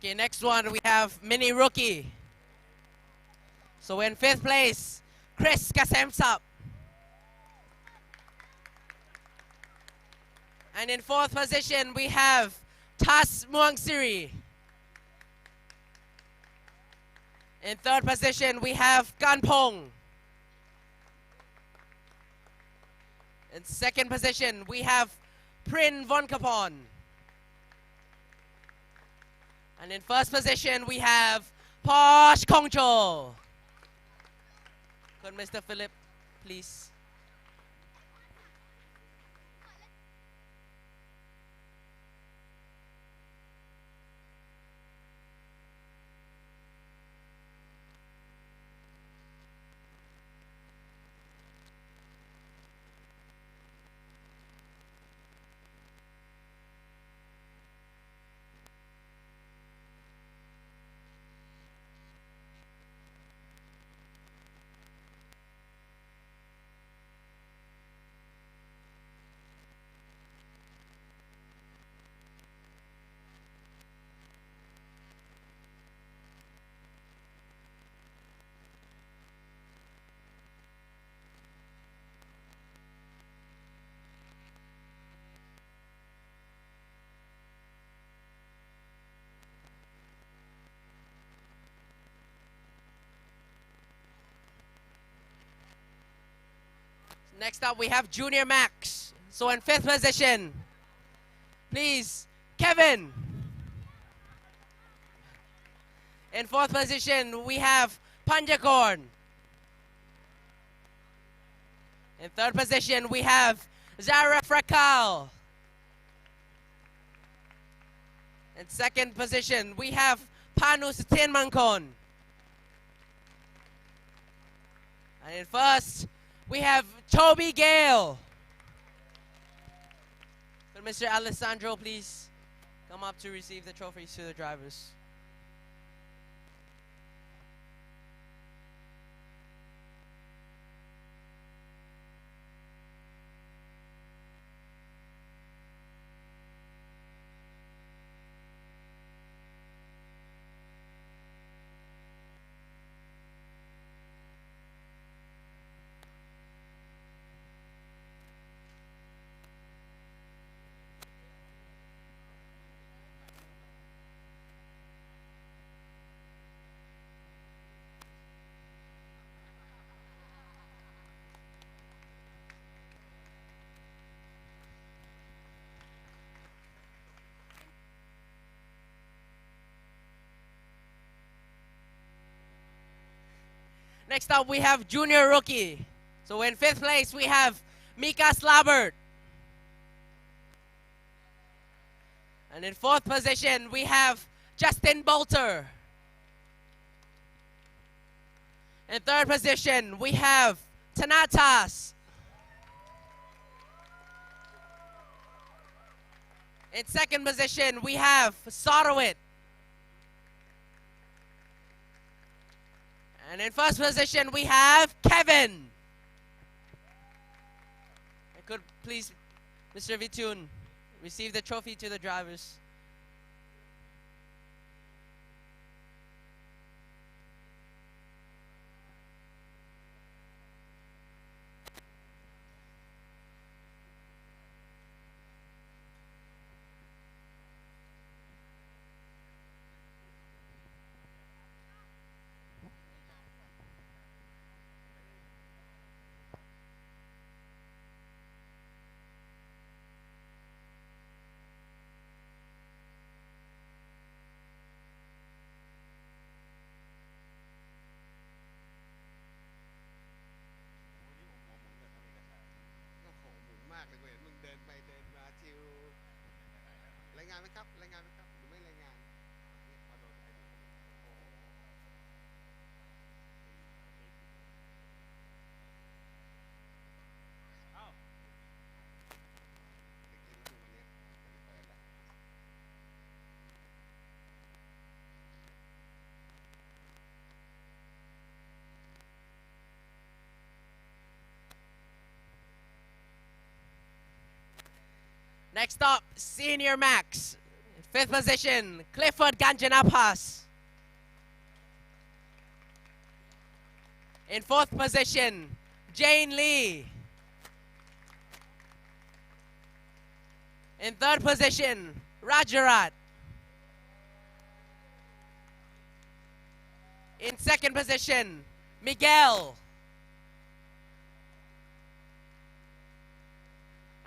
[SPEAKER 1] Okay, next one we have mini rookie. So in 5th place, Chris Kasemsap. And in 4th position, we have Tas Muangsiri. In 3rd position, we have Ganpong. In 2nd position, we have Prin Vonkapon. And in 1st position, we have Posh Kongcho. Could Mr. Philip, please? Next up, we have Junior Max. So in 5th position, please, Kevin. In 4th position, we have Panjakorn. In 3rd position, we have Zara Frakal. In 2nd position, we have Panus Tinmankon. And in 1st, we have Toby Gale. Could Mr. Alessandro please come up to receive the trophies to the drivers? Next up, we have junior rookie. So in 5th place, we have Mika Slabert. And in 4th position, we have Justin Bolter. In 3rd position, we have Tanatas. In 2nd position, we have Sorowit. And in 1st position, we have Kevin. Could please, Mr. Vitun, receive the trophy to the drivers. Next up, Senior Max. 5th position, Clifford Ganjanapas. In 4th position, Jane Lee. In 3rd position, Rajarat. In 2nd position, Miguel.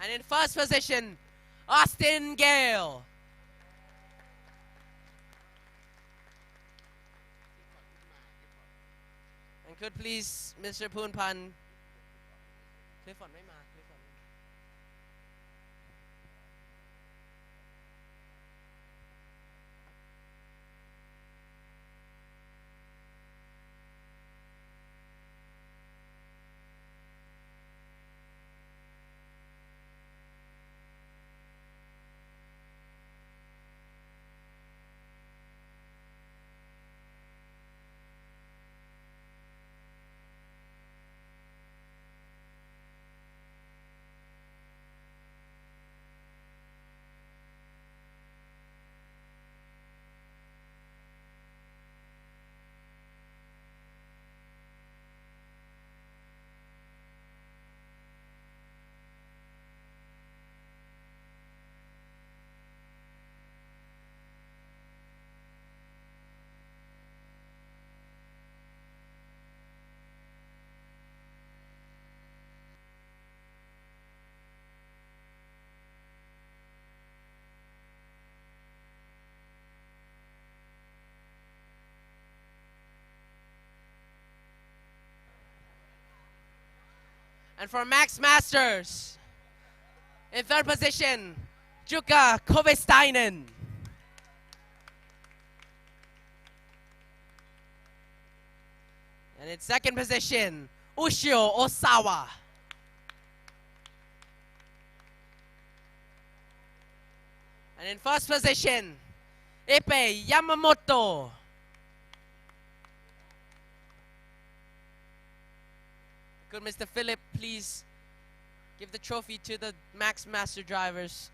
[SPEAKER 1] And in 1st position, Austin Gale. And could please, Mr. Poonpan, Clifford ไม่มา Clifford And for Max Masters, in 3rd position, Jukka Kovestainen. And in 2nd position, Ushio Osawa. And in 1st position, Ipe Yamamoto. Could Mr. Philip please give the trophy to the Max Master drivers?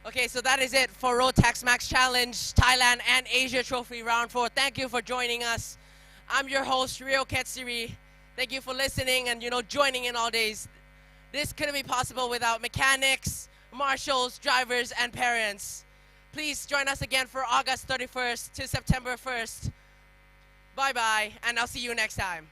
[SPEAKER 1] Okay, so that is it for Rotax Max Challenge, Thailand and Asia Trophy Round 4. Thank you for joining us. I'm your host, Rio Ketsiri. Thank you for listening and, joining in all days. This couldn't be possible without mechanics, marshals, drivers, and parents. Please join us again for August 31st to September 1st. Bye-bye, and I'll see you next time.